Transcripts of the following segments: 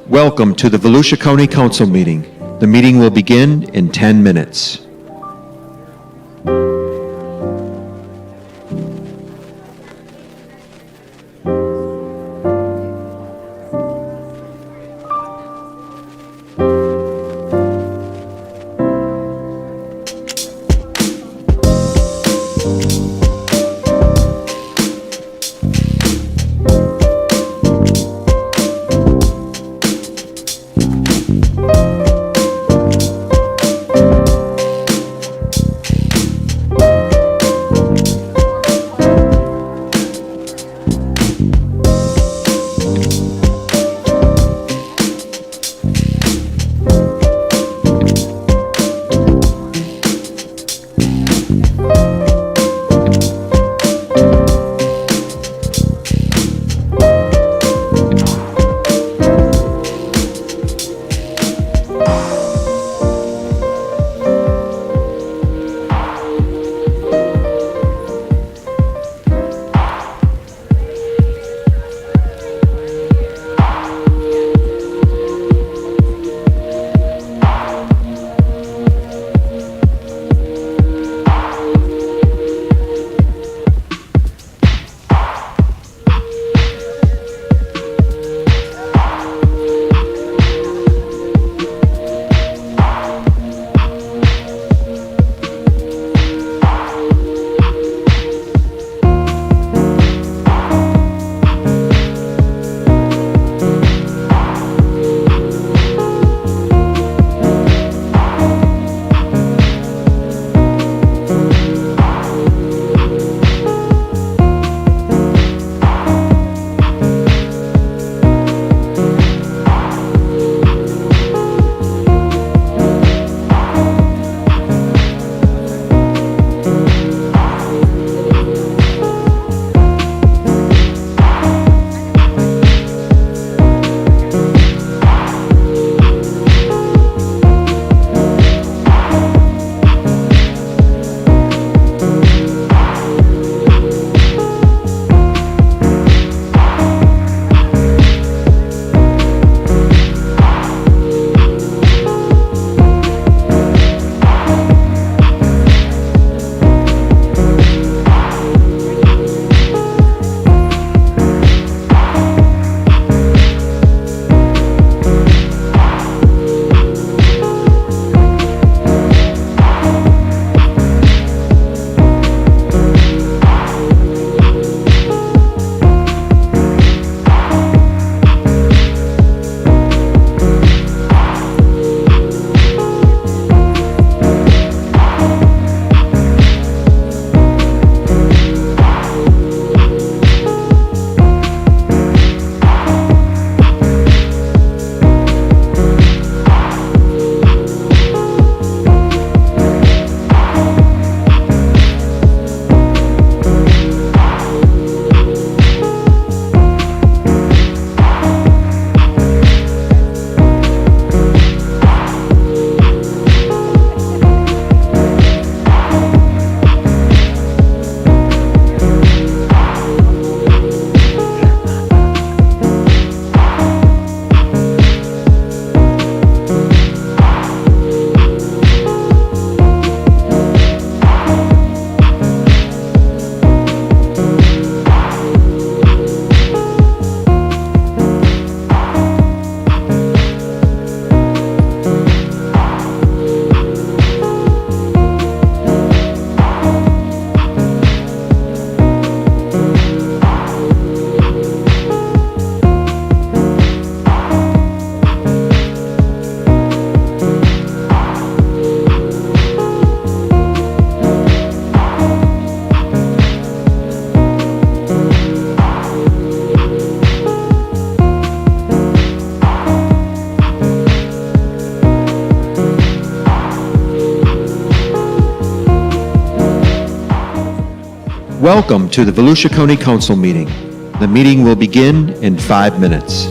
Welcome to the Volusia County Council meeting. The meeting will begin in 10 minutes. Welcome to the Volusia County Council meeting. The meeting will begin in 5 minutes.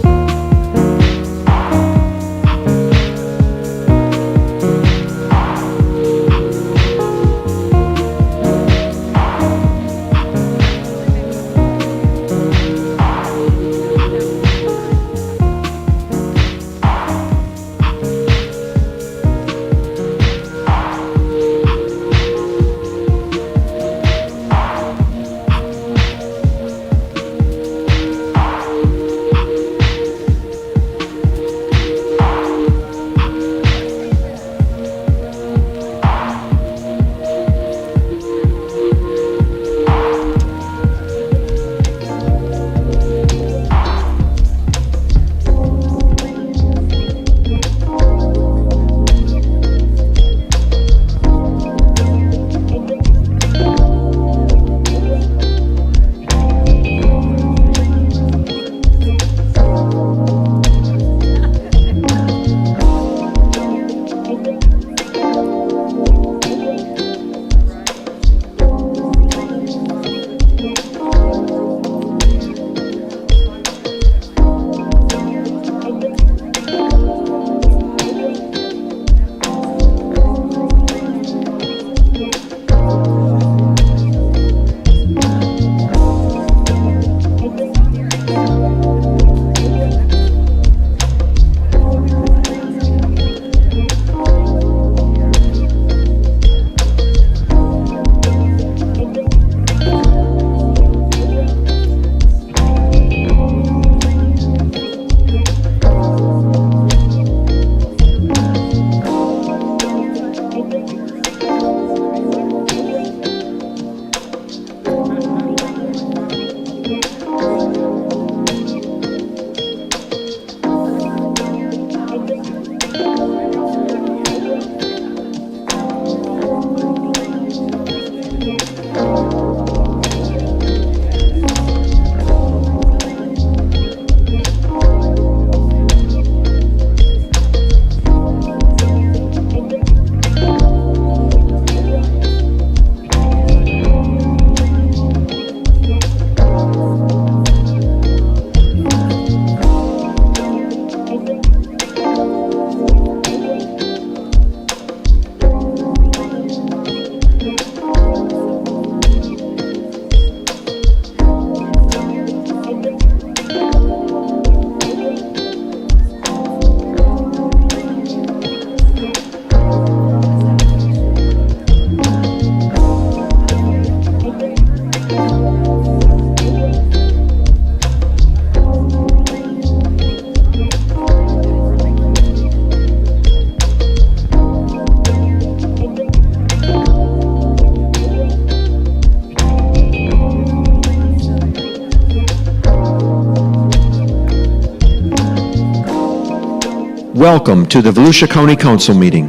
Welcome to the Volusia County Council meeting.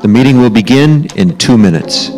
The meeting will begin in 2 minutes.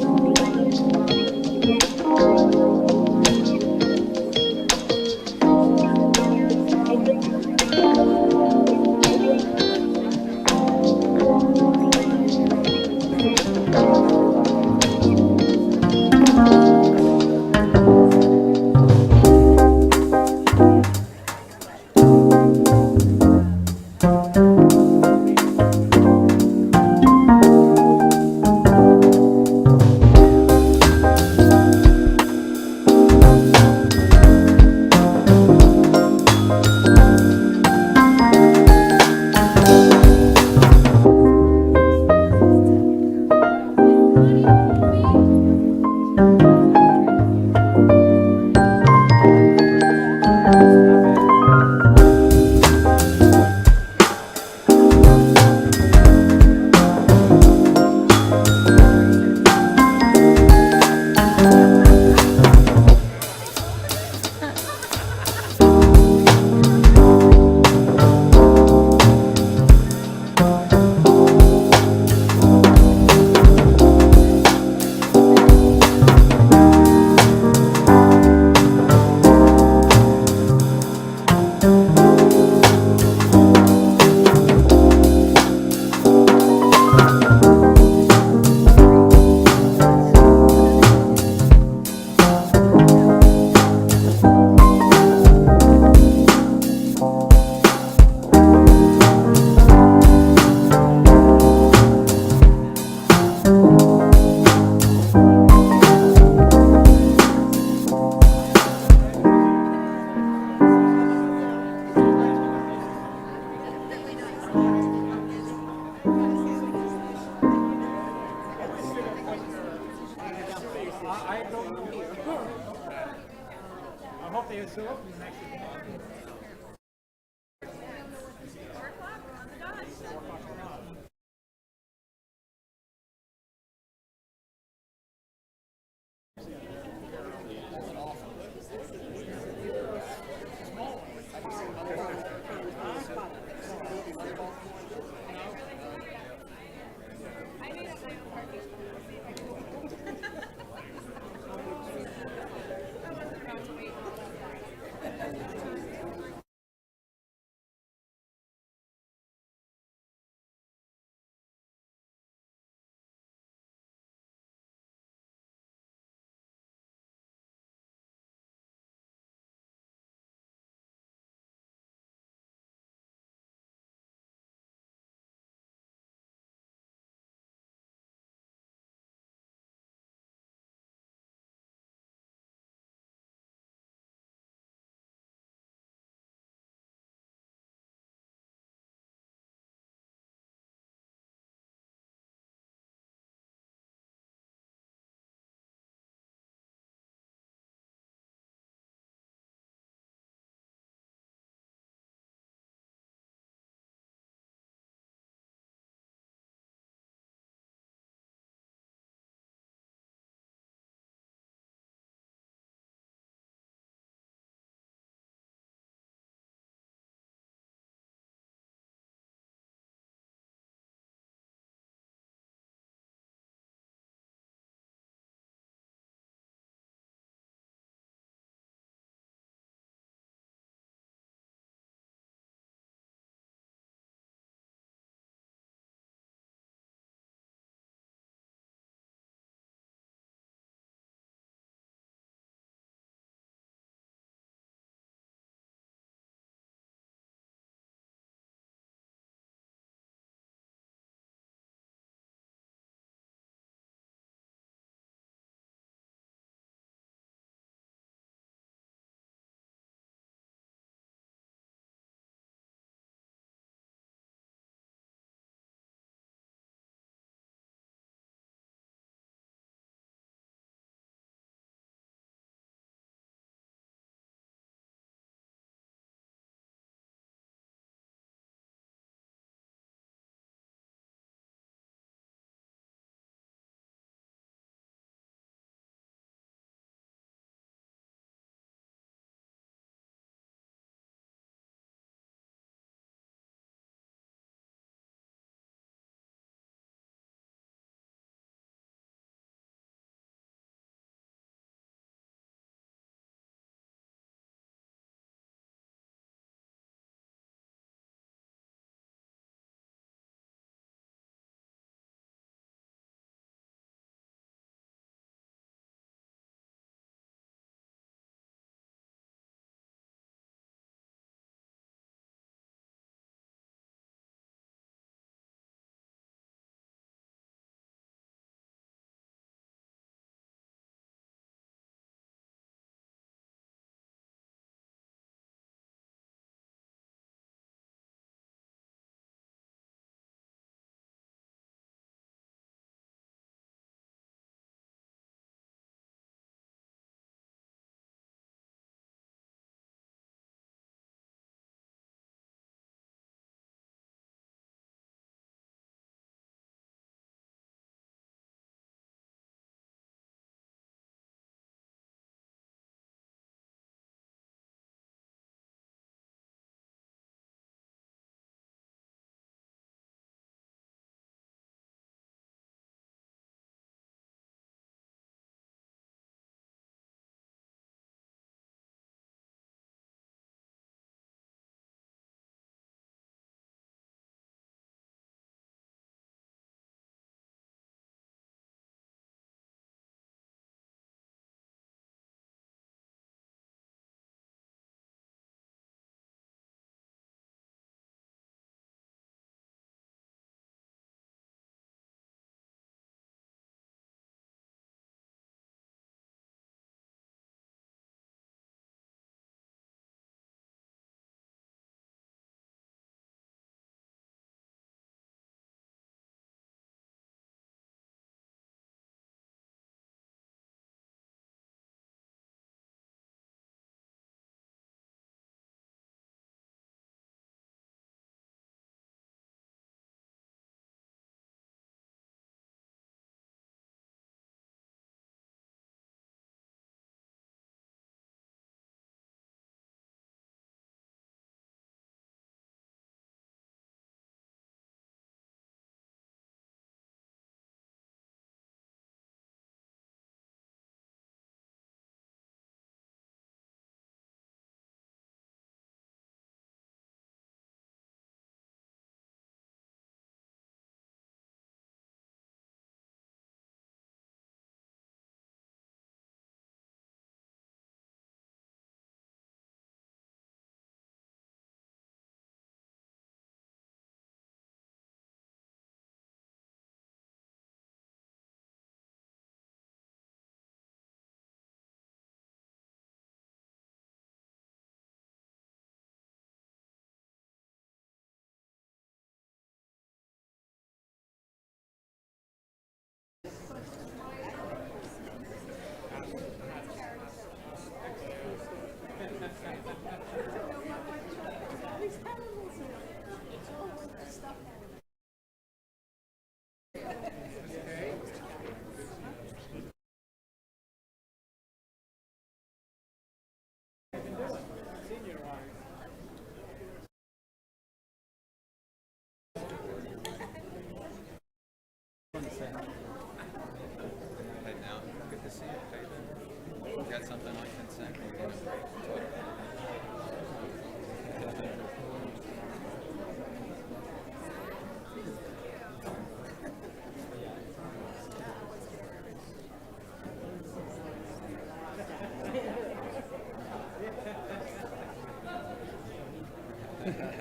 Got something like consent?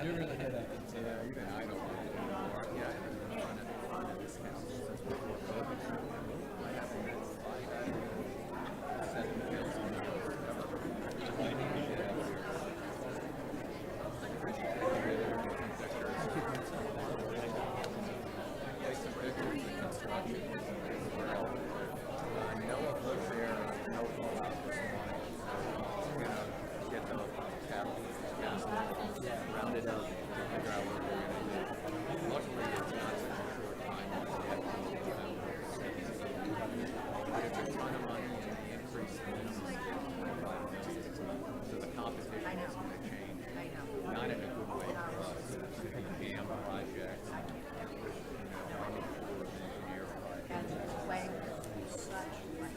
You really had that. Yeah, even I don't want it anymore. Yeah, I haven't run a discount since before COVID. I haven't been setting bills on the I need to get out of here. Take some pictures of construction. Noah put there no fallout this morning. Gonna get the cattle rounded up to figure out what we're gonna do. Luckily, it's not such a short time yet. But it's a ton of money and the increase in this is so the competition is going to change. Not in a good way for us. The dam project, Army Corps of Engineer project.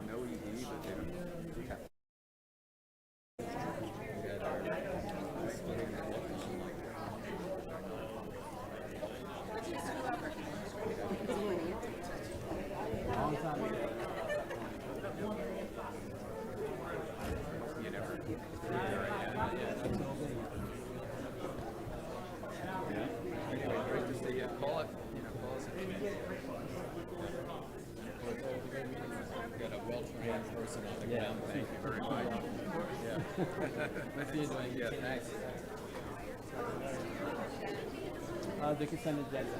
No ED, but they don't have you never anyway, great to see you. Call it, call us if you need. Got a well-trained person on the ground. Thank you very much. Yeah. Nice to see you, Duane. Yeah, thanks. The consent agenda.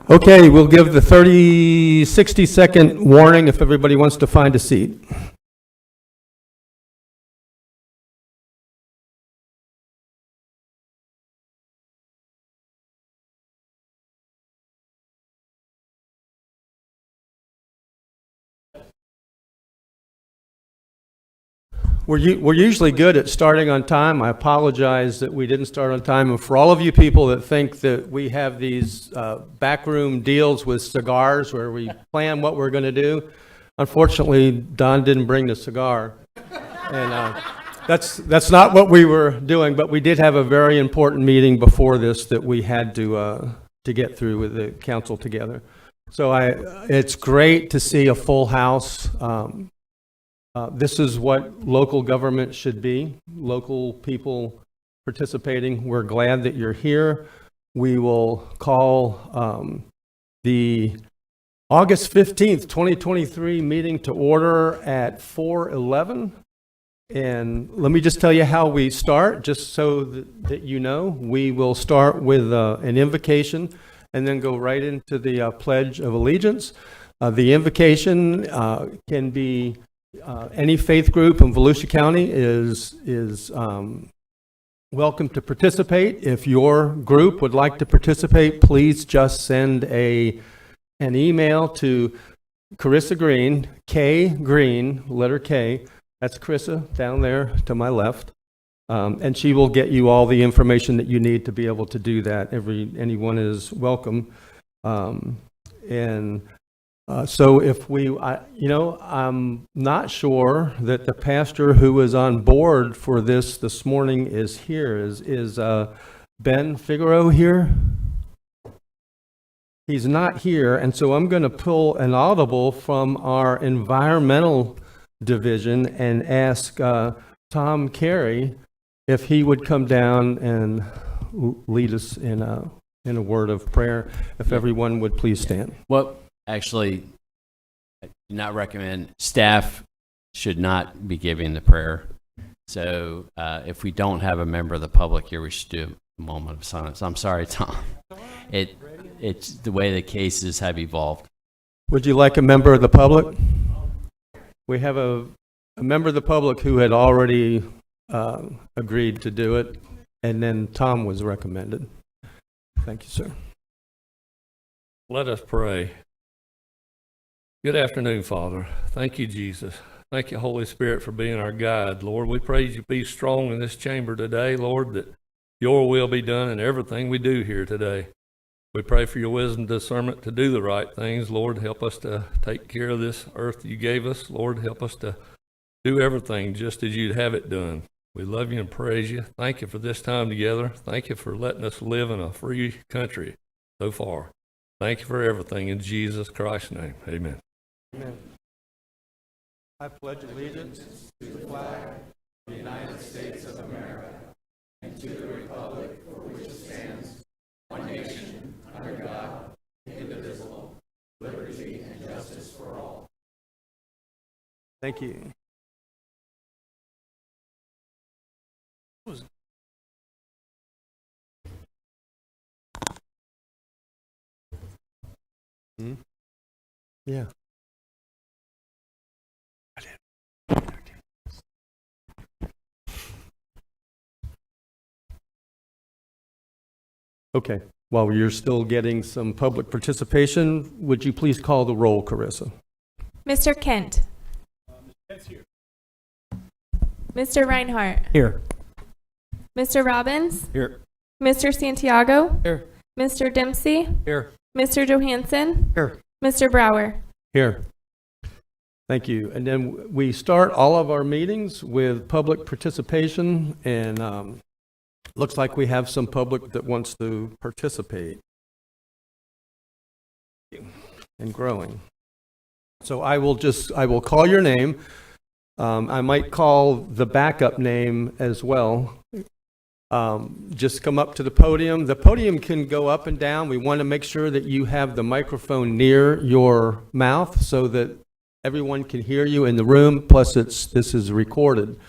Okay, we'll give the 60-second warning if everybody wants to find a seat. We're usually good at starting on time. I apologize that we didn't start on time. And for all of you people that think that we have these backroom deals with cigars where we plan what we're going to do, unfortunately, Don didn't bring the cigar. And that's not what we were doing, but we did have a very important meeting before this that we had to get through with the council together. So it's great to see a full house. This is what local government should be, local people participating. We're glad that you're here. We will call the August 15th, 2023 meeting to order at 4:11. And let me just tell you how we start, just so that you know. We will start with an invocation and then go right into the Pledge of Allegiance. The invocation can be any faith group in Volusia County is welcome to participate. If your group would like to participate, please just send an email to Carissa Green, K Green, letter K. That's Carissa down there to my left. And she will get you all the information that you need to be able to do that. Anyone is welcome. So if I'm not sure that the pastor who was on board for this morning is here. Is Ben Figaro here? He's not here, and so I'm going to pull an audible from our environmental division and ask Tom Carey if he would come down and lead us in a word of prayer. If everyone would please stand. Well, actually, I do not recommend. Staff should not be giving the prayer. So if we don't have a member of the public here, we should do a moment of silence. I'm sorry, Tom. It's the way the cases have evolved. Would you like a member of the public? We have a member of the public who had already agreed to do it, and then Tom was recommended. Thank you, sir. Let us pray. Good afternoon, Father. Thank you, Jesus. Thank you, Holy Spirit, for being our guide. Lord, we pray you be strong in this chamber today, Lord, that your will be done in everything we do here today. We pray for your wisdom, discernment to do the right things. Lord, help us to take care of this earth you gave us. Lord, help us to do everything just as you'd have it done. We love you and praise you. Thank you for this time together. Thank you for letting us live in a free country so far. Thank you for everything in Jesus Christ's name. Amen. Amen. I pledge allegiance to the flag of the United States of America and to the republic for which it stands, one nation, under God, indivisible, liberty and justice for all. Thank you. Yeah. Okay. While you're still getting some public participation, would you please call the roll, Carissa? Mr. Kent. Mr. Reinhardt. Here. Mr. Robbins. Here. Mr. Santiago. Here. Mr. Dempsey. Here. Mr. Johansson. Here. Mr. Brower. Here. Thank you. And then we start all of our meetings with public participation, and looks like we have some public that wants to participate and growing. So I will call your name. I might call the backup name as well. Just come up to the podium. The podium can go up and down. We want to make sure that you have the microphone near your mouth so that everyone can hear you in the room. Plus, this is recorded.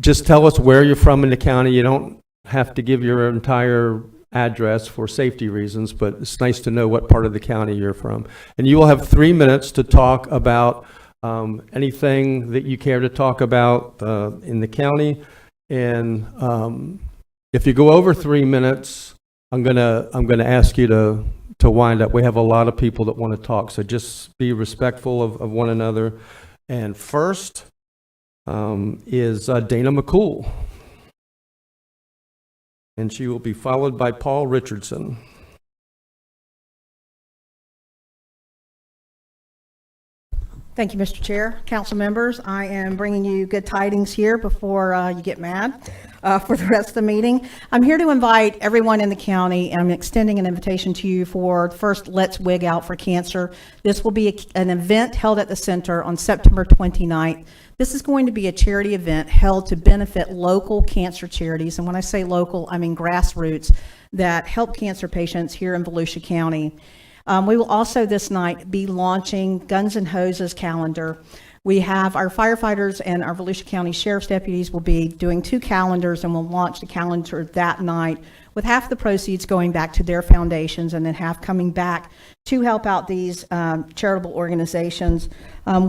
Just tell us where you're from in the county. You don't have to give your entire address for safety reasons, but it's nice to know what part of the county you're from. And you will have 3 minutes to talk about anything that you care to talk about in the county. And if you go over 3 minutes, I'm gonna ask you to wind up. We have a lot of people that want to talk, so just be respectful of one another. And first is Dana McCool, and she will be followed by Paul Richardson. Thank you, Mr. Chair. Council members, I am bringing you good tidings here before you get mad for the rest of the meeting. I'm here to invite everyone in the county, and I'm extending an invitation to you for the first Let's Wig Out for Cancer. This will be an event held at the center on September 29th. This is going to be a charity event held to benefit local cancer charities. And when I say local, I mean grassroots that help cancer patients here in Volusia County. We will also this night be launching Guns and Hoses calendar. We have our firefighters and our Volusia County Sheriff's deputies will be doing 2 calendars, and we'll launch the calendar that night with half the proceeds going back to their foundations and then half coming back to help out these charitable organizations.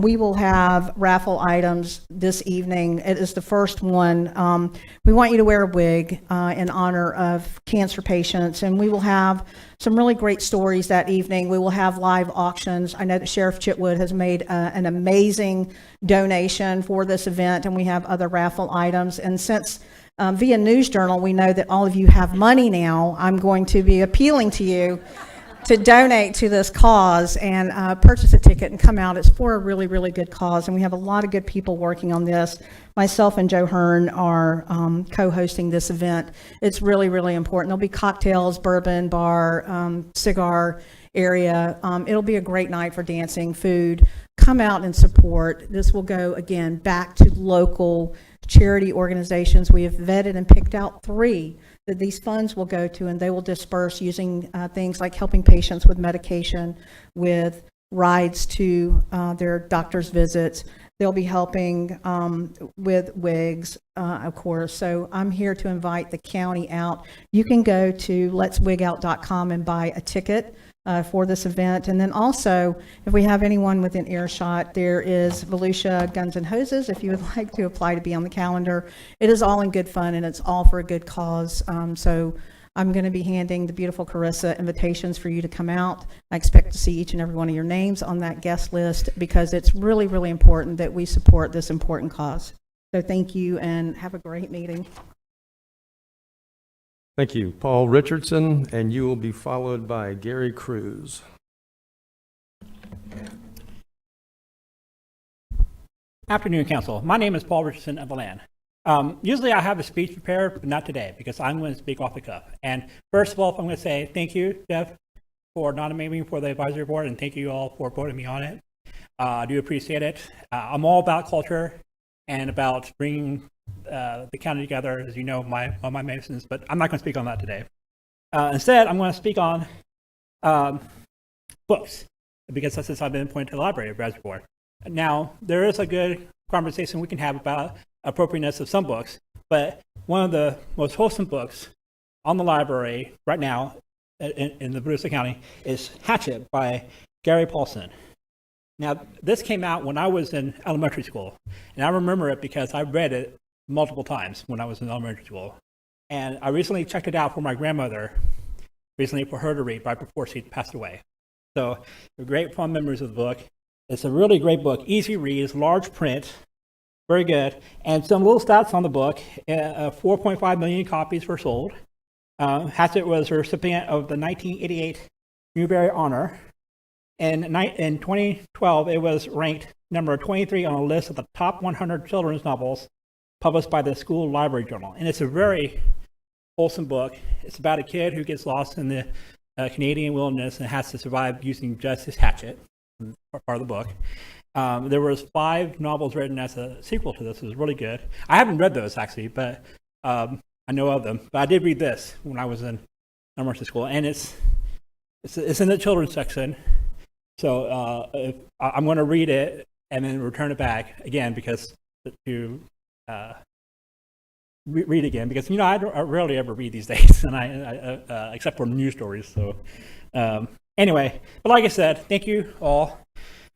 We will have raffle items this evening. It is the first one. We want you to wear a wig in honor of cancer patients, and we will have some really great stories that evening. We will have live auctions. I know that Sheriff Chitwood has made an amazing donation for this event, and we have other raffle items. And since via News Journal, we know that all of you have money now, I'm going to be appealing to you to donate to this cause and purchase a ticket and come out. It's for a really, really good cause, and we have a lot of good people working on this. Myself and Joe Hearn are co-hosting this event. It's really, really important. There'll be cocktails, bourbon, bar, cigar area. It'll be a great night for dancing, food. Come out and support. This will go, again, back to local charity organizations. We have vetted and picked out 3 that these funds will go to, and they will disperse using things like helping patients with medication, with rides to their doctor's visits. They'll be helping with wigs, of course. So I'm here to invite the county out. You can go to letswigout.com and buy a ticket for this event. And then also, if we have anyone within earshot, there is Volusia Guns and Hoses, if you would like to apply to be on the calendar. It is all in good fun, and it's all for a good cause. So I'm going to be handing the beautiful Carissa invitations for you to come out. I expect to see each and every one of your names on that guest list, because it's really, really important that we support this important cause. So thank you, and have a great meeting. Thank you, Paul Richardson, and you will be followed by Gary Cruz. Afternoon, Council. My name is Paul Richardson of the Land. Usually I have a speech prepared, but not today, because I'm going to speak off the cuff. And first of all, I'm going to say thank you, Jeff, for nominating me for the advisory board, and thank you all for voting me on it. I do appreciate it. I'm all about culture and about bringing the county together, as you know, one of my medicines, but I'm not going to speak on that today. Instead, I'm going to speak on books, because since I've been appointed to the library advisory board. Now, there is a good conversation we can have about appropriateness of some books, but one of the most wholesome books on the library right now in the Volusia County is Hatchet by Gary Paulson. Now, this came out when I was in elementary school, and I remember it because I read it multiple times when I was in elementary school. And I recently checked it out for my grandmother, recently for her to read right before she passed away. So, great fond memories of the book. It's a really great book, easy reads, large print, very good. And some little stats on the book, 4.5 million copies were sold. Hatchet was a recipient of the 1988 Newbery Honor. And in 2012, it was ranked number 23 on a list of the top 100 children's novels published by the School Library Journal. And it's a very wholesome book. It's about a kid who gets lost in the Canadian wilderness and has to survive using just his hatchet, part of the book. There was 5 novels written as a sequel to this. It was really good. I haven't read those, actually, but I know of them. But I did read this when I was in elementary school, and it's in the children's section. So I'm going to read it and then return it back again, because to read again, because I rarely ever read these days, and I except for news stories. So anyway, but like I said, thank you all.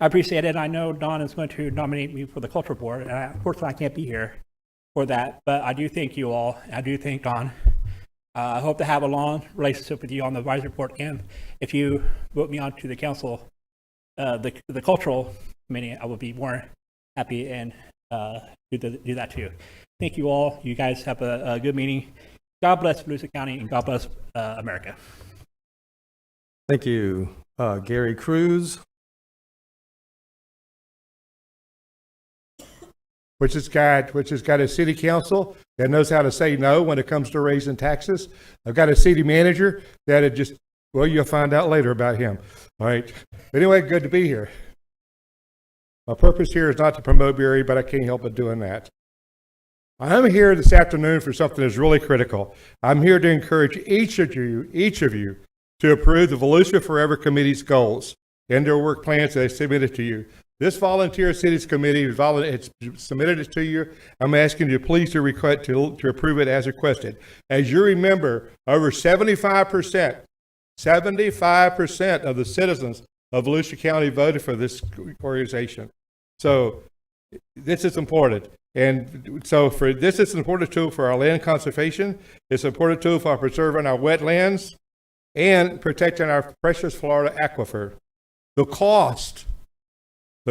I appreciate it. I know Don is going to nominate me for the culture board, and unfortunately I can't be here for that, but I do thank you all. I do thank Don. I hope to have a long relationship with you on the advisory board, and if you vote me onto the council, the cultural committee, I will be more happy and do that too. Thank you all. You guys have a good meeting. God bless Volusia County, and God bless America. Thank you, Gary Cruz. Which has got a city council that knows how to say no when it comes to raising taxes. I've got a city manager that you'll find out later about him. All right. Anyway, good to be here. My purpose here is not to promote Barry, but I can't help but doing that. I'm here this afternoon for something that's really critical. I'm here to encourage each of you to approve the Volusia Forever Committee's goals and their work plans that I submitted to you. This volunteer cities committee it's submitted it to you. I'm asking you please to request to approve it as requested. As you remember, over 75% of the citizens of Volusia County voted for this organization. So this is important. And so this is an important tool for our land conservation. It's an important tool for preserving our wetlands and protecting our precious Florida aquifer. The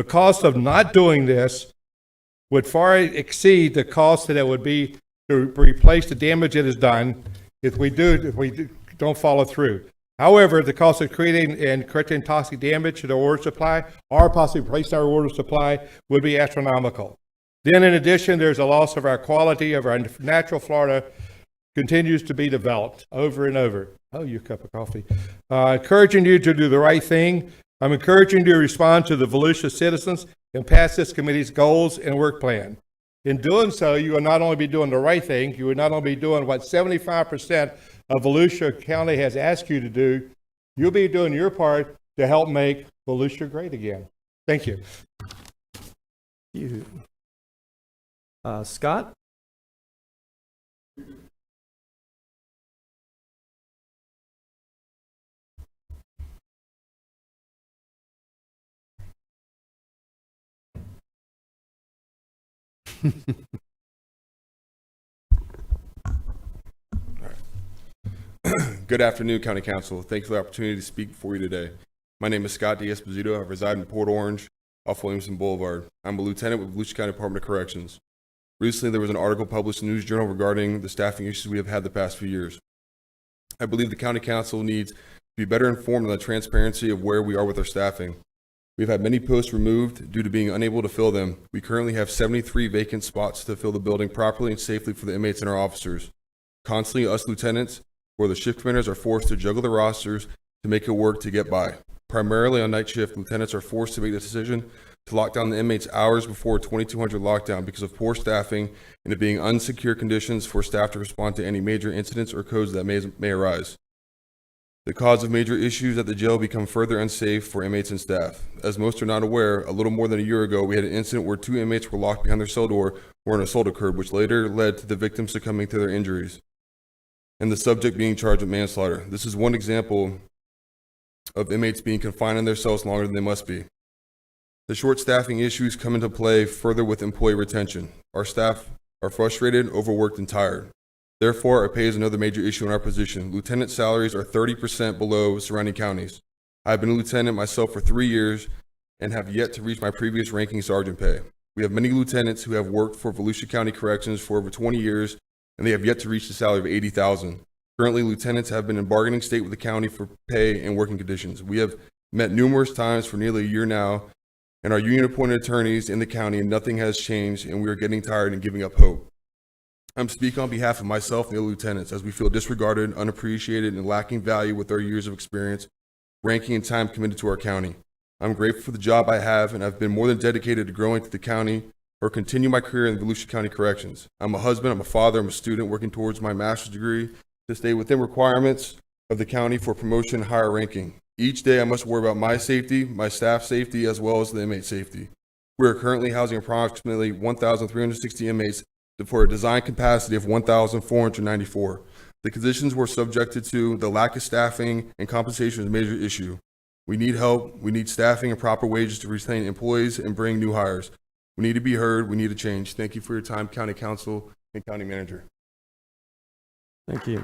cost of not doing this would far exceed the cost that it would be to replace the damage that is done if we don't follow through. However, the cost of creating and correcting toxic damage to the water supply or possibly replacing our water supply would be astronomical. Then in addition, there's a loss of our quality of our natural Florida continues to be developed over and over. Oh, your cup of coffee. Encouraging you to do the right thing. I'm encouraging you to respond to the Volusia citizens and pass this committee's goals and work plan. In doing so, you will not only be doing the right thing, you will not only be doing what 75% of Volusia County has asked you to do, you'll be doing your part to help make Volusia great again. Thank you. You. Scott? Good afternoon, County Council. Thank you for the opportunity to speak before you today. My name is Scott D'Esposito. I reside in Port Orange off Williamson Boulevard. I'm a lieutenant with Volusia County Department of Corrections. Recently, there was an article published in the News Journal regarding the staffing issues we have had the past few years. I believe the County Council needs to be better informed on the transparency of where we are with our staffing. We've had many posts removed due to being unable to fill them. We currently have 73 vacant spots to fill the building properly and safely for the inmates and our officers. Constantly, us lieutenants or the shift commanders are forced to juggle the rosters to make it work to get by. Primarily on night shift, lieutenants are forced to make the decision to lock down the inmates hours before 2200 lockdown because of poor staffing and it being unsecure conditions for staff to respond to any major incidents or codes that may arise. The cause of major issues at the jail become further unsafe for inmates and staff. As most are not aware, a little more than a year ago, we had an incident where 2 inmates were locked behind their cell door where an assault occurred, which later led to the victims succumbing to their injuries and the subject being charged with manslaughter. This is one example of inmates being confined in their cells longer than they must be. The short staffing issues come into play further with employee retention. Our staff are frustrated, overworked, and tired. Therefore, our pay is another major issue in our position. Lieutenant salaries are 30% below surrounding counties. I've been a lieutenant myself for 3 years and have yet to reach my previous ranking sergeant pay. We have many lieutenants who have worked for Volusia County Corrections for over 20 years, and they have yet to reach the salary of $80,000. Currently, lieutenants have been in bargaining state with the county for pay and working conditions. We have met numerous times for nearly a year now, and our union-appointed attorneys in the county, and nothing has changed, and we are getting tired and giving up hope. I'm speaking on behalf of myself and the other lieutenants as we feel disregarded, unappreciated, and lacking value with our years of experience, ranking, and time committed to our county. I'm grateful for the job I have, and I've been more than dedicated to growing to the county or continue my career in the Volusia County Corrections. I'm a husband, I'm a father, I'm a student working towards my master's degree to stay within requirements of the county for promotion and higher ranking. Each day I must worry about my safety, my staff's safety, as well as the inmate safety. We are currently housing approximately 1,360 inmates for a design capacity of 1,494. The conditions we're subjected to, the lack of staffing and compensation is a major issue. We need help, we need staffing and proper wages to retain employees and bring new hires. We need to be heard, we need a change. Thank you for your time, County Council and County Manager. Thank you.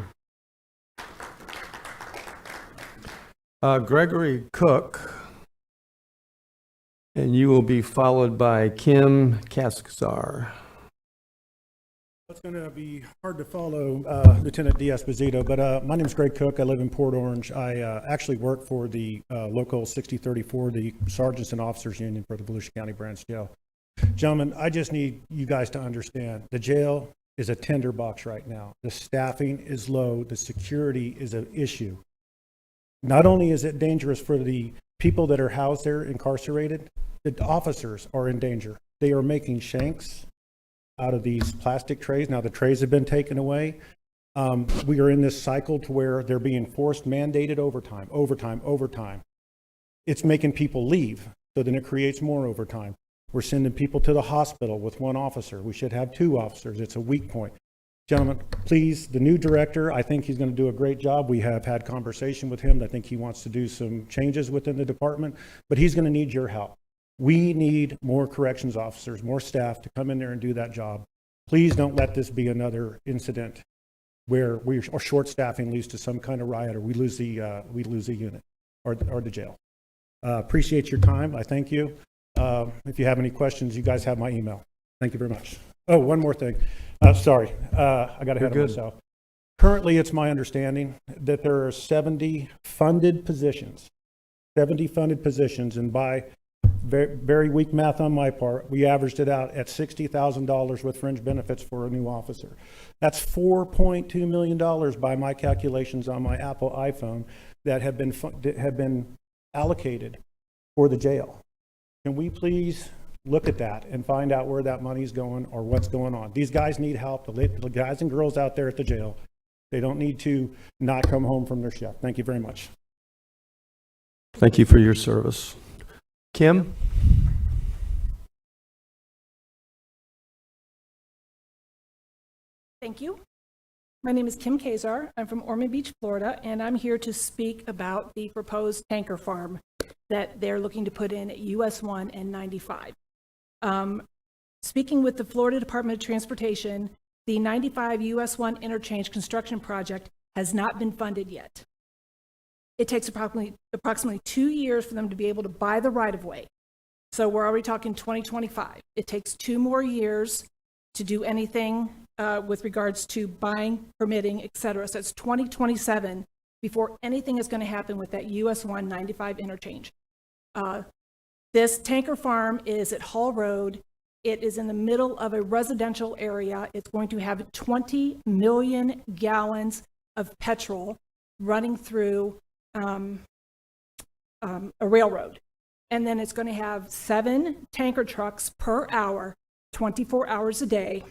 Gregory Cook, and you will be followed by Kim Kaskazar. It's going to be hard to follow Lieutenant D'Esposito, but my name is Greg Cook. I live in Port Orange. I actually work for the local 6034, the Sergeants and Officers Union for the Volusia County Branch Jail. Gentlemen, I just need you guys to understand, the jail is a tinderbox right now. The staffing is low. The security is an issue. Not only is it dangerous for the people that are housed there, incarcerated, the officers are in danger. They are making shanks out of these plastic trays. Now the trays have been taken away. We are in this cycle to where they're being forced mandated overtime. It's making people leave. So then it creates more overtime. We're sending people to the hospital with one officer. We should have 2 officers. It's a weak point. Gentlemen, please, the new director, I think he's going to do a great job. We have had conversation with him. I think he wants to do some changes within the department, but he's going to need your help. We need more corrections officers, more staff to come in there and do that job. Please don't let this be another incident where we are short staffing leads to some kind of riot or we lose the unit or the jail. Appreciate your time. I thank you. If you have any questions, you guys have my email. Thank you very much. Oh, one more thing. Sorry, I got ahead of myself. Currently, it's my understanding that there are 70 funded positions, and by very, very weak math on my part, we averaged it out at $60,000 with fringe benefits for a new officer. That's $4.2 million by my calculations on my Apple iPhone that have been allocated for the jail. Can we please look at that and find out where that money's going or what's going on? These guys need help. The guys and girls out there at the jail, they don't need to not come home from their shift. Thank you very much. Thank you for your service. Kim? Thank you. My name is Kim Kazar. I'm from Ormond Beach, Florida, and I'm here to speak about the proposed tanker farm that they're looking to put in at US 1 and 95. Speaking with the Florida Department of Transportation, the 95 US 1 interchange construction project has not been funded yet. It takes approximately 2 years for them to be able to buy the right-of-way. So we're already talking 2025. It takes 2 more years to do anything with regards to buying, permitting, et cetera. So it's 2027 before anything is going to happen with that US 1 95 interchange. This tanker farm is at Hall Road. It is in the middle of a residential area. It's going to have 20 million gallons of petrol running through a railroad. And then it's going to have 7 tanker trucks per hour, 24 hours a day.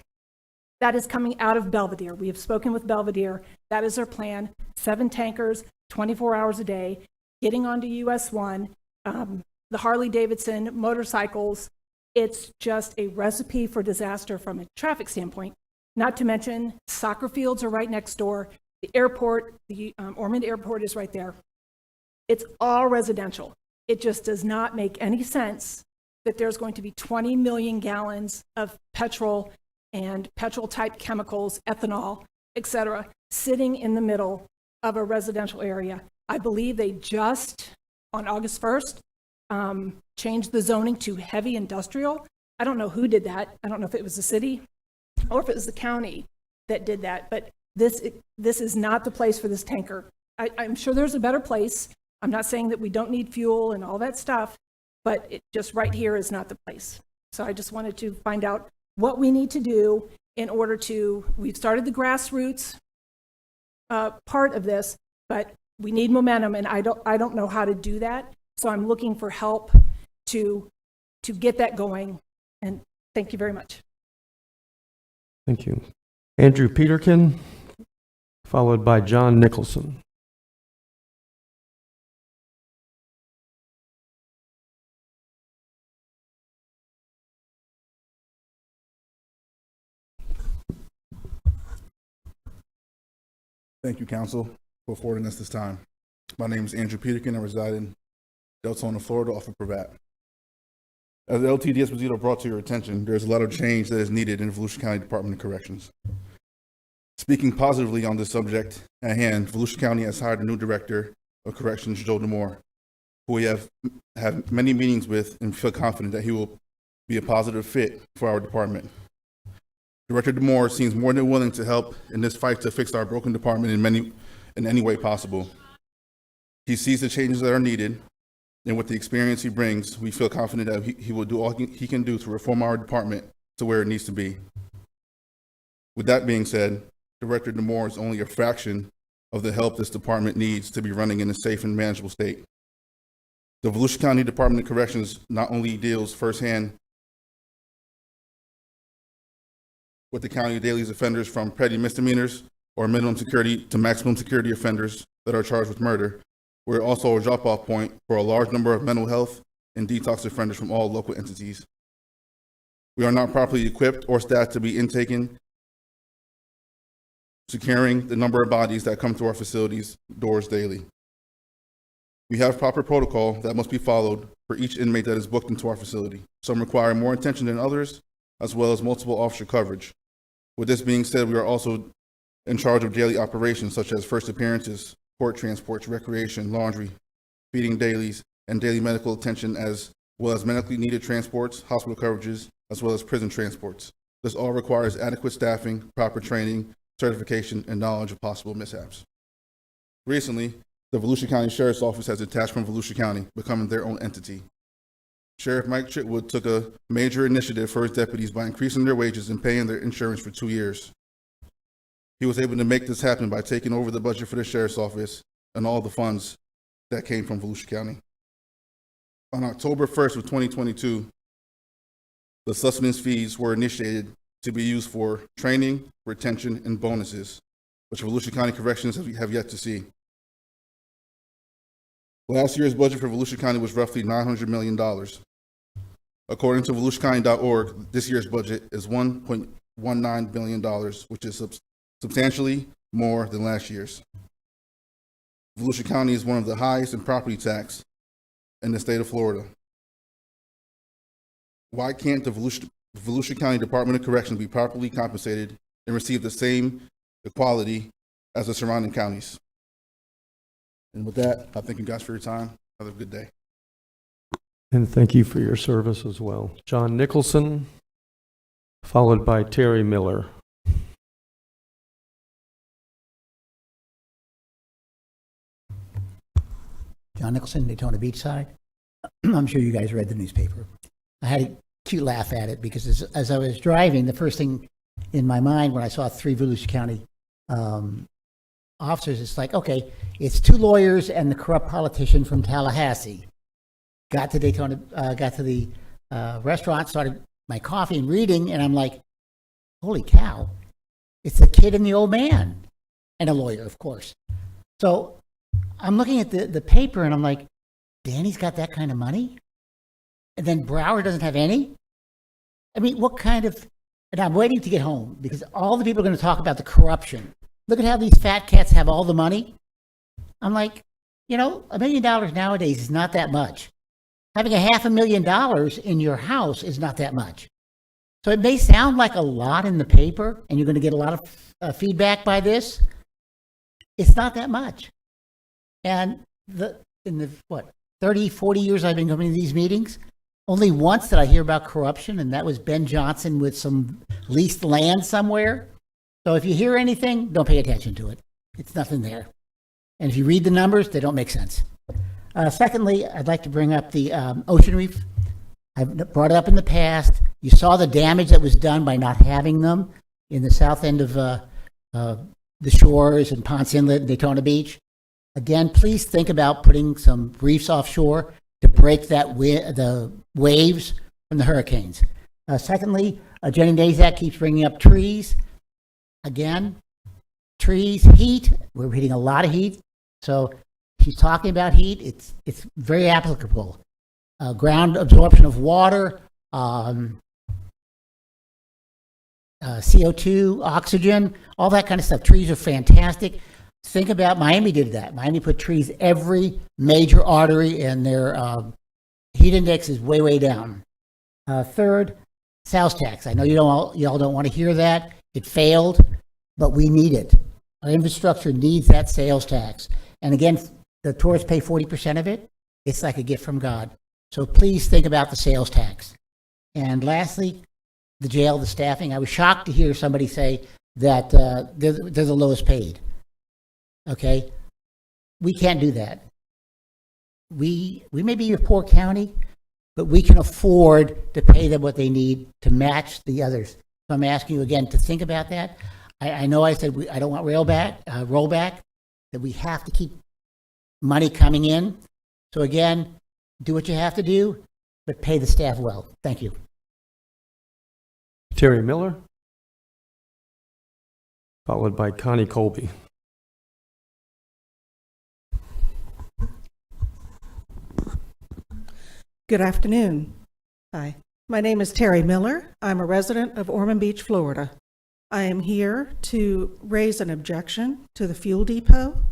That is coming out of Belvedere. We have spoken with Belvedere. That is our plan. 7 tankers, 24 hours a day, getting onto US 1. The Harley-Davidson motorcycles, it's just a recipe for disaster from a traffic standpoint. Not to mention, soccer fields are right next door. The airport, the Ormond Airport is right there. It's all residential. It just does not make any sense that there's going to be 20 million gallons of petrol and petrol-type chemicals, ethanol, et cetera, sitting in the middle of a residential area. I believe they just, on August 1st, changed the zoning to heavy industrial. I don't know who did that. I don't know if it was the city or if it was the county that did that, but this is not the place for this tanker. I'm sure there's a better place. I'm not saying that we don't need fuel and all that stuff, but it just right here is not the place. So I just wanted to find out what we need to do in order to, we've started the grassroots part of this, but we need momentum, and I don't know how to do that. So I'm looking for help to get that going, and thank you very much. Thank you. Andrew Peterkin, followed by John Nicholson. Thank you, Council, for affording us this time. My name is Andrew Peterkin. I reside in Deltona, Florida, off of Pravat. As the LTD Esposito brought to your attention, there's a lot of change that is needed in the Volusia County Department of Corrections. Speaking positively on this subject at hand, Volusia County has hired a new Director of Corrections, Joe DeMore, who we have many meetings with and feel confident that he will be a positive fit for our department. Director DeMore seems more than willing to help in this fight to fix our broken department in any way possible. He sees the changes that are needed, and with the experience he brings, we feel confident that he will do all he can do to reform our department to where it needs to be. With that being said, Director DeMore is only a fraction of the help this department needs to be running in a safe and manageable state. The Volusia County Department of Corrections not only deals firsthand with the county daily offenders from petty misdemeanors or minimum security to maximum security offenders that are charged with murder, we're also a drop-off point for a large number of mental health and detox offenders from all local entities. We are not properly equipped or staffed to be intaking, securing the number of bodies that come through our facilities doors daily. We have proper protocol that must be followed for each inmate that is booked into our facility. Some require more attention than others, as well as multiple officer coverage. With this being said, we are also in charge of daily operations such as first appearances, court transports, recreation, laundry, feeding dailies, and daily medical attention, as well as medically needed transports, hospital coverages, as well as prison transports. This all requires adequate staffing, proper training, certification, and knowledge of possible mishaps. Recently, the Volusia County Sheriff's Office has detached from Volusia County, becoming their own entity. Sheriff Mike Chitwood took a major initiative for his deputies by increasing their wages and paying their insurance for 2 years. He was able to make this happen by taking over the budget for the Sheriff's Office and all the funds that came from Volusia County. On October 1st of 2022, the sustenance fees were initiated to be used for training, retention, and bonuses, which Volusia County Corrections have yet to see. Last year's budget for Volusia County was roughly $900 million. According to VolusiaCounty.org, this year's budget is $1.19 billion, which is substantially more than last year's. Volusia County is one of the highest in property tax in the state of Florida. Why can't the Volusia County Department of Corrections be properly compensated and receive the same equality as the surrounding counties? And with that, I thank you guys for your time. Have a good day. And thank you for your service as well. John Nicholson, followed by Terry Miller. John Nicholson, Daytona Beachside. I'm sure you guys read the newspaper. I had a cute laugh at it because as I was driving, the first thing in my mind when I saw 3 Volusia County officers, it's like, okay, it's 2 lawyers and the corrupt politician from Tallahassee. Got to Daytona, got to the restaurant, started my coffee and reading, and I'm like, holy cow, it's the kid and the old man, and a lawyer, of course. So I'm looking at the paper, and I'm like, Danny's got that kind of money? And then Broward doesn't have any? I mean, what kind of, and I'm waiting to get home, because all the people are going to talk about the corruption. Look at how these fat cats have all the money. I'm like, you know, $1 million nowadays is not that much. Having $500,000 in your house is not that much. So it may sound like a lot in the paper, and you're going to get a lot of feedback by this. It's not that much. And in the 30, 40 years I've been coming to these meetings, only once did I hear about corruption, and that was Ben Johnson with some leased land somewhere. So if you hear anything, don't pay attention to it. It's nothing there. And if you read the numbers, they don't make sense. Secondly, I'd like to bring up the ocean reef. I've brought it up in the past. You saw the damage that was done by not having them in the south end of the shores and Ponce Inlet and Daytona Beach. Again, please think about putting some reefs offshore to break the waves from the hurricanes. Secondly, Jenny Nazak keeps bringing up trees. Again, trees, heat. We're hitting a lot of heat. So she's talking about heat. It's very applicable. Ground absorption of water, CO2, oxygen, all that kind of stuff. Trees are fantastic. Think about Miami did that. Miami put trees every major artery, and their heat index is way, way down. Third, sales tax. I know y'all don't want to hear that. It failed, but we need it. Our infrastructure needs that sales tax. And again, the tourists pay 40% of it. It's like a gift from God. So please think about the sales tax. And lastly, the jail, the staffing. I was shocked to hear somebody say that they're the lowest paid. Okay, we can't do that. We may be a poor county, but we can afford to pay them what they need to match the others. So I'm asking you again to think about that. I know I said I don't want rollback, that we have to keep money coming in. So again, do what you have to do, but pay the staff well. Thank you. Terry Miller, followed by Connie Colby. Good afternoon. Hi, my name is Terry Miller. I'm a resident of Ormond Beach, Florida. I am here to raise an objection to the fuel depot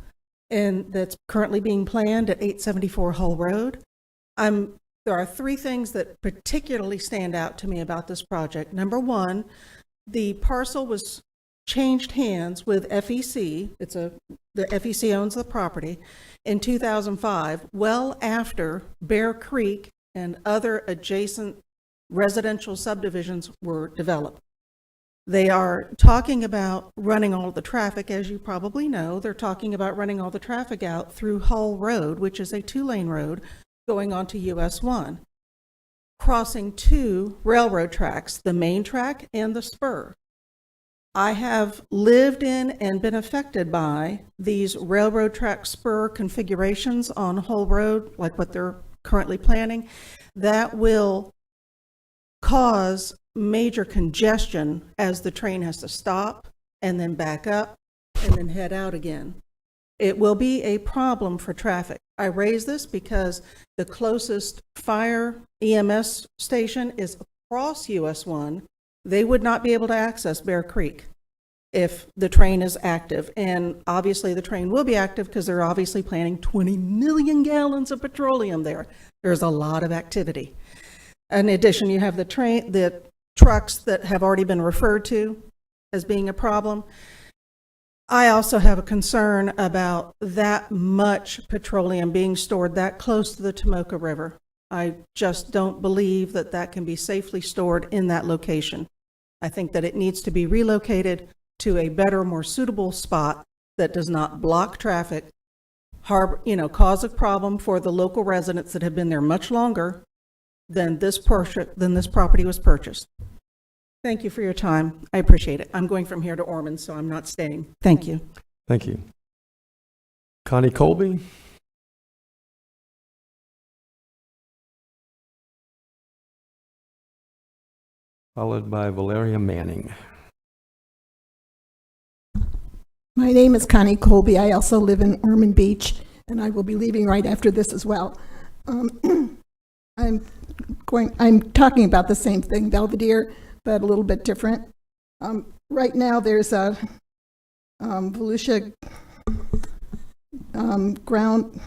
and that's currently being planned at 874 Hull Road. There are three things that particularly stand out to me about this project. Number one, the parcel was changed hands with FEC. The FEC owns the property in 2005, well after Bear Creek and other adjacent residential subdivisions were developed. They are talking about running all the traffic, as you probably know. They're talking about running all the traffic out through Hull Road, which is a two-lane road going onto US 1, crossing two railroad tracks, the main track and the spur. I have lived in and been affected by these railroad track spur configurations on Hull Road, like what they're currently planning, that will cause major congestion as the train has to stop and then back up and then head out again. It will be a problem for traffic. I raise this because the closest fire EMS station is across US 1. They would not be able to access Bear Creek if the train is active. And obviously the train will be active because they're obviously planning 20 million gallons of petroleum there. There's a lot of activity. In addition, you have the trucks that have already been referred to as being a problem. I also have a concern about that much petroleum being stored that close to the Tomoka River. I just don't believe that that can be safely stored in that location. I think that it needs to be relocated to a better, more suitable spot that does not block traffic, cause a problem for the local residents that have been there much longer than this property was purchased. Thank you for your time. I appreciate it. I'm going from here to Ormond, so I'm not staying. Thank you. Thank you. Connie Colby? Followed by Valeria Manning. My name is Connie Colby. I also live in Ormond Beach, and I will be leaving right after this as well. I'm talking about the same thing, Belvedere, but a little bit different. Right now, there's a Volusia ground.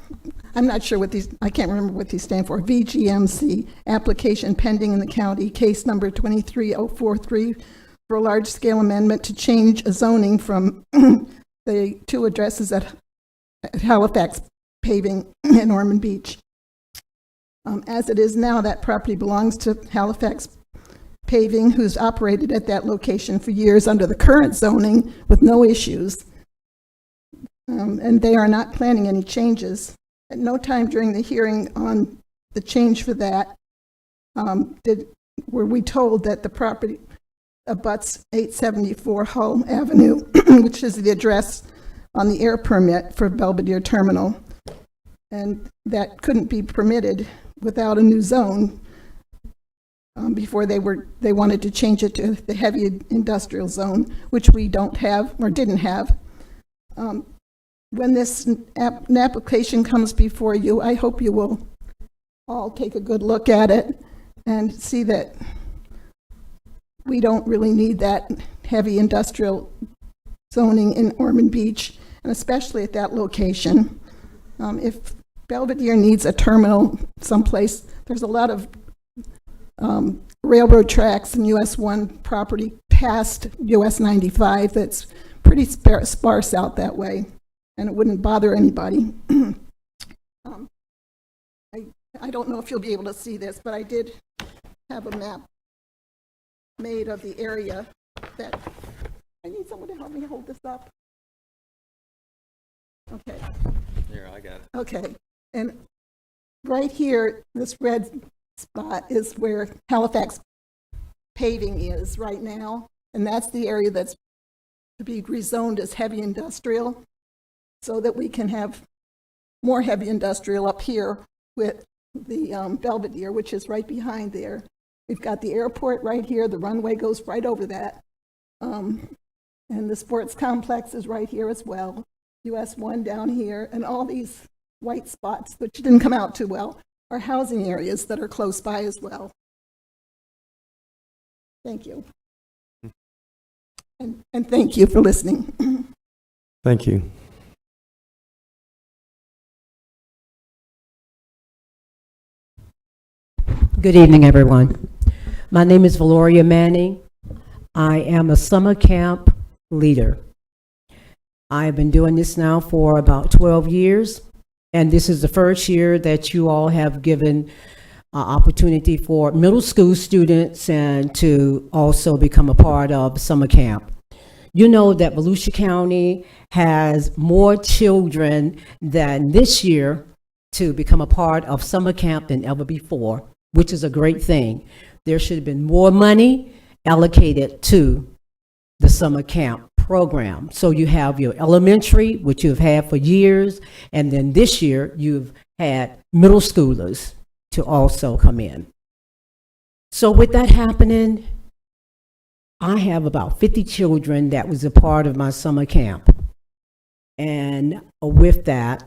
I'm not sure what these, I can't remember what these stand for. VGMC application pending in the county, case number 23043 for a large-scale amendment to change a zoning from the two addresses at Halifax paving in Ormond Beach. As it is now, that property belongs to Halifax Paving, who's operated at that location for years under the current zoning with no issues. And they are not planning any changes. At no time during the hearing on the change for that were we told that the property abuts 874 Hull Avenue, which is the address on the air permit for Belvedere Terminal. And that couldn't be permitted without a new zone before they wanted to change it to the heavy industrial zone, which we don't have or didn't have. When this an application comes before you, I hope you will all take a good look at it and see that we don't really need that heavy industrial zoning in Ormond Beach, and especially at that location. If Belvedere needs a terminal someplace, there's a lot of railroad tracks and US 1 property past US 95 that's pretty sparse out that way, and it wouldn't bother anybody. I don't know if you'll be able to see this, but I did have a map made of the area that, I need someone to help me hold this up. Okay. Here, I got it. Okay, and right here, this red spot is where Halifax paving is right now, and that's the area that's to be rezoned as heavy industrial, so that we can have more heavy industrial up here with the Belvedere, which is right behind there. We've got the airport right here, the runway goes right over that, and the sports complex is right here as well. US 1 down here, and all these white spots, which didn't come out too well, our housing areas that are close by as well. Thank you. And thank you for listening. Thank you. Good evening, everyone. My name is Valoria Manning. I am a summer camp leader. I have been doing this now for about 12 years, and this is the first year that you all have given opportunity for middle school students and to also become a part of summer camp. You know that Volusia County has more children than this year to become a part of summer camp than ever before, which is a great thing. There should have been more money allocated to the summer camp program. So you have your elementary, which you've had for years, and then this year you've had middle schoolers to also come in. So with that happening, I have about 50 children that was a part of my summer camp. And with that,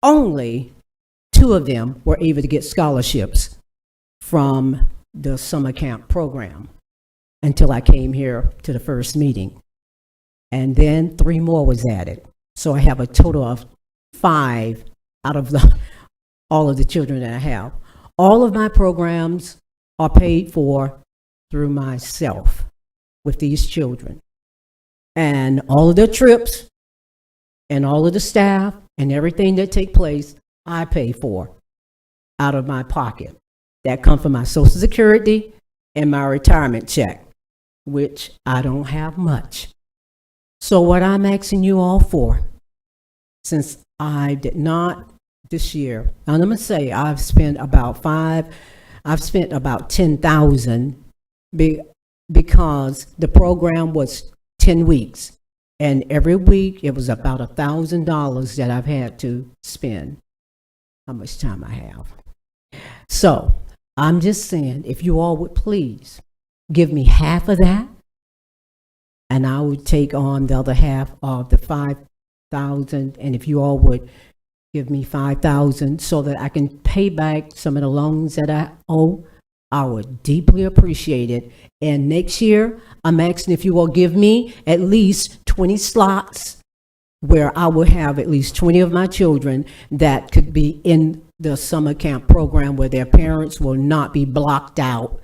only 2 of them were able to get scholarships from the summer camp program until I came here to the first meeting. And then 3 more was added. So I have a total of 5 out of all of the children that I have. All of my programs are paid for through myself with these children. And all of their trips and all of the staff and everything that take place, I pay for out of my pocket. That come from my Social Security and my retirement check, which I don't have much. So what I'm asking you all for, since I did not this year, and I'm gonna say I've spent about $10,000 because the program was 10 weeks. And every week it was about $1,000 that I've had to spend. How much time I have. So I'm just saying, if you all would please give me half of that, and I would take on the other half of the 5,000, and if you all would give me 5,000 so that I can pay back some of the loans that I owe, I would deeply appreciate it. And next year, I'm asking if you will give me at least 20 slots where I will have at least 20 of my children that could be in the summer camp program where their parents will not be blocked out.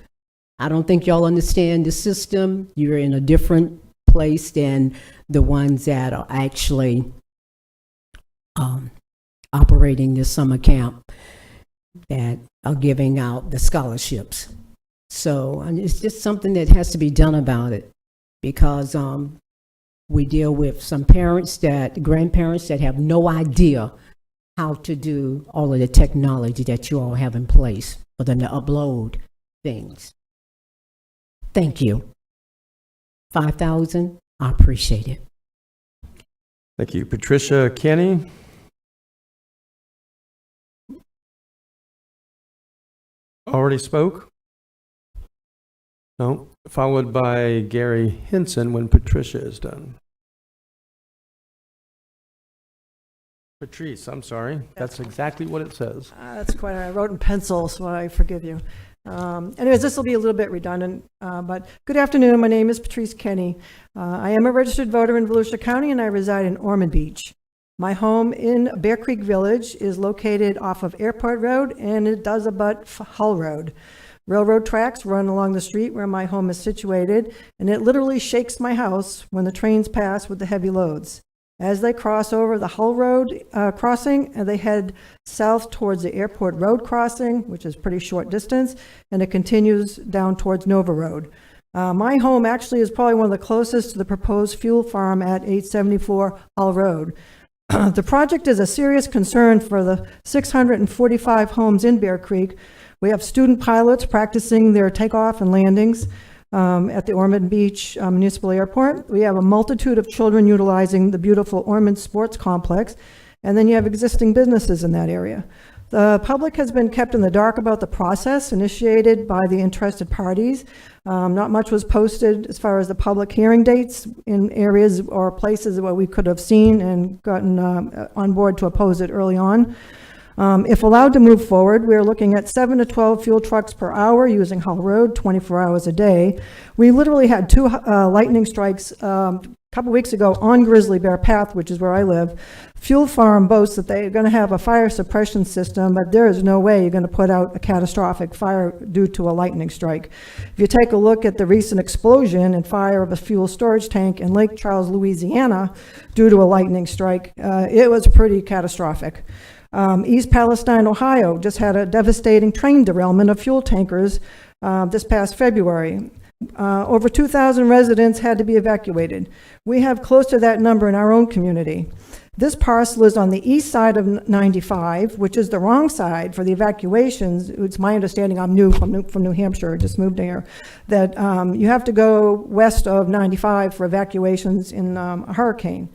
I don't think y'all understand the system. You're in a different place than the ones that are actually operating the summer camp that are giving out the scholarships. So it's just something that has to be done about it, because we deal with some grandparents that have no idea how to do all of the technology that you all have in place for them to upload things. Thank you. 5,000, I appreciate it. Thank you. Patricia Kenny. Already spoke? No. Followed by Gary Henson when Patricia is done. Patrice, I'm sorry. That's exactly what it says. That's quite, I wrote in pencil, so I forgive you. Anyways, this will be a little bit redundant, but good afternoon. My name is Patrice Kenny. I am a registered voter in Volusia County, and I reside in Ormond Beach. My home in Bear Creek Village is located off of Airport Road, and it does abut Hull Road. Railroad tracks run along the street where my home is situated, and it literally shakes my house when the trains pass with the heavy loads. As they cross over the Hull Road crossing, and they head south towards the Airport Road crossing, which is pretty short distance, and it continues down towards Nova Road. My home actually is probably one of the closest to the proposed fuel farm at 874 Hull Road. The project is a serious concern for the 645 homes in Bear Creek. We have student pilots practicing their takeoff and landings at the Ormond Beach Municipal Airport. We have a multitude of children utilizing the beautiful Ormond Sports Complex, and then you have existing businesses in that area. The public has been kept in the dark about the process initiated by the interested parties. Not much was posted as far as the public hearing dates in areas or places where we could have seen and gotten on board to oppose it early on. If allowed to move forward, we're looking at 7 to 12 fuel trucks per hour using Hull Road 24 hours a day. We literally had 2 lightning strikes a couple weeks ago on Grizzly Bear Path, which is where I live. Fuel Farm boasts that they're going to have a fire suppression system, but there is no way you're going to put out a catastrophic fire due to a lightning strike. If you take a look at the recent explosion and fire of a fuel storage tank in Lake Charles, Louisiana, due to a lightning strike, it was pretty catastrophic. East Palestine, Ohio, just had a devastating train derailment of fuel tankers this past February. Over 2,000 residents had to be evacuated. We have close to that number in our own community. This parcel is on the east side of 95, which is the wrong side for the evacuations. It's my understanding, I'm new from New Hampshire, just moved here, that you have to go west of 95 for evacuations in a hurricane.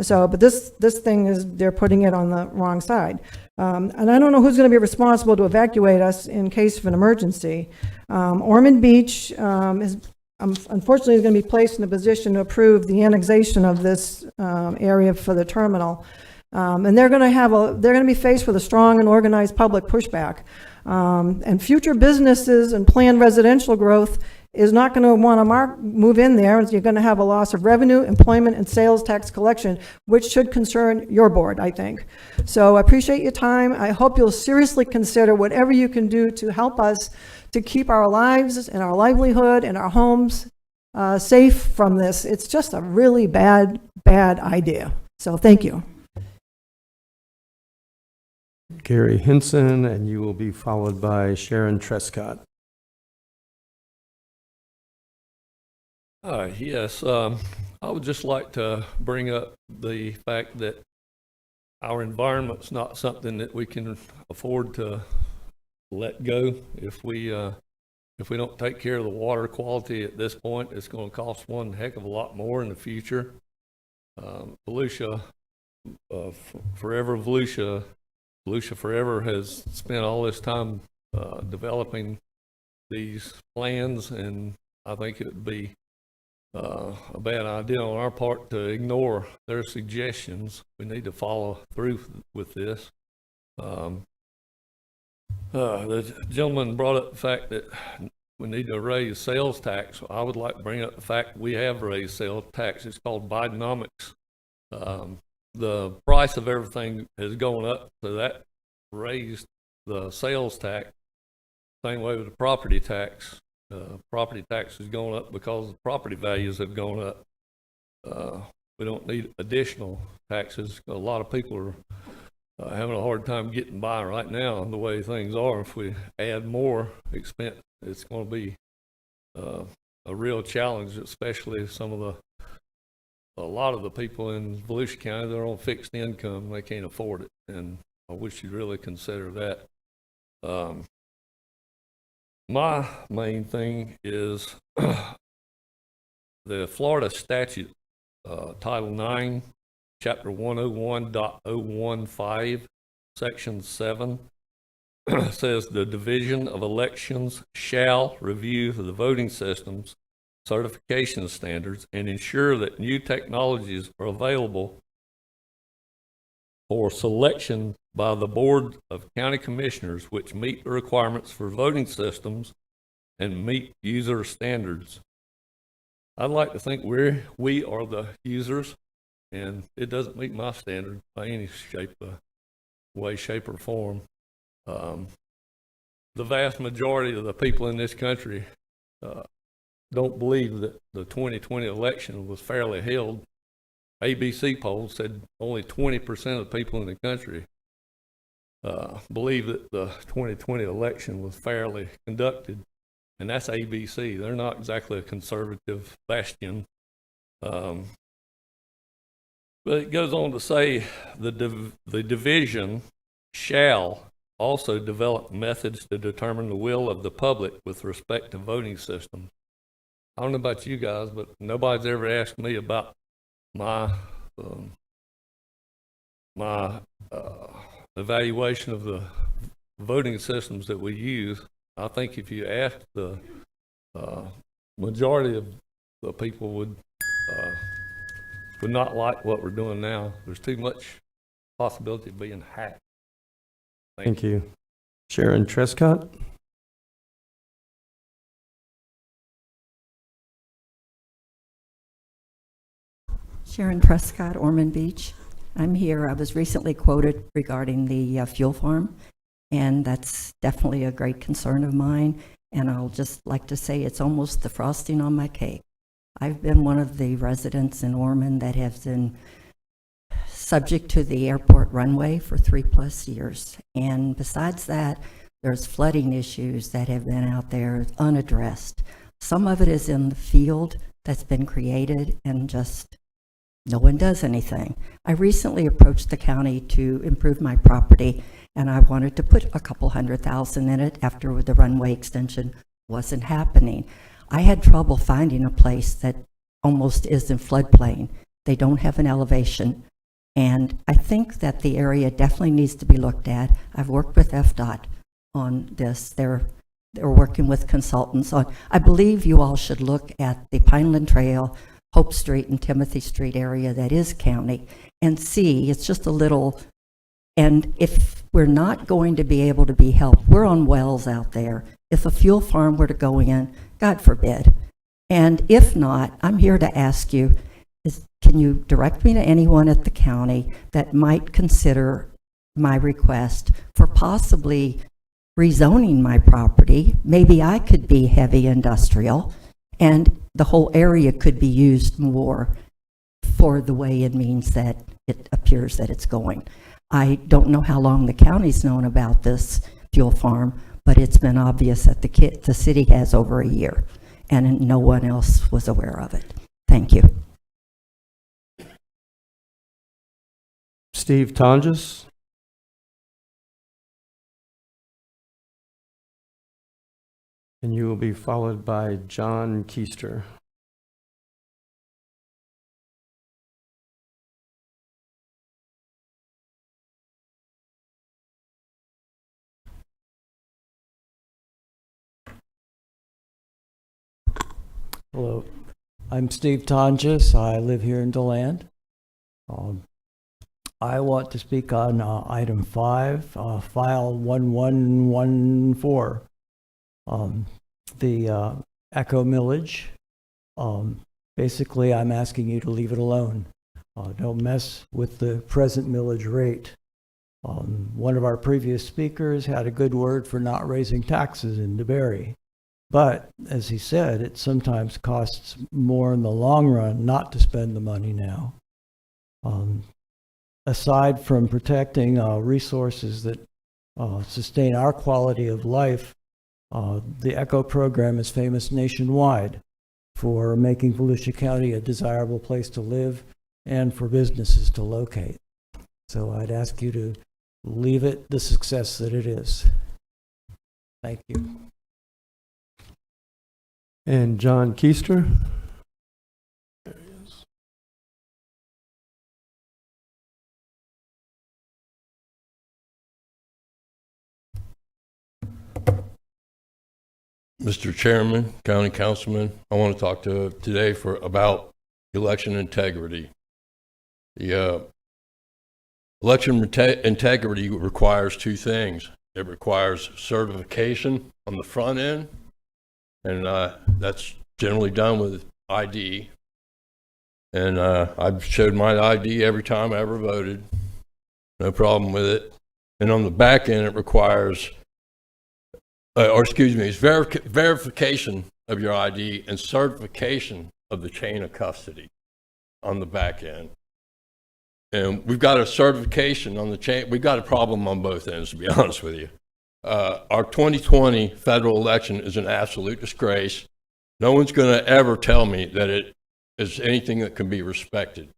So, but this thing is, they're putting it on the wrong side. And I don't know who's going to be responsible to evacuate us in case of an emergency. Ormond Beach is unfortunately going to be placed in a position to approve the annexation of this area for the terminal. And they're going to be faced with a strong and organized public pushback. And future businesses and planned residential growth is not going to want to move in there, and you're going to have a loss of revenue, employment, and sales tax collection, which should concern your board, I think. So I appreciate your time. I hope you'll seriously consider whatever you can do to help us to keep our lives and our livelihood and our homes safe from this. It's just a really bad idea. So thank you. Gary Hinson, and you will be followed by Sharon Trescott. Yes, I would just like to bring up the fact that our environment's not something that we can afford to let go. If we don't take care of the water quality at this point, it's going to cost one heck of a lot more in the future. Volusia, Volusia Forever has spent all this time developing these plans, and I think it would be a bad idea on our part to ignore their suggestions. We need to follow through with this. The gentleman brought up the fact that we need to raise sales tax. I would like to bring up the fact we have raised sales tax. It's called Bidenomics. The price of everything has gone up, so that raised the sales tax. Same way with the property tax. Property tax has gone up because the property values have gone up. We don't need additional taxes. A lot of people are having a hard time getting by right now the way things are. If we add more expense, it's going to be a real challenge, especially a lot of the people in Volusia County, they're on fixed income. They can't afford it, and I wish you'd really consider that. My main thing is the Florida statute, Title 9, Chapter 101.015, Section 7, says the Division of Elections shall review the voting systems, certification standards, and ensure that new technologies are available for selection by the Board of County Commissioners which meet the requirements for voting systems and meet user standards. I'd like to think we are the users, and it doesn't meet my standard by any way, shape, or form. The vast majority of the people in this country don't believe that the 2020 election was fairly held. ABC polls said only 20% of the people in the country believe that the 2020 election was fairly conducted, and that's ABC. They're not exactly a conservative bastion. But it goes on to say the division shall also develop methods to determine the will of the public with respect to voting systems. I don't know about you guys, but nobody's ever asked me about my evaluation of the voting systems that we use. I think if you ask the majority of the people would not like what we're doing now. There's too much possibility of being hacked. Thank you. Sharon Trescott? Sharon Prescott, Ormond Beach. I'm here. I was recently quoted regarding the fuel farm, and that's definitely a great concern of mine. And I'll just like to say it's almost the frosting on my cake. I've been one of the residents in Ormond that have been subject to the airport runway for 3+ years. And besides that, there's flooding issues that have been out there unaddressed. Some of it is in the field that's been created and just no one does anything. I recently approached the county to improve my property, and I wanted to put a couple $100,000 in it after the runway extension wasn't happening. I had trouble finding a place that almost is in floodplain. They don't have an elevation, and I think that the area definitely needs to be looked at. I've worked with FDOT on this. They're working with consultants on. I believe you all should look at the Pineland Trail, Hope Street and Timothy Street area that is county and see. It's just a little, and if we're not going to be able to be helped, we're on wells out there. If a fuel farm were to go in, God forbid. And if not, I'm here to ask you, can you direct me to anyone at the county that might consider my request for possibly rezoning my property? Maybe I could be heavy industrial, and the whole area could be used more for the way it means that it appears that it's going. I don't know how long the county's known about this fuel farm, but it's been obvious that the city has over a year, and no one else was aware of it. Thank you. Steve Tonjes? And you will be followed by John Keister. Hello, I'm Steve Tonjes. I live here in DeLand. I want to speak on item 5, file 1114. The Echo millage. Basically, I'm asking you to leave it alone. Don't mess with the present millage rate. One of our previous speakers had a good word for not raising taxes in DeBerry. But, as he said, it sometimes costs more in the long run not to spend the money now. Aside from protecting resources that sustain our quality of life, the ECHO program is famous nationwide for making Volusia County a desirable place to live and for businesses to locate. So I'd ask you to leave it the success that it is. Thank you. And John Keister? There he is. Mr. Chairman, County Councilman, I want to talk today about election integrity. The election integrity requires two things. It requires certification on the front end, and that's generally done with ID. And I've showed my ID every time I ever voted. No problem with it. And on the back end, it requires it's verification of your ID and certification of the chain of custody on the back end. And we've got a certification on the chain. We've got a problem on both ends, to be honest with you. Our 2020 federal election is an absolute disgrace. No one's going to ever tell me that it is anything that can be respected.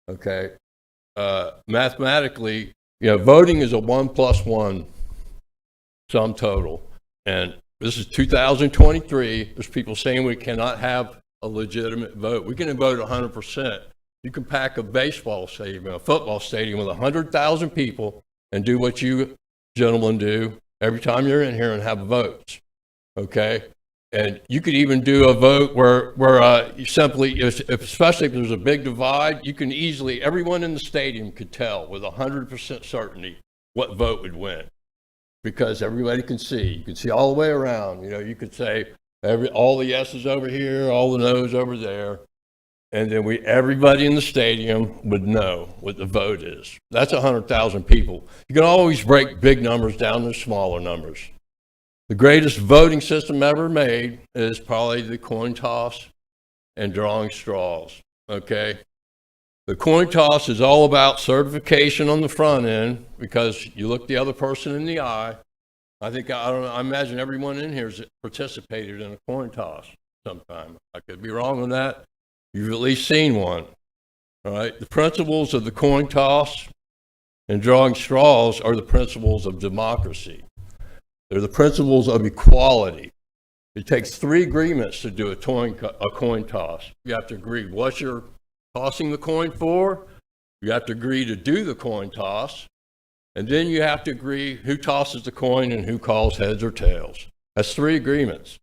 Okay? Mathematically, voting is a 1 + 1 sum total. And this is 2023. There's people saying we cannot have a legitimate vote. We can vote 100%. You can pack a baseball stadium, a football stadium with 100,000 people and do what you gentlemen do every time you're in here and have votes. Okay? And you could even do a vote where you simply, especially if there's a big divide, you can easily, everyone in the stadium could tell with 100% certainty what vote would win, because everybody can see. You can see all the way around. You know, you could say all the yeses over here, all the noes over there, and then everybody in the stadium would know what the vote is. That's 100,000 people. You can always break big numbers down to smaller numbers. The greatest voting system ever made is probably the coin toss and drawing straws, okay? The coin toss is all about certification on the front end, because you look the other person in the eye. I don't know, I imagine everyone in here has participated in a coin toss sometime. I could be wrong on that. You've at least seen one, all right? The principles of the coin toss and drawing straws are the principles of democracy. They're the principles of equality. It takes 3 agreements to do a coin toss. You have to agree what you're tossing the coin for. You have to agree to do the coin toss. And then you have to agree who tosses the coin and who calls heads or tails. That's 3 agreements.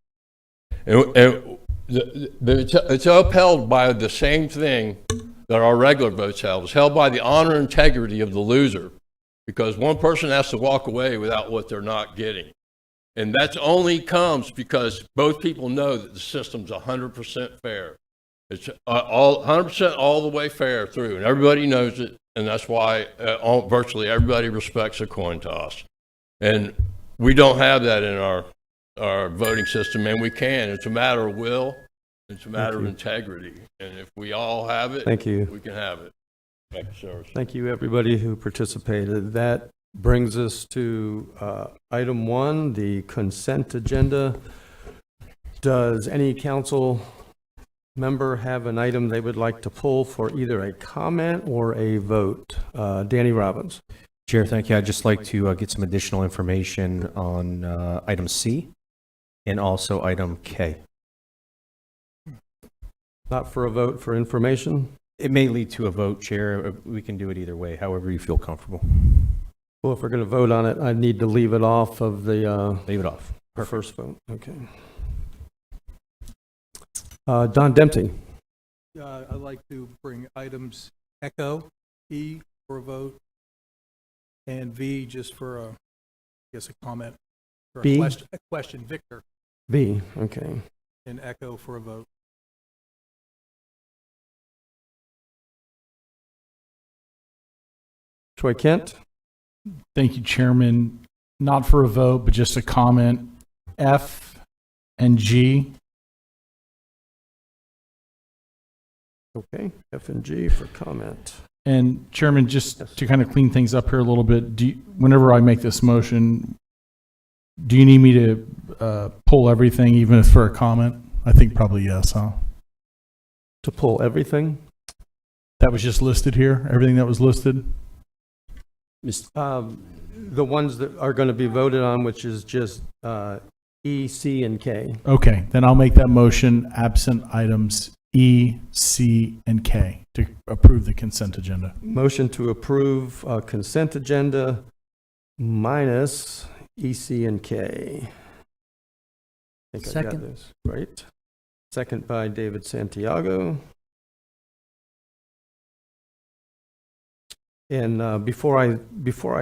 And it's upheld by the same thing that our regular votes held. It's held by the honor and integrity of the loser, because one person has to walk away without what they're not getting. And that only comes because both people know that the system's 100% fair. It's 100% all the way fair through, and everybody knows it, and that's why virtually everybody respects a coin toss. And we don't have that in our voting system, and we can. It's a matter of will. It's a matter of integrity. And if we all have it, Thank you. we can have it. Thank you, sir. Thank you, everybody who participated. That brings us to item 1, the consent agenda. Does any council member have an item they would like to pull for either a comment or a vote? Danny Robbins. Chair, thank you. I'd just like to get some additional information on item C and also item K. Not for a vote, for information? It may lead to a vote, Chair. We can do it either way, however you feel comfortable. Well, if we're going to vote on it, I need to leave it off of the... Leave it off. The first vote. Okay. Don Dempsey. I'd like to bring items Echo, E for a vote, and V just for a comment. Or B? a question, Victor, V, okay. and Echo for a vote. Troy Kent. Thank you, Chairman. Not for a vote, but just a comment. F and G. Okay, F and G for comment. And Chairman, just to kind of clean things up here a little bit, whenever I make this motion, do you need me to pull everything, even if for a comment? I think probably yes, huh? To pull everything? That was just listed here, everything that was listed? The ones that are going to be voted on, which is just E, C, and K. Okay, then I'll make that motion absent items E, C, and K to approve the consent agenda. Motion to approve consent agenda minus E, C, and K. I think I got this right. Second by David Santiago. And before I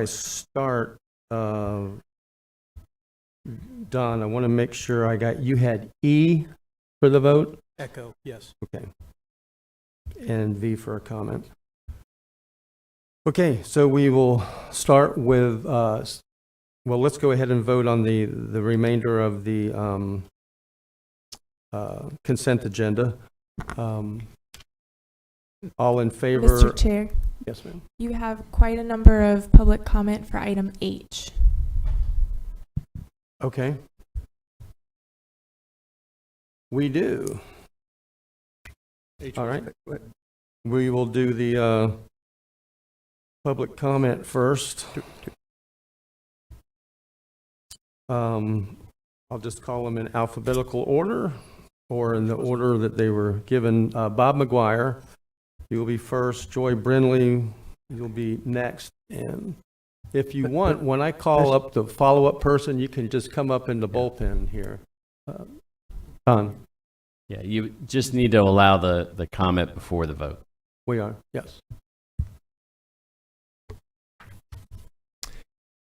start, Don, I want to make sure you had E for the vote? Echo, yes. Okay. And V for a comment. Okay, so we will start with, well, let's go ahead and vote on the remainder of the consent agenda. All in favor? Mr. Chair. Yes, ma'am. You have quite a number of public comment for item H. Okay. We do. All right. We will do the public comment first. I'll just call them in alphabetical order or in the order that they were given. Bob McGuire, you will be first. Joy Brindley, you'll be next. And if you want, when I call up the follow-up person, you can just come up in the bullpen here. Don. Yeah, you just need to allow the comment before the vote. We are, yes.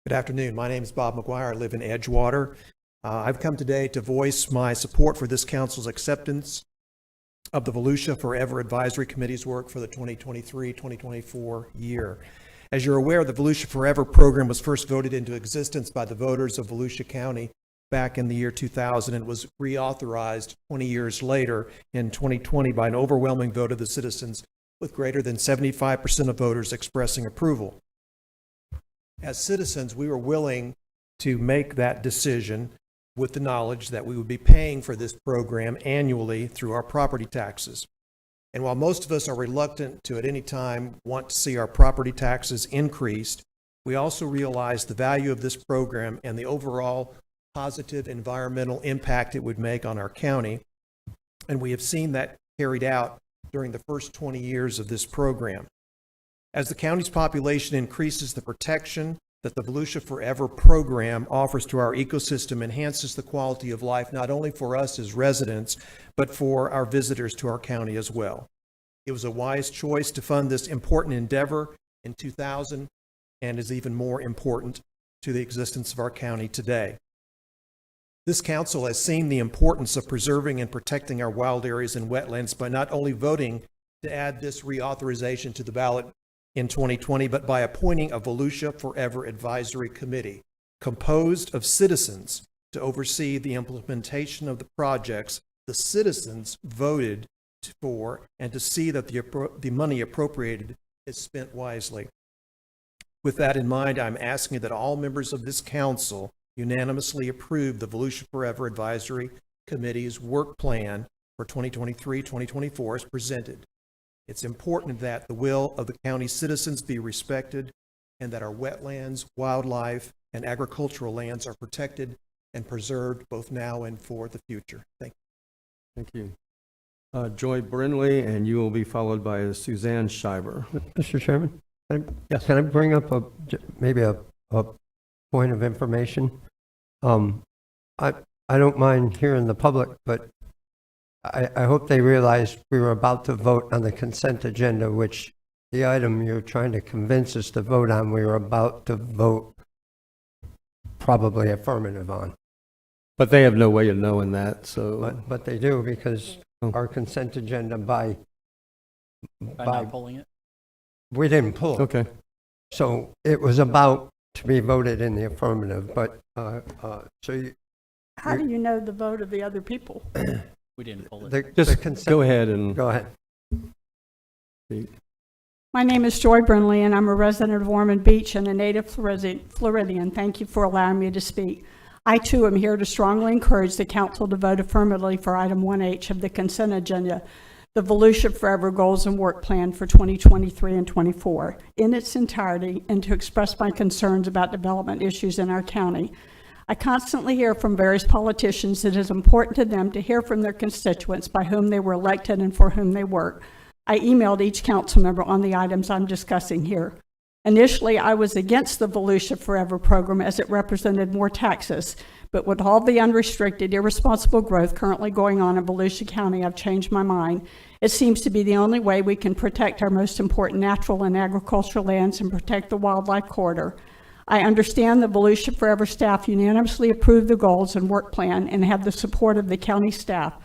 Good afternoon. My name is Bob McGuire. I live in Edgewater. I've come today to voice my support for this council's acceptance of the Volusia Forever Advisory Committee's work for the 2023-2024 year. As you're aware, the Volusia Forever program was first voted into existence by the voters of Volusia County back in the year 2000 and was reauthorized 20 years later in 2020 by an overwhelming vote of the citizens, with greater than 75% of voters expressing approval. As citizens, we were willing to make that decision with the knowledge that we would be paying for this program annually through our property taxes. And while most of us are reluctant to at any time want to see our property taxes increased, we also realize the value of this program and the overall positive environmental impact it would make on our county. And we have seen that carried out during the first 20 years of this program. As the county's population increases, the protection that the Volusia Forever program offers to our ecosystem enhances the quality of life, not only for us as residents, but for our visitors to our county as well. It was a wise choice to fund this important endeavor in 2000 and is even more important to the existence of our county today. This council has seen the importance of preserving and protecting our wild areas and wetlands by not only voting to add this reauthorization to the ballot in 2020, but by appointing a Volusia Forever Advisory Committee composed of citizens to oversee the implementation of the projects the citizens voted for and to see that the money appropriated is spent wisely. With that in mind, I'm asking that all members of this council unanimously approve the Volusia Forever Advisory Committee's work plan for 2023-2024 as presented. It's important that the will of the county citizens be respected and that our wetlands, wildlife, and agricultural lands are protected and preserved both now and for the future. Thank you. Thank you. Joy Brindley, and you will be followed by Suzanne Schreiber. Mr. Chairman? Yes. Can I bring up maybe a point of information? I don't mind hearing the public, but I hope they realize we were about to vote on the consent agenda, which the item you're trying to convince us to vote on, we were about to vote probably affirmative on. But they have no way of knowing that, so. But they do, because our consent agenda by not pulling it? We didn't pull it. Okay. So it was about to be voted in the affirmative, but so you. How do you know the vote of the other people? We didn't pull it. Just go ahead and. Go ahead. My name is Joy Brindley, and I'm a resident of Ormond Beach and a native Floridian. Thank you for allowing me to speak. I, too, am here to strongly encourage the council to vote affirmatively for item 1H of the consent agenda, the Volusia Forever Goals and Work Plan for 2023 and 24 in its entirety, and to express my concerns about development issues in our county. I constantly hear from various politicians that it is important to them to hear from their constituents by whom they were elected and for whom they work. I emailed each council member on the items I'm discussing here. Initially, I was against the Volusia Forever program as it represented more taxes, but with all the unrestricted, irresponsible growth currently going on in Volusia County, I've changed my mind. It seems to be the only way we can protect our most important natural and agricultural lands and protect the wildlife corridor. I understand the Volusia Forever staff unanimously approved the goals and work plan and have the support of the county staff.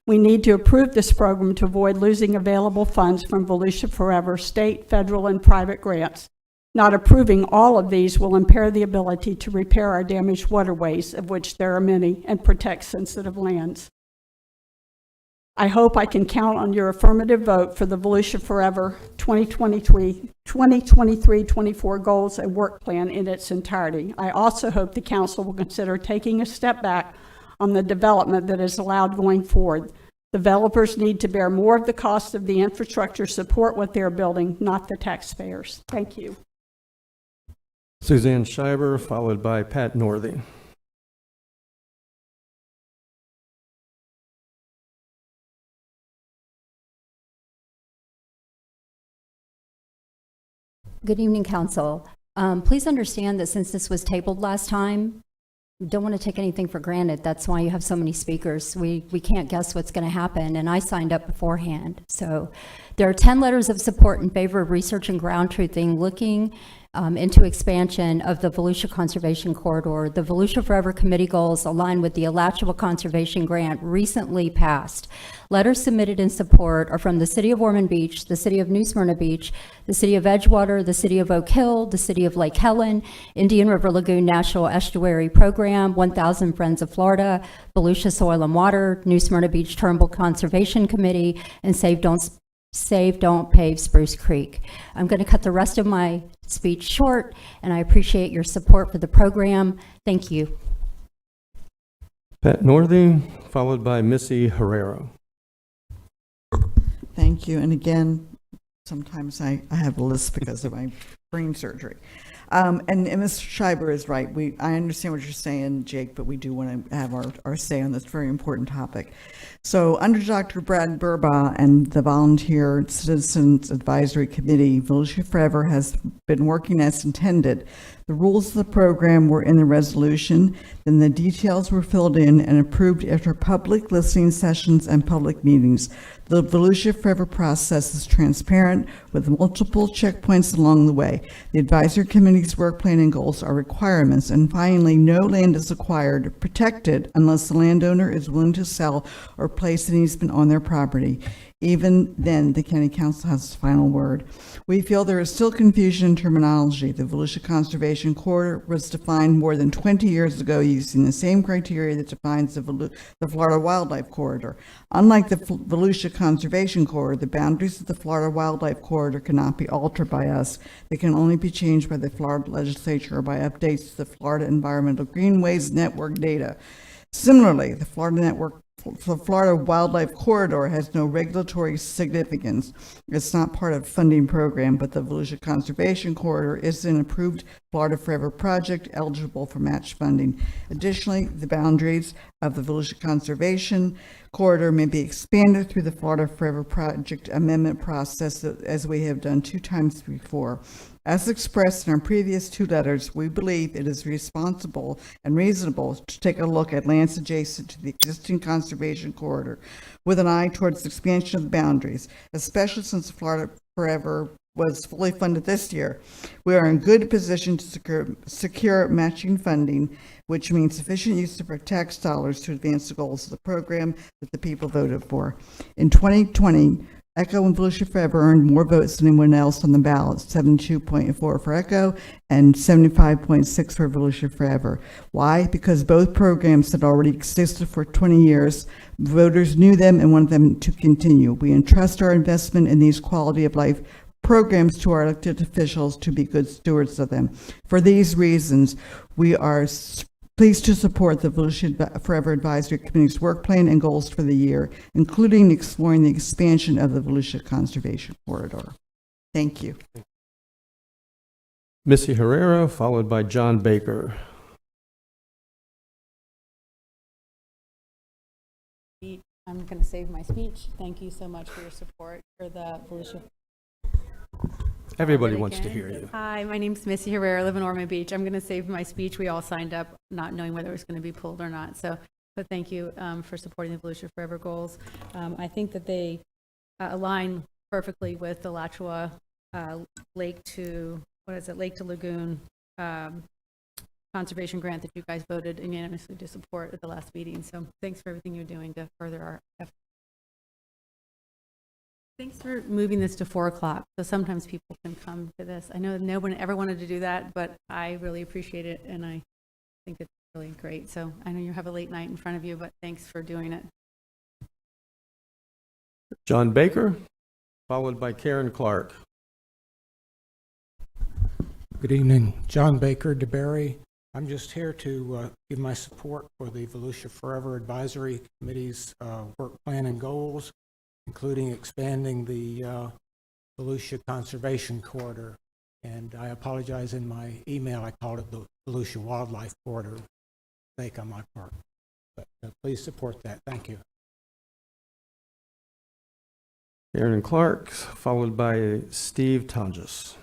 We need to approve this program to avoid losing available funds from Volusia Forever state, federal, and private grants. Not approving all of these will impair the ability to repair our damaged waterways, of which there are many, and protect sensitive lands. I hope I can count on your affirmative vote for the Volusia Forever 2023-24 goals and work plan in its entirety. I also hope the council will consider taking a step back on the development that is allowed going forward. Developers need to bear more of the cost of the infrastructure support what they're building, not the taxpayers. Thank you. Suzanne Schreiber, followed by Pat Northey. Good evening, Council. Please understand that since this was tabled last time, we don't want to take anything for granted. That's why you have so many speakers. We can't guess what's going to happen, and I signed up beforehand. So there are 10 letters of support in favor of research and ground truthing, looking into expansion of the Volusia Conservation Corridor. The Volusia Forever Committee goals align with the Alachua Conservation Grant recently passed. Letters submitted in support are from the City of Ormond Beach, the City of New Smyrna Beach, the City of Edgewater, the City of Oak Hill, the City of Lake Helen, Indian River Lagoon National Estuary Program, 1,000 Friends of Florida, Volusia Soil and Water, New Smyrna Beach Turnbull Conservation Committee, and Save Don't Pave Spruce Creek. I'm going to cut the rest of my speech short, and I appreciate your support for the program. Thank you. Pat Northey, followed by Missy Herrero. Thank you. And again, sometimes I have a list because of my brain surgery. And Mr. Schreiber is right. I understand what you're saying, Jake, but we do want to have our say on this very important topic. So under Dr. Brad Burbaugh and the Volunteer Citizens Advisory Committee, Volusia Forever has been working as intended. The rules of the program were in the resolution, then the details were filled in and approved after public listening sessions and public meetings. The Volusia Forever process is transparent with multiple checkpoints along the way. The advisory committee's work plan and goals are requirements. And finally, no land is acquired or protected unless the landowner is willing to sell or place an easement on their property. Even then, the County Council has the final word. We feel there is still confusion in terminology. The Volusia Conservation Corridor was defined more than 20 years ago using the same criteria that defines the Florida Wildlife Corridor. Unlike the Volusia Conservation Corridor, the boundaries of the Florida Wildlife Corridor cannot be altered by us. They can only be changed by the Florida legislature or by updates to the Florida Environmental Greenways Network data. Similarly, the Florida Wildlife Corridor has no regulatory significance. It's not part of a funding program, but the Volusia Conservation Corridor is an approved Florida Forever project eligible for match funding. Additionally, the boundaries of the Volusia Conservation Corridor may be expanded through the Florida Forever project amendment process, as we have done 2 times before. As expressed in our previous 2 letters, we believe it is responsible and reasonable to take a look at lands adjacent to the existing conservation corridor with an eye towards the expansion of the boundaries, especially since Florida Forever was fully funded this year. We are in good position to secure matching funding, which means sufficient use of our tax dollars to advance the goals of the program that the people voted for. In 2020, ECHO and Volusia Forever earned more votes than anyone else on the ballot, 72.4 for ECHO and 75.6 for Volusia Forever. Why? Because both programs had already existed for 20 years. Voters knew them and wanted them to continue. We entrust our investment in these quality of life programs to our elected officials to be good stewards of them. For these reasons, we are pleased to support the Volusia Forever Advisory Committee's work plan and goals for the year, including exploring the expansion of the Volusia Conservation Corridor. Thank you. Missy Herrera, followed by John Baker. I'm going to save my speech. Thank you so much for your support for the Volusia. Everybody wants to hear you. Hi, my name's Missy Herrera. I live in Ormond Beach. I'm going to save my speech. We all signed up not knowing whether it was going to be pulled or not. So thank you for supporting the Volusia Forever goals. I think that they align perfectly with the Alachua Lake to Lagoon conservation grant that you guys voted unanimously to support at the last meeting. So thanks for everything you're doing to further our efforts. Thanks for moving this to 4 o'clock, so sometimes people can come to this. I know no one ever wanted to do that, but I really appreciate it, and I think it's really great. So I know you have a late night in front of you, but thanks for doing it. John Baker, followed by Karen Clark. Good evening. John Baker, DeBerry. I'm just here to give my support for the Volusia Forever Advisory Committee's work plan and goals, including expanding the Volusia Conservation Corridor. And I apologize, in my email I called it the Volusia Wildlife Corridor. Mistake on my part. But please support that. Thank you. Karen Clark, followed by Steve Tonjes.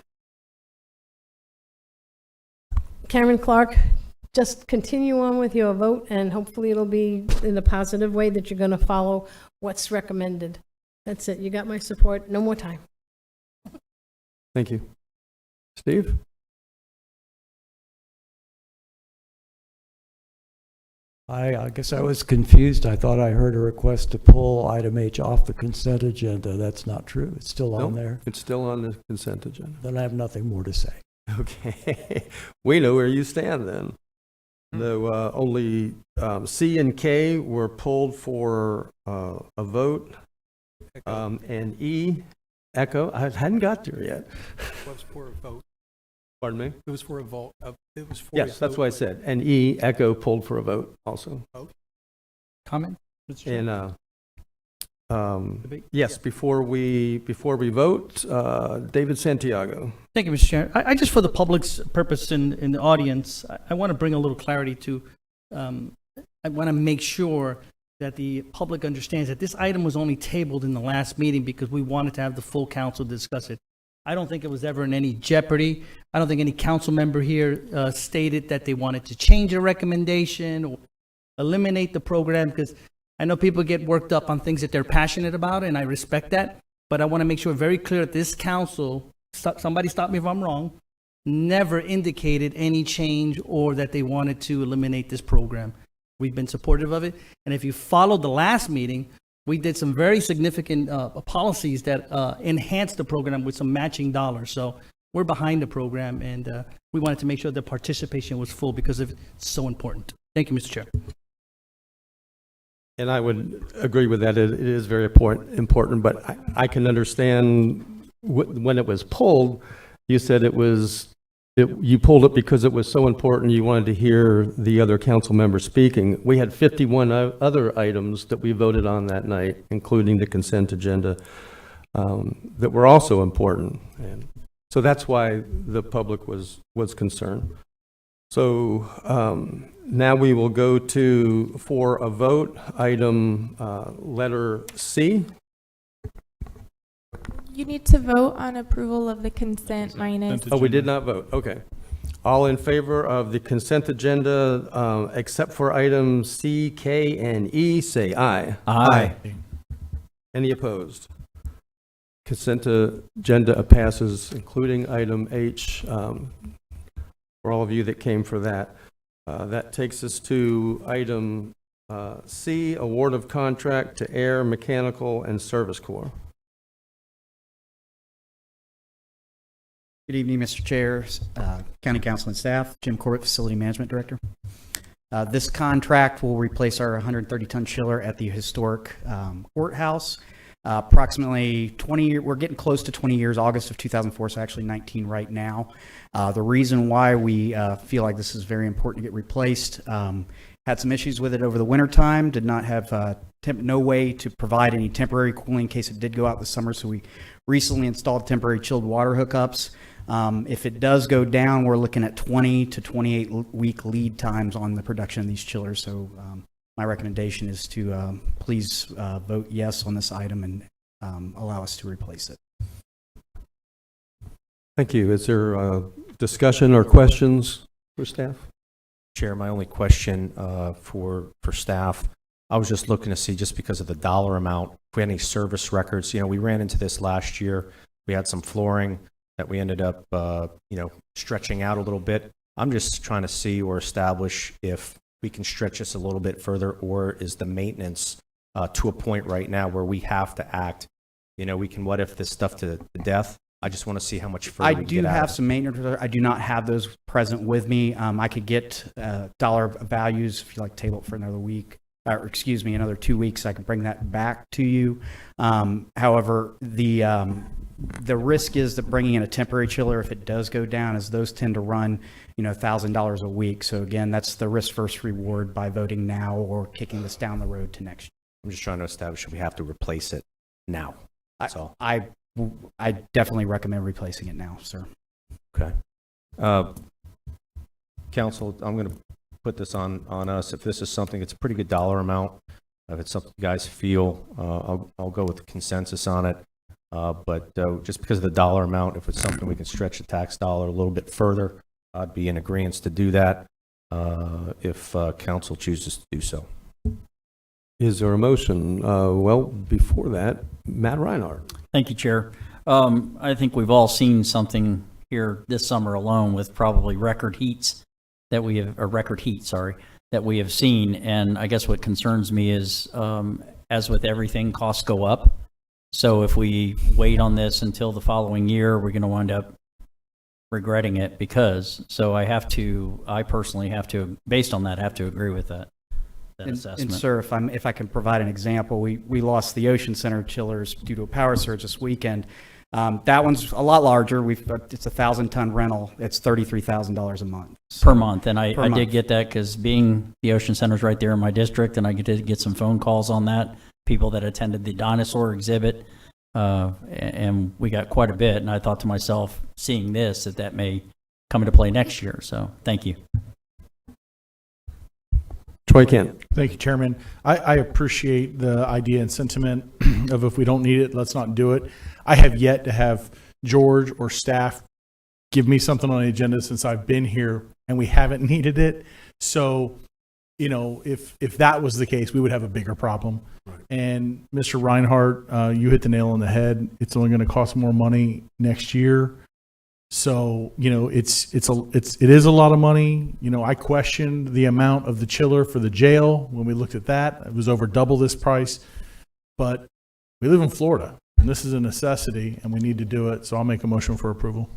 Karen Clark, just continue on with your vote, and hopefully it'll be in a positive way that you're going to follow what's recommended. That's it. You got my support. No more time. Thank you. Steve? I guess I was confused. I thought I heard a request to pull item H off the consent agenda. That's not true. It's still on No, there. It's still on the consent agenda. Then I have nothing more to say. Okay, we know where you stand then. No, only C and K were pulled for a vote, and E, echo, I hadn't got there yet. It was for a vote. Pardon me? It was for a vote. It was for a Yes, that's vote, what I but- said. And E, echo, pulled for a vote also. Comment? Mr. Chair? And yes, before we vote, David Santiago. Thank you, Mr. Chair. I just, for the public's purpose in the audience, I want to bring a little clarity to, I want to make sure that the public understands that this item was only tabled in the last meeting because we wanted to have the full council discuss it. I don't think it was ever in any jeopardy. I don't think any council member here stated that they wanted to change a recommendation or eliminate the program, because I know people get worked up on things that they're passionate about, and I respect that. But I want to make sure very clear that this council, somebody stop me if I'm wrong, never indicated any change or that they wanted to eliminate this program. We've been supportive of it. And if you followed the last meeting, we did some very significant policies that enhanced the program with some matching dollars. So we're behind the program, and we wanted to make sure the participation was full because it's so important. Thank you, Mr. Chair. And I would agree with that. It is very important, but I can understand when it was pulled, you said you pulled it because it was so important you wanted to hear the other council members speaking. We had 51 other items that we voted on that night, including the consent agenda, that were also important. And so that's why the public was concerned. So now we will go for a vote, item letter C. You need to vote on approval of the consent minus. Oh, we did not vote. Okay. All in favor of the consent agenda, except for items C, K, and E, say aye. Aye. Any opposed? Consent agenda passes, including item H, for all of you that came for that. That takes us to item C, award of contract to Air, Mechanical, and Service Corps. Good evening, Mr. Chair, County Council and staff. Jim Corbett, Facility Management Director. This contract will replace our 130-ton chiller at the historic courthouse. Approximately 20 we're getting close to 20 years, August of 2004, so actually 19 right now. The reason why we feel like this is very important to get replaced, had some issues with it over the winter time, did not have no way to provide any temporary cooling in case it did go out this summer, so we recently installed temporary chilled water hookups. If it does go down, we're looking at 20 to 28 week lead times on the production of these chillers. So my recommendation is to please vote yes on this item and allow us to replace it. Thank you. Is there discussion or questions for staff? Chair, my only question for staff, I was just looking to see, just because of the dollar amount, if we had any service records. You know, we ran into this last year. We had some flooring that we ended up, stretching out a little bit. I'm just trying to see or establish if we can stretch this a little bit further, or is the maintenance to a point right now where we have to act? You know, we can what if this stuff to death. I just want to see how much further I we can do get out have of it. some maintenance. I do not have those present with me. I could get dollar values if you like table it for another week, or excuse me, another 2 weeks. I can bring that back to you. However, the risk is that bringing in a temporary chiller, if it does go down, is those tend to run, $1,000 a week. So again, that's the risk versus reward by voting now or kicking this down the road to next year. I'm just trying to establish if we have to replace it now. That's all. I definitely recommend replacing it now, sir. Okay. Council, I'm going to put this on us. If this is something, it's a pretty good dollar amount. If it's something you guys feel, I'll go with the consensus on it. But just because of the dollar amount, if it's something we can stretch the tax dollar a little bit further, I'd be in agreement to do that if council chooses to do so. Is there a motion? Well, before that, Matt Reinhardt. Thank you, Chair. I think we've all seen something here this summer alone with probably record heat, that we have seen. And I guess what concerns me is, as with everything, costs go up. So if we wait on this until the following year, we're going to wind up regretting it so I personally have to, based on that, have to agree with that assessment. And sir, if I can provide an example, we lost the Ocean Center chillers due to a power surge this weekend. That one's a lot larger. It's a 1,000-ton rental. It's $33,000 a month. Per month. And I month. did get that because being the Ocean Center's right there in my district, and I did get some phone calls on that, people that attended the dinosaur exhibit, and we got quite a bit. And I thought to myself, seeing this, that may come into play next year. So thank you. Troy Kent. Thank you, Chairman. I appreciate the idea and sentiment of if we don't need it, let's not do it. I have yet to have George or staff give me something on the agenda since I've been here, and we haven't needed it. So, you know, if that was the case, we would have a bigger problem. Right. And Mr. Reinhardt, you hit the nail on the head. It's only going to cost more money next year. So, you know, it is a lot of money. You know, I questioned the amount of the chiller for the jail when we looked at that. It was over double this price. But we live in Florida, and this is a necessity, and we need to do it. So I'll make a motion for approval.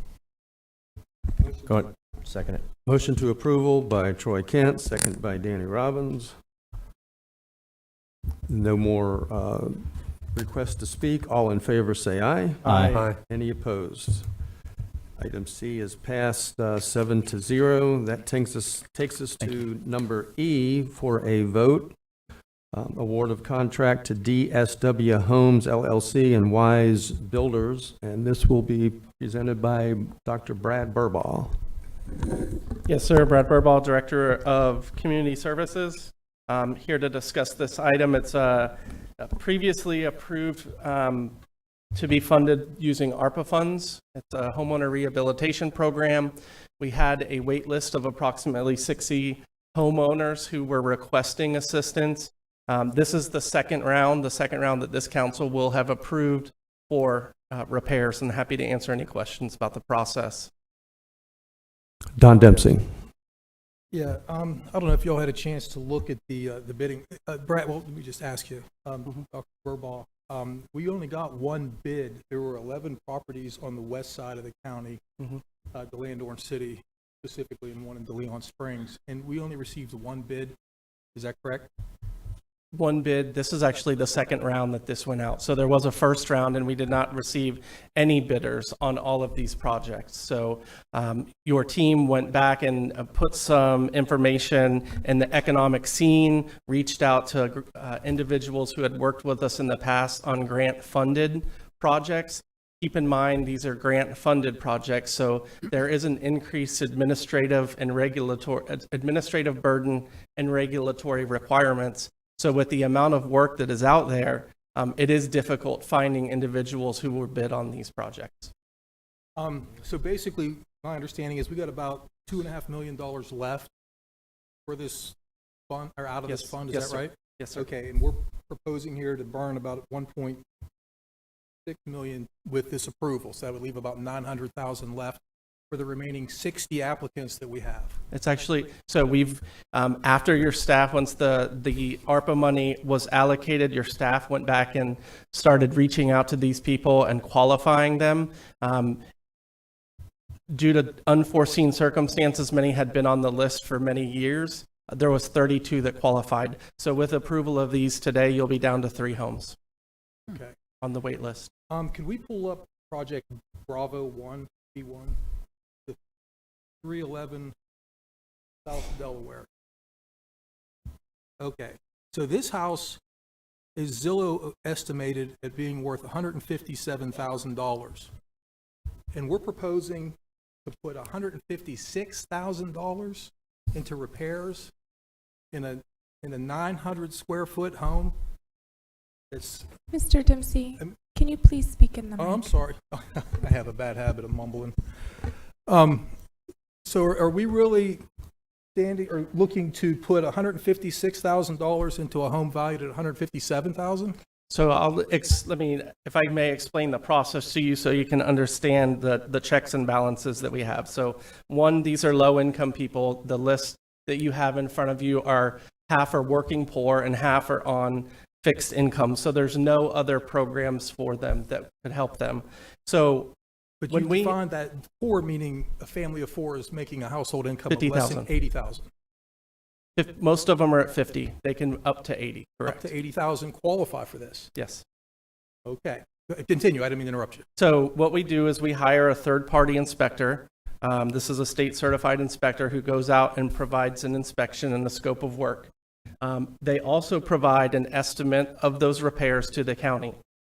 Go ahead. Second it. Motion to approval by Troy Kent, second by Danny Robbins. No more requests to speak. All in favor say aye. Aye. Any opposed? Item C is passed 7-0. That takes us to number E for a vote. Award of contract to DSW Homes LLC and Wise Builders, and this will be presented by Dr. Brad Burbaugh. Yes, sir. Brad Burbaugh, Director of Community Services. Here to discuss this item. It's previously approved to be funded using ARPA funds. It's a homeowner rehabilitation program. We had a wait list of approximately 60 homeowners who were requesting assistance. This is the second round that this council will have approved for repairs, and happy to answer any questions about the process. Don Dempsey. Yeah, I don't know if y'all had a chance to look at the bidding. Brad, well, let me just ask you, Dr. Burbaugh. We only got one bid. There were 11 properties on the west side of the county, DeLeon Orange City specifically, and one in DeLeon Springs, and we only received one bid. Is that correct? One bid. This is actually the second round that this went out. So there was a first round, and we did not receive any bidders on all of these projects. So your team went back and put some information in the economic scene, reached out to individuals who had worked with us in the past on grant-funded projects. Keep in mind, these are grant-funded projects, so there is an increased administrative burden and regulatory requirements. So with the amount of work that is out there, it is difficult finding individuals who will bid on these projects. So basically, my understanding is we got about $2.5 million left for this fund, or out of this fund. Is that right? Yes, sir. Okay, and we're proposing here to burn about 1.6 million with this approval. So that would leave about 900,000 left for the remaining 60 applicants that we have. It's actually, so we've, after your staff, once the ARPA money was allocated, your staff went back and started reaching out to these people and qualifying them. Due to unforeseen circumstances, many had been on the list for many years. There was 32 that qualified. So with approval of these today, you'll be down to 3 homes. Okay. On the wait list. Can we pull up project Bravo 1, B1? 311 South Delaware. Okay, so this house is Zillow estimated at being worth $157,000, and we're proposing to put $156,000 into repairs in a 900 square foot home. It's Mr. Dempsey, can you please speak in the mic? Oh, I'm sorry. I have a bad habit of mumbling. So are we really standing or looking to put $156,000 into a home valued at $157,000? So let me, if I may explain the process to you so you can understand the checks and balances that we have. So one, these are low income people. The that you have in front of you are half are working poor and half are on fixed income. So there's no other programs for them that could help them. So But when you we define that poor, meaning a family of four is making a household income of less than 50,000. 80,000. if most of them are at 50, they can up to 80, Up correct? to 80,000 qualify for this. Yes. Okay. Continue. I didn't mean to interrupt you. So what we do is we hire a third-party inspector. This is a state-certified inspector who goes out and provides an inspection and the scope of work. They also provide an estimate of those repairs to the county.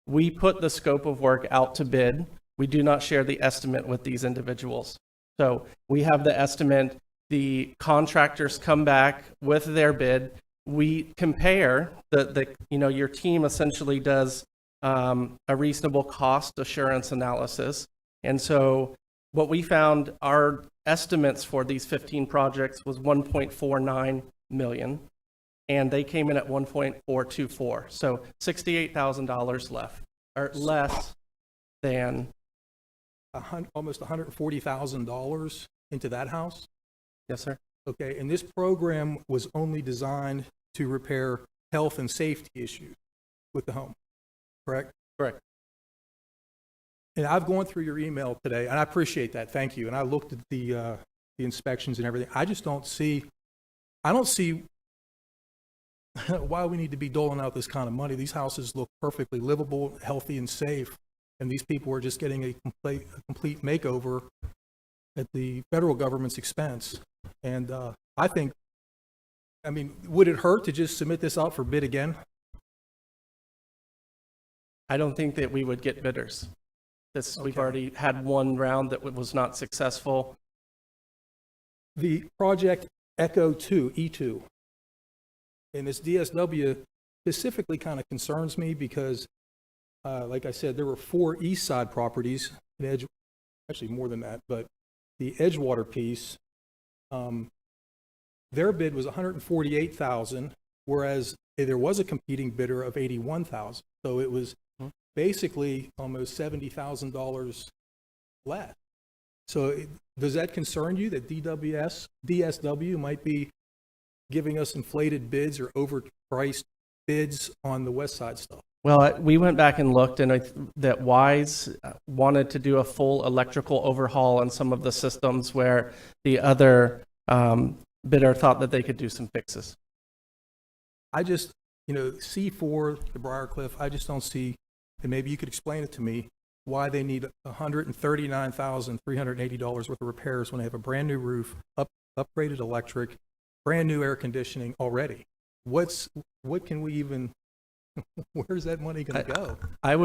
We put the scope of work out to bid. We do not share the estimate with these individuals. So we have the estimate. The contractors come back with their bid. We compare your team essentially does a reasonable cost assurance analysis. And so what we found, our estimates for these 15 projects was $1.49 million, and they came in at $1.424. So $68,000 left, or less than Almost $140,000 into that house? Yes, sir. Okay, and this program was only designed to repair health and safety issues with the home, correct? Correct. And I've gone through your email today, and I appreciate that, thank you. And I looked at the inspections and everything. I don't see why we need to be doling out this kind of money. These houses look perfectly livable, healthy, and safe, and these people are just getting a complete makeover at the federal government's expense. And would it hurt to just submit this out for bid again? I don't think that we would get bidders. We've already had one round that was not successful. The project Echo 2, E2, and this DSW specifically kind of concerns me because, like I said, there were 4 east side properties, actually more than that, but the Edgewater piece, their bid was $148,000, whereas there was a competing bidder of $81,000. So it was basically almost $70,000 less. So does that concern you that DSW might be giving us inflated bids or overpriced bids on the west side stuff? Well, we went back and looked, and that Wise wanted to do a full electrical overhaul on some of the systems where the other bidder thought that they could do some fixes. I just, C4, the Briarcliff, I just don't see, and maybe you could explain it to me, why they need $139,380 worth of repairs when they have a brand new roof, upgraded electric, brand new air conditioning already. What can we even, where's that money going to go? I'm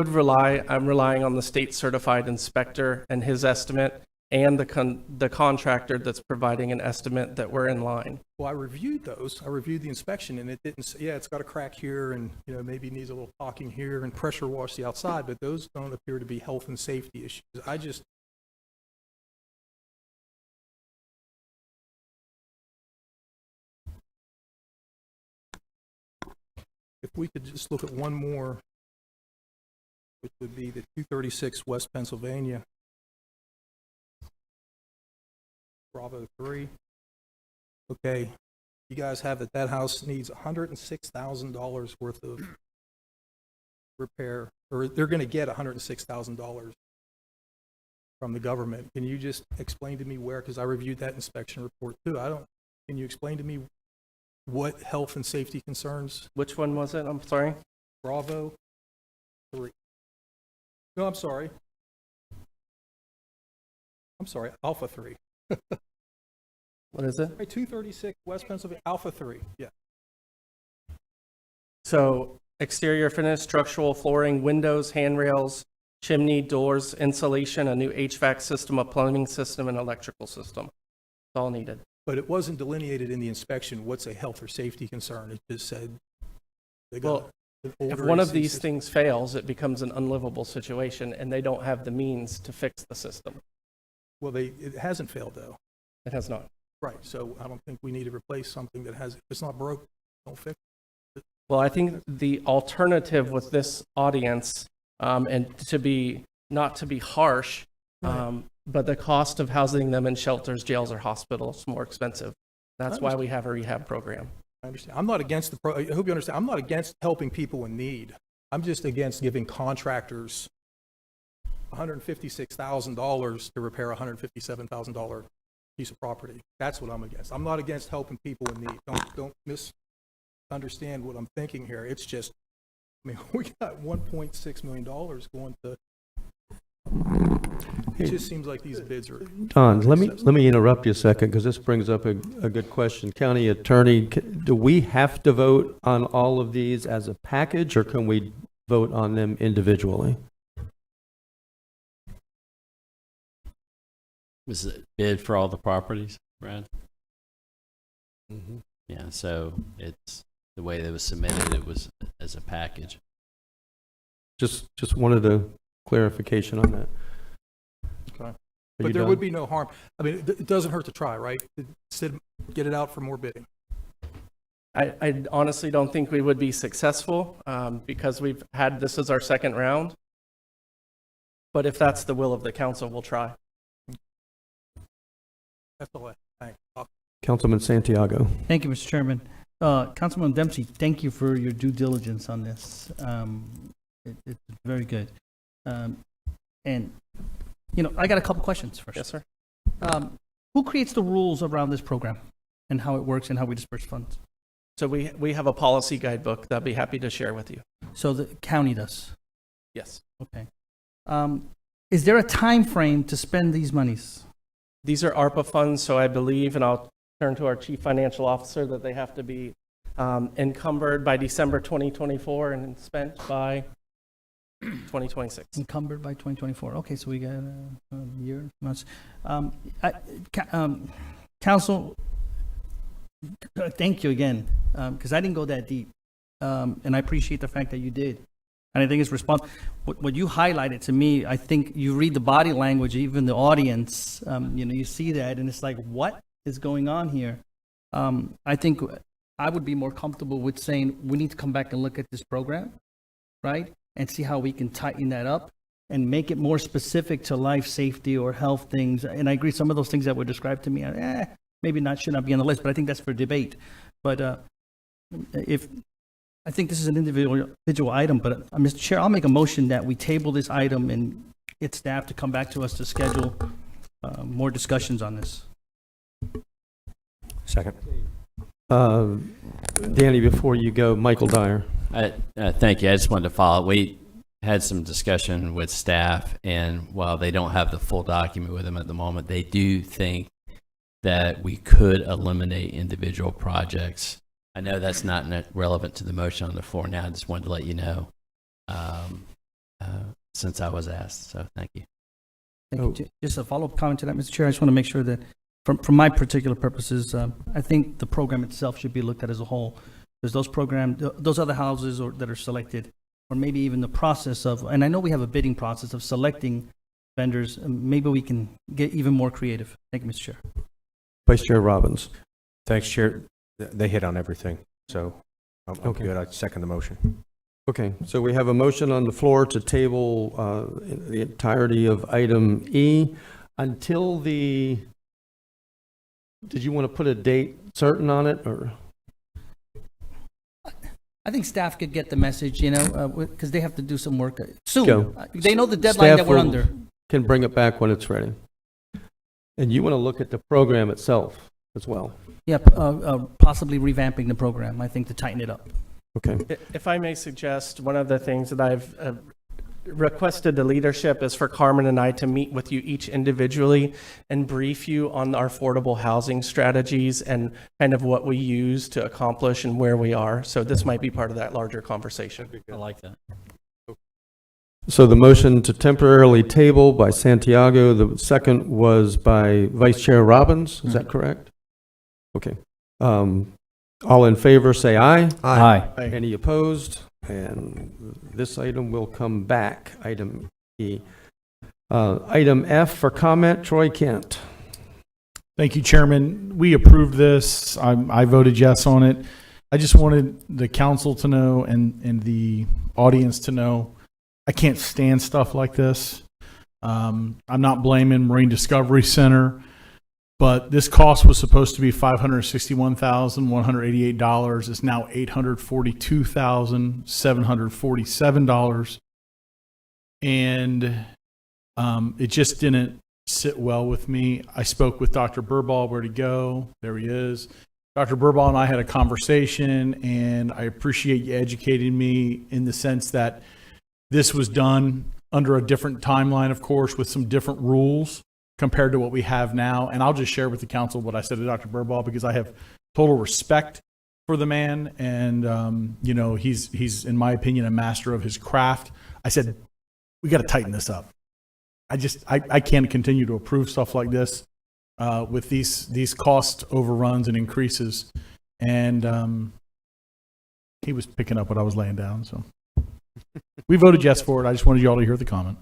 relying on the state certified inspector and his estimate, and the contractor that's providing an estimate that we're in line. Well, I reviewed those. I reviewed the inspection, and it didn't say, yeah, it's got a crack here, and maybe it needs a little caulking here, and pressure wash the outside, but those don't appear to be health and safety issues. If we could just look at one more, which would be the 236 West Pennsylvania, Bravo 3. Okay, you guys have that house needs $106,000 worth of repair, or they're going to get $106,000 from the government. Can you just explain to me where, because I reviewed that inspection report too. Can you explain to me what health and safety concerns? Which one was it? I'm sorry. Bravo 3. No, I'm sorry, Alpha 3. What is it? 236 West Pennsylvania, Alpha 3, yeah. So exterior finish, structural flooring, windows, handrails, chimney, doors, insulation, a new HVAC system, a plumbing system, and electrical system. It's all needed. But it wasn't delineated in the inspection what's a health or safety concern. It just said they got an older if one of AC these system. things fails, it becomes an unlivable situation, and they don't have the means to fix the system. Well, it hasn't failed though. It has not. Right. So I don't think we need to replace something that has. If it's not broke, don't fix it. Well, I think the alternative with this audience, and not to be harsh, Right. but the cost of housing them in shelters, jails, or hospitals is more expensive. That's why we have a rehab program. I understand. I'm not against I hope you understand. I'm not against helping people in need. I'm just against giving contractors $156,000 to repair a $157,000 piece of property. That's what I'm against. I'm not against helping people in need. Don't misunderstand what I'm thinking here. It's just, I mean, we got $1.6 million going to. It just seems like these bids are. Don, let me interrupt you a second, because this brings up a good question. County Attorney, do we have to vote on all of these as a package, or can we vote on them individually? Was it bid for all the properties, Brad? Mm-hmm. Yeah, so it's the way that was submitted, it was as a package. Just wanted a clarification on that. Okay. Are But you there done? would be no harm. I mean, it doesn't hurt to try, right? Get it out for more bidding. I honestly don't think we would be successful because we've had this as our second round. But if that's the will of the council, we'll try. That's all I think. Councilman Santiago. Thank you, Mr. Chairman. Councilman Dempsey, thank you for your due diligence on this. It's very good. And, you know, I got a couple questions first. Yes, sir. Who creates the rules around this program and how it works and how we disperse funds? So we have a policy guidebook that I'd be happy to share with you. So the county does? Yes. Okay. Is there a time frame to spend these monies? These are ARPA funds, so I believe, and I'll turn to our chief financial officer, that they have to be encumbered by December 2024 and spent by 2026. Encumbered by 2024. Okay, so we got a year, months. Council, thank you again, because I didn't go that deep, and I appreciate the fact that you did. And I think it's responsible. What you highlighted to me, I think you read the body language, even the audience, you know, you see that, and it's like, what is going on here? I think I would be more comfortable with saying we need to come back and look at this program, right? And see how we can tighten that up and make it more specific to life safety or health things. And I agree, some of those things that were described to me, maybe should not be on the list, but I think that's for debate. But I think this is an individual item, but Mr. Chair, I'll make a motion that we table this item and get staff to come back to us to schedule more discussions on this. Second. Danny, before you go, Michael Dyer. Thank you. I just wanted to follow. We had some discussion with staff, and while they don't have the full document with them at the moment, they do think that we could eliminate individual projects. I know that's not relevant to the motion on the floor now. I just wanted to let you know since I was asked. So thank you. Thank you. Just a follow-up comment to that, Mr. Chair. I just want to make sure that from my particular purposes, I think the program itself should be looked at as a whole. There's those other houses that are selected, or maybe even the process of, and I know we have a bidding process of selecting vendors. Maybe we can get even more creative. Thank you, Mr. Chair. Vice Chair Robbins. Thanks, Chair. They hit on everything, so I'm Okay. good. I second the motion. Okay, so we have a motion on the floor to table the entirety of item E until the, did you want to put a date certain on it, or? I think staff could get the message, you know, because they have to do some work soon. Go. They know the deadline Staff that we're will- under. Can bring it back when it's ready. And you want to look at the program itself as well. Yeah, possibly revamping the program, I think, to tighten it up. Okay. If I may suggest, one of the things that I've requested the leadership is for Carmen and I to meet with you each individually and brief you on our affordable housing strategies and kind of what we use to accomplish and where we are. So this might be part of that larger conversation. I like that. So the motion to temporarily table by Santiago, the second was by Vice Chair Robbins, is that correct? Okay. All in favor, say aye. Aye. Any opposed? And this item will come back, item E. Item F for comment, Troy Kent. Thank you, Chairman. We approved this. I voted yes on it. I just wanted the council to know and the audience to know I can't stand stuff like this. I'm not blaming Marine Discovery Center. but this cost was supposed to be $561,188. It's now $842,747. And it just didn't sit well with me. I spoke with Dr. Burball. Where'd he go? There he is. Dr. Burball and I had a conversation, and I appreciate you educating me in the sense that this was done under a different timeline, of course, with some different rules compared to what we have now. And I'll just share with the council what I said to Dr. Burball, because I have total respect for the man. And, you know, he's, in my opinion, a master of his craft. I said, we got to tighten this up. I can't continue to approve stuff like this with these cost overruns and increases. And he was picking up what I was laying down. So we voted yes for it. I just wanted you all to hear the comment.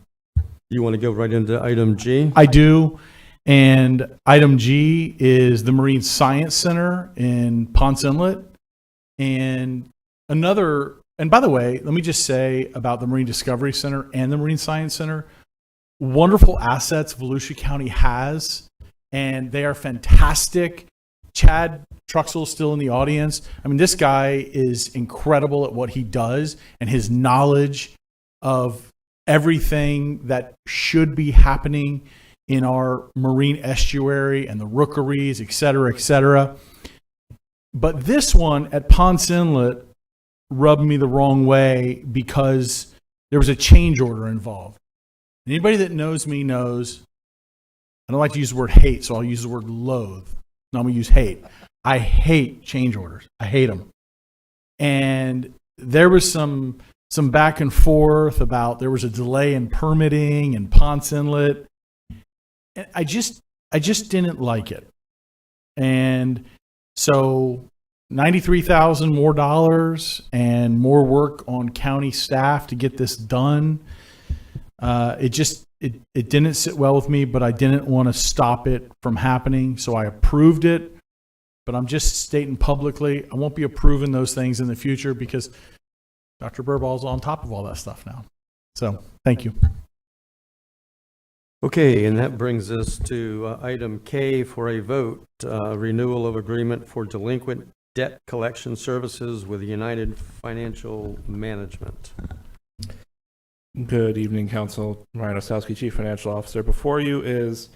You want to go right into item G? I do. And item G is the Marine Science Center in Ponce Inlet. And by the way, let me just say about the Marine Discovery Center and the Marine Science Center, wonderful assets Volusia County has, and they are fantastic. Chad Truxell is still in the audience. I mean, this guy is incredible at what he does, and his knowledge of everything that should be happening in our marine estuary and the rookeries, et cetera, et cetera. But this one at Ponce Inlet rubbed me the wrong way because there was a change order involved. Anybody that knows me knows I don't like to use the word hate, so I'll use the word loathe. No, I'm going to use hate. I hate change orders. I hate them. And there was some back and forth about there was a delay in permitting in Ponce Inlet. And I just didn't like it. And so $93,000 more dollars and more work on county staff to get this done. It didn't sit well with me, but I didn't want to stop it from happening. So I approved it, but I'm just stating publicly, I won't be approving those things in the future because Dr. Burball's on top of all that stuff now. So thank you. Okay, and that brings us to item K for a vote, renewal of agreement for delinquent debt collection services with United Financial Management. Good evening, Council. Ryan Ostowski, Chief Financial Officer. Before you is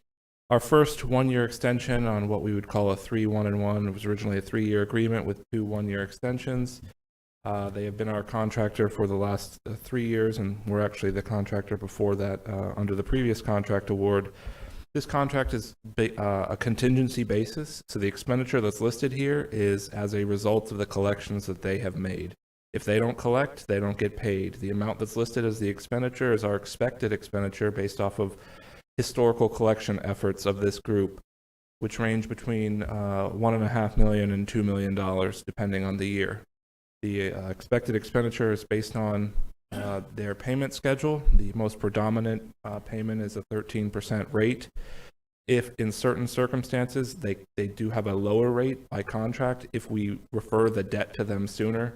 our first one-year extension on what we would call a 3-1-1. It was originally a 3-year agreement with 2 one-year extensions. They have been our contractor for the last 3 years, and we're actually the contractor before that under the previous contract award. This contract is a contingency basis, so the expenditure that's listed here is as a result of the collections that they have made. If they don't collect, they don't get paid. The amount that's listed as the expenditure is our expected expenditure based off of historical collection efforts of this group, which range between $1.5 million and $2 million, depending on the year. The expected expenditure is based on their payment schedule. The most predominant payment is a 13% rate. If in certain circumstances, they do have a lower rate by contract if we refer the debt to them sooner.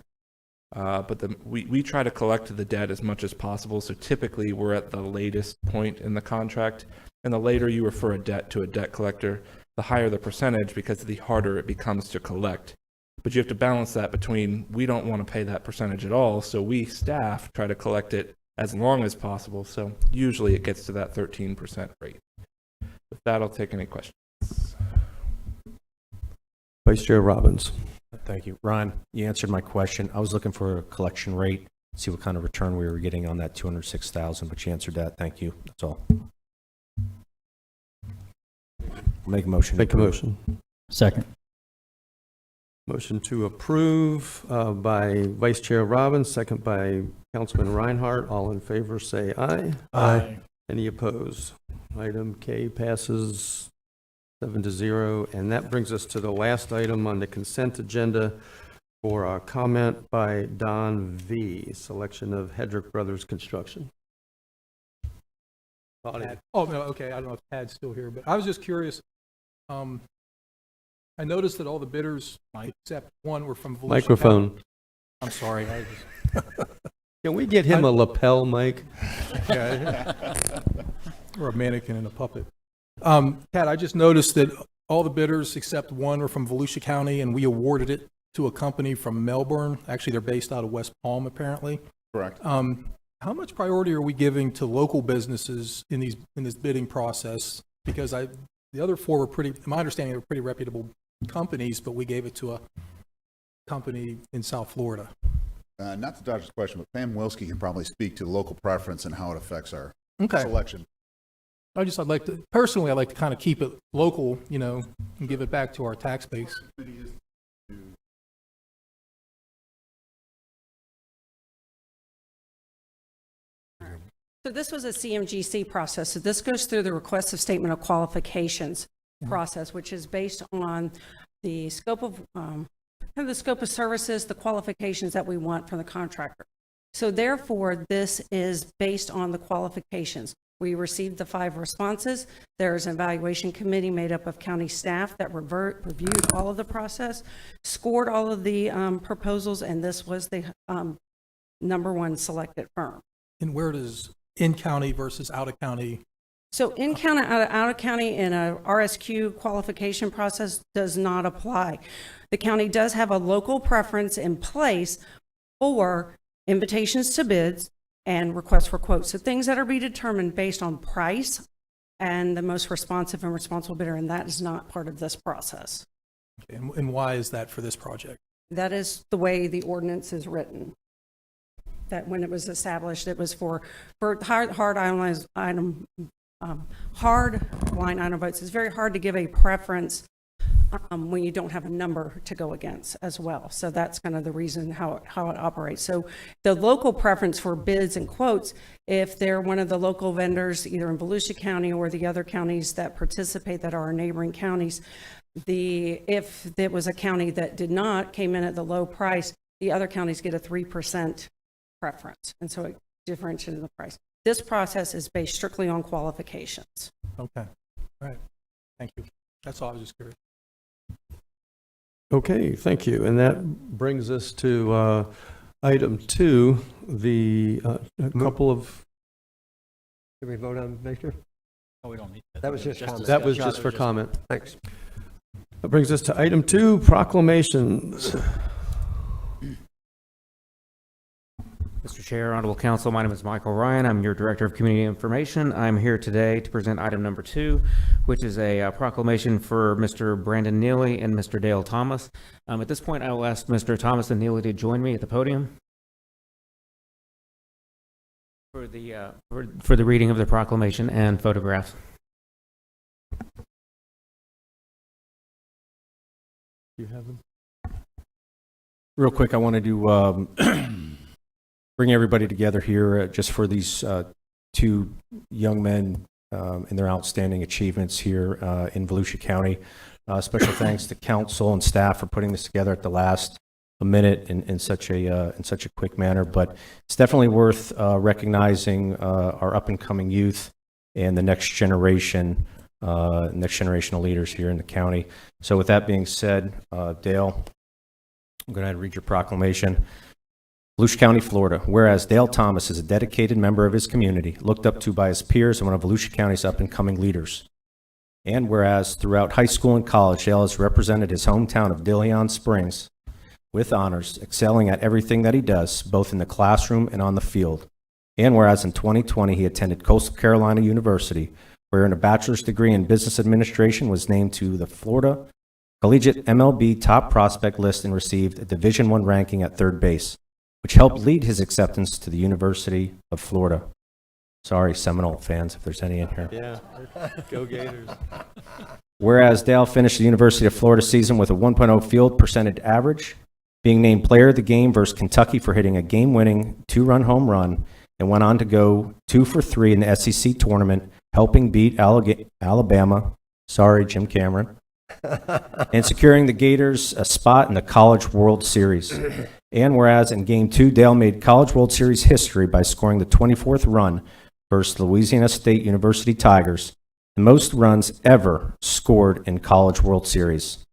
But we try to collect the debt as much as possible. So typically we're at the latest point in the contract, and the later you refer a debt to a debt collector, the higher the percentage because the harder it becomes to collect. But you have to balance that between we don't want to pay that percentage at all, so we staff try to collect it as long as possible. So usually it gets to that 13% rate. With that, I'll take any questions. Vice Chair Robbins. Thank you. Ron, you answered my question. I was looking for a collection rate, see what kind of return we were getting on that $206,000, but you answered that. Thank you. That's all. Make a motion. Make a motion. Second. Motion to approve by Vice Chair Robbins, second by Councilman Reinhardt. All in favor say aye. Aye. Any opposed? Item K passes 7-0. And that brings us to the last item on the consent agenda for a comment by Don V. Selection of Hedrick Brothers Construction. Oh, no, okay. I don't know if Tad's still here, but I was just curious. I noticed that all the bidders, except one, were from Volusia Microphone. County. I'm sorry. Can we get him a lapel mic? Yeah. Or a mannequin and a puppet. Tad, I just noticed that all the bidders except one were from Volusia County, and we awarded it to a company from Melbourne. Actually, they're based out of West Palm, apparently. Correct. How much priority are we giving to local businesses in this bidding process? Because the other four were in my understanding, they were pretty reputable companies, but we gave it to a company in South Florida. Not to dodge the question, but Pam Wilski can probably speak to local preference and how it affects our Okay. selection. I'd like to kind of keep it local, and give it back to our tax base. So this was a CMGC process. So this goes through the request of statement of qualifications process, which is based on the scope of services, the qualifications that we want from the contractor. So therefore, this is based on the qualifications. We received the 5 responses. There's an evaluation committee made up of county staff that reviewed all of the process, scored all of the proposals, and this was the number 1 selected firm. And where does in-county versus out-of-county? So in-county, out-of-county in a RSQ qualification process does not apply. The county does have a local preference in place for invitations to bids and requests for quotes. So things that are be determined based on price and the most responsive and responsible bidder, and that is not part of this process. Okay, and why is that for this project? That is the way the ordinance is written. That when it was established, it was for hard line item votes. It's very hard to give a preference when you don't have a number to go against as well. So that's kind of the reason how it operates. So the local preference for bids and quotes, if they're one of the local vendors, either in Volusia County or the other counties that participate that are our neighboring counties, if it was a county that came in at the low price, the other counties get a 3% preference. And so it differentiated the price. This process is based strictly on qualifications. Okay, all right, thank you. That's all, I was just curious. Okay, thank you. And that brings us to item 2, a couple of... Did we vote on Baker? Oh, we don't need that. That was just comment. That was just for comment. Thanks. That brings us to item 2, proclamations. Mr. Chair, Honorable Council, my name is Michael Ryan. I'm your Director of Community Information. I'm here today to present item number 2, which is a proclamation for Mr. Brandon Neely and Mr. Dale Thomas. At this point, I will ask Mr. Thomas and Neely to join me at the podium for the reading of the proclamation and photographs. You have them? Real quick, I wanted to bring everybody together here just for these 2 young men and their outstanding achievements here in Volusia County. Special thanks to council and staff for putting this together at the last minute in such a quick manner. But it's definitely worth recognizing our up and coming youth and the next generation of leaders here in the county. So with that being said, Dale, I'm going to read your proclamation. Volusia County, Florida. Whereas Dale Thomas is a dedicated member of his community, looked up to by his peers and one of Volusia County's up-and-coming leaders. And whereas throughout high school and college, Dale has represented his hometown of Deleon Springs with honors, excelling at everything that he does, both in the classroom and on the field. And whereas in 2020, he attended Coastal Carolina University, where in a bachelor's degree in business administration was named to the Florida Collegiate MLB top prospect list and received a Division I ranking at third base, which helped lead his acceptance to the University of Florida. Sorry, Seminole fans, if there's any in here. Yeah, go Gators. Whereas Dale finished the University of Florida season with a 1.0 field percentage average, being named player of the game versus Kentucky for hitting a game-winning 2-run home run, and went on to go 2 for 3 in the SEC tournament, helping beat Alabama, sorry, Jim Cameron, and securing the Gators a spot in the College World Series. And whereas in Game 2, Dale made College World Series history by scoring the 24th run versus Louisiana State University Tigers, the most runs ever scored in College World Series.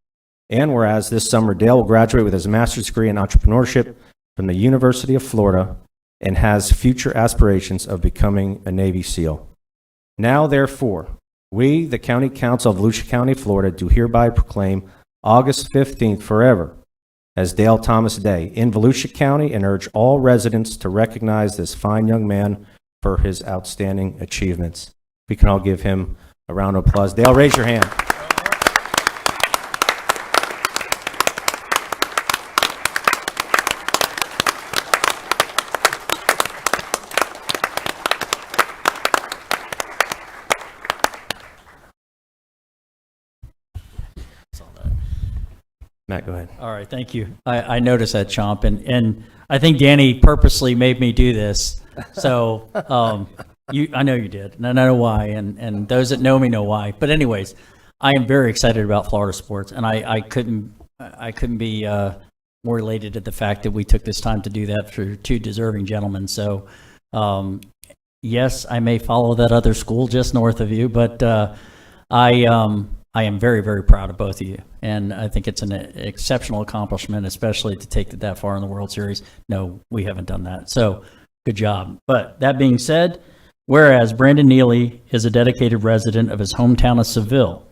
And whereas this summer, Dale will graduate with his master's degree in entrepreneurship from the University of Florida and has future aspirations of becoming a Navy SEAL. Now, therefore, We, the County Council of Volusia County, Florida, do hereby proclaim August 15th forever as Dale Thomas Day in Volusia County and urge all residents to recognize this fine young man for his outstanding achievements. We can all give him a round of applause. Dale, raise your hand. Matt, go ahead. All right, thank you. I noticed that, Chomp, and I think Danny purposely made me do this. So I know you did, and I know why, and those that know me know why. But anyways, I am very excited about Florida sports, and I couldn't be more elated at the fact that we took this time to do that for two deserving gentlemen. So yes, I may follow that other school just north of you, but I am very, very proud of both of you, and I think it's an exceptional accomplishment, especially to take it that far in the World Series. No, we haven't done that, so good job. But that being said, whereas Brandon Neely is a dedicated resident of his hometown of Seville,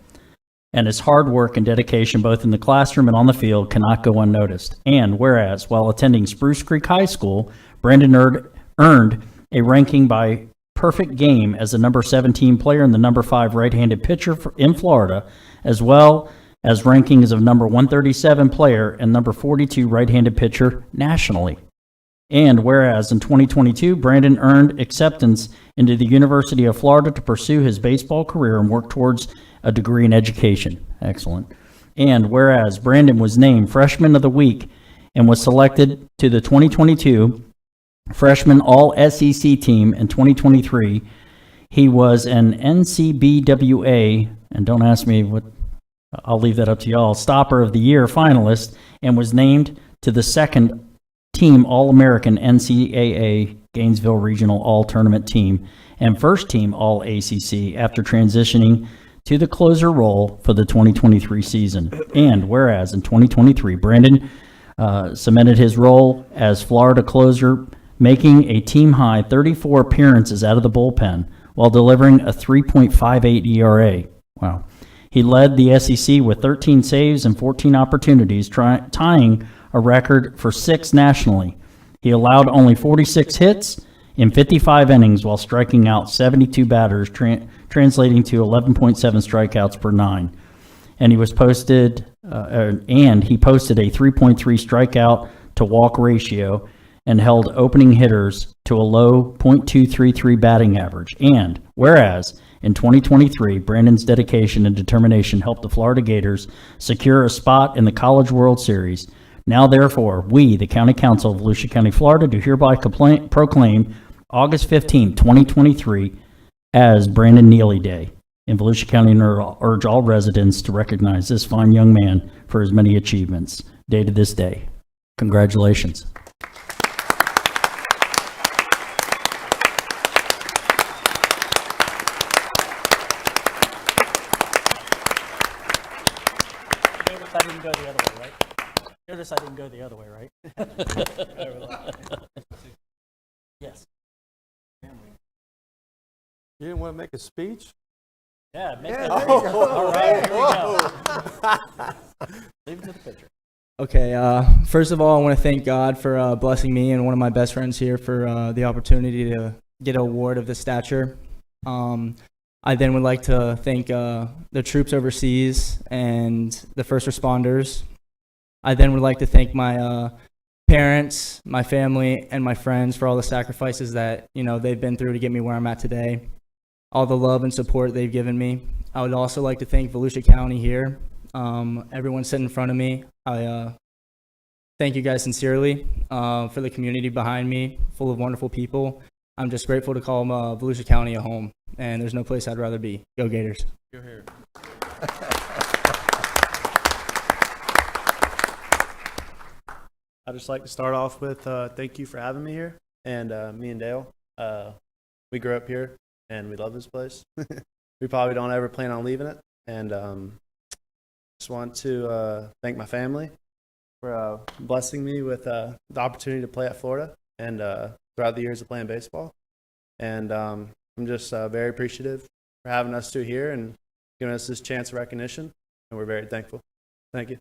and his hard work and dedication both in the classroom and on the field cannot go unnoticed. And whereas, while attending Spruce Creek High School, Brandon earned a ranking by Perfect Game as the number 17 player and the number 5 right-handed pitcher in Florida, as well as rankings of number 137 player and number 42 right-handed pitcher nationally. And whereas in 2022, Brandon earned acceptance into the University of Florida to pursue his baseball career and work towards a degree in education. Excellent. And whereas Brandon was named Freshman of the Week and was selected to the 2022 Freshman All-SEC team in 2023. He was an NCBWA, and don't ask me what, I'll leave that up to y'all, Stopper of the Year finalist, and was named to the second team All-American NCAA Gainesville Regional All-Tournament team and first team All-ACC after transitioning to the closer role for the 2023 season. And whereas in 2023, Brandon cemented his role as Florida closer, making a team-high 34 appearances out of the bullpen while delivering a 3.58 ERA. Wow. He led the SEC with 13 saves and 14 opportunities, tying a record for 6th nationally. He allowed only 46 hits in 55 innings while striking out 72 batters, translating to 11.7 strikeouts per 9. And he posted a 3.3 strikeout to walk ratio and held opening hitters to a low .233 batting average. And whereas in 2023, Brandon's dedication and determination helped the Florida Gators secure a spot in the College World Series. Now, therefore, we, the County Council of Volusia County, Florida, do hereby proclaim August 15, 2023 as Brandon Neely Day in Volusia County and urge all residents to recognize this fine young man for his many achievements. Dated this day. Congratulations. I didn't go the other way, right? Notice I didn't go the other way, right? Yes. You didn't want to make a speech? Yeah, make Yeah, that. there you go. All right, here we go. Leave it to the pitcher. Okay, first of all, I want to thank God for blessing me and one of my best friends here for the opportunity to get an award of this stature. I then would like to thank the troops overseas and the first responders. I then would like to thank my parents, my family, and my friends for all the sacrifices that they've been through to get me where I'm at today. All the love and support they've given me. I would also like to thank Volusia County here. Everyone sitting in front of me. I thank you guys sincerely for the community behind me, full of wonderful people. I'm just grateful to call Volusia County a home, and there's no place I'd rather be. Go Gators. You're here. I'd just like to start off with thank you for having me here. And me and Dale, we grew up here, and we love this place. We probably don't ever plan on leaving it. And just want to thank my family for blessing me with the opportunity to play at Florida and throughout the years of playing baseball. And I'm just very appreciative for having us two here and giving us this chance of recognition, and we're very thankful. Thank you.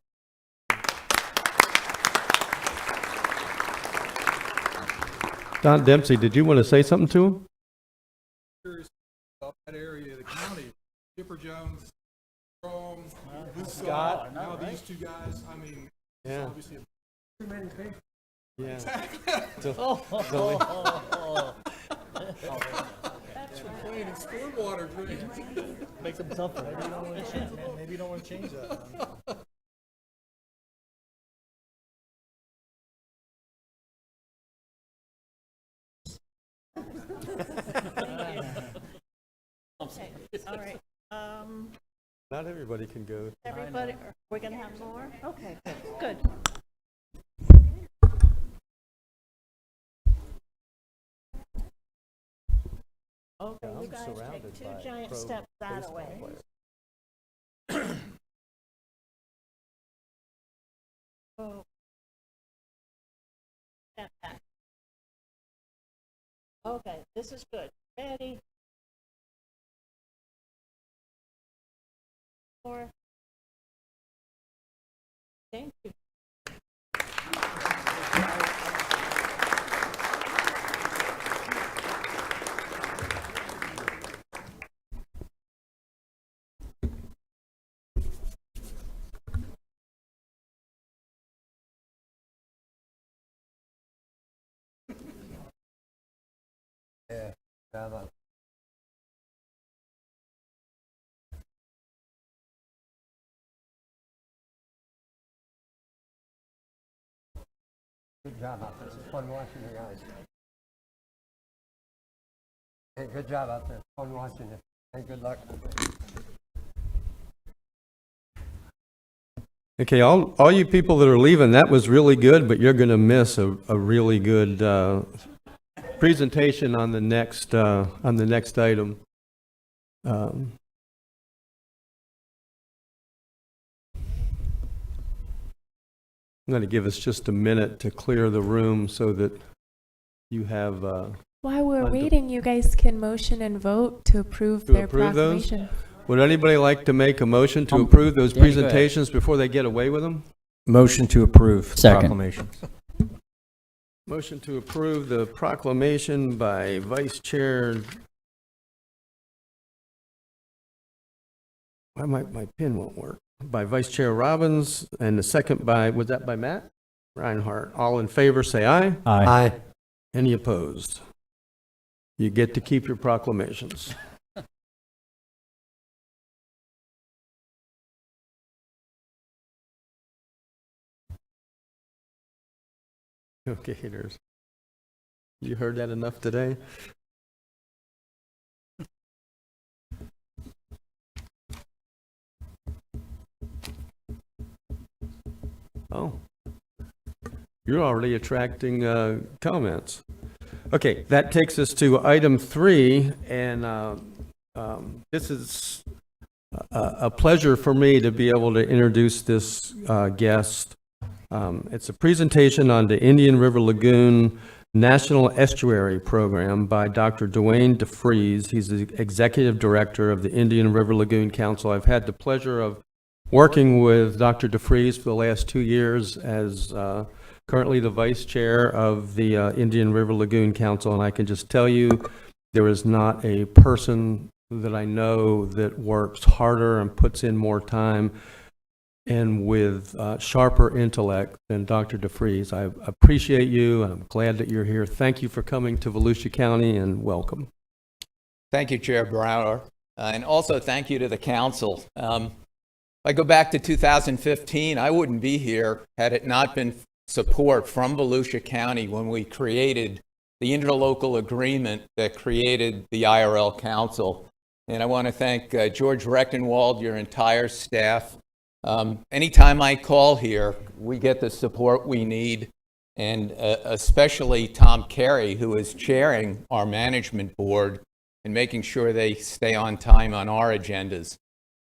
Don Dempsey, did you want to say something to him? Curious about that area of the county. Chipper Jones, Strong, Scott. now these two guys, I mean, Yeah. it's obviously too many people. Yeah. That's for playing in stormwater drains. Makes them tougher. Maybe you don't want to change, maybe you don't want to change that. Okay, all right. Not everybody can go. Everybody, we're going to have more? Okay, good. Okay, you guys take two giant steps that way. Oh. Step back. Okay, this is good. Ready? 4. Thank you. Yeah. Good job out there. It's fun watching you guys. Hey, good job out there. Fun watching you. Hey, good luck. Okay, all you people that are leaving, that was really good, but you're going to miss a really good presentation on the next item. I'm going to give us just a minute to clear the room so that you have. While we're waiting, you guys can motion and vote to approve their those? proclamation. Would anybody like to make a motion to approve those presentations before they get away with them? Motion to approve Second. proclamations. Motion to approve the proclamation by Vice Chair. My pen won't work. By Vice Chair Robbins, and the second was that by Matt Reinhardt? All in favor, say aye. Aye. Any opposed? You get to keep your proclamations. Okay, haters. You heard that enough today? Oh, you're already attracting comments. Okay, that takes us to item 3, and this is a pleasure for me to be able to introduce this guest. It's a presentation on the Indian River Lagoon National Estuary Program by Dr. Duane DeFreese. He's the Executive Director of the Indian River Lagoon Council. I've had the pleasure of working with Dr. DeFreese for the last 2 years as currently the Vice Chair of the Indian River Lagoon Council, and I can just tell you there is not a person that I know that works harder and puts in more time and with sharper intellect than Dr. DeFreese. I appreciate you, and I'm glad that you're here. Thank you for coming to Volusia County, and welcome. Thank you, Chair Brower, and also thank you to the council. If I go back to 2015, I wouldn't be here had it not been support from Volusia County when we created the interlocal agreement that created the IRL Council. And I want to thank George Rechtenwald, your entire staff. Anytime I call here, we get the support we need, and especially Tom Carey, who is chairing our management board and making sure they stay on time on our agendas.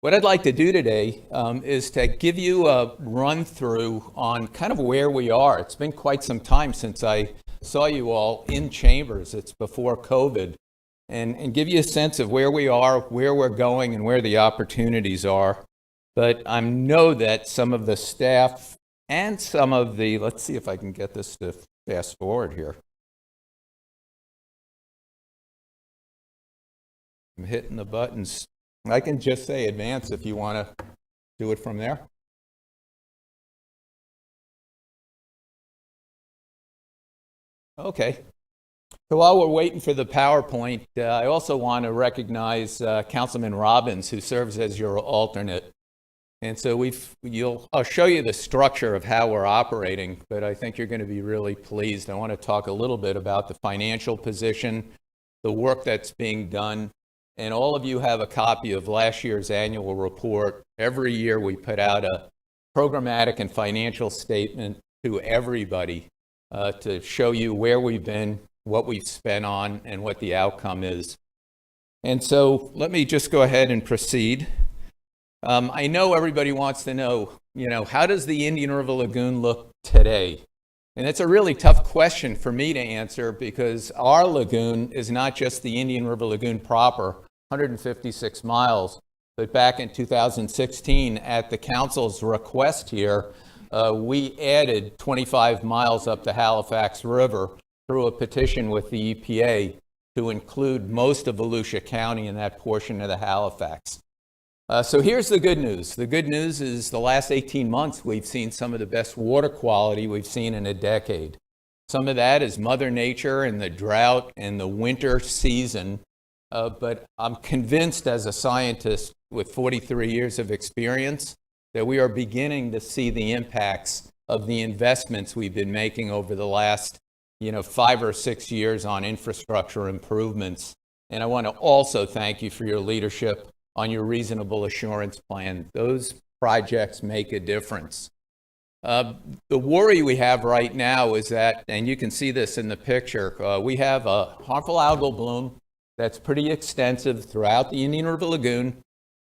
What I'd like to do today is to give you a run through on kind of where we are. It's been quite some time since I saw you all in chambers. It's before COVID. and give you a sense of where we are, where we're going, and where the opportunities are. But I know that some of the staff and some of the, let's see if I can get this to fast forward here. I'm hitting the buttons. I can just say advance if you want to do it from there. Okay. So while we're waiting for the PowerPoint, I also want to recognize Councilman Robbins, who serves as your alternate. And so I'll show you the structure of how we're operating, but I think you're going to be really pleased. I want to talk a little bit about the financial position, the work that's being done, and all of you have a copy of last year's annual report. Every year we put out a programmatic and financial statement to everybody to show you where we've been, what we've spent on, and what the outcome is. And so let me just go ahead and proceed. I know everybody wants to know, how does the Indian River Lagoon look today? And it's a really tough question for me to answer because our lagoon is not just the Indian River Lagoon proper, 156 miles, but back in 2016 at the council's request here, we added 25 miles up the Halifax River through a petition with the EPA to include most of Volusia County in that portion of the Halifax. So here's the good news. The good news is the last 18 months we've seen some of the best water quality we've seen in a decade. Some of that is Mother Nature and the drought and the winter season. But I'm convinced as a scientist with 43 years of experience that we are beginning to see the impacts of the investments we've been making over the last 5 or 6 years on infrastructure improvements. And I want to also thank you for your leadership on your reasonable assurance plan. Those projects make a difference. The worry we have right now is that, and you can see this in the picture, we have a harmful algal bloom that's pretty extensive throughout the Indian River Lagoon.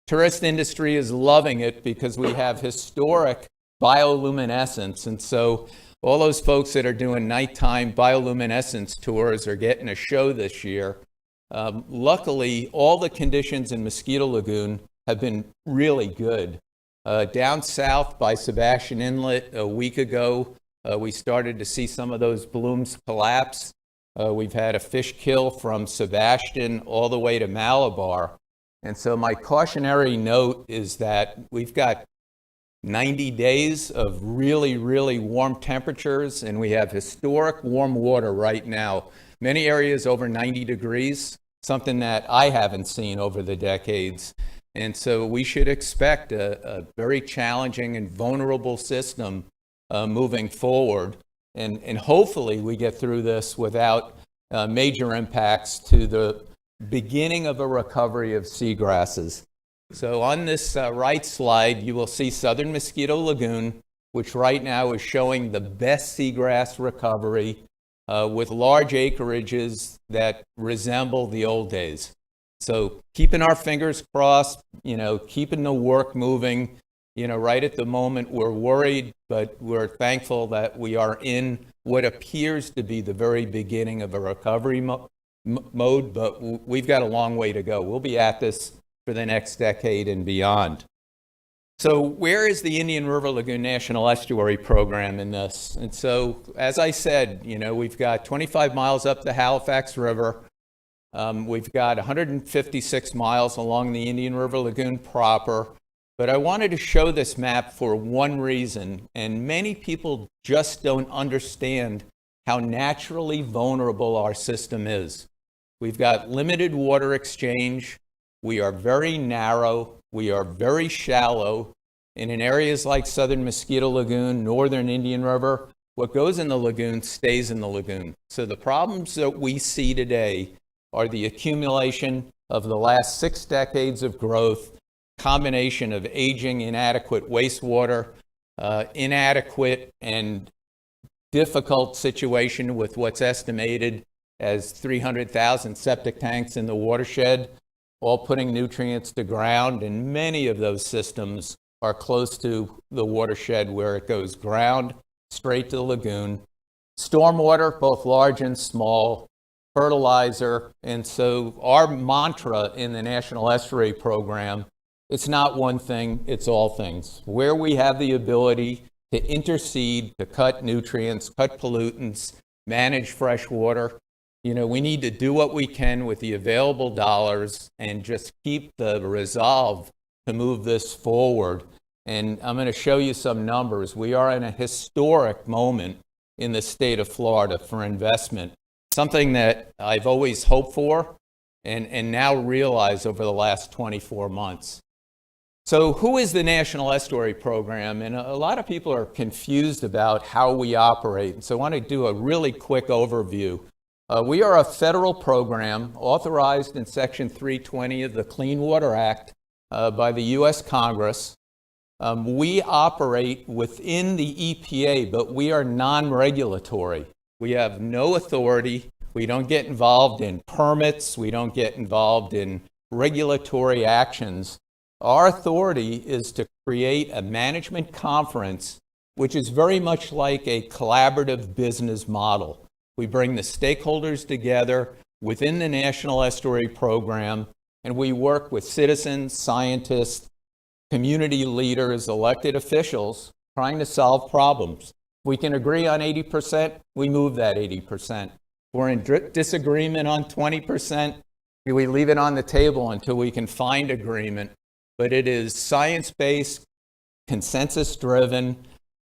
Tourist industry is loving it because we have historic bioluminescence. And so all those folks that are doing nighttime bioluminescence tours are getting a show this year. Luckily, all the conditions in Mosquito Lagoon have been really good. Down south by Sebastian Inlet a week ago, we started to see some of those blooms collapse. We've had a fish kill from Sebastian all the way to Malabar. And so my cautionary note is that we've got 90 days of really, really warm temperatures, and we have historic warm water right now. Many areas over 90 degrees, something that I haven't seen over the decades. And so we should expect a very challenging and vulnerable system moving forward. And hopefully we get through this without major impacts to the beginning of a recovery of seagrasses. So on this right slide, you will see Southern Mosquito Lagoon, which right now is showing the best seagrass recovery with large acreages that resemble the old days. So keeping our fingers crossed, keeping the work moving. Right at the moment we're worried, but we're thankful that we are in what appears to be the very beginning of a recovery mode, but we've got a long way to go. We'll be at this for the next decade and beyond. So where is the Indian River Lagoon National Estuary Program in this? And so, as I said, we've got 25 miles up the Halifax River. We've got 156 miles along the Indian River Lagoon proper. But I wanted to show this map for one reason, and many people just don't understand how naturally vulnerable our system is. We've got limited water exchange. We are very narrow. We are very shallow. And in areas like Southern Mosquito Lagoon, Northern Indian River, what goes in the lagoon stays in the lagoon. So the problems that we see today are the accumulation of the last 6 decades of growth, combination of aging, inadequate wastewater, inadequate and difficult situation with what's estimated as 300,000 septic tanks in the watershed, all putting nutrients to ground, and many of those systems are close to the watershed where it goes ground straight to the lagoon. Stormwater, both large and small, fertilizer. And so our mantra in the National Estuary Program, it's not one thing, it's all things. Where we have the ability to intercede, to cut nutrients, cut pollutants, manage fresh water, you know, we need to do what we can with the available dollars and just keep the resolve to move this forward. And I'm going to show you some numbers. We are in a historic moment in the state of Florida for investment, something that I've always hoped for and now realize over the last 24 months. So who is the National Estuary Program? And a lot of people are confused about how we operate. So I want to do a really quick overview. We are a federal program authorized in Section 320 of the Clean Water Act by the U.S. Congress. We operate within the EPA, but we are non-regulatory. We have no authority. We don't get involved in permits. We don't get involved in regulatory actions. Our authority is to create a management conference, which is very much like a collaborative business model. We bring the stakeholders together within the National Estuary Program, and we work with citizens, scientists, community leaders, elected officials, trying to solve problems. If we can agree on 80%, we move that 80%. If we're in disagreement on 20%, we leave it on the table until we can find agreement. But it is science-based, consensus-driven.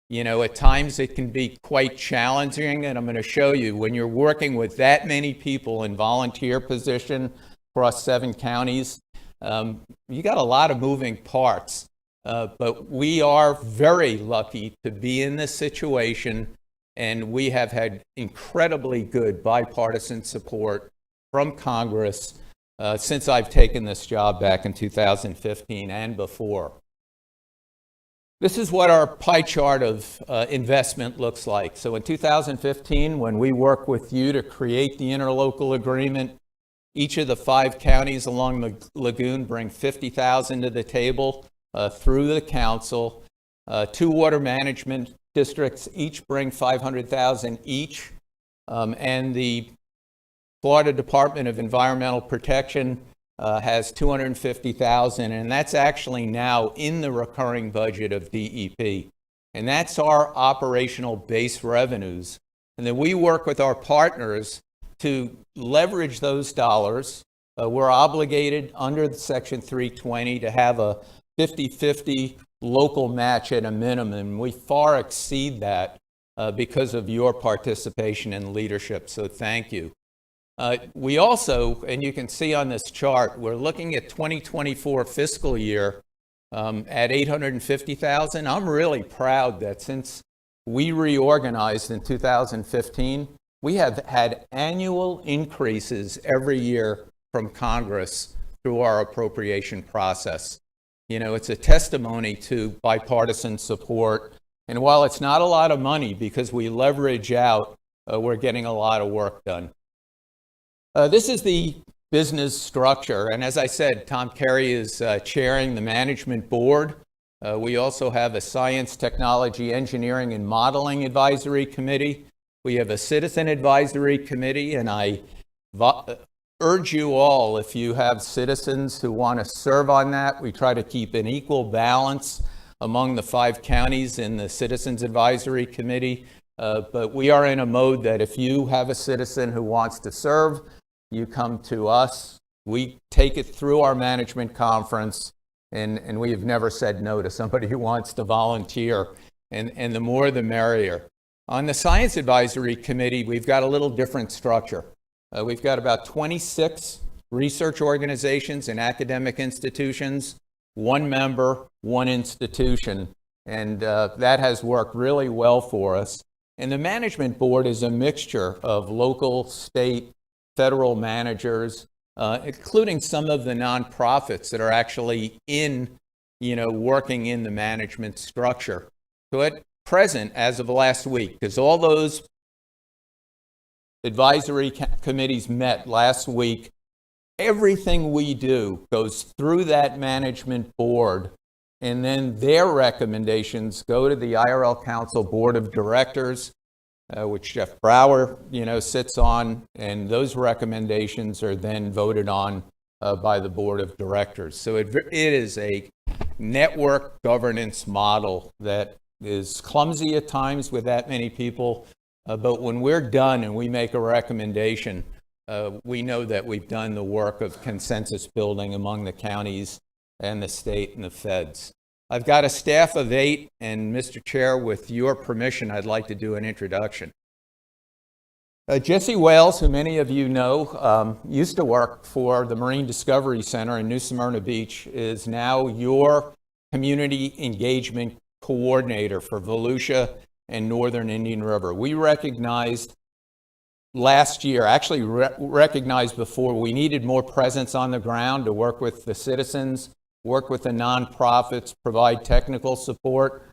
You know, at times it can be quite challenging, and I'm going to show you when you're working with that many people in volunteer position across 7 counties, you got a lot of moving parts. But we are very lucky to be in this situation, and we have had incredibly good bipartisan support from Congress since I've taken this job back in 2015 and before. This is what our pie chart of investment looks like. So in 2015, when we work with you to create the interlocal agreement, each of the 5 counties along the Lagoon bring $50,000 to the table through the council. 2 water management districts each bring $500,000 each. And the Florida Department of Environmental Protection has $250,000, and that's actually now in the recurring budget of DEP. And that's our operational base revenues. And then we work with our partners to leverage those dollars. We're obligated under Section 320 to have a 50-50 local match at a minimum. We far exceed that because of your participation and leadership, so thank you. We also, and you can see on this chart, we're looking at 2024 fiscal year at $850,000. I'm really proud that since we reorganized in 2015, we have had annual increases every year from Congress through our appropriation process. You know, it's a testimony to bipartisan support. And while it's not a lot of money because we leverage out, we're getting a lot of work done. This is the business structure. And as I said, Tom Carey is chairing the management board. We also have a science, technology, engineering, and modeling advisory committee. We have a citizen advisory committee, and I urge you all, if you have citizens who want to serve on that, we try to keep an equal balance among the 5 counties in the Citizens Advisory Committee. But we are in a mode that if you have a citizen who wants to serve, you come to us. We take it through our management conference, and we have never said no to somebody who wants to volunteer. And the more, the merrier. On the Science Advisory Committee, we've got a little different structure. We've got about 26 research organizations and academic institutions, 1 member, 1 institution, and that has worked really well for us. And the management board is a mixture of local, state, federal managers, including some of the nonprofits that are actually in, working in the management structure. So at present, as of last week, because all those advisory committees met last week, everything we do goes through that management board, and then their recommendations go to the IRL Council Board of Directors. which Jeff Brower, sits on, and those recommendations are then voted on by the board of directors. So it is a network governance model that is clumsy at times with that many people, but when we're done and we make a recommendation, we know that we've done the work of consensus building among the counties and the state and the feds. I've got a staff of 8, and Mr. Chair, with your permission, I'd like to do an introduction. Jesse Wales, who many of you know, used to work for the Marine Discovery Center in New Smyrna Beach, is now your community engagement coordinator for Volusia and Northern Indian River. We recognized last year, actually recognized before, we needed more presence on the ground to work with the citizens, work with the nonprofits, provide technical support.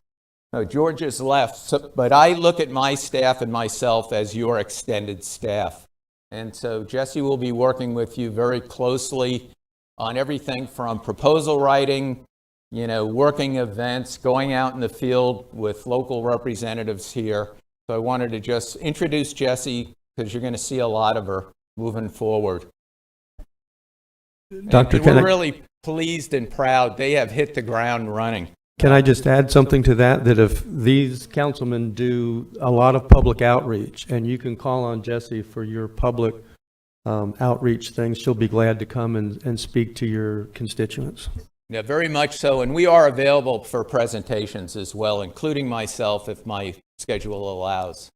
George has left, but I look at my staff and myself as your extended staff. And so Jesse will be working with you very closely on everything from proposal writing, working events, going out in the field with local representatives here. So I wanted to just introduce Jesse because you're going to see a lot of her moving forward. Dr. And we're really pleased and proud. They have hit the ground running. Can I just add something to that? That if these councilmen do a lot of public outreach, and you can call on Jessie for your public outreach things, she'll be glad to come and speak to your constituents. Yeah, very much so. And we are available for presentations as well, including myself if my schedule allows.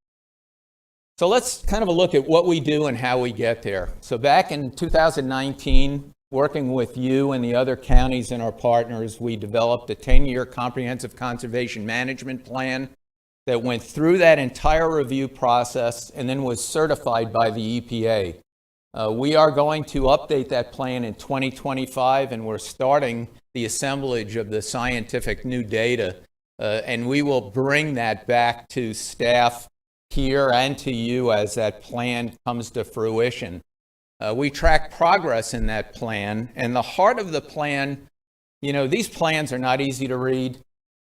So let's kind of look at what we do and how we get there. So back in 2019, working with you and the other counties and our partners, we developed a 10-year comprehensive conservation management plan that went through that entire review process and then was certified by the EPA. We are going to update that plan in 2025, and we're starting the assemblage of the scientific new data, and we will bring that back to staff here and to you as that plan comes to fruition. We track progress in that plan, and the heart of the plan, these plans are not easy to read.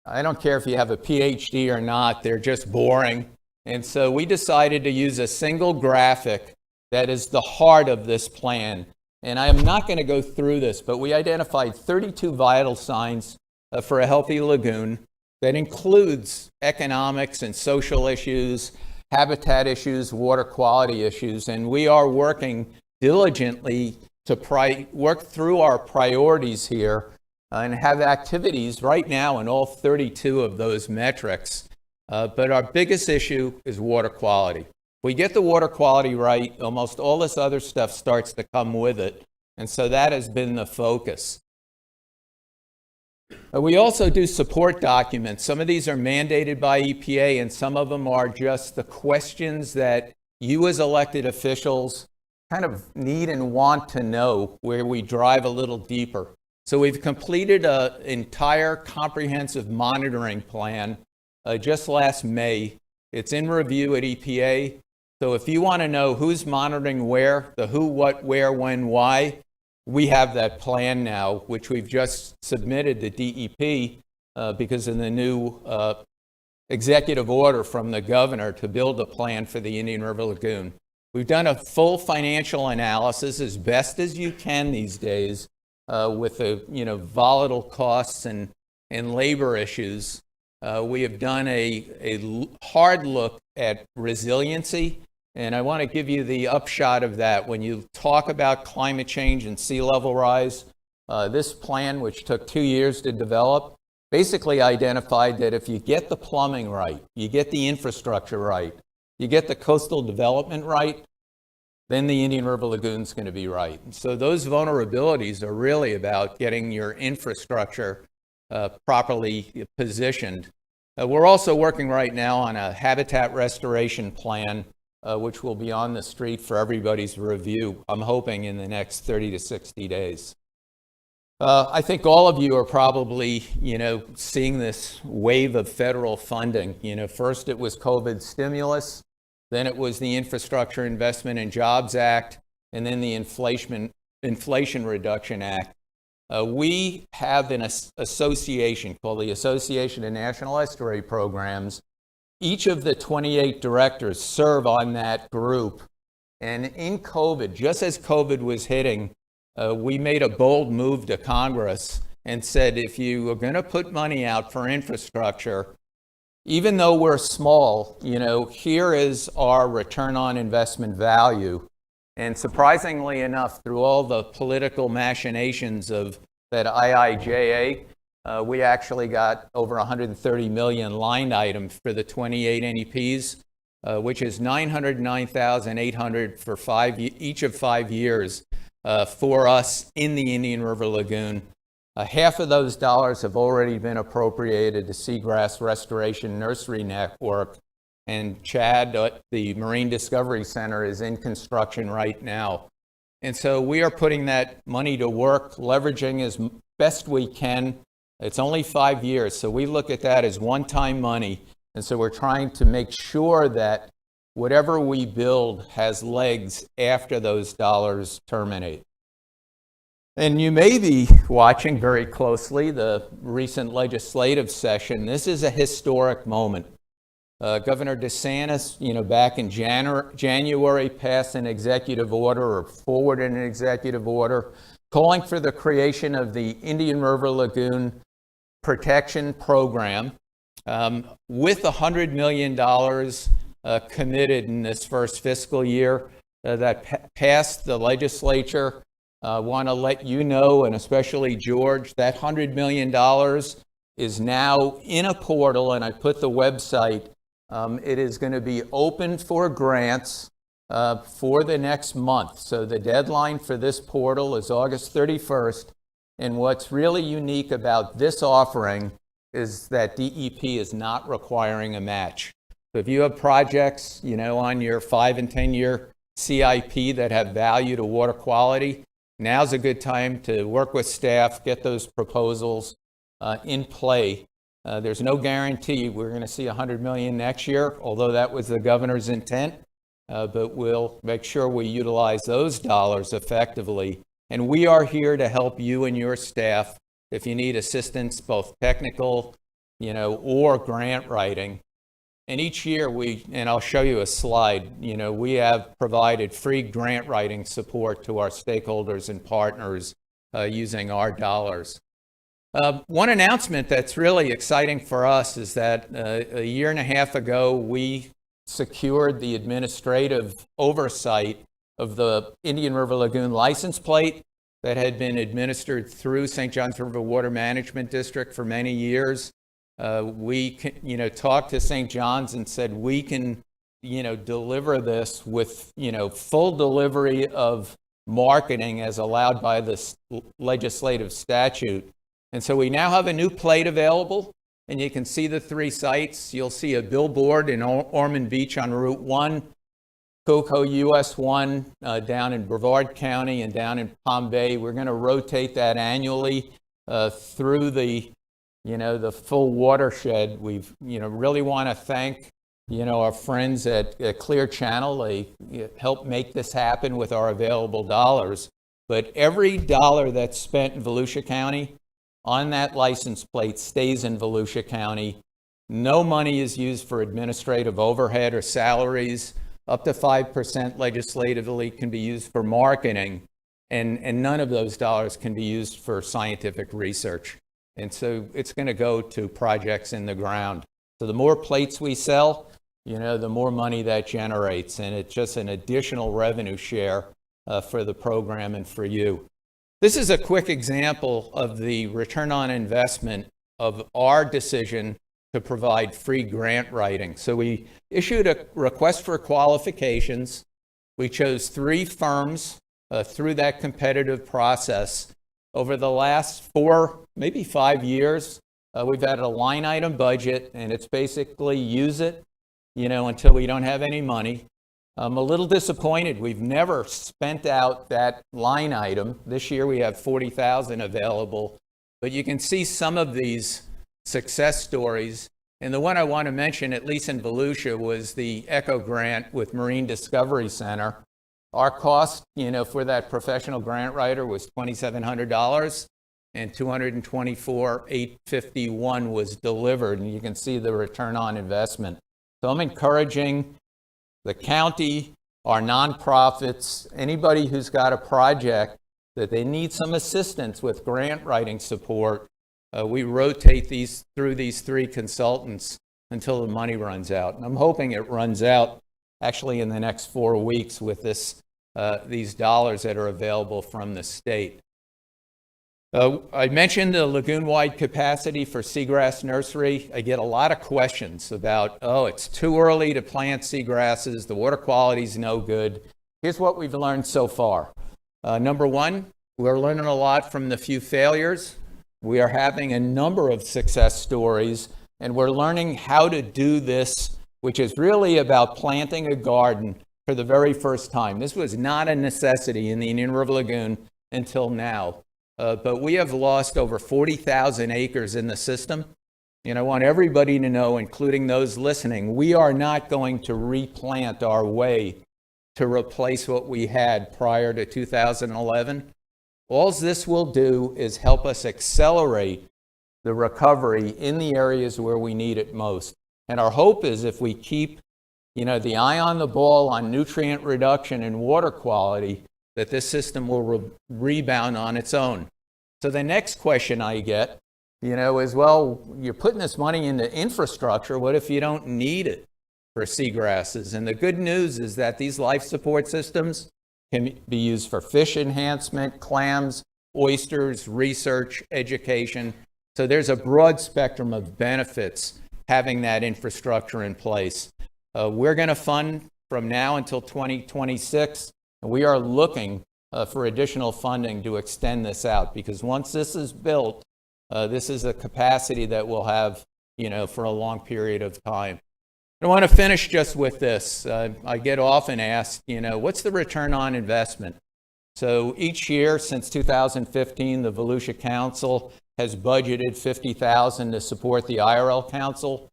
I don't care if you have a PhD or not, they're just boring. And so we decided to use a single graphic that is the heart of this plan. And I am not going to go through this, but we identified 32 vital signs for a healthy lagoon that includes economics and social issues, habitat issues, water quality issues, and we are working diligently to work through our priorities here and have activities right now in all 32 of those metrics. But our biggest issue is water quality. If we get the water quality right, almost all this other stuff starts to come with it. And so that has been the focus. We also do support documents. Some of these are mandated by EPA, and some of them are just the questions that you as elected officials kind of need and want to know, where we drive a little deeper. So we've completed an entire comprehensive monitoring plan just last May. It's in review at EPA. So if you want to know who's monitoring where, the who, what, where, when, why, we have that plan now, which we've just submitted to DEP because of the new executive order from the governor to build a plan for the Indian River Lagoon. We've done a full financial analysis as best as you can these days with the volatile costs and labor issues. We have done a hard look at resiliency, and I want to give you the upshot of that. When you talk about climate change and sea level rise, this plan, which took 2 years to develop, basically identified that if you get the plumbing right, you get the infrastructure right, you get the coastal development right, then the Indian River Lagoon is going to be right. And so those vulnerabilities are really about getting your infrastructure properly positioned. We're also working right now on a habitat restoration plan, which will be on the street for everybody's review, I'm hoping in the next 30 to 60 days. I think all of you are probably, seeing this wave of federal funding. First it was COVID stimulus, then it was the Infrastructure Investment and Jobs Act, and then the Inflation Reduction Act. We have an association called the Association of National Estuary Programs. each of the 28 directors serve on that group. And in COVID, just as COVID was hitting, we made a bold move to Congress and said, if you are going to put money out for infrastructure, even though we're small, here is our return on investment value. And surprisingly enough, through all the political machinations of that IIJA, we actually got over 130 million line item for the 28 NEPs, which is $909,800 for each of 5 years for us in the Indian River Lagoon. Half of those dollars have already been appropriated to Seagrass Restoration Nursery Network, and Chad at the Marine Discovery Center is in construction right now. And so we are putting that money to work, leveraging as best we can. It's only 5 years, so we look at that as one-time money. And so we're trying to make sure that whatever we build has legs after those dollars terminate. And you may be watching very closely the recent legislative session. This is a historic moment. Governor DeSantis, back in January, passed an executive order or forwarded an executive order calling for the creation of the Indian River Lagoon Protection Program with $100 million committed in this first fiscal year that passed the legislature. I want to let you know, and especially George, that $100 million is now in a portal, and I put the website. It is going to be open for grants for the next month. So the deadline for this portal is August 31st. And what's really unique about this offering is that DEP is not requiring a match. So if you have projects, on your 5 and 10-year CIP that have value to water quality, now's a good time to work with staff, get those proposals in play. There's no guarantee we're going to see $100 million next year, although that was the governor's intent. But we'll make sure we utilize those dollars effectively. And we are here to help you and your staff if you need assistance, both technical, or grant writing. And each year and I'll show you a slide, we have provided free grant writing support to our stakeholders and partners using our dollars. One announcement that's really exciting for us is that a year and a half ago, we secured the administrative oversight of the Indian River Lagoon license plate that had been administered through St. Johns River Water Management District for many years. We talked to St. John's and said we can deliver this with full delivery of marketing as allowed by this legislative statute. And so we now have a new plate available, and you can see the 3 sites. You'll see a billboard in Ormond Beach on Route 1, Cocoa US 1 down in Brevard County and down in Palm Bay. We're going to rotate that annually through the full watershed. We've really want to thank our friends at Clear Channel. They helped make this happen with our available dollars. But every dollar that's spent in Volusia County on that license plate stays in Volusia County. No money is used for administrative overhead or salaries. Up to 5% legislatively can be used for marketing, and none of those dollars can be used for scientific research. And so it's going to go to projects in the ground. So the more plates we sell, the more money that generates, and it's just an additional revenue share for the program and for you. This is a quick example of the return on investment of our decision to provide free grant writing. So we issued a request for qualifications. We chose 3 firms through that competitive process. Over the last 4, maybe 5 years, we've had a line item budget, and it's basically use it, until we don't have any money. I'm a little disappointed. We've never spent out that line item. This year we have $40,000 available, but you can see some of these success stories. And the one I want to mention, at least in Volusia, was the ECHO grant with Marine Discovery Center. Our cost, for that professional grant writer was $2,700, and $224,851 was delivered, and you can see the return on investment. So I'm encouraging the county, our nonprofits, anybody who's got a project that they need some assistance with grant writing support. We rotate these through these 3 consultants until the money runs out. And I'm hoping it runs out actually in the next 4 weeks with these dollars that are available from the state. I mentioned the lagoon-wide capacity for seagrass nursery. I get a lot of questions about, oh, it's too early to plant seagrasses, the water quality's no good. Here's what we've learned so far. Number one, we're learning a lot from the few failures. We are having a number of success stories, and we're learning how to do this, which is really about planting a garden for the very first time. This was not a necessity in the Indian River Lagoon until now. But we have lost over 40,000 acres in the system. And I want everybody to know, including those listening, we are not going to replant our way to replace what we had prior to 2011. All this will do is help us accelerate the recovery in the areas where we need it most. And our hope is if we keep, the eye on the ball on nutrient reduction and water quality, that this system will rebound on its own. So the next question I get, is, well, you're putting this money into infrastructure. What if you don't need it for seagrasses? And the good news is that these life support systems can be used for fish enhancement, clams, oysters, research, education. So there's a broad spectrum of benefits having that infrastructure in place. We're going to fund from now until 2026. And we are looking for additional funding to extend this out, because once this is built, this is a capacity that we'll have, for a long period of time. I want to finish just with this. I get often asked, what's the return on investment? So each year since 2015, the Volusia Council has budgeted $50,000 to support the IRL Council.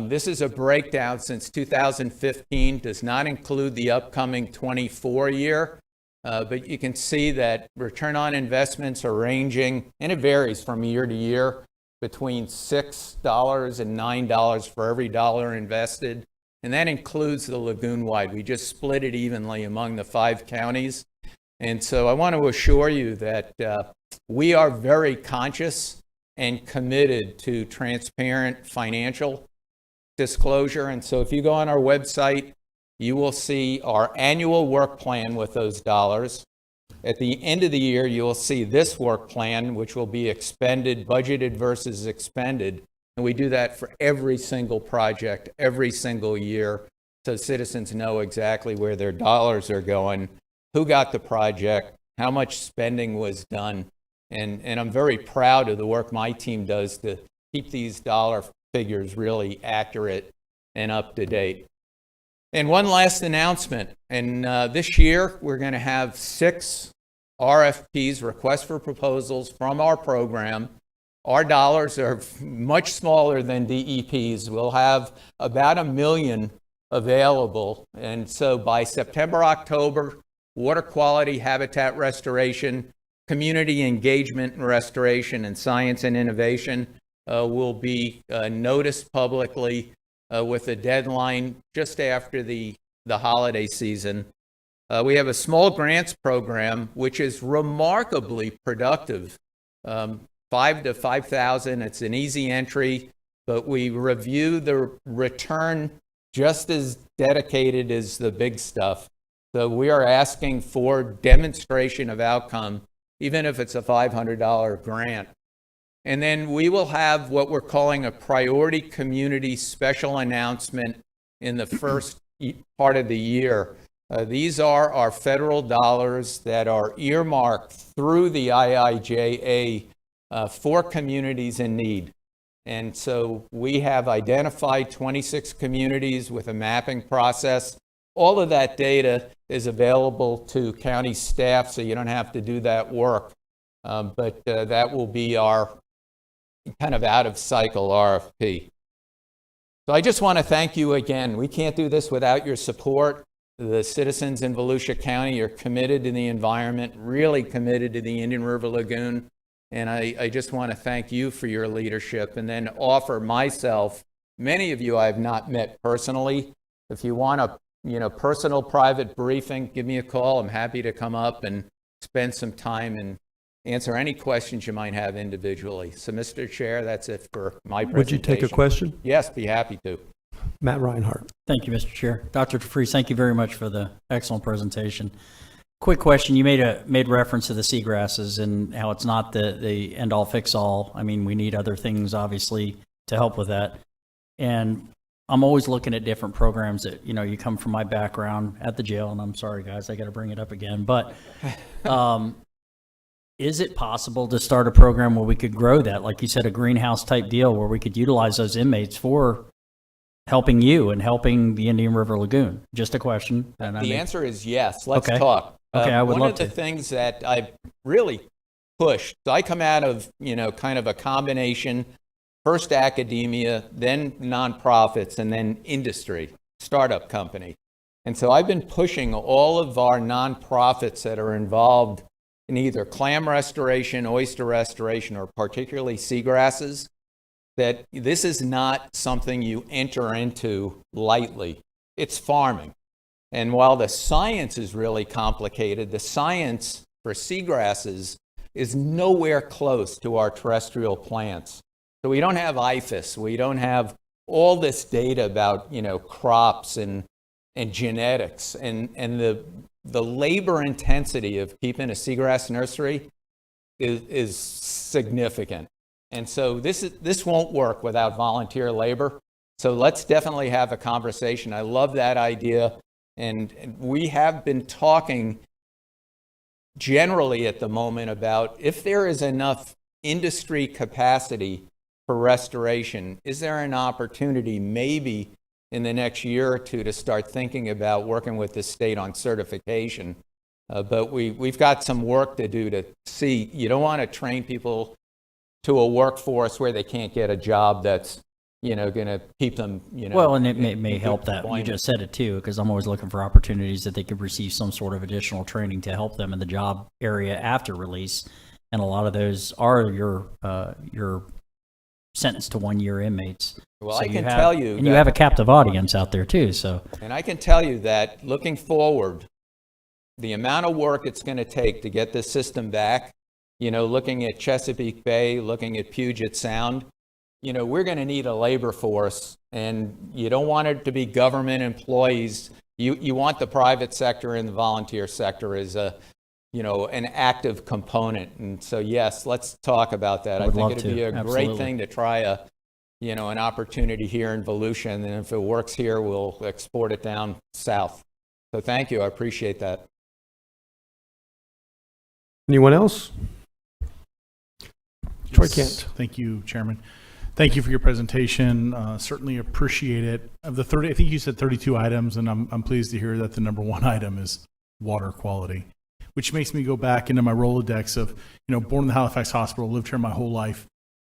This is a breakdown since 2015, does not include the upcoming 24 year, but you can see that return on investments are ranging, and it varies from year to year, between $6 and $9 for every dollar invested. And that includes the lagoon-wide. We just split it evenly among the 5 counties. And so I want to assure you that we are very conscious and committed to transparent financial disclosure. And so if you go on our website, you will see our annual work plan with those dollars. At the end of the year, you will see this work plan, which will be expended, budgeted versus expended. And we do that for every single project, every single year, so citizens know exactly where their dollars are going, who got the project, how much spending was done. And I'm very proud of the work my team does to keep these dollar figures really accurate and up to date. And one last announcement. And this year, we're going to have 6 RFPs, requests for proposals, from our program. Our dollars are much smaller than DEP's. We'll have about $1 million available. And so by September, October, water quality, habitat restoration, community engagement and restoration, and science and innovation will be noticed publicly with a deadline just after the holiday season. We have a small grants program, which is remarkably productive. 5 to 5,000, it's an easy entry, but we review the return just as dedicated as the big stuff. So we are asking for demonstration of outcome, even if it's a $500 grant. And then we will have what we're calling a priority community special announcement in the first part of the year. These are our federal dollars that are earmarked through the IIJA for communities in need. And so we have identified 26 communities with a mapping process. All of that data is available to county staff, so you don't have to do that work. But that will be our kind of out of cycle RFP. So I just want to thank you again. We can't do this without your support. The citizens in Volusia County are committed to the environment, really committed to the Indian River Lagoon. And I just want to thank you for your leadership, and then offer myself many of you I have not met personally. If you want a personal private briefing, give me a call. I'm happy to come up and spend some time and answer any questions you might have individually. So, Mr. Chair, that's it for my presentation. Would you take a question? Yes, be happy to. Matt Reinhardt. Thank you, Mr. Chair. Dr. Freese, thank you very much for the excellent presentation. Quick question. You made reference to the seagrasses and how it's not the end-all, fix-all. I mean, we need other things, obviously, to help with that. And I'm always looking at different programs that, you come from my background at the jail, and I'm sorry, guys, I got to bring it up again. But is it possible to start a program where we could grow that, like you said, a greenhouse type deal where we could utilize those inmates for helping you and helping the Indian River Lagoon? Just a question. The answer is yes. Let's Okay. talk. Okay, I would love One of the to. things that I've really pushed, so I come out of, kind of a combination, first academia, then nonprofits, and then industry, startup company. And so I've been pushing all of our nonprofits that are involved in either clam restoration, oyster restoration, or particularly seagrasses, that this is not something you enter into lightly. It's farming. And while the science is really complicated, the science for seagrasses is nowhere close to our terrestrial plants. So we don't have IFAS, we don't have all this data about, crops and genetics, and the labor intensity of keeping a seagrass nursery is significant. And so this won't work without volunteer labor. So let's definitely have a conversation. I love that idea. And we have been talking generally at the moment about if there is enough industry capacity for restoration, is there an opportunity maybe in the next year or two to start thinking about working with the state on certification? But we've got some work to do to see. You don't want to train people to a workforce where they can't get a job that's going to keep them, Well, and it may help that you just said it too, because I'm always looking for opportunities that they could receive some sort of additional training to help them in the job area after release. And a lot of those are your sentenced to 1 year inmates. Well, So I can have- tell you and you that- have a captive audience out there too. So, And I can tell you that looking forward, the amount of work it's going to take to get this system back, looking at Chesapeake Bay, looking at Puget Sound, we're going to need a labor force, and you don't want it to be government employees. You want the private sector and the volunteer sector as an active component. And so, yes, let's talk about that. I would think love it'd to. be a Absolutely. great thing to try an opportunity here in Volusia, and then if it works here, we'll export it down south. So thank you. I appreciate that. Anyone else? Troy Kent. Thank you, Chairman. Thank you for your presentation. Certainly appreciate it. Of the 30, I think you said 32 items, and I'm pleased to hear that the number one item is water quality, which makes me go back into my Rolodex of, born in the Halifax Hospital, lived here my whole life.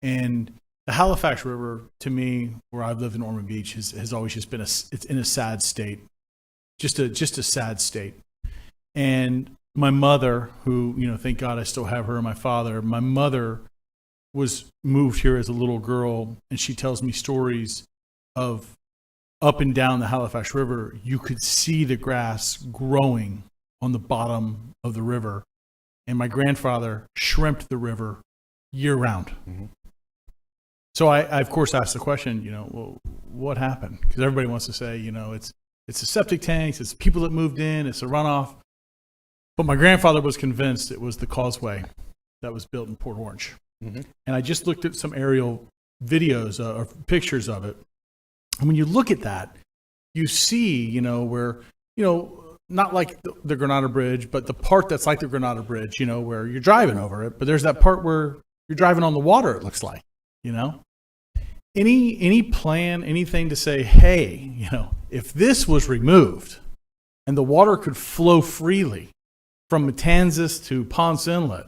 And the Halifax River, to me, where I've lived in Ormond Beach, has always just been it's in a sad state, just a sad state. And my mother, who, thank God I still have her and my father, my mother was moved here as a little girl, and she tells me stories of up and down the Halifax River, you could see the grass growing on the bottom of the river. And my grandfather shrimped the river year round. Mm-hmm. So I of course asked the question, well, what happened? Because everybody wants to say, it's the septic tanks, it's people that moved in, it's a runoff. But my grandfather was convinced it was the causeway that was built in Port Orange. Mm-hmm. And I just looked at some aerial videos or pictures of it. And when you look at that, you see, where, not like the Granada Bridge, but the part that's like the Granada Bridge, where you're driving over it, but there's that part where you're driving on the water, it looks like, Any plan, anything to say, hey, if this was removed and the water could flow freely from Matanzas to Ponce Inlet,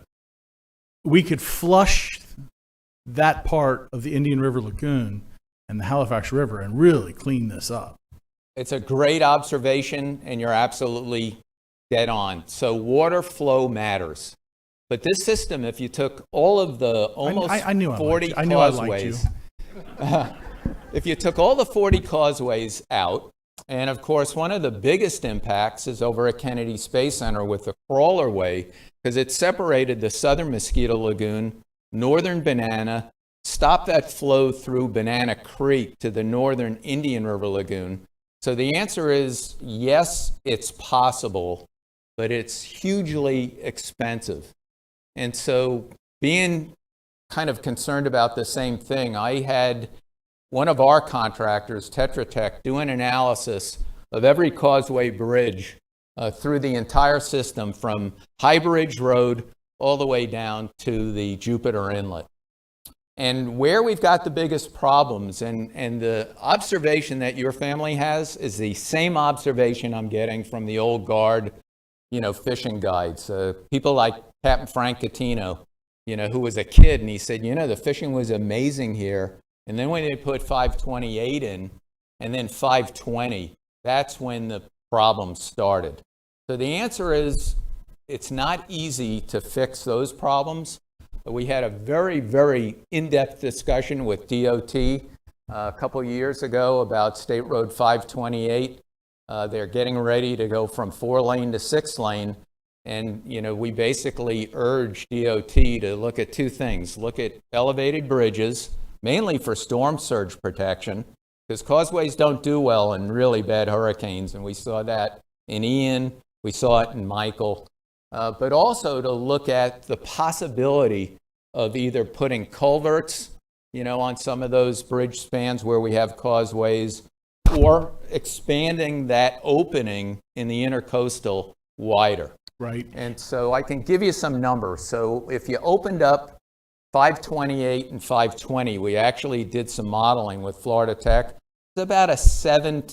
we could flush that part of the Indian River Lagoon and the Halifax River and really clean this up. It's a great observation, and you're absolutely dead on. So water flow matters. But this system, if you took all of the almost I knew I 40 liked you. I knew I liked causeways, if you took all the 40 causeways out, and of course, one of the biggest impacts is over at Kennedy Space Center with the crawlerway, because it separated the southern Mosquito Lagoon, northern Banana, stopped that flow through Banana Creek to the northern Indian River Lagoon. So the answer is yes, it's possible, but it's hugely expensive. And so being kind of concerned about the same thing, I had one of our contractors, Tetra Tech, do an analysis of every causeway bridge through the entire system from High Bridge Road all the way down to the Jupiter Inlet. And where we've got the biggest problems, and the observation that your family has is the same observation I'm getting from the old guard, fishing guides. People like Captain Frank Catino, who was a kid, and he said, the fishing was amazing here. And then when they put 528 in, and then 520, that's when the problem started. So the answer is, it's not easy to fix those problems. We had a very, very in-depth discussion with DOT a couple years ago about State Road 528. They're getting ready to go from 4-lane to 6-lane. And, we basically urge DOT to look at two things. Look at elevated bridges, mainly for storm surge protection, because causeways don't do well in really bad hurricanes. And we saw that in Ian, we saw it in Michael. But also to look at the possibility of either putting culverts, on some of those bridge spans where we have causeways, or expanding that opening in the intercoastal wider. Right. And so I can give you some numbers. So if you opened up 528 and 520, we actually did some modeling with Florida Tech. It's about a 7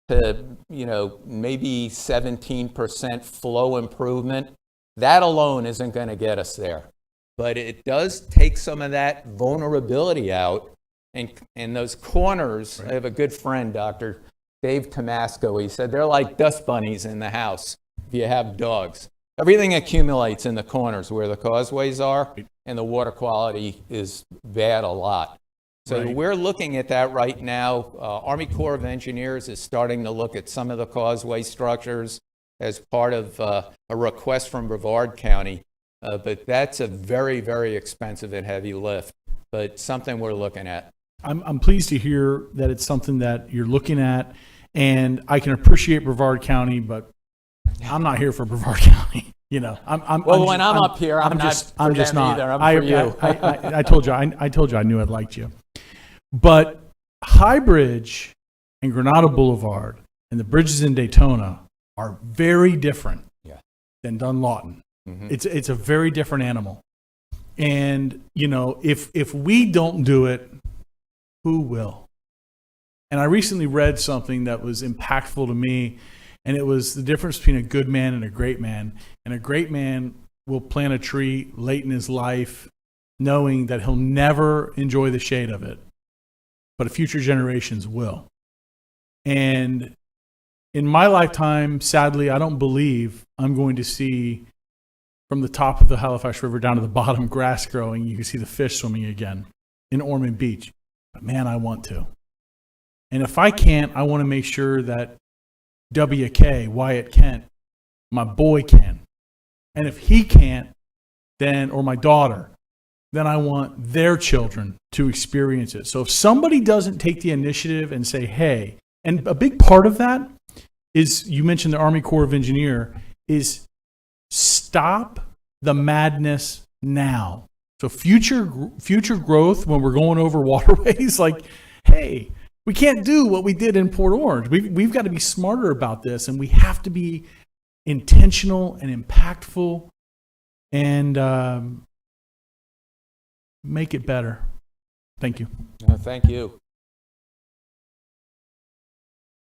to, maybe 17% flow improvement. That alone isn't going to get us there. But it does take some of that vulnerability out. And those corners, right. I have a good friend, Dr. Dave Tomasco. He said they're like dust bunnies in the house if you have dogs. Everything accumulates in the corners where the causeways are, and the water quality is bad a lot. So right. We're looking at that right now. Army Corps of Engineers is starting to look at some of the causeway structures as part of a request from Brevard County. But that's a very, very expensive and heavy lift, but something we're looking at. I'm pleased to hear that it's something that you're looking at, and I can appreciate Brevard County, but I'm not here for Brevard County. When I'm up here, I'm just not either. I'm for you. I told you I knew I'd liked you. But High Bridge and Granada Boulevard and the bridges in Daytona are very different than Dunn Lawton. Mm-hmm. It's a very different animal. And, if we don't do it, who will? And I recently read something that was impactful to me, and it was the difference between a good man and a great man. And a great man will plant a tree late in his life knowing that he'll never enjoy the shade of it, but future generations will. And in my lifetime, sadly, I don't believe I'm going to see from the top of the Halifax River down to the bottom grass growing. You can see the fish swimming again in Ormond Beach. But man, I want to. And if I can't, I want to make sure that WK, Wyatt Kent, my boy can. And if he can't, then, or my daughter, then I want their children to experience it. So if somebody doesn't take the initiative and say, hey, and a big part of that is, you mentioned the Army Corps of Engineers, is stop the madness now. So future growth, when we're going over waterways, like, hey, we can't do what we did in Port Orange. We've got to be smarter about this, and we have to be intentional and impactful and make it better. Thank you. Thank you.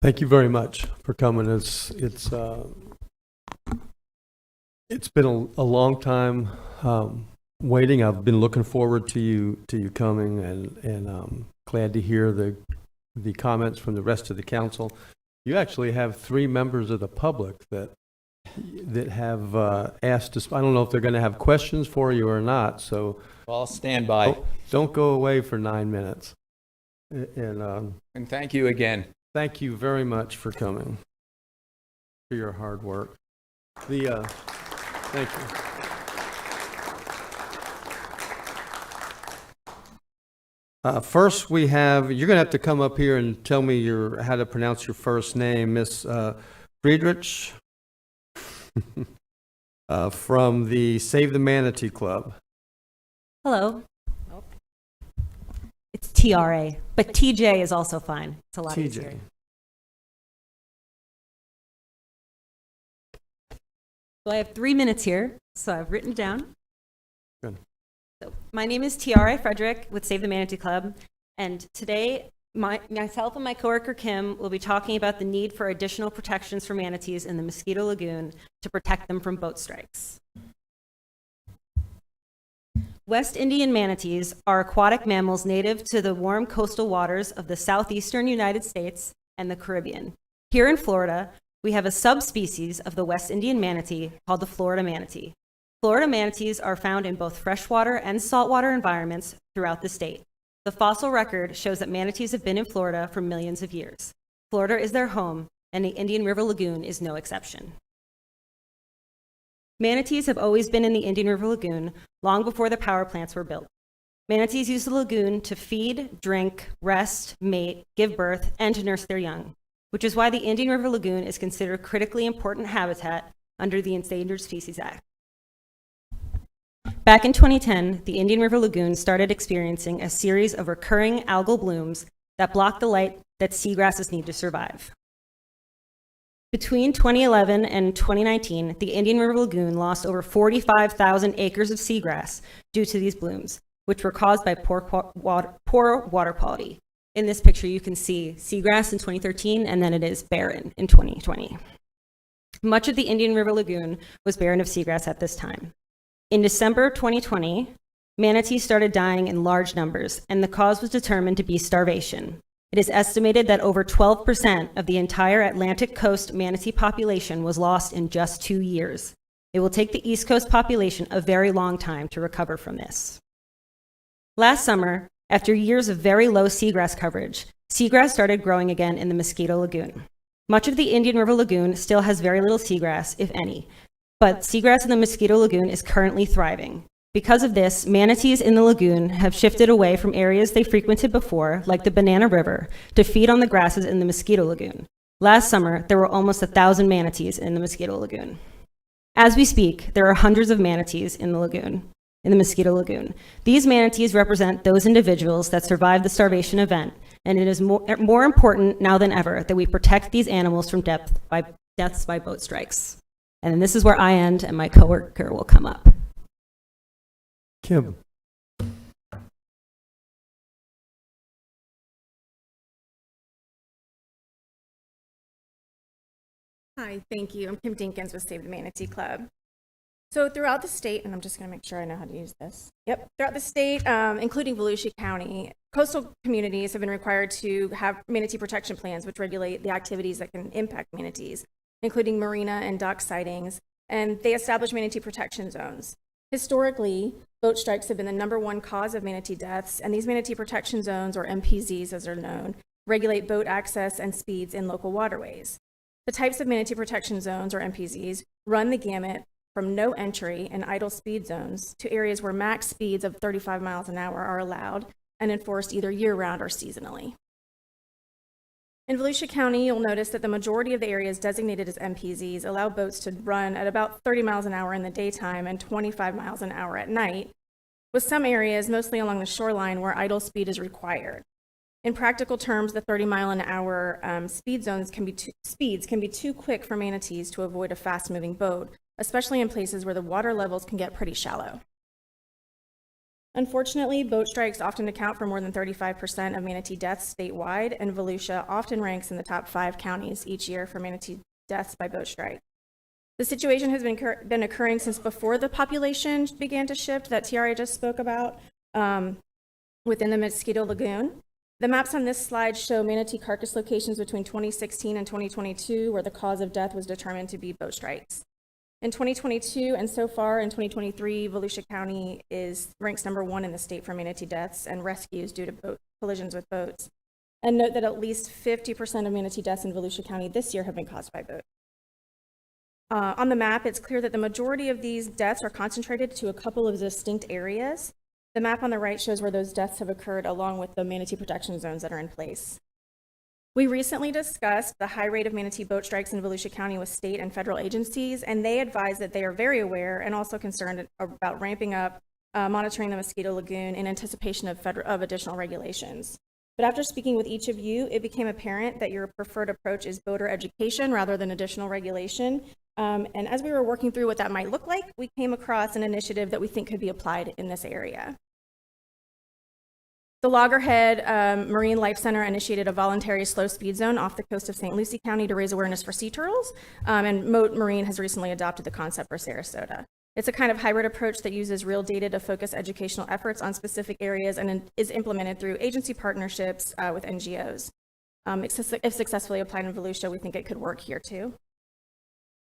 Thank you very much for coming. It's been a long time waiting. I've been looking forward to you coming, and glad to hear the comments from the rest of the council. You actually have 3 members of the public that have asked us. I don't know if they're going to have questions for you or not. So I'll stand by. Don't go away for 9 minutes. And thank you again. Thank you very much for coming, for your hard work. Thank you. First, we have, you're going to have to come up here and tell me how to pronounce your first name, Miss Friedrich, from the Save the Manatee Club. Hello. It's TRA, but TJ is also fine. It's a lot easier. So I have 3 minutes here, so I've written down. Good. So my name is TRA Frederick with Save the Manatee Club, and today myself and my coworker Kim will be talking about the need for additional protections for manatees in the Mosquito Lagoon to protect them from boat strikes. West Indian manatees are aquatic mammals native to the warm coastal waters of the southeastern United States and the Caribbean. Here in Florida, we have a subspecies of the West Indian manatee called the Florida manatee. Florida manatees are found in both freshwater and saltwater environments throughout the state. The fossil record shows that manatees have been in Florida for millions of years. Florida is their home, and the Indian River Lagoon is no exception. Manatees have always been in the Indian River Lagoon long before the power plants were built. Manatees use the lagoon to feed, drink, rest, mate, give birth, and to nurse their young, which is why the Indian River Lagoon is considered critically important habitat under the Endangered Species Act. Back in 2010, the Indian River Lagoon started experiencing a series of recurring algal blooms that block the light that seagrasses need to survive. Between 2011 and 2019, the Indian River Lagoon lost over 45,000 acres of seagrass due to these blooms, which were caused by poor water quality. In this picture, you can see seagrass in 2013, and then it is barren in 2020. Much of the Indian River Lagoon was barren of seagrass at this time. In December 2020, manatees started dying in large numbers, and the cause was determined to be starvation. It is estimated that over 12% of the entire Atlantic coast manatee population was lost in just 2 years. It will take the East Coast population a very long time to recover from this. Last summer, after years of very low seagrass coverage, seagrass started growing again in the Mosquito Lagoon. Much of the Indian River Lagoon still has very little seagrass, if any, but seagrass in the Mosquito Lagoon is currently thriving. Because of this, manatees in the lagoon have shifted away from areas they frequented before, like the Banana River, to feed on the grasses in the Mosquito Lagoon. Last summer, there were almost 1,000 manatees in the Mosquito Lagoon. As we speak, there are hundreds of manatees in the Mosquito Lagoon. These manatees represent those individuals that survived the starvation event, and it is more important now than ever that we protect these animals from deaths by boat strikes. And this is where I end, and my coworker will come up. Kim. Hi, thank you. I'm Kim Dinkins with Save the Manatee Club. So throughout the state, and I'm just going to make sure I know how to use this. Yep, throughout the state, including Volusia County, coastal communities have been required to have manatee protection plans which regulate the activities that can impact manatees, including marina and dock sightings, and they establish manatee protection zones. Historically, boat strikes have been the #1 cause of manatee deaths, and these manatee protection zones, or MPZs as they're known, regulate boat access and speeds in local waterways. The types of manatee protection zones, or MPZs, run the gamut from no entry and idle speed zones to areas where max speeds of 35 miles an hour are allowed and enforced either year-round or seasonally. In Volusia County, you'll notice that the majority of the areas designated as MPZs allow boats to run at about 30 miles an hour in the daytime and 25 miles an hour at night, with some areas, mostly along the shoreline, where idle speed is required. In practical terms, the 30-mile-an-hour speeds can be too quick for manatees to avoid a fast-moving boat, especially in places where the water levels can get pretty shallow. Unfortunately, boat strikes often account for more than 35% of manatee deaths statewide, and Volusia often ranks in the top 5 counties each year for manatee deaths by boat strike. The situation has been occurring since before the population began to shift that TRA just spoke about within the Mosquito Lagoon. The maps on this slide show manatee carcass locations between 2016 and 2022 where the cause of death was determined to be boat strikes. In 2022 and so far in 2023, Volusia County ranks #1 in the state for manatee deaths and rescues due to boat collisions with boats. And note that at least 50% of manatee deaths in Volusia County this year have been caused by boat. On the map, it's clear that the majority of these deaths are concentrated to a couple of distinct areas. The map on the right shows where those deaths have occurred along with the manatee protection zones that are in place. We recently discussed the high rate of manatee boat strikes in Volusia County with state and federal agencies, and they advise that they are very aware and also concerned about ramping up monitoring the Mosquito Lagoon in anticipation of additional regulations. But after speaking with each of you, it became apparent that your preferred approach is boater education rather than additional regulation. And as we were working through what that might look like, we came across an initiative that we think could be applied in this area. The Loggerhead Marine Life Center initiated a voluntary slow speed zone off the coast of St. Lucie County to raise awareness for sea turtles, and Moat Marine has recently adopted the concept for Sarasota. It's a kind of hybrid approach that uses real data to focus educational efforts on specific areas and is implemented through agency partnerships with NGOs. If successfully applied in Volusia, we think it could work here too.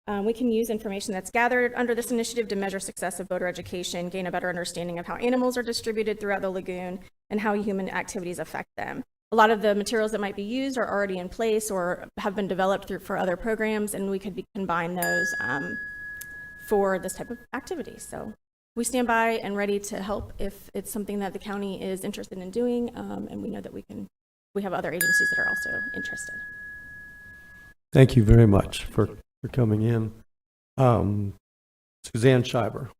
We can use information that's gathered under this initiative to measure success of boater education, gain a better understanding of how animals are distributed throughout the lagoon, and how human activities affect them. A lot of the materials that might be used are already in place or have been developed for other programs, and we could combine those for this type of activity. So we stand by and ready to help if it's something that the county is interested in doing, and we know that we have other agencies that are also interested. Thank you very much for coming in. Suzanne Schreiber.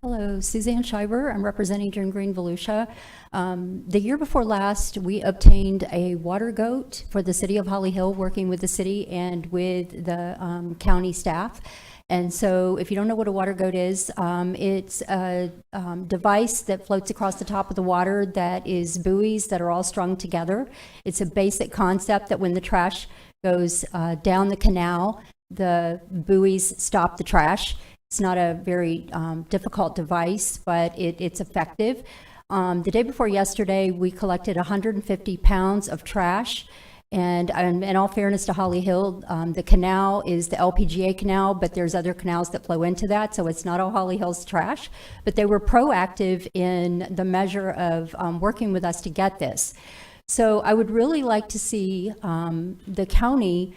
Hello, Suzanne Schreiber. I'm representing June Green Volusia. The year before last, we obtained a water goat for the city of Holly Hill, working with the city and with the county staff. And so if you don't know what a water goat is, it's a device that floats across the top of the water that is buoys that are all strung together. It's a basic concept that when the trash goes down the canal, the buoys stop the trash. It's not a very difficult device, but it's effective. The day before yesterday, we collected 150 pounds of trash. And in all fairness to Holly Hill, the canal is the LPGA canal, but there's other canals that flow into that, so it's not all Holly Hill's trash. But they were proactive in the measure of working with us to get this. So I would really like to see the county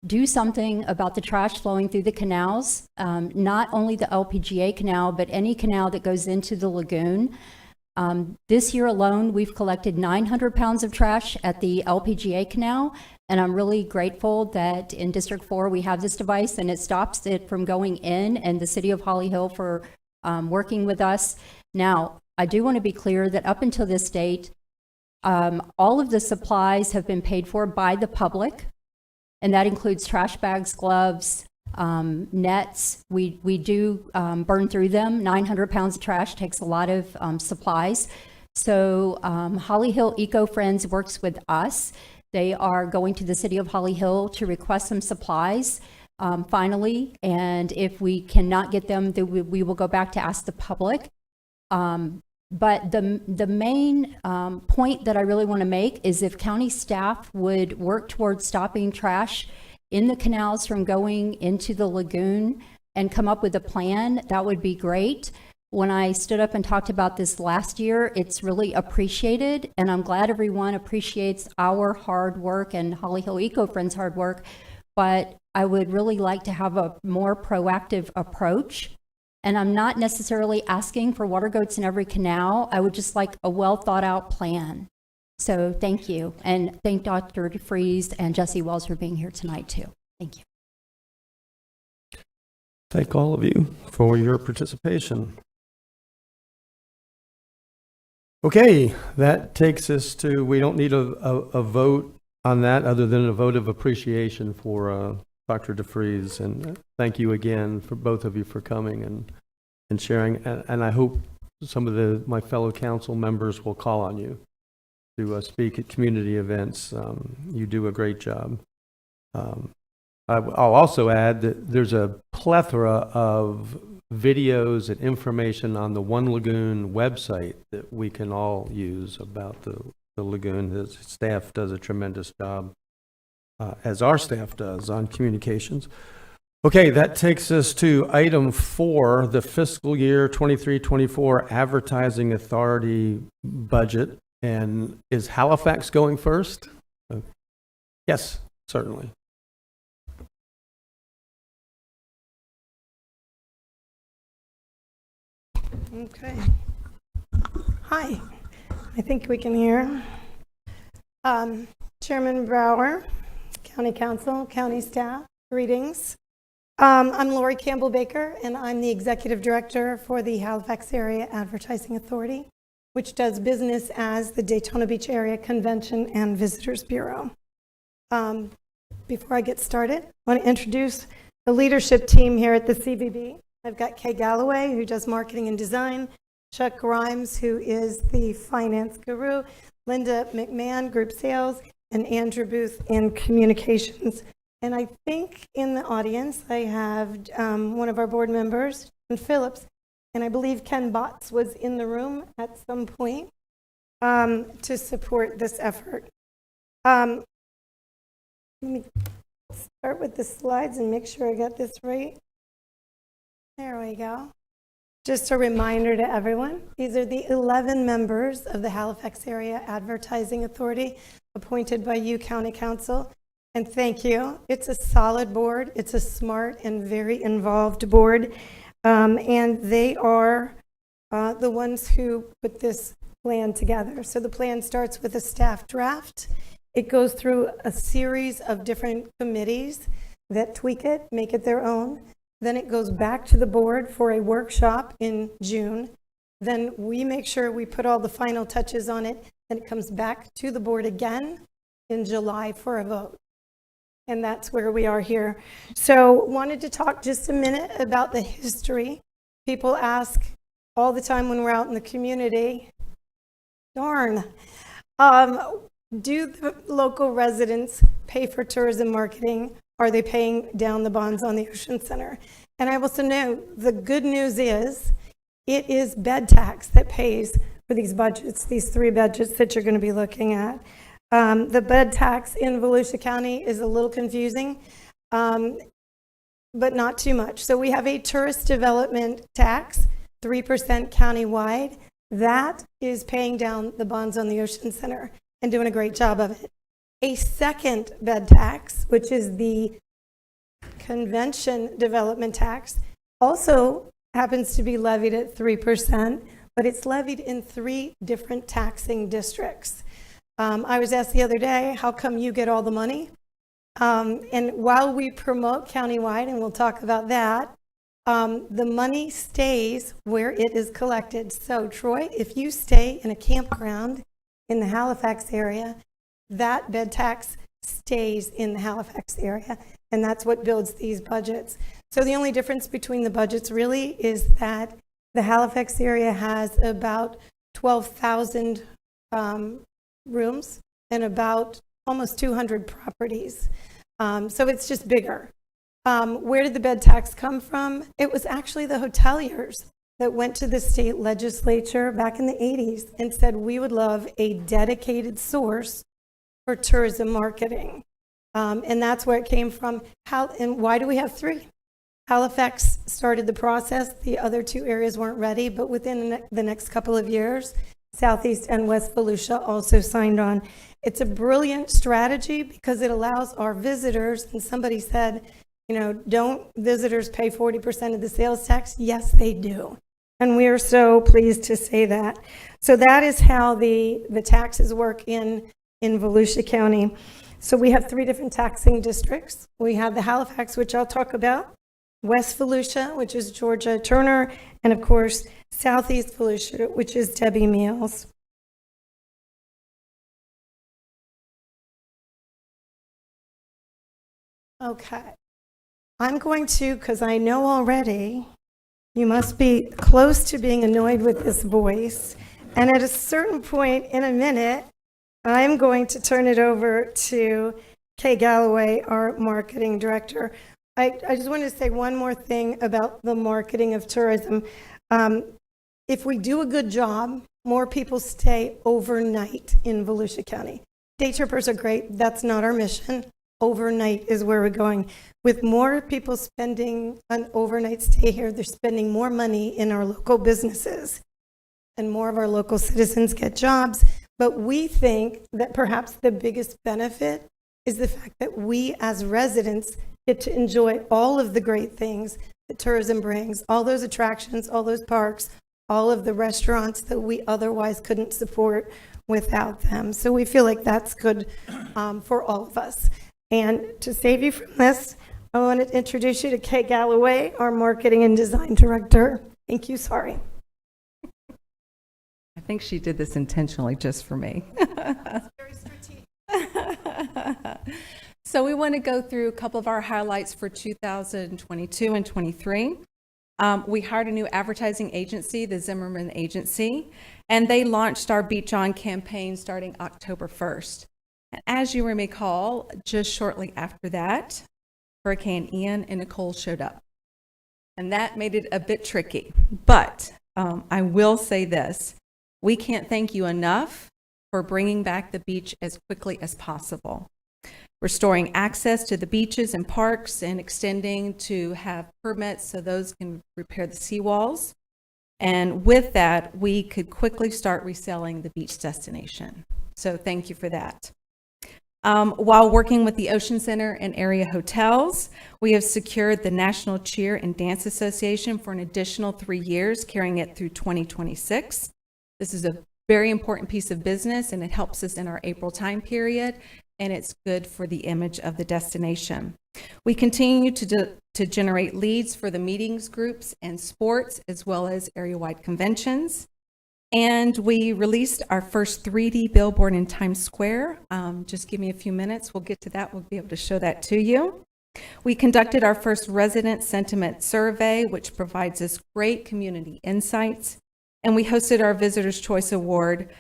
do something about the trash flowing through the canals, not only the LPGA canal, but any canal that goes into the lagoon. This year alone, we've collected 900 pounds of trash at the LPGA canal, and I'm really grateful that in District 4 we have this device and it stops it from going in, and the city of Holly Hill for working with us. Now, I do want to be clear that up until this date, all of the supplies have been paid for by the public, and that includes trash bags, gloves, nets. We do burn through them. 900 pounds of trash takes a lot of supplies. So Holly Hill Eco Friends works with us. They are going to the city of Holly Hill to request some supplies finally, and if we cannot get them, then we will go back to ask the public. But the main point that I really want to make is if county staff would work towards stopping trash in the canals from going into the lagoon and come up with a plan, that would be great. When I stood up and talked about this last year, it's really appreciated, and I'm glad everyone appreciates our hard work and Holly Hill Eco Friends' hard work, but I would really like to have a more proactive approach. And I'm not necessarily asking for water goats in every canal. I would just like a well thought out plan. So thank you. And thank Dr. Freese and Jesse Wells for being here tonight too. Thank you. Thank all of you for your participation. Okay, that takes us to, we don't need a vote on that other than a vote of appreciation for Dr. DeFries, and thank you again for both of you for coming and sharing. And I hope some of my fellow council members will call on you to speak at community events. You do a great job. I'll also add that there's a plethora of videos and information on the One Lagoon website that we can all use about the lagoon. The staff does a tremendous job, as our staff does, on communications. Okay, that takes us to item 4, the fiscal year 23-24 advertising authority budget. And is Halifax going first? Yes, certainly. Okay. Hi, I think we can hear. Chairman Brower, County Council, County staff, greetings. I'm Lori Campbell Baker, and I'm the Executive Director for the Halifax Area Advertising Authority, which does business as the Daytona Beach Area Convention and Visitors Bureau. Before I get started, I want to introduce the leadership team here at the CVB. I've got Kay Galloway, who does marketing and design, Chuck Grimes, who is the finance guru, Linda McMahon, group sales, and Andrew Booth in communications. And I think in the audience, I have one of our board members, Ken Phillips, and I believe Ken Botts was in the room at some point to support this effort. Let me start with the slides and make sure I got this right. There we go. Just a reminder to everyone, these are the 11 members of the Halifax Area Advertising Authority appointed by you, County Council. And thank you. It's a solid board. It's a smart and very involved board. And they are the ones who put this plan together. So the plan starts with a staff draft. It goes through a series of different committees that tweak it, make it their own. Then it goes back to the board for a workshop in June. Then we make sure we put all the final touches on it. Then it comes back to the board again in July for a vote. And that's where we are here. So wanted to talk just a minute about the history. People ask all the time when we're out in the community, darn, do the local residents pay for tourism marketing? Are they paying down the bonds on the Ocean Center? And I also know the good news is it is bed tax that pays for these budgets, these 3 budgets that you're going to be looking at. The bed tax in Volusia County is a little confusing, but not too much. So we have a tourist development tax, 3% countywide. That is paying down the bonds on the Ocean Center and doing a great job of it. A second bed tax, which is the convention development tax, also happens to be levied at 3%, but it's levied in 3 different taxing districts. I was asked the other day, how come you get all the money? And while we promote countywide, and we'll talk about that, the money stays where it is collected. So Troy, if you stay in a campground in the Halifax area, that bed tax stays in the Halifax area, and that's what builds these budgets. So the only difference between the budgets really is that the Halifax area has about 12,000 rooms and about almost 200 properties. So it's just bigger. Where did the bed tax come from? It was actually the hoteliers that went to the state legislature back in the 80s and said, we would love a dedicated source for tourism marketing. And that's where it came from. And why do we have 3? Halifax started the process. The other 2 areas weren't ready, but within the next couple of years, Southeast and West Volusia also signed on. It's a brilliant strategy because it allows our visitors, and somebody said, you know, don't visitors pay 40% of the sales tax? Yes, they do. And we are so pleased to say that. So that is how the taxes work in Volusia County. So we have 3 different taxing districts. We have the Halifax, which I'll talk about, West Volusia, which is Georgia Turner, and of course, Southeast Volusia, which is Debbie Meals. Okay. I'm going to, because I know already, you must be close to being annoyed with this voice. And at a certain point in a minute, I'm going to turn it over to Kay Galloway, our marketing director. I just wanted to say one more thing about the marketing of tourism. If we do a good job, more people stay overnight in Volusia County. Day trippers are great. That's not our mission. overnight is where we're going. With more people spending an overnight stay here, they're spending more money in our local businesses, and more of our local citizens get jobs. But we think that perhaps the biggest benefit is the fact that we as residents get to enjoy all of the great things that tourism brings, all those attractions, all those parks, all of the restaurants that we otherwise couldn't support without them. So we feel like that's good for all of us. And to save you from this, I want to introduce you to Kay Galloway, our marketing and design director. Thank you, sorry. I think she did this intentionally just for me. Very strategic. So we want to go through a couple of our highlights for 2022 and 23. We hired a new advertising agency, the Zimmerman Agency, and they launched our Beach On campaign starting October 1st. And as you may recall, just shortly after that, Hurricane Ian and Nicole showed up. And that made it a bit tricky. But I will say this, we can't thank you enough for bringing back the beach as quickly as possible. Restoring access to the beaches and parks and extending to have permits so those can repair the seawalls. And with that, we could quickly start reselling the beach destination. So thank you for that. While working with the Ocean Center and area hotels, we have secured the National Cheer and Dance Association for an additional 3 years, carrying it through 2026. This is a very important piece of business, and it helps us in our April time period, and it's good for the image of the destination. We continue to generate leads for the meetings groups and sports, as well as area-wide conventions. And we released our first 3D billboard in Times Square. Just give me a few minutes. We'll get to that. We'll be able to show that to you. We conducted our first resident sentiment survey, which provides us great community insights. And we hosted our Visitor's Choice Award.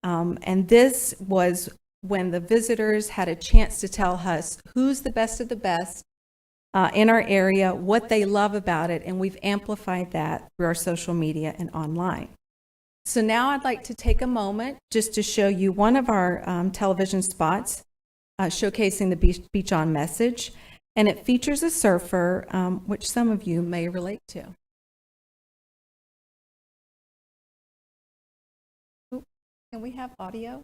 And this was when the visitors had a chance to tell us who's the best of the best in our area, what they love about it, and we've amplified that through our social media and online. So now I'd like to take a moment just to show you one of our television spots showcasing the Beach On message, and it features a surfer, which some of you may relate to. Ooh, can we have audio?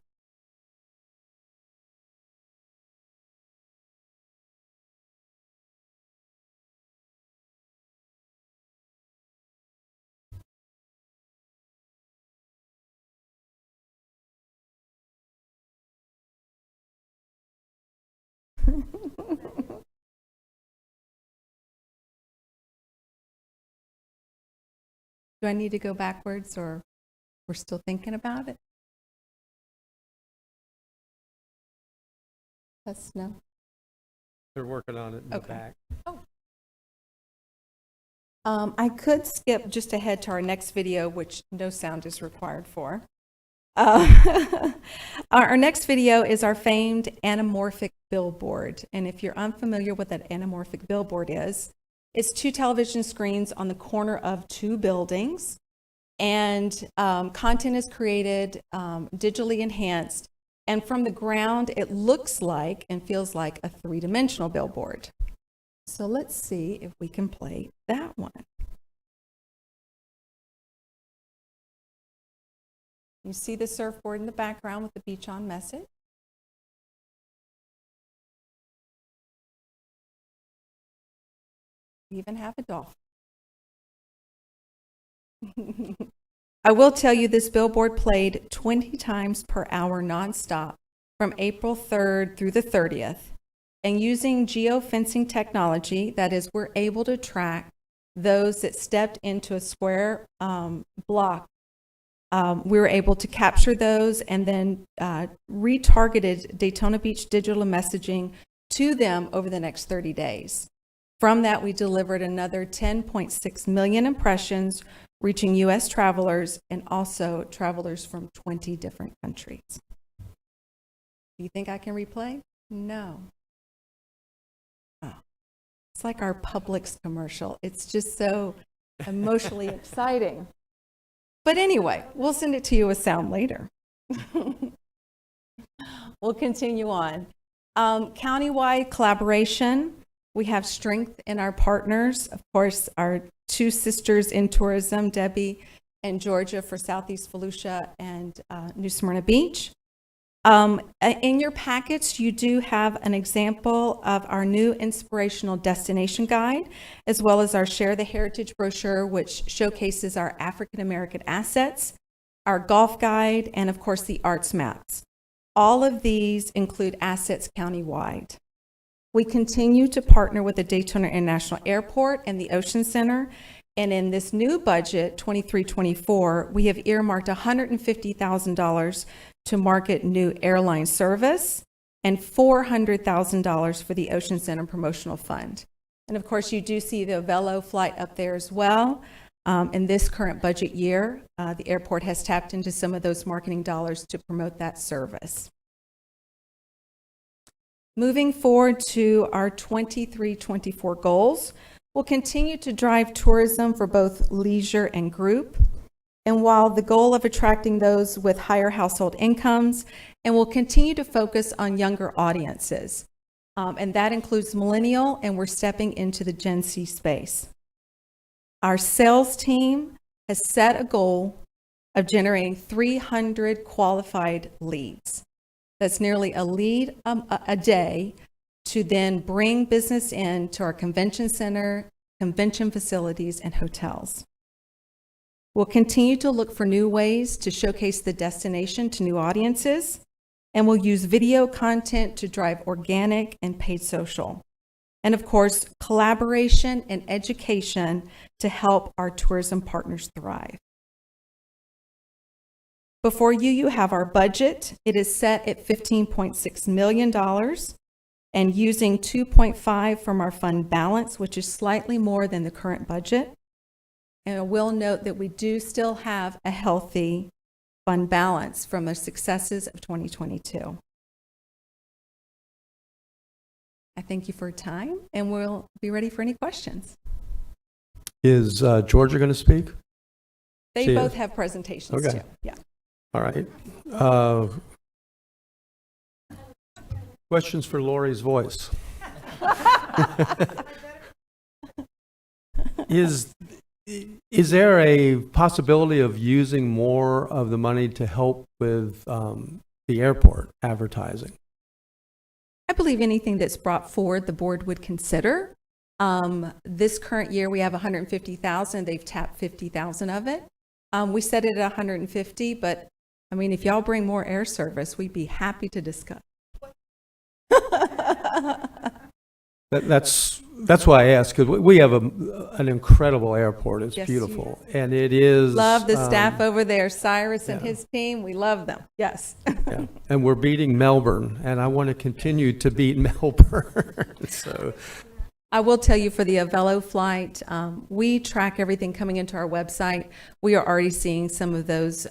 Do I need to go backwards, or we're still thinking about it? Yes, no. They're working on it in the back. Oh. I could skip just ahead to our next video, which no sound is required for. Our next video is our famed anamorphic billboard. And if you're unfamiliar with what that anamorphic billboard is, it's 2 television screens on the corner of 2 buildings. And content is created, digitally enhanced. And from the ground, it looks like and feels like a 3-dimensional billboard. So let's see if we can play that one. You see the surfboard in the background with the Beach On message. We even have a dolphin. I will tell you this billboard played 20 times per hour nonstop from April 3rd through the 30th. And using geofencing technology, that is, we're able to track those that stepped into a square block. We were able to capture those and then retargeted Daytona Beach digital messaging to them over the next 30 days. From that, we delivered another 10.6 million impressions, reaching U.S. travelers and also travelers from 20 different countries. Do you think I can replay? No. Oh. It's like our Publix commercial. It's just so emotionally exciting. But anyway, we'll send it to you with sound later. We'll continue on. Countywide collaboration. We have strength in our partners. Of course, our two sisters in tourism, Debbie and Georgia for Southeast Volusia and New Smyrna Beach. In your packets, you do have an example of our new inspirational destination guide, as well as our Share the Heritage brochure, which showcases our African American assets, our golf guide, and of course the arts maps. All of these include assets countywide. We continue to partner with the Daytona International Airport and the Ocean Center. And in this new budget, 23-24, we have earmarked $150,000 to market new airline service and $400,000 for the Ocean Center Promotional Fund. And of course, you do see the Velo flight up there as well. In this current budget year, the airport has tapped into some of those marketing dollars to promote that service. Moving forward to our 23-24 goals, we'll continue to drive tourism for both leisure and group. And while the goal of attracting those with higher household incomes, and we'll continue to focus on younger audiences. And that includes millennial, and we're stepping into the Gen Z space. Our sales team has set a goal of generating 300 qualified leads. That's nearly a lead a day to then bring business in to our convention center, convention facilities, and hotels. We'll continue to look for new ways to showcase the destination to new audiences, and we'll use video content to drive organic and paid social. And of course, collaboration and education to help our tourism partners thrive. Before you, you have our budget. It is set at $15.6 million and using 2.5 from our fund balance, which is slightly more than the current budget. And I will note that we do still have a healthy fund balance from the successes of 2022. I thank you for your time, and we'll be ready for any questions. Is Georgia going to speak? They See both you. have presentations Okay. too. Yeah. All right. Questions for Lori's voice. Is there a possibility of using more of the money to help with the airport advertising? I believe anything that's brought forward, the board would consider. This current year, we have 150,000. They've tapped 50,000 of it. We set it at 150, but I mean, if y'all bring more air service, we'd be happy to discuss. That's why I asked, because we have an incredible airport. It's Yes, beautiful, and it is. Love the staff over there, Cyrus and his team. We love them. Yes. Yeah. And we're beating Melbourne, and I want to continue to beat Melbourne. So. I will tell you for the Velo flight, we track everything coming into our website. We are already seeing some of those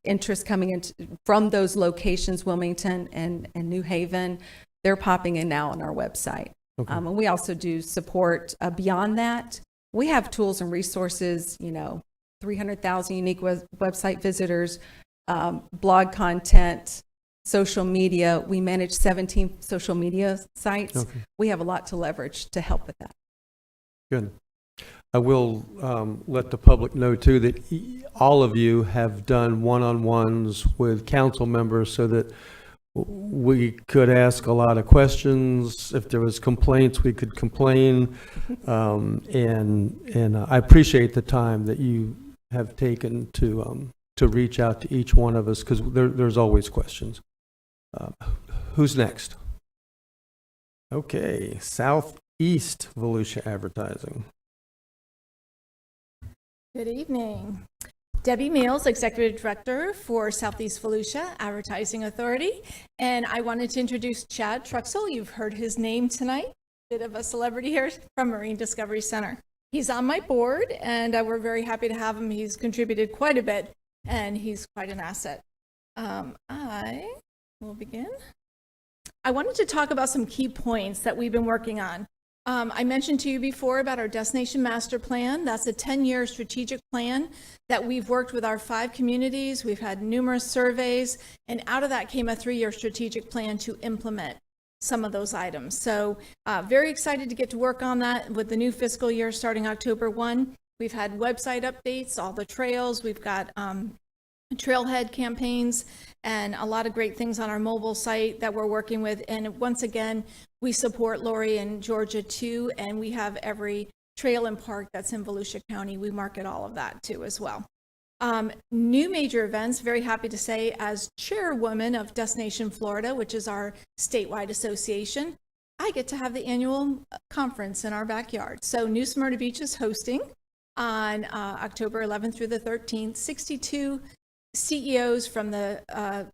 interest coming in from those locations, Wilmington and New Haven. They're popping in now on our website. Okay. And we also do support beyond that. We have tools and resources, 300,000 unique website visitors, blog content, social media. We manage 17 social media sites. Okay. We have a lot to leverage to help with that. Good. I will let the public know, too, that all of you have done one-on-ones with council members so that we could ask a lot of questions. If there was complaints, we could complain. And I appreciate the time that you have taken to reach out to each one of us, because there's always questions. Who's next? Okay, Southeast Volusia Advertising. Good evening. Debbie Mills, Executive Director for Southeast Volusia Advertising Authority. And I wanted to introduce Chad Truxell. You've heard his name tonight. Bit of a celebrity here from Marine Discovery Center. He's on my board, and we're very happy to have him. He's contributed quite a bit, and he's quite an asset. I will begin. I wanted to talk about some key points that we've been working on. I mentioned to you before about our Destination Master Plan. That's a 10-year strategic plan that we've worked with our 5 communities. We've had numerous surveys, and out of that came a 3-year strategic plan to implement some of those items. So very excited to get to work on that with the new fiscal year starting October 1. We've had website updates, all the trails. We've got trailhead campaigns and a lot of great things on our mobile site that we're working with. And once again, we support Lori and Georgia too, and we have every trail and park that's in Volusia County. We market all of that too as well. New major events, very happy to say, as chairwoman of Destination Florida, which is our statewide association, I get to have the annual conference in our backyard. So New Smyrna Beach is hosting on October 11th through the 13th, 62 CEOs from the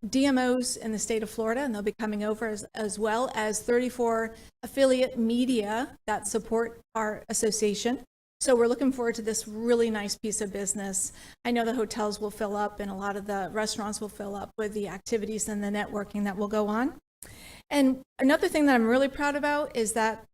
DMOs in the state of Florida, and they'll be coming over as well as 34 affiliate media that support our association. So we're looking forward to this really nice piece of business. I know the hotels will fill up and a lot of the restaurants will fill up with the activities and the networking that will go on. And another thing that I'm really proud about is that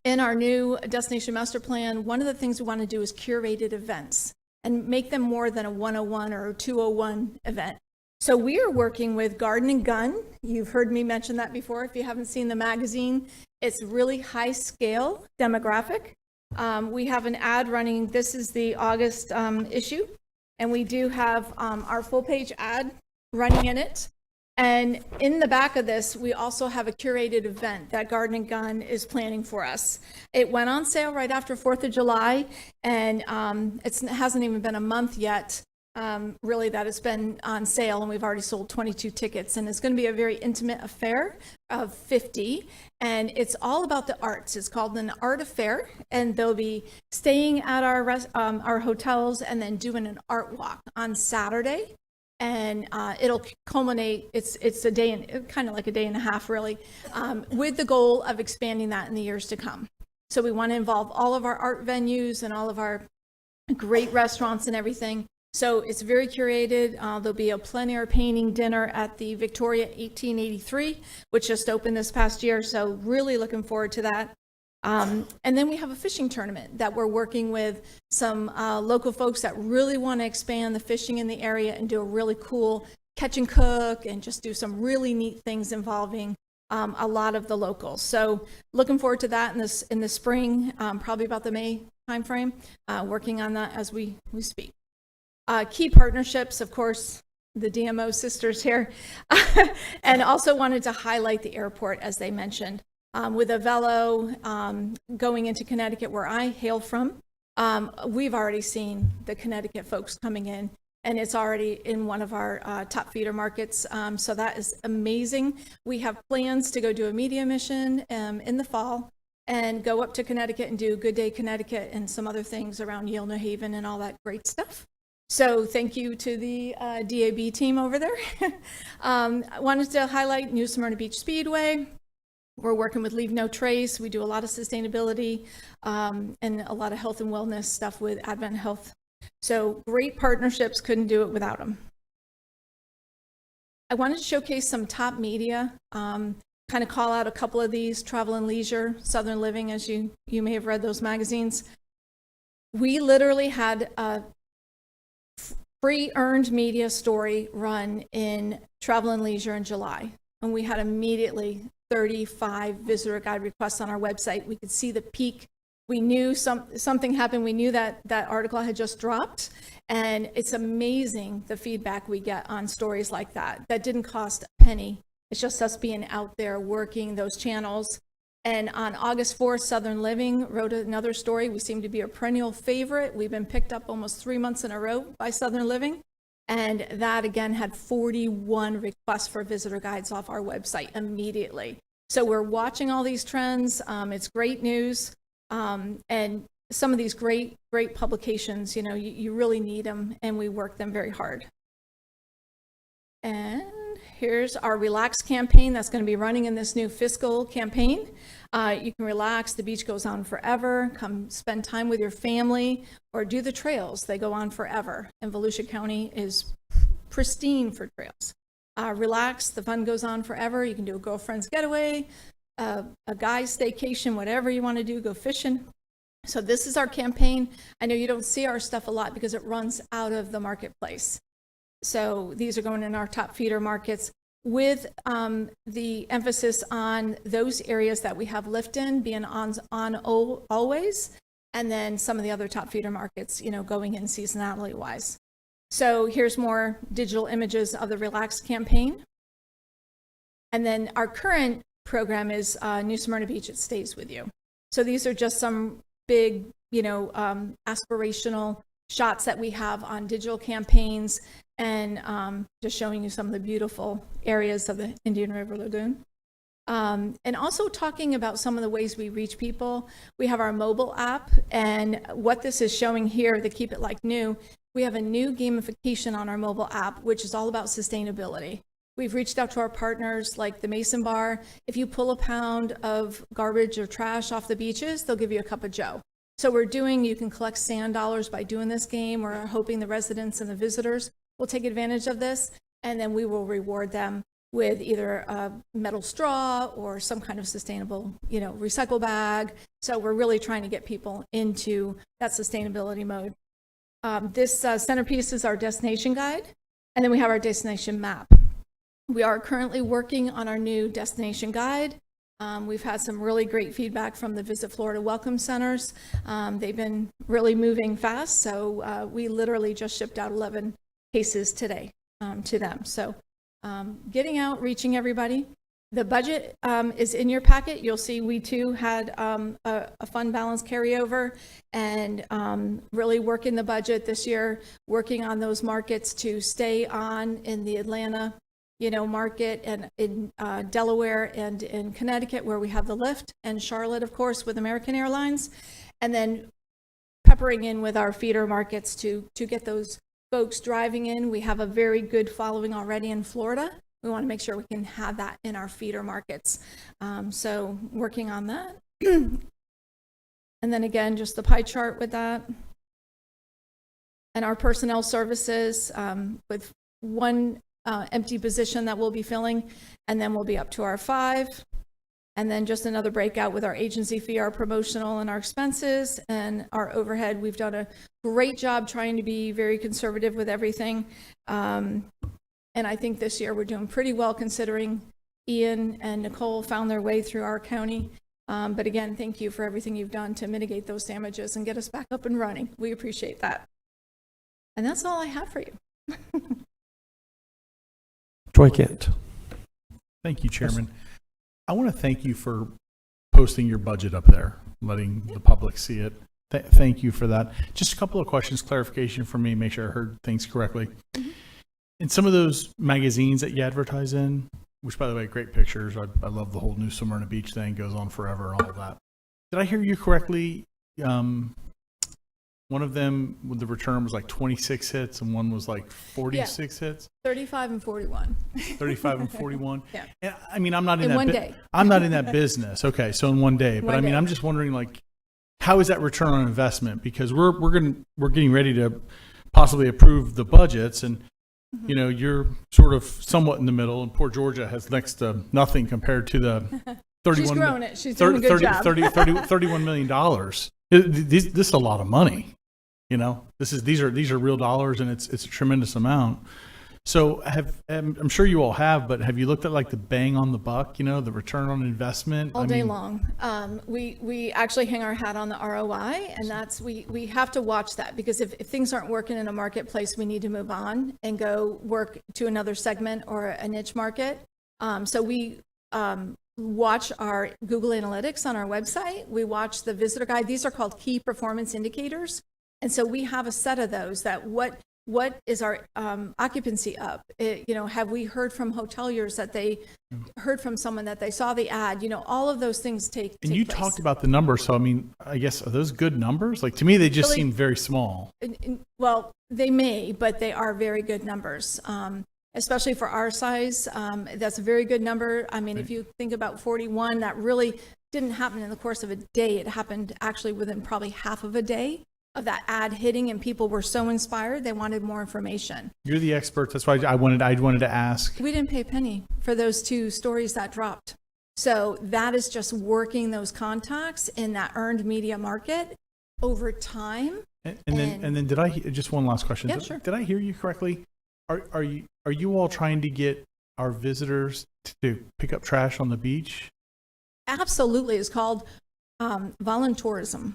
in our new Destination Master Plan, one of the things we want to do is curated events and make them more than a 101 or a 201 event. So we are working with Garden and Gun. You've heard me mention that before. If you haven't seen the magazine, it's really high scale demographic. We have an ad running. This is the August issue, and we do have our full page ad running in it. And in the back of this, we also have a curated event that Garden and Gun is planning for us. It went on sale right after 4th of July, and it hasn't even been a month yet, really, that it's been on sale, and we've already sold 22 tickets. And it's going to be a very intimate affair of 50, and it's all about the arts. It's called an art affair, and they'll be staying at our hotels and then doing an art walk on Saturday. And it'll culminate, it's a day and kind of like a day and a half really, with the goal of expanding that in the years to come. So we want to involve all of our art venues and all of our great restaurants and everything. So it's very curated. There'll be a plein air painting dinner at the Victoria 1883, which just opened this past year. So really looking forward to that. And then we have a fishing tournament that we're working with some local folks that really want to expand the fishing in the area and do a really cool catch and cook and just do some really neat things involving a lot of the locals. So looking forward to that in the spring, probably about the May timeframe, working on that as we speak. Key partnerships, of course, the DMO sisters here, and also wanted to highlight the airport, as they mentioned. With Avello going into Connecticut, where I hail from, we've already seen the Connecticut folks coming in, and it's already in one of our top feeder markets. So that is amazing. We have plans to go do a media mission in the fall and go up to Connecticut and do Good Day Connecticut and some other things around Yale, New Haven, and all that great stuff. So thank you to the DAB team over there. I wanted to highlight New Smyrna Beach Speedway. We're working with Leave No Trace. We do a lot of sustainability and a lot of health and wellness stuff with Advent Health. So great partnerships, couldn't do it without them. I wanted to showcase some top media, kind of call out a couple of these: Travel and Leisure, Southern Living, as you may have read those magazines. We literally had a free earned media story run in Travel and Leisure in July, and we had immediately 35 visitor guide requests on our website. We could see the peak. We knew something happened. We knew that article had just dropped, and it's amazing the feedback we get on stories like that. That didn't cost a penny. It's just us being out there working those channels. And on August 4th, Southern Living wrote another story. We seem to be a perennial favorite. We've been picked up almost 3 months in a row by Southern Living. And that, again, had 41 requests for visitor guides off our website immediately. So we're watching all these trends. It's great news. And some of these great publications, you really need them, and we work them very hard. And here's our Relax campaign that's going to be running in this new fiscal campaign. You can relax. The beach goes on forever. Come spend time with your family or do the trails. They go on forever. And Volusia County is pristine for trails. Relax. The fun goes on forever. You can do a girlfriend's getaway, a guy's staycation, whatever you want to do, go fishing. So this is our campaign. I know you don't see our stuff a lot because it runs out of the marketplace. So these are going in our top feeder markets with the emphasis on those areas that we have lift in being on always, and then some of the other top feeder markets, you know, going in seasonality wise. So here's more digital images of the Relax campaign. And then our current program is New Smyrna Beach, It Stays With You. So these are just some big, you know, aspirational shots that we have on digital campaigns, and just showing you some of the beautiful areas of the Indian River Lagoon. And also talking about some of the ways we reach people. We have our mobile app, and what this is showing here, the Keep It Like New, we have a new gamification on our mobile app, which is all about sustainability. We've reached out to our partners like the Mason Bar. If you pull a pound of garbage or trash off the beaches, they'll give you a cup of joe. So you can collect sand dollars by doing this game. We're hoping the residents and the visitors will take advantage of this, and then we will reward them with either a metal straw or some kind of sustainable, you know, recycle bag. So we're really trying to get people into that sustainability mode. This centerpiece is our destination guide, and then we have our destination map. We are currently working on our new destination guide. We've had some really great feedback from the Visit Florida Welcome Centers. They've been really moving fast, so we literally just shipped out 11 cases today to them. So getting out, reaching everybody. The budget is in your packet. You'll see we too had a fund balance carryover, and really working the budget this year, working on those markets to stay on in the Atlanta, you know, market, and in Delaware and in Connecticut where we have the lift, and Charlotte, of course, with American Airlines, and then peppering in with our feeder markets to get those folks driving in. We have a very good following already in Florida. We want to make sure we can have that in our feeder markets. So working on that. And then again, just the pie chart with that. And our personnel services with one empty position that we'll be filling, and then we'll be up to our 5. And then just another breakout with our agency fee, our promotional, and our expenses, and our overhead. We've done a great job trying to be very conservative with everything. And I think this year we're doing pretty well considering Ian and Nicole found their way through our county. But again, thank you for everything you've done to mitigate those damages and get us back up and running. We appreciate that. And that's all I have for you. Troy Kent. Thank you, Chairman. I want to thank you for posting your budget up there, letting the public see it. Thank you for that. Just a couple of questions, clarification for me, make sure I heard things correctly. In some of those magazines that you advertise in, which, by the way, great pictures. I love the whole New Smyrna Beach thing, goes on forever, all of that. Did I hear you correctly? One of them, with the return, was like 26 hits, and one was like 46 hits. 35 and 41. 35 and 41. Yeah. And, I mean, I'm not in, In that. one day. I'm not in that business. Okay, so in one day. But One I mean, day. I'm just wondering, like, how is that return on investment? Because we're getting ready to possibly approve the budgets, and you know, you're sort of somewhat in the middle, and poor Georgia has next to nothing compared to the 31. She's grown it. She's doing a good job. $31 million. This is a lot of money. You know, these are real dollars, and it's a tremendous amount. So I'm sure you all have, but have you looked at like the bang on the buck, you know, the return on investment? All day long. We actually hang our hat on the ROI, and that's, we have to watch that, because if things aren't working in a marketplace, we need to move on and go work to another segment or a niche market. So we watch our Google Analytics on our website. We watch the visitor guide. These are called key performance indicators. And so we have a set of those that what is our occupancy up? You know, have we heard from hoteliers that they heard from someone that they saw the ad? You know, all of those things take And you place. talked about the numbers, so I mean, I guess, are those good numbers? Like, to me, they just Really- seem very small. Well, they may, but they are very good numbers. Especially for our size, that's a very good number. I mean, if you think about 41, that really didn't happen in the course of a day. It happened actually within probably half of a day of that ad hitting, and people were so inspired they wanted more information. You're the experts. That's why I wanted to ask. We didn't pay a penny for those 2 stories that dropped. So that is just working those contacts in that earned media market over time. And then did I, just one last question. Yeah, sure. Did I hear you correctly? Are you all trying to get our visitors to pick up trash on the beach? Absolutely. It's called voluntourism.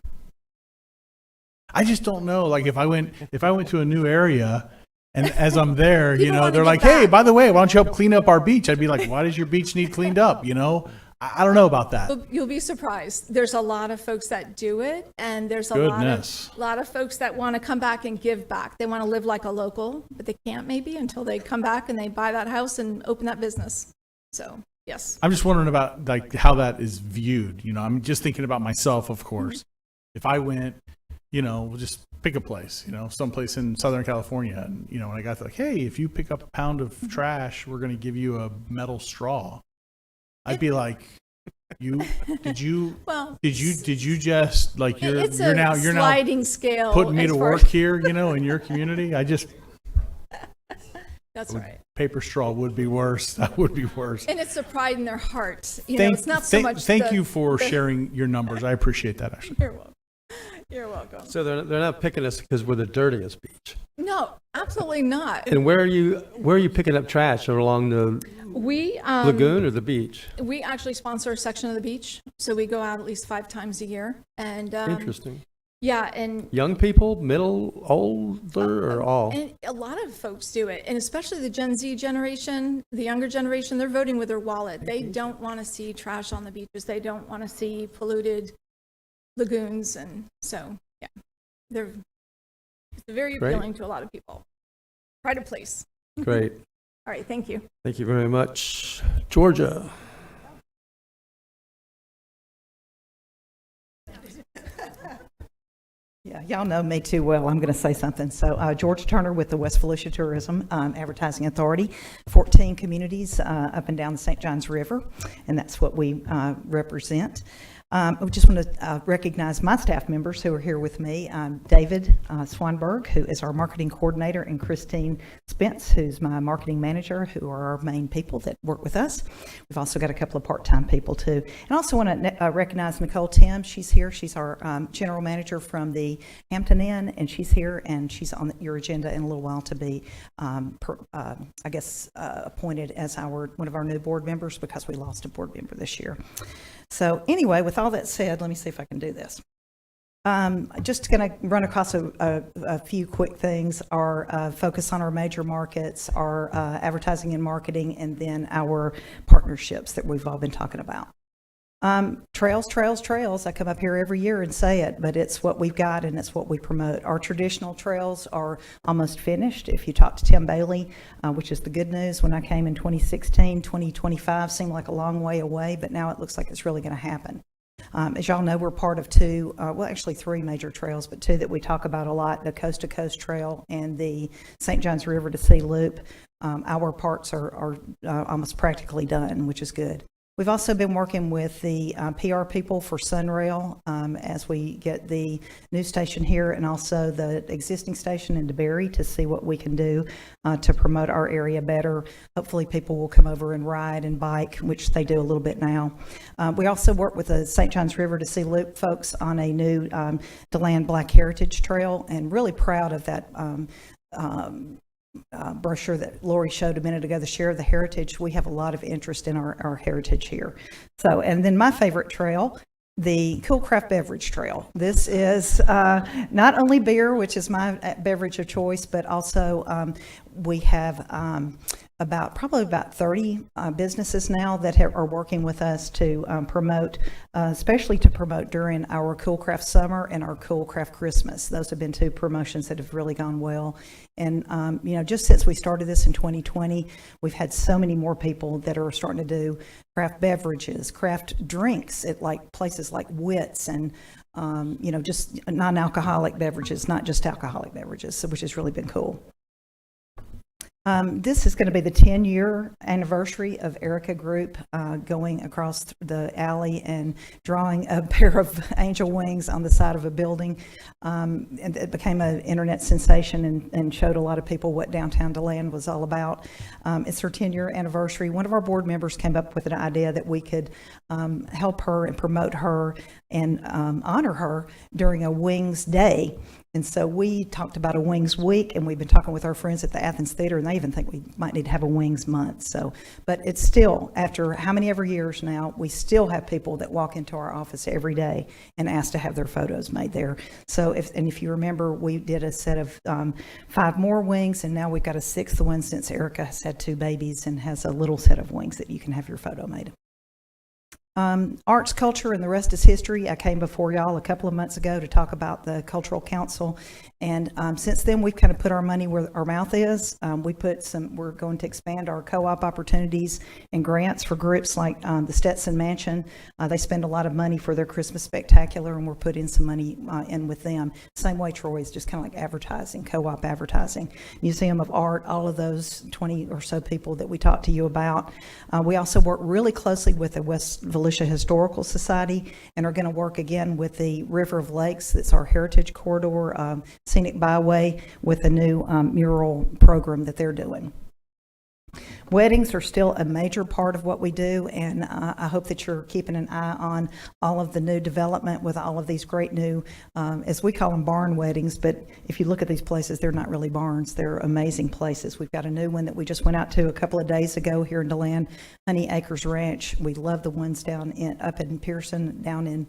I just don't know. Like if I went to a new area and as I'm there, People wanna they're get like, back. hey, by the way, why don't you help clean up our beach? I'd be like, why does your beach need cleaned up? I don't know about that. You'll be surprised. There's a lot of folks that do it, and there's a Goodness. lot of folks that want to come back and give back. They want to live like a local, but they can't maybe until they come back and they buy that house and open that business. So, yes. I'm just wondering about like how that is viewed. I'm just thinking about myself, of course. If I went, we'll just pick a place, someplace in Southern California. And, when I got like, hey, if you pick up a pound of trash, we're going to give you a metal straw. I'd be like, did you just like, you're now sliding scale putting me as to far work here, in your community. That's right. Paper straw would be worse. That would be worse. And it's the pride in their heart. It's not so much. Thank you for sharing your numbers. I appreciate that, actually. You're welcome. You're welcome. So they're not picking us because we're the dirtiest beach. No, absolutely not. And where are you picking up trash along the We lagoon or the beach? We actually sponsor a section of the beach, so we go out at least 5 times a year. And Interesting. Yeah, and Young people, middle, older, or all? And a lot of folks do it, and especially the Gen Z generation, the younger generation, they're voting with their wallet. They don't want to see trash on the beaches. They don't want to see polluted lagoons, and so, yeah, it's very appealing to a lot of people. Pride of place. Great. All right, thank you. Thank you very much. Georgia. Yeah, y'all know me too well. I'm going to say something. So, George Turner with the West Volusia Tourism Advertising Authority, 14 communities up and down the St. Johns River, and that's what we represent. I just want to recognize my staff members who are here with me. David Swanberg, who is our marketing coordinator, and Christine Spence, who's my marketing manager, who are our main people that work with us. We've also got a couple of part-time people too. And I also want to recognize Nicole Tim. She's here. She's our general manager from the Hampton Inn, and she's here, and she's on your agenda in a little while to be, appointed as one of our new board members because we lost a board member this year. So anyway, with all that said, let me see if I can do this. Just going to run across a few quick things. Our focus on our major markets, our advertising and marketing, and then our partnerships that we've all been talking about. Trails, trails, trails. I come up here every year and say it, but it's what we've got and it's what we promote. Our traditional trails are almost finished. If you talk to Tim Bailey, which is the good news, when I came in 2016, 2025 seemed like a long way away, but now it looks like it's really going to happen. As y'all know, we're part of actually three major trails, but two that we talk about a lot, the Coast to Coast Trail and the St. Johns River to Sea Loop. Our parts are almost practically done, which is good. We've also been working with the PR people for Sunrail as we get the new station here and also the existing station in DeBerry to see what we can do to promote our area better. Hopefully people will come over and ride and bike, which they do a little bit now. We also work with the St. Johns River to Sea Loop folks on a new DeLand Black Heritage Trail, and really proud of that brochure that Lori showed a minute ago, the Share of the Heritage. We have a lot of interest in our heritage here. So, and then my favorite trail, the Cool Craft Beverage Trail. This is not only beer, which is my beverage of choice, but also we have probably about 30 businesses now that are working with us to promote, especially to promote during our Cool Craft Summer and our Cool Craft Christmas. Those have been two promotions that have really gone well. And, just since we started this in 2020, we've had so many more people that are starting to do craft beverages, craft drinks at like places like Wits and, just non-alcoholic beverages, not just alcoholic beverages, which has really been cool. This is going to be the 10-year anniversary of Erica Group going across the alley and drawing a pair of angel wings on the side of a building. And it became an internet sensation and showed a lot of people what downtown DeLand was all about. It's her 10-year anniversary. One of our board members came up with an idea that we could help her and promote her and honor her during a Wings Day. And so we talked about a Wings Week, and we've been talking with our friends at the Athens Theater, and they even think we might need to have a Wings Month. So, but it's still, after how many ever years now, we still have people that walk into our office every day and ask to have their photos made there. So, if you remember, we did a set of 5 more wings, and now we've got a 6th one since Erica has had 2 babies and has a little set of wings that you can have your photo made. Arts, culture, and the rest is history. I came before y'all a couple of months ago to talk about the Cultural Council, and since then we've kind of put our money where our mouth is. We're going to expand our co-op opportunities and grants for groups like the Stetson Mansion. They spend a lot of money for their Christmas Spectacular, and we're putting some money in with them. Same way Troy's, just kind of like advertising, co-op advertising. Museum of Art, all of those 20 or so people that we talked to you about. We also work really closely with the West Volusia Historical Society, and are going to work again with the River of Lakes. That's our heritage corridor, scenic byway, with a new mural program that they're doing. Weddings are still a major part of what we do, and I hope that you're keeping an eye on all of the new development with all of these great new, as we call them, barn weddings, but if you look at these places, they're not really barns. They're amazing places. We've got a new one that we just went out to a couple of days ago here in DeLand, Honey Acres Ranch. We love the ones up in Pearson, down in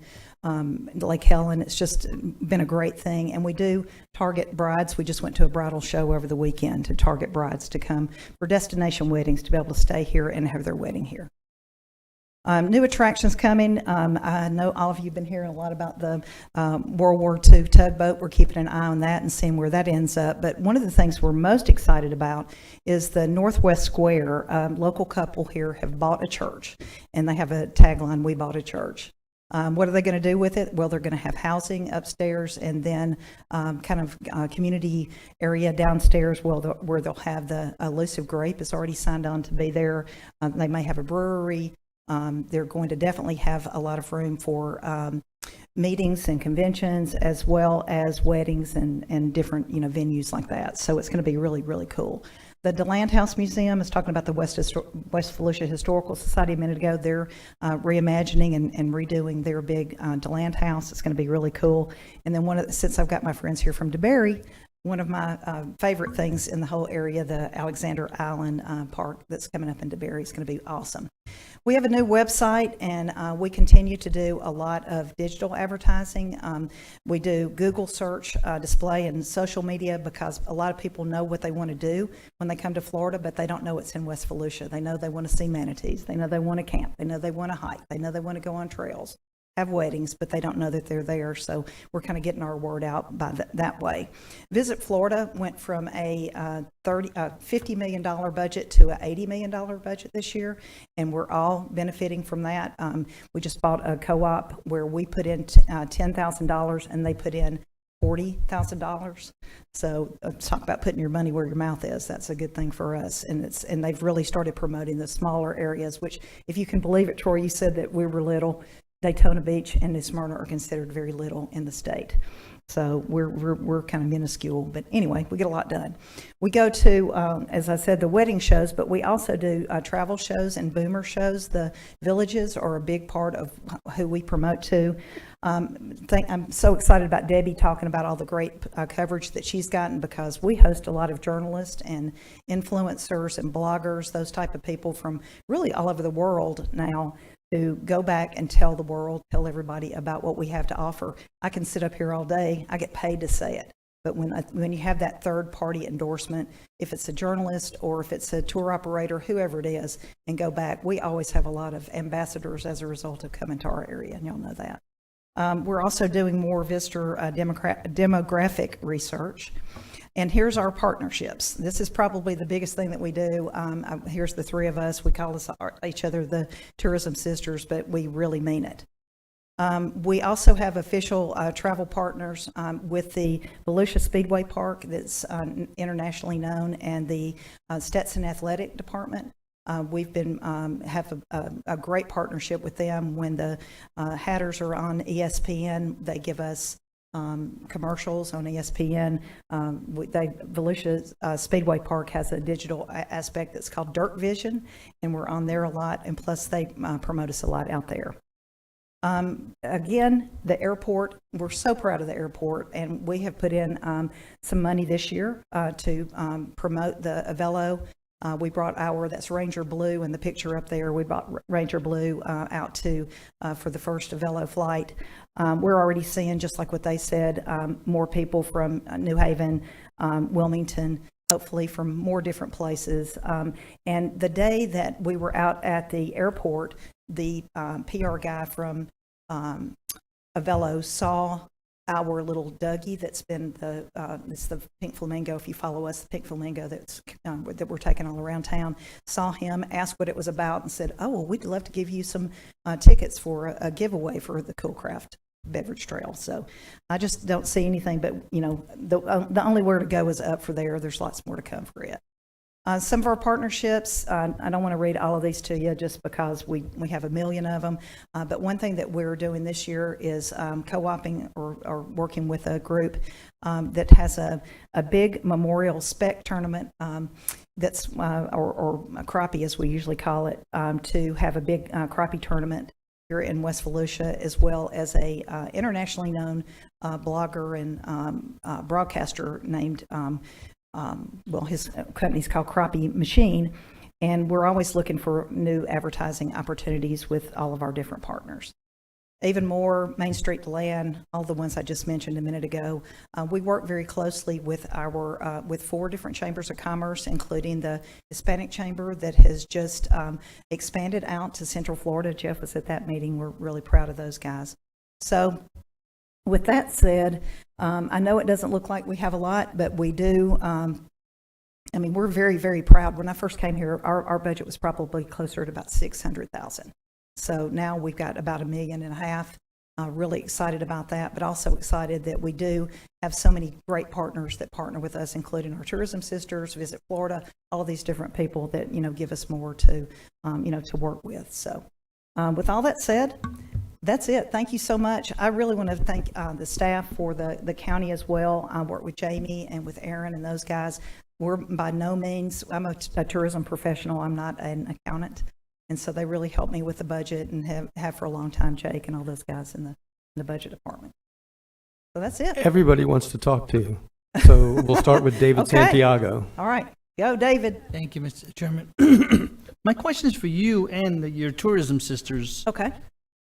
Lake Helen. It's just been a great thing, and we do target brides. We just went to a bridal show over the weekend to target brides to come for destination weddings, to be able to stay here and have their wedding here. New attractions coming. I know all of you have been hearing a lot about the World War II tugboat. We're keeping an eye on that and seeing where that ends up. But one of the things we're most excited about is the Northwest Square. Local couple here have bought a church, and they have a tagline, "We bought a church." What are they going to do with it? Well, they're going to have housing upstairs, and then kind of community area downstairs where they'll have the Elusive Grape is already signed on to be there. They may have a brewery. They're going to definitely have a lot of room for meetings and conventions, as well as weddings and different venues like that. So it's going to be really, really cool. The DeLand House Museum is talking about the West Volusia Historical Society a minute ago. They're reimagining and redoing their big DeLand House. It's going to be really cool. And then since I've got my friends here from DeBerry, one of my favorite things in the whole area, the Alexander Island Park that's coming up in DeBerry, is going to be awesome. We have a new website, and we continue to do a lot of digital advertising. We do Google search, display, and social media, because a lot of people know what they want to do when they come to Florida, but they don't know it's in West Volusia. They know they want to see manatees. They know they want to camp. They know they want to hike. They know they want to go on trails, have weddings, but they don't know that they're there. So we're kind of getting our word out by that way. Visit Florida went from a $50 million budget to an $80 million budget this year, and we're all benefiting from that. We just bought a co-op where we put in $10,000 and they put in $40,000. So talk about putting your money where your mouth is. That's a good thing for us. And they've really started promoting the smaller areas, which, if you can believe it, Troy, you said that we were little. Daytona Beach and New Smyrna are considered very little in the state. So we're kind of minuscule, but anyway, we get a lot done. We go to, as I said, the wedding shows, but we also do travel shows and boomer shows. The villages are a big part of who we promote to. I'm so excited about Debbie talking about all the great coverage that she's gotten, because we host a lot of journalists and influencers and bloggers, those type of people from really all over the world now, to go back and tell the world, tell everybody about what we have to offer. I can sit up here all day. I get paid to say it. But when you have that third-party endorsement, if it's a journalist or if it's a tour operator, whoever it is, and go back, we always have a lot of ambassadors as a result of coming to our area, and y'all know that. We're also doing more visitor demographic research. And here's our partnerships. This is probably the biggest thing that we do. Here's the 3 of us. We call each other the Tourism Sisters, but we really mean it. We also have official travel partners with the Volusia Speedway Park that's internationally known, and the Stetson Athletic Department. We've been have a great partnership with them. When the Hatters are on ESPN, they give us commercials on ESPN. Volusia Speedway Park has a digital aspect that's called Dirt Vision, and we're on there a lot, and plus they promote us a lot out there. Again, the airport, we're so proud of the airport, and we have put in some money this year to promote the Avelo. We brought that's Ranger Blue, and the picture up there, we brought Ranger Blue out for the first Avelo flight. We're already seeing, just like what they said, more people from New Haven, Wilmington, hopefully from more different places. And the day that we were out at the airport, the PR guy from Avelo saw our little Dougie that's been it's the pink flamingo. If you follow us, the pink flamingo that we're taking all around town, saw him, asked what it was about, and said, "Oh, well, we'd love to give you some tickets for a giveaway for the Cool Craft Beverage Trail." So I just don't see anything but, the only where to go is up for there. There's lots more to come for it. Some of our partnerships, I don't want to read all of these to you just because we have a million of them, but one thing that we're doing this year is co-oping or working with a group that has a big memorial spec tournament that's, or a crappie as we usually call it, to have a big crappie tournament here in West Volusia, as well as a internationally known blogger and broadcaster named his company's called Crappie Machine, and we're always looking for new advertising opportunities with all of our different partners. Even more, Main Street to Land, all the ones I just mentioned a minute ago. We work very closely with with 4 different chambers of commerce, including the Hispanic Chamber that has just expanded out to Central Florida. Jeff was at that meeting. We're really proud of those guys. So with that said, I know it doesn't look like we have a lot, but we do. We're very, very proud. When I first came here, our budget was probably closer to about $600,000. So now we've got about $1.5 million. Really excited about that, but also excited that we do have so many great partners that partner with us, including our tourism sisters, Visit Florida, all these different people that, give us more to, to work with. So with all that said, that's it. Thank you so much. I really want to thank the staff for the county as well. I work with Jamie and with Aaron and those guys. We're by no means, I'm a tourism professional. I'm not an accountant. And so they really helped me with the budget and have for a long time, Jake and all those guys in the budget department. So that's it. Everybody wants to talk to you. So we'll start with David Okay. Santiago. All right. Go, David. Thank you, Mr. Chairman. My question is for you and your tourism sisters. Okay.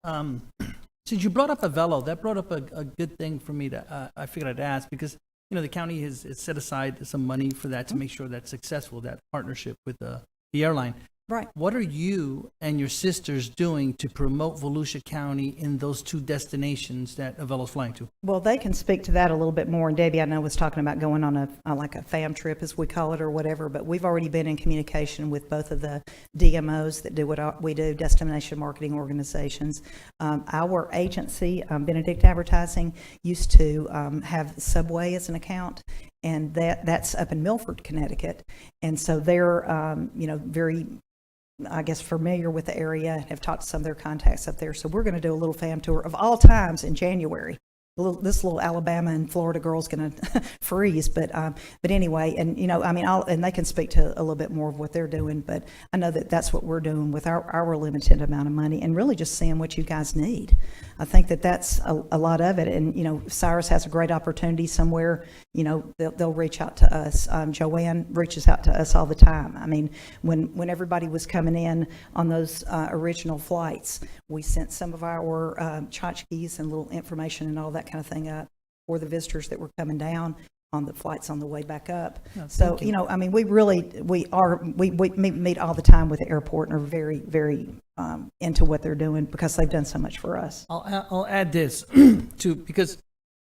Since you brought up Avelo, that brought up a good thing for me to, I figured I'd ask, because, the county has set aside some money for that to make sure that's successful, that partnership with the airline. Right. What are you and your sisters doing to promote Volusia County in those 2 destinations that Avelo's flying to? Well, they can speak to that a little bit more. And Debbie, I know, was talking about going on like a fam trip, as we call it, or whatever. But we've already been in communication with both of the DMOs that do what we do, destination marketing organizations. Our agency, Benedict Advertising, used to have Subway as an account, and that's up in Milford, Connecticut. And so they're, very, I guess, familiar with the area and have talked to some of their contacts up there. So we're going to do a little fam tour of all times in January. This little Alabama and Florida girl's going to freeze, but anyway, and and they can speak to a little bit more of what they're doing, but I know that that's what we're doing with our limited amount of money, and really just seeing what you guys need. I think that's a lot of it, and if Cyrus has a great opportunity somewhere, they'll reach out to us. Joanne reaches out to us all the time. When everybody was coming in on those original flights, we sent some of our tchotchkes and little information and all that kind of thing up for the visitors that were coming down on the flights on the way back up. So, we meet all the time with the airport and are very, very into what they're doing because they've done so much for us. I'll add this because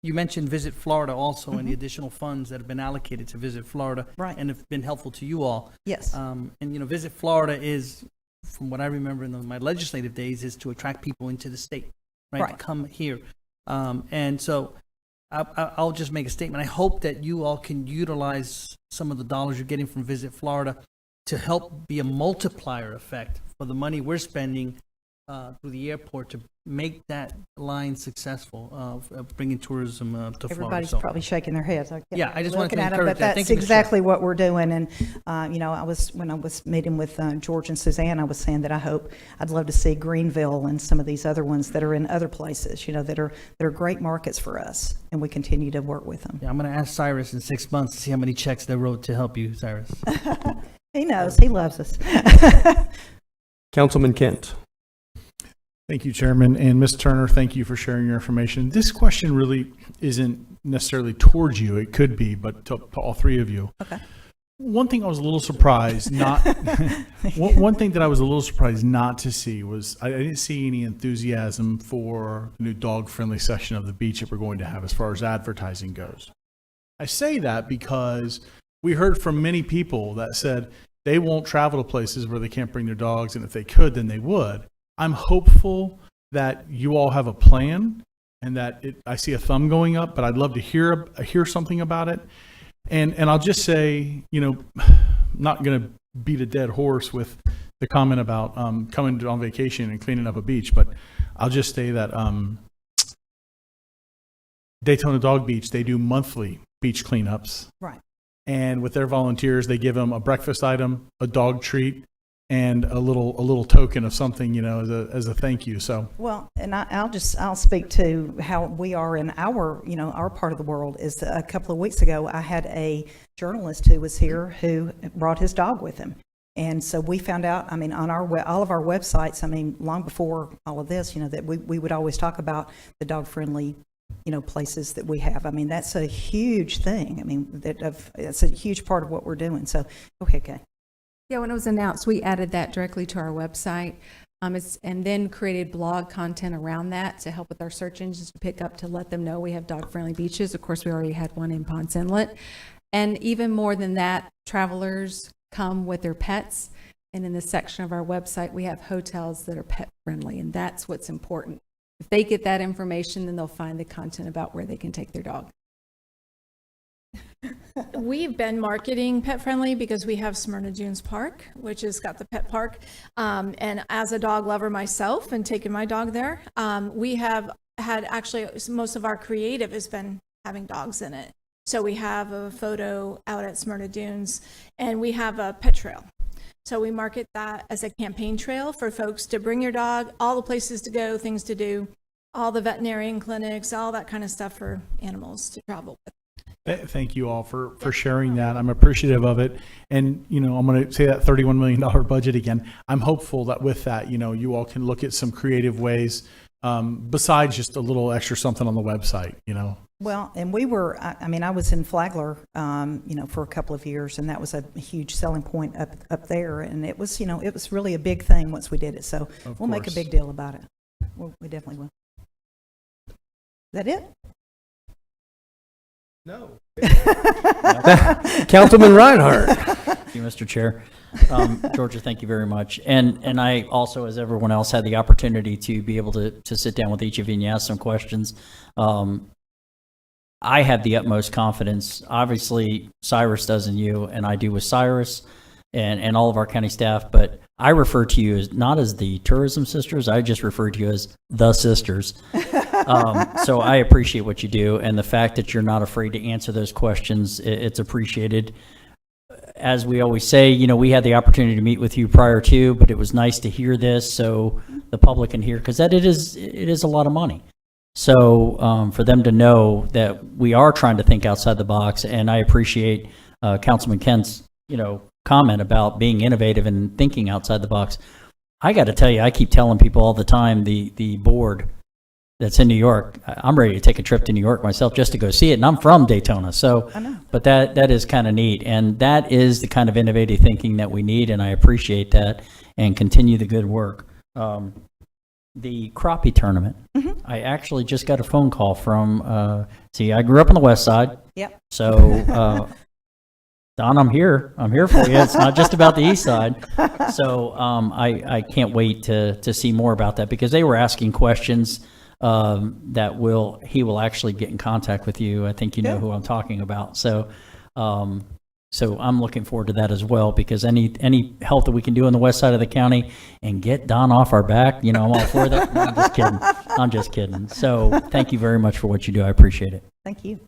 you mentioned Visit Florida also and the additional funds that have been allocated to Visit Florida and have been helpful to you all. Yes. Visit Florida is, from what I remember in my legislative days, is to attract people into the state. right? Right. To come here. And so I'll just make a statement. I hope that you all can utilize some of the dollars you're getting from Visit Florida to help be a multiplier effect for the money we're spending through the airport to make that line successful of bringing tourism to Florida. Everybody's So- probably shaking their heads. Yeah, I just wanted to Looking at 'em, encourage but that. that's Thank you, Ms. exactly what we're doing. And when I was meeting with George and Suzanne, I was saying that I'd love to see Greenville and some of these other ones that are in other places, that are great markets for us, and we continue to work with them. Yeah, I'm going to ask Cyrus in 6 months to see how many checks they wrote to help you, Cyrus. He knows. He loves us. Councilman Kent. Thank you, Chairman. And Ms. Turner, thank you for sharing your information. This question really isn't necessarily towards you. It could be, but to all three of you. Okay. One thing I was a little surprised one thing that I was a little surprised not to see was I didn't see any enthusiasm for the new dog-friendly section of the beach that we're going to have as far as advertising goes. I say that because we heard from many people that said they won't travel to places where they can't bring their dogs, and if they could, then they would. I'm hopeful that you all have a plan and that I see a thumb going up, but I'd love to hear something about it. And I'll just say, not going to beat a dead horse with the comment about coming on vacation and cleaning up a beach, but I'll just say that Daytona Dog Beach, they do monthly beach cleanups. Right. And with their volunteers, they give them a breakfast item, a dog treat, and a little token of something, as a thank you. So Well, and I'll speak to how we are in our part of the world. Is a couple of weeks ago, I had a journalist who was here who brought his dog with him. And so we found out, on all of our websites, long before all of this, that we would always talk about the dog-friendly, places that we have. That's a huge thing. That's a huge part of what we're doing. So, okay. Yeah, when it was announced, we added that directly to our website, and then created blog content around that to help with our search engines to pick up to let them know we have dog-friendly beaches. Of course, we already had one in Ponce Inlet. And even more than that, travelers come with their pets. And in the section of our website, we have hotels that are pet-friendly, and that's what's important. If they get that information, then they'll find the content about where they can take their dog. We've been marketing pet friendly because we have Smyrna Dunes Park, which has got the pet park. And as a dog lover myself and taking my dog there, we have had actually most of our creative has been having dogs in it. So we have a photo out at Smyrna Dunes and we have a pet trail. So we market that as a campaign trail for folks to bring your dog, all the places to go, things to do, all the veterinarian clinics, all that kind of stuff for animals to travel with. thank you all for sharing that. I'm appreciative of it. And, I'm going to say that $31 million budget again. I'm hopeful that with that, you all can look at some creative ways besides just a little extra something on the website, Well, and we were, I was in Flagler, for a couple of years, and that was a huge selling point up there. And it was, it was really a big thing once we did it. So we'll make a big deal about it. We definitely will. Is that it? No. Councilman Reinhardt. Thank you, Mr. Chair. Georgia, thank you very much. And I also, as everyone else, had the opportunity to be able to sit down with each of you and ask some questions. I have the utmost confidence. Obviously, Cyrus does in you, and I do with Cyrus and all of our county staff, but I refer to you as not as the tourism sisters. I just refer to you as the sisters. So I appreciate what you do, and the fact that you're not afraid to answer those questions, it's appreciated. As we always say, we had the opportunity to meet with you prior to, but it was nice to hear this so the public can hear, because it is a lot of money. So for them to know that we are trying to think outside the box, and I appreciate Councilman Kent's comment about being innovative and thinking outside the box. I got to tell you, I keep telling people all the time, the board that's in New York, I'm ready to take a trip to New York myself just to go see it, and I'm from Daytona. So, I know. But that is kind of neat, and that is the kind of innovative thinking that we need, and I appreciate that, and continue the good work. The crappie tournament, I actually just got a phone call from, I grew up on the west side. Yep. So, Don, I'm here for you. It's not just about the east side. So I can't wait to see more about that, because they were asking questions that he will actually get in contact with you. I think you know Yeah. who I'm talking about. So, so I'm looking forward to that as well, because any help that we can do on the west side of the county and get Don off our back, I'm all for that. No, I'm just kidding. I'm just kidding. So thank you very much for what you do. I appreciate it. Thank you.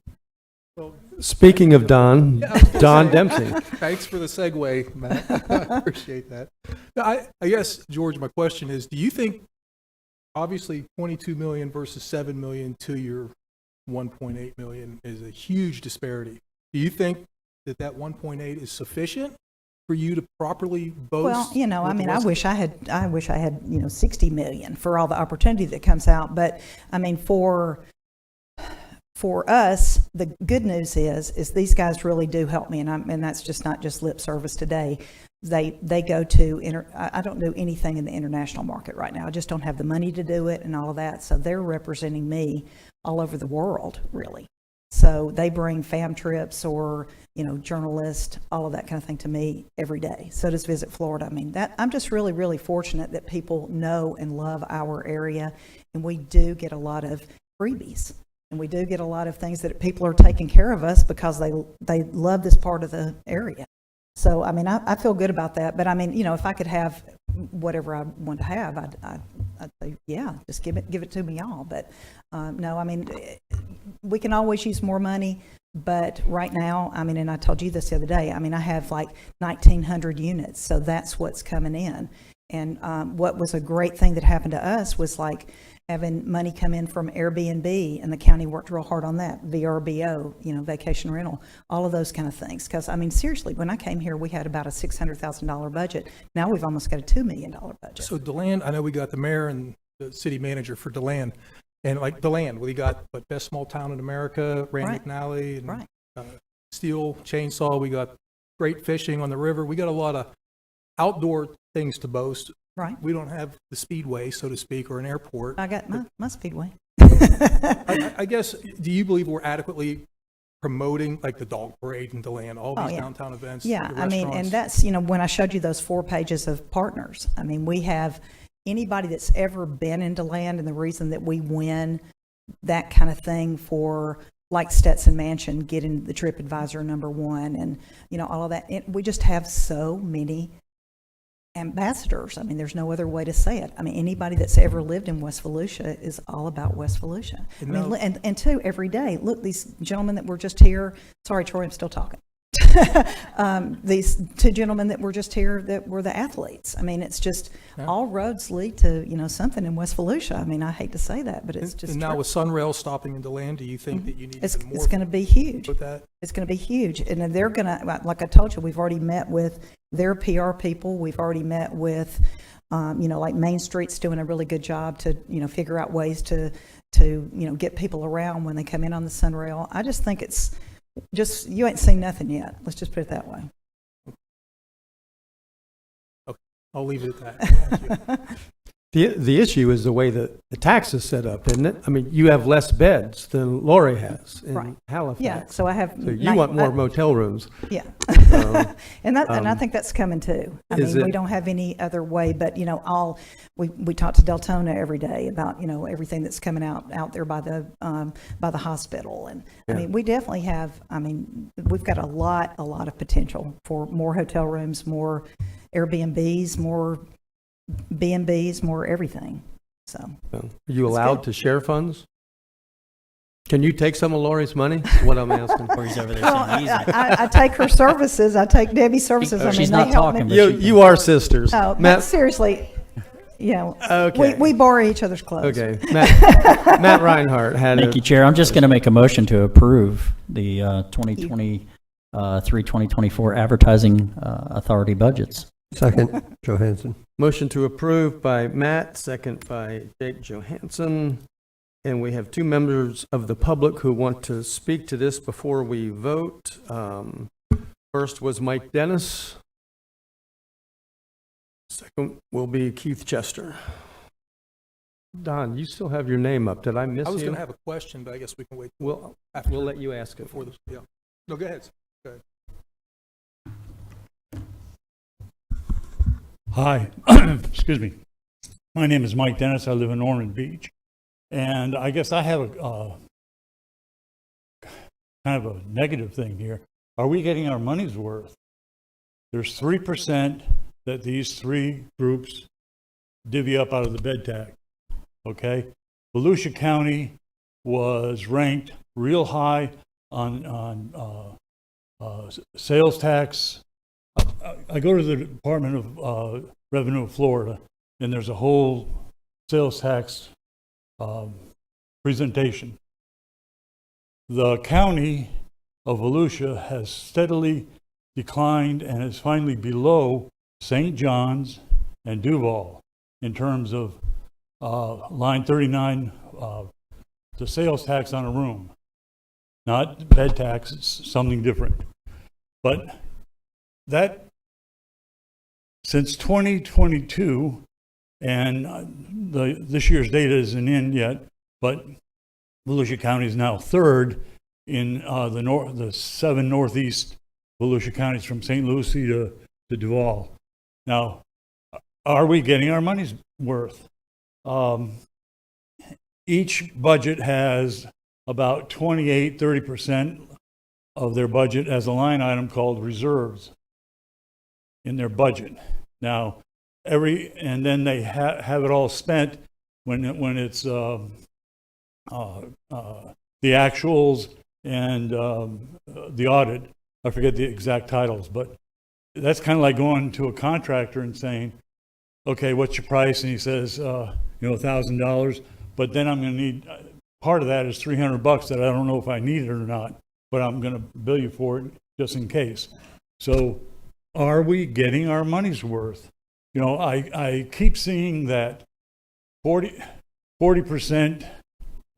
Speaking of Don, Yeah, I was gonna Don say, Dempsey. Thanks for the segue, Matt. I appreciate that. Now, I guess, George, my question is, do you think, obviously, 22 million versus 7 million to your 1.8 million is a huge disparity. Do you think that 1.8 is sufficient for you to properly boast? Well, with the I West- wish I had 60 million for all the opportunity that comes out. But I mean, for us, the good news is these guys really do help me, and that's just not just lip service today. They go to I don't do anything in the international market right now. I just don't have the money to do it and all of that. So they're representing me all over the world, really. So they bring fam trips or, journalists, all of that kind of thing to me every day. So does Visit Florida. I mean, I'm just really, really fortunate that people know and love our area, and we do get a lot of freebies. And we do get a lot of things that people are taking care of us because they love this part of the area. So, I mean, I feel good about that. But I mean, if I could have whatever I want to have, I'd say, yeah, just give it to me all. But no, I mean, we can always use more money. But right now, I mean, and I told you this the other day, I mean, I have like 1,900 units. So that's what's coming in. And what was a great thing that happened to us was like having money come in from Airbnb, and the county worked real hard on that, VRBO, vacation rental, all of those kind of things. Because, I mean, seriously, when I came here, we had about a $600,000 budget. Now we've almost got a $2 million budget. So DeLand, I know we got the mayor and the city manager for DeLand. And like DeLand, we got best small town in America, Randy McNally, and Steel Chainsaw. We got great fishing on the river. We got a lot of outdoor things to boast. Right. We don't have the speedway, so to speak, or an airport. I got my speedway. I guess, do you believe we're adequately promoting like the dog parade and DeLand, all these downtown events? Yeah, the I mean, and restaurants? that's, when I showed you those 4 pages of partners, I mean, we have anybody that's ever been in DeLand, and the reason that we win that kind of thing for like Stetson Mansion getting the TripAdvisor #1 and, all of that. We just have so many ambassadors. I mean, there's no other way to say it. I mean, anybody that's ever lived in West Volusia is all about West Volusia. I mean, and two, every day, look, these gentlemen that were just here, sorry, Troy, I'm still talking. These 2 gentlemen that were just here that were the athletes. I mean, it's just all roads lead to, something in West Volusia. I mean, I hate to say that, but it's just And now true. with Sunrail stopping in DeLand, do you think that you need It's even more? it's going to be huge. with that? It's going to be huge. And they're going to, like I told you, we've already met with their PR people. We've already met with, like Main Street's doing a really good job to, figure out ways to get people around when they come in on the Sunrail. I just think it's just, you ain't seen nothing yet. Let's just put it that way. Okay, I'll leave it at that. The issue is the way that the tax is set up, isn't it? I mean, you have less beds than Lori has in Halifax. Yeah, so I have. So you want more motel rooms. Yeah. And I think that's coming too. I mean, we don't have any other way, but, we talk to Deltona every day about, everything that's coming out there by the hospital. And I mean, we definitely have, we've got a lot of potential for more hotel rooms, more Airbnbs, more B&Bs, more everything. So, Are you allowed to share funds? Can you take some of Lori's money? Is what I'm asking. Or he's over there well, saying easy. I take her services. I take Debbie's services. I mean, She's they not help talking, me. but You are sisters. No, Matt. but seriously, Okay. we borrow each other's clothes. Okay. Matt Reinhardt had Thank you, Chair. I'm just going to make a motion to approve the 2023-2024 advertising authority budgets. Second, Johansson. Motion to approve by Matt, second by Jake Johansson. And we have 2 members of the public who want to speak to this before we vote. First was Mike Dennis. Second will be Keith Chester. Don, you still have your name up. Did I miss you? I was going to have a question, but I guess we can wait. We'll let you ask it. Before this, yeah. No, go ahead. Go ahead. Hi, excuse me. My name is Mike Dennis. I live in Ormond Beach. And I guess I have a kind of a negative thing here. Are we getting our money's worth? There's 3% that these three groups divvy up out of the bed tax. Okay? Volusia County was ranked real high on sales tax. I go to the Department of Revenue of Florida, and there's a whole sales tax presentation. The county of Volusia has steadily declined and is finally below St. John's and Duval in terms of line 39, the sales tax on a room. Not bed tax, it's something different. But that, since 2022, and this year's data isn't in yet, but Volusia County is now third in the 7 northeast Volusia counties from St. Lucie to Duval. Now, are we getting our money's worth? Each budget has about 30% of their budget as a line item called reserves in their budget. Now, and then they have it all spent when it's the actuals and the audit. I forget the exact titles, but that's kind of like going to a contractor and saying, okay, what's your price? And he says, $1,000, but then I'm going to need, part of that is $300 that I don't know if I need it or not, but I'm going to bill you for it just in case. So are we getting our money's worth? I keep seeing that 40%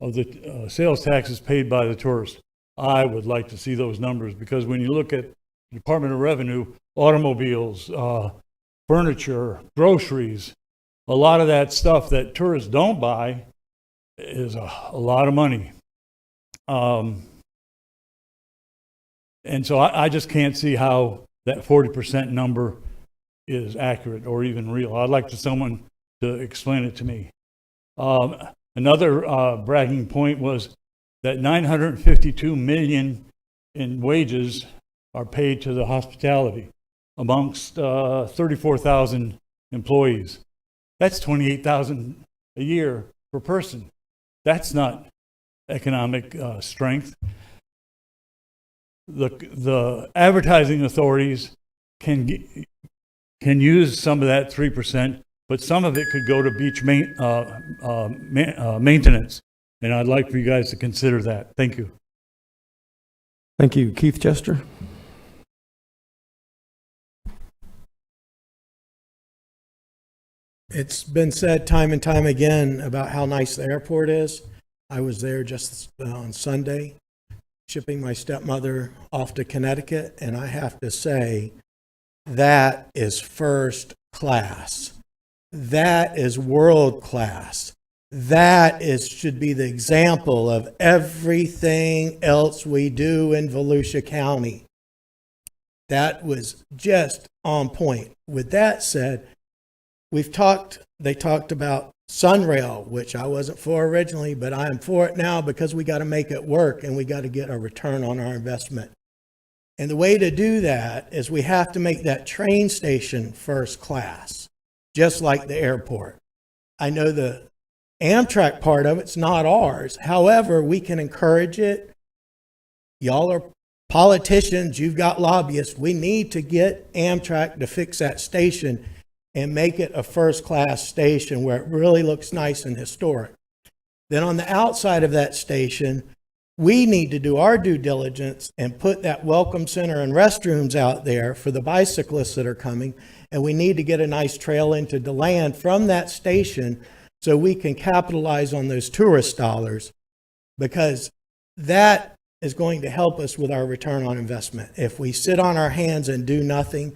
of the sales tax is paid by the tourist. I would like to see those numbers, because when you look at the Department of Revenue, automobiles, furniture, groceries, a lot of that stuff that tourists don't buy is a lot of money. And so I just can't see how that 40% number is accurate or even real. I'd like someone to explain it to me. Another bragging point was that $952 million in wages are paid to the hospitality amongst 34,000 employees. That's $28,000 a year per person. That's not economic strength. The advertising authorities can use some of that 3%, but some of it could go to beach maintenance. And I'd like for you guys to consider that. Thank you. Thank you. Keith Chester. It's been said time and time again about how nice the airport is. I was there just on Sunday, shipping my stepmother off to Connecticut, and I have to say, that is first class. That is world class. That should be the example of everything else we do in Volusia County. That was just on point. With that said, they talked about Sunrail, which I wasn't for originally, but I am for it now because we got to make it work and we got to get a return on our investment. And the way to do that is we have to make that train station first class, just like the airport. I know the Amtrak part of it's not ours. However, we can encourage it. Y'all are politicians. You've got lobbyists. We need to get Amtrak to fix that station and make it a first-class station where it really looks nice and historic. Then on the outside of that station, we need to do our due diligence and put that welcome center and restrooms out there for the bicyclists that are coming. And we need to get a nice trail into DeLand from that station so we can capitalize on those tourist dollars, because that is going to help us with our return on investment. If we sit on our hands and do nothing,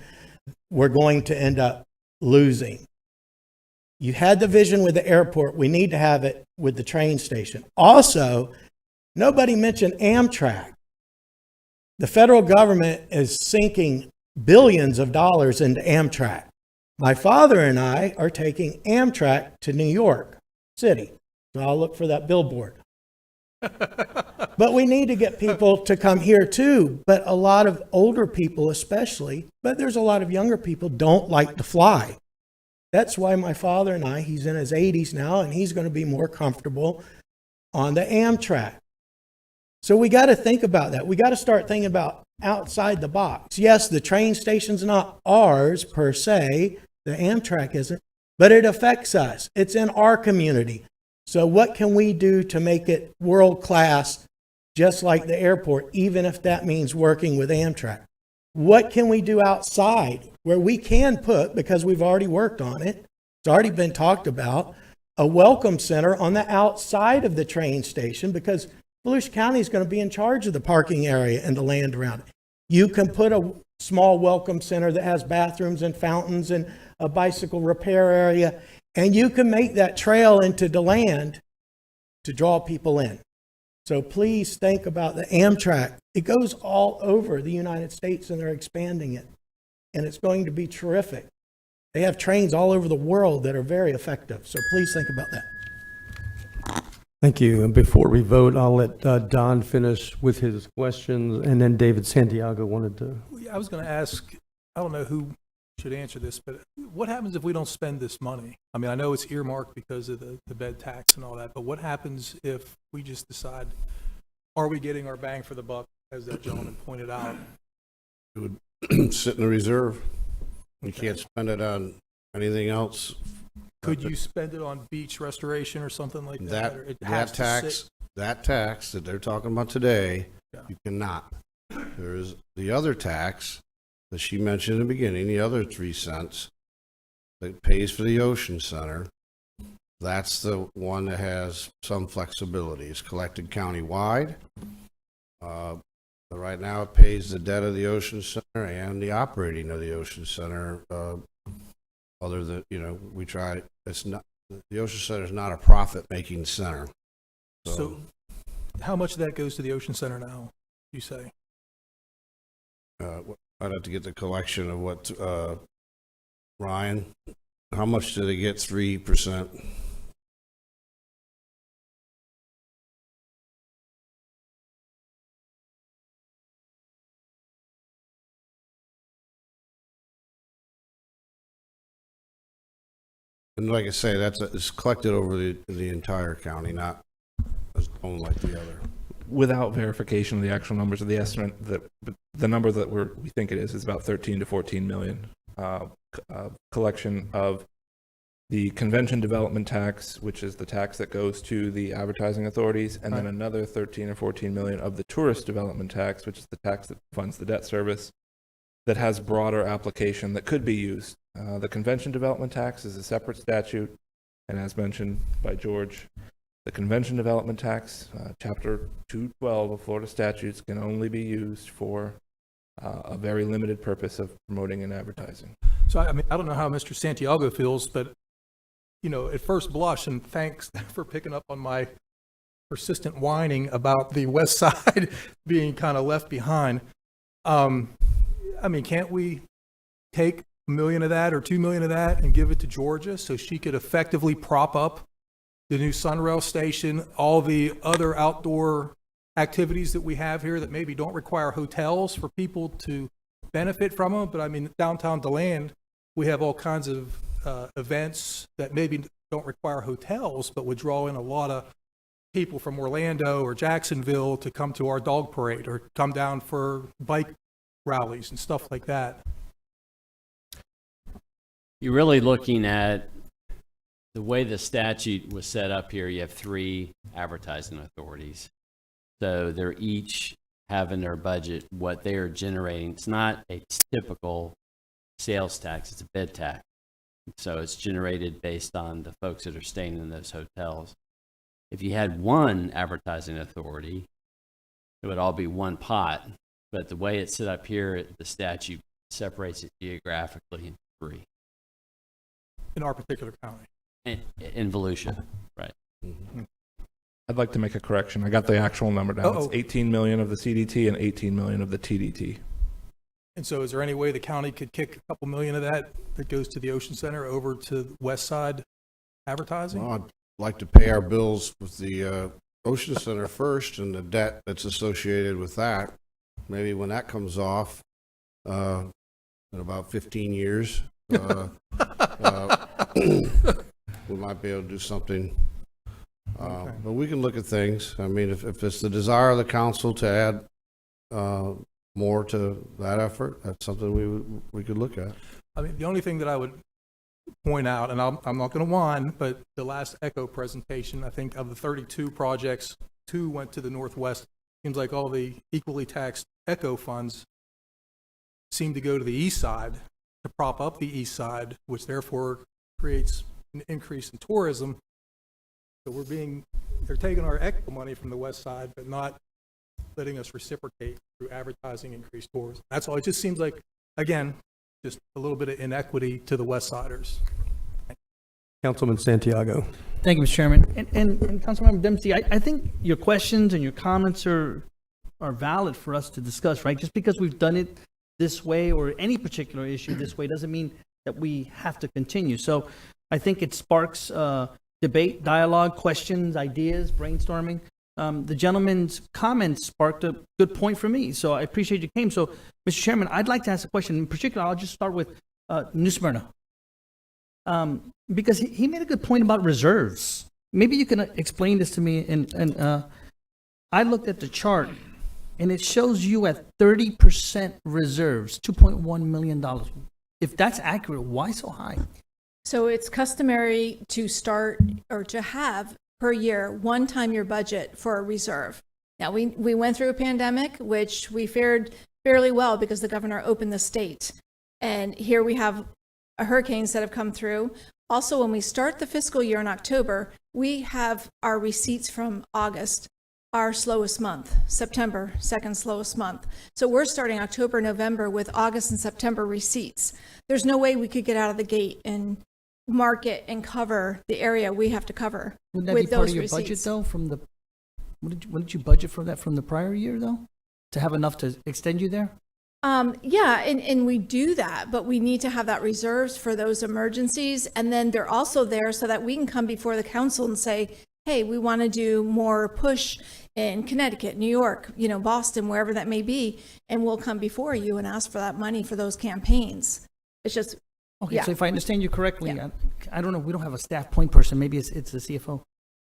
we're going to end up losing. You had the vision with the airport. We need to have it with the train station. Also, nobody mentioned Amtrak. The federal government is sinking billions of dollars into Amtrak. My father and I are taking Amtrak to New York City. It's So I'll look for that billboard. But we need to get people to come here too. But a lot of older people especially, but there's a lot of younger people, don't like to fly. That's why my father and I, he's in his 80s now, and he's going to be more comfortable on the Amtrak. So we got to think about that. We got to start thinking about outside the box. Yes, the train station's not ours per se. The Amtrak isn't, but it affects us. It's in our community. So what can we do to make it world class, just like the airport, even if that means working with Amtrak? What can we do outside where we can put, because we've already worked on it, it's already been talked about, a welcome center on the outside of the train station, because Volusia County is going to be in charge of the parking area and the land around it. You can put a small welcome center that has bathrooms and fountains and a bicycle repair area, and you can make that trail into the land to draw people in. So please think about the Amtrak. It goes all over the United States, and they're expanding it. And it's going to be terrific. They have trains all over the world that are very effective. So please think about that. Thank you. And before we vote, I'll let Don finish with his questions, and then David Santiago wanted to. I was going to ask, I don't know who should answer this, but what happens if we don't spend this money? I mean, I know it's earmarked because of the bed tax and all that, but what happens if we just decide, are we getting our bang for the buck, as that gentleman pointed out? It would sit in the reserve. You can't spend it on anything else. Could you spend it on beach restoration or something like that? Or it That has to tax, sit- that tax that they're talking about today, Yeah. you cannot. There's the other tax that she mentioned in the beginning, the other 3 cents that pays for the Ocean Center. That's the one that has some flexibility. It's collected countywide. Right now, it pays the debt of the Ocean Center and the operating of the Ocean Center. Other than, we try. It's not, the Ocean Center is not a profit-making center. So how much of that goes to the Ocean Center now, you say? I'd have to get the collection of what, Ryan, how much did they get? 3%? And like I say, it's collected over the entire county, not owned like the other. Without verification of the actual numbers of the estimate, the number that we think it is about 13 to 14 million. Collection of the convention development tax, which is the tax that goes to the advertising authorities, and then another 13 or 14 million of the tourist development tax, which is the tax that funds the debt service, that has broader application that could be used. The convention development tax is a separate statute, and as mentioned by George, the convention development tax, Chapter 212 of Florida statutes, can only be used for a very limited purpose of promoting and advertising. So, I mean, I don't know how Mr. Santiago feels, but, at first blush, and thanks for picking up on my persistent whining about the west side being kind of left behind. I mean, can't we take $1 million of that or $2 million of that and give it to Georgia so she could effectively prop up the new Sunrail station, all the other outdoor activities that we have here that maybe don't require hotels for people to benefit from them? But I mean, downtown DeLand, we have all kinds of events that maybe don't require hotels, but would draw in a lot of people from Orlando or Jacksonville to come to our dog parade or come down for bike rallies and stuff like that. You're really looking at the way the statute was set up here. You have 3 advertising authorities. So they're each having their budget, what they are generating. It's not a typical sales tax, it's a bed tax. So it's generated based on the folks that are staying in those hotels. If you had one advertising authority, it would all be one pot. But the way it's set up here, the statute separates it geographically into 3. In our particular county. In Volusia, right. I'd like to make a correction. I got the actual number down. Uh-oh. It's 18 million of the CDT and 18 million of the TDT. And so is there any way the county could kick a couple million of that goes to the Ocean Center over to West Side advertising? Well, like to pay our bills with the Ocean Center first and the debt that's associated with that. Maybe when that comes off in about 15 years, we might be able to do something. But we can look at things. I mean, if it's the desire of the council to add more to that effort, that's something we could look at. I mean, the only thing that I would point out, and I'm not going to whine, but the last ECHO presentation, I think of the 32 projects, 2 went to the Northwest. Seems like all the equally taxed ECHO funds seem to go to the east side to prop up the east side, which therefore creates an increase in tourism. So they're taking our ECHO money from the west side, but not letting us reciprocate through advertising increased tourism. That's all. It just seems like, again, just a little bit of inequity to the west siders. Councilman Santiago. Thank you, Mr. Chairman. And Councilmember Dempsey, I think your questions and your comments are valid for us to discuss, right? Just because we've done it this way or any particular issue this way doesn't mean that we have to continue. So I think it sparks debate, dialogue, questions, ideas, brainstorming. The gentleman's comments sparked a good point for me, so I appreciate you came. So, Mr. Chairman, I'd like to ask a question. In particular, I'll just start with New Smyrna. Because he made a good point about reserves. Maybe you can explain this to me. And I looked at the chart, and it shows you at 30% reserves, $2.1 million. If that's accurate, why so high? So it's customary to start or to have per year, one time your budget for a reserve. Now, we went through a pandemic, which we fared fairly well because the governor opened the state. And here we have hurricanes that have come through. Also, when we start the fiscal year in October, we have our receipts from August, our slowest month, September, second slowest month. So we're starting October, November with August and September receipts. There's no way we could get out of the gate and market and cover the area we have to cover. Would that with be part those of your receipts. budget, though, from the, what did you budget for that from the prior year, though? To have enough to extend you there? Yeah, and we do that, but we need to have that reserves for those emergencies. And then they're also there so that we can come before the council and say, hey, we want to do more push in Connecticut, New York, Boston, wherever that may be. And we'll come before you and ask for that money for those campaigns. It's just, Okay, yeah. so if I understand you correctly, Yeah. I don't know, we don't have a staff point person, maybe it's the CFO.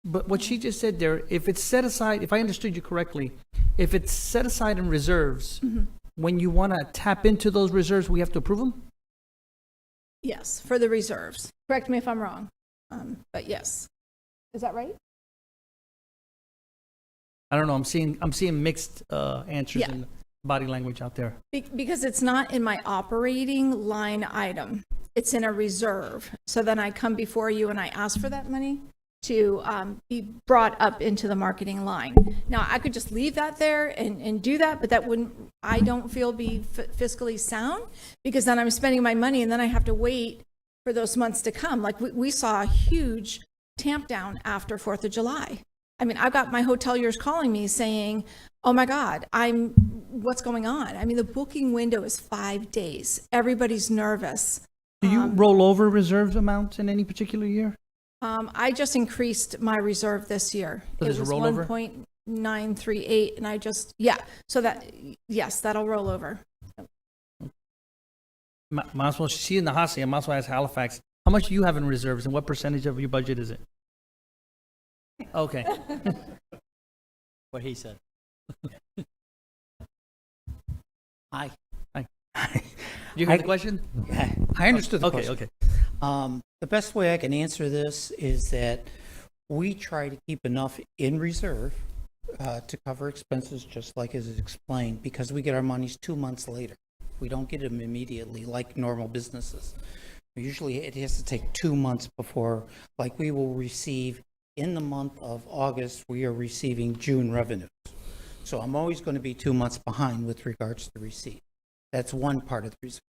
But what she just said there, if it's set aside, if I understood you correctly, if it's set aside in reserves, when you want to tap into those reserves, we have to approve them? Yes, for the reserves. Correct me if I'm wrong, but yes. Is that right? I don't know, I'm seeing mixed answers Yeah. in body language out there. Because it's not in my operating line item. It's in a reserve. So then I come before you and I ask for that money to be brought up into the marketing line. Now, I could just leave that there and do that, but that wouldn't, I don't feel be fiscally sound, because then I'm spending my money and then I have to wait for those months to come. Like we saw a huge tamp down after 4th of July. I mean, I've got my hoteliers calling me saying, oh my God, what's going on? I mean, the booking window is 5 days. Everybody's nervous. Do you roll over reserves amounts in any particular year? I just increased my reserve this year. So there's a rollover? It was 1.938, and I just, so yes, that'll roll over. Might as well, she's in the hot seat, I might as well ask Halifax, how much do you have in reserves and what percentage of your budget is it? Okay. What he said. Hi. You heard the question? I understood the Okay, question. okay. The best way I can answer this is that we try to keep enough in reserve to cover expenses, just like as explained, because we get our monies 2 months later. We don't get them immediately like normal businesses. Usually it has to take 2 months before, like we will receive in the month of August, we are receiving June revenues. So I'm always going to be 2 months behind with regards to receipt. That's one part of the reserve.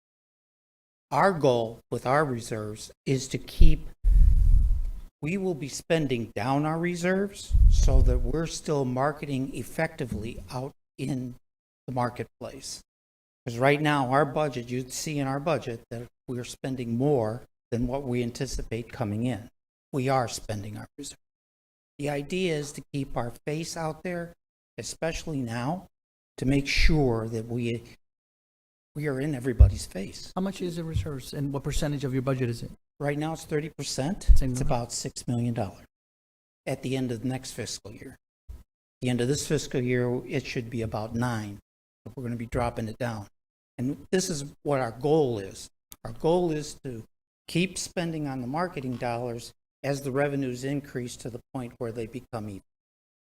Our goal with our reserves is to keep, we will be spending down our reserves so that we're still marketing effectively out in the marketplace. Because right now, our budget, you'd see in our budget that we're spending more than what we anticipate coming in. We are spending our reserves. The idea is to keep our face out there, especially now, to make sure that we are in everybody's face. How much is in reserves and what percentage of your budget is it? Right now, it's 30%. Same It's number? about $6 million at the end of the next fiscal year. At the end of this fiscal year, it should be about 9. But we're going to be dropping it down. And this is what our goal is. Our goal is to keep spending on the marketing dollars as the revenues increase to the point where they become even.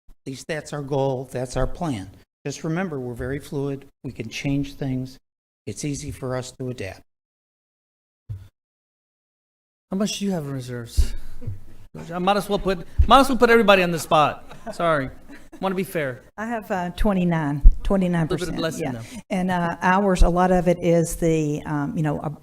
At least that's our goal. That's our plan. Just remember, we're very fluid. We can change things. It's easy for us to adapt. How much do you have in reserves? I might as well put everybody on the spot. Sorry. Want to be fair. I have 29%. Little bit of blessing, Yeah. though. And ours, a lot of it is the,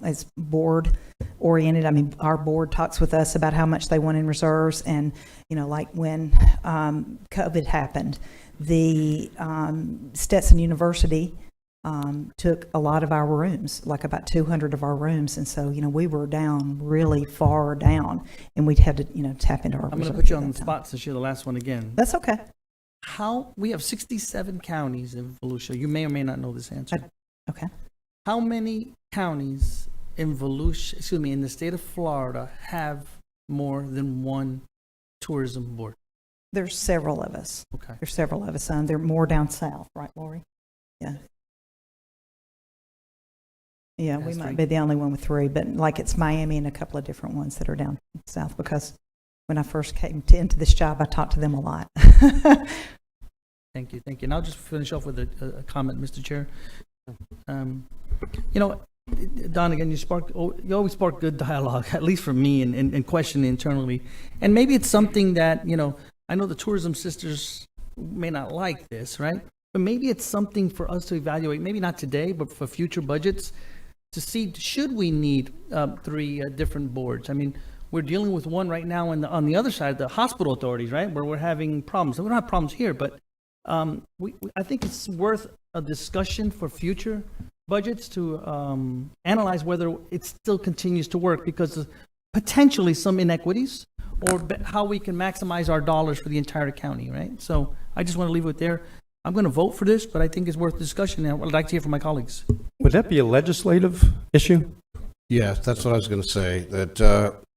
it's board oriented. I mean, our board talks with us about how much they want in reserves. And, like when COVID happened, the Stetson University took a lot of our rooms, like about 200 of our rooms. And so, we were down really far down, and we'd had to, tap into our I'm going to reserves put you at on that the time. spot since you're the last one again. That's okay. We have 67 counties in Volusia. You may or may not know this answer. Okay. How many counties in Volusia, in the state of Florida have more than one tourism board? There's several of us. Okay. There's several of us. They're more down south, right, Lori? Yeah. Yeah, we That's might three. be the only one with 3, but like it's Miami and a couple of different ones that are down south, because when I first came into this job, I talked to them a lot. Thank you. And I'll just finish off with a comment, Mr. Chair. Don, again, you always spark good dialogue, at least for me, and questioning internally. And maybe it's something that, I know the tourism sisters may not like this, right? But maybe it's something for us to evaluate, maybe not today, but for future budgets, to see, should we need 3 different boards? I mean, we're dealing with one right now on the other side, the hospital authorities, right, where we're having problems. And we don't have problems here, but I think it's worth a discussion for future budgets to analyze whether it still continues to work, because of potentially some inequities, or how we can maximize our dollars for the entire county, right? So I just want to leave it there. I'm going to vote for this, but I think it's worth discussion, and I'd like to hear from my colleagues. Would that be a legislative issue? Yeah, that's what I was going to say, that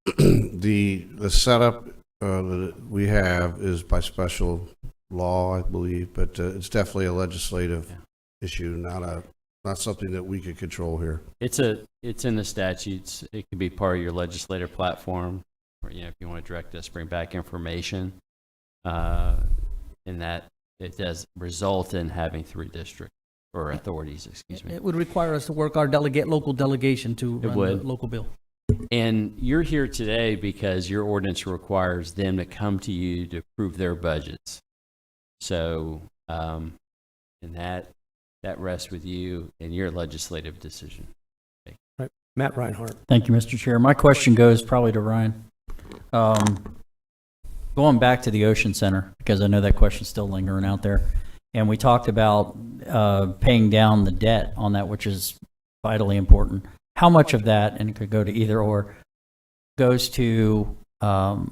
the setup that we have is by special law, I believe, but it's definitely a legislative issue, not something that we could control here. It's in the statutes. It could be part of your legislative platform, or if you want to direct us, bring back information, and that it does result in having 3 districts or authorities. Excuse me. It would require us to work our local delegation to run the local bill. And you're here today because your ordinance requires them to come to you to approve their budgets. So, and that rests with you and your legislative decision. Okay. Right. Matt Reinhardt. Thank you, Mr. Chair. My question goes probably to Ryan. Going back to the Ocean Center, because I know that question's still lingering out there. And we talked about paying down the debt on that, which is vitally important. How much of that, and it could go to either or, goes to not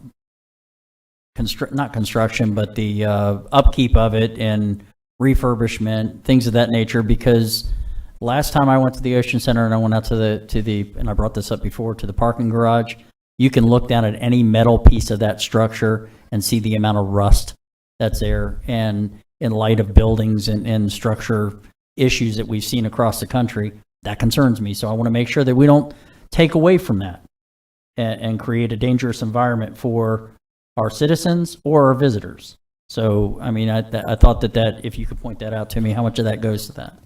construction, but the upkeep of it and refurbishment, things of that nature? Because last time I went to the Ocean Center and I went out to the and I brought this up before, to the parking garage, you can look down at any metal piece of that structure and see the amount of rust that's there. And in light of buildings and structure issues that we've seen across the country, that concerns me. So I want to make sure that we don't take away from that and create a dangerous environment for our citizens or our visitors. So, I mean, I thought that if you could point that out to me, how much of that goes to that?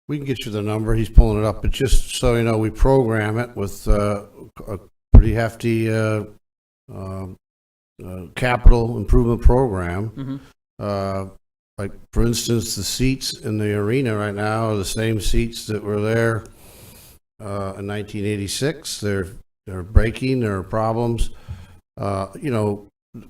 We can get you the number. He's pulling it up, but just so you know, we program it with a pretty hefty capital improvement program. Like, for instance, the seats in the arena right now are the same seats that were there in 1986. They're breaking. There are problems. Of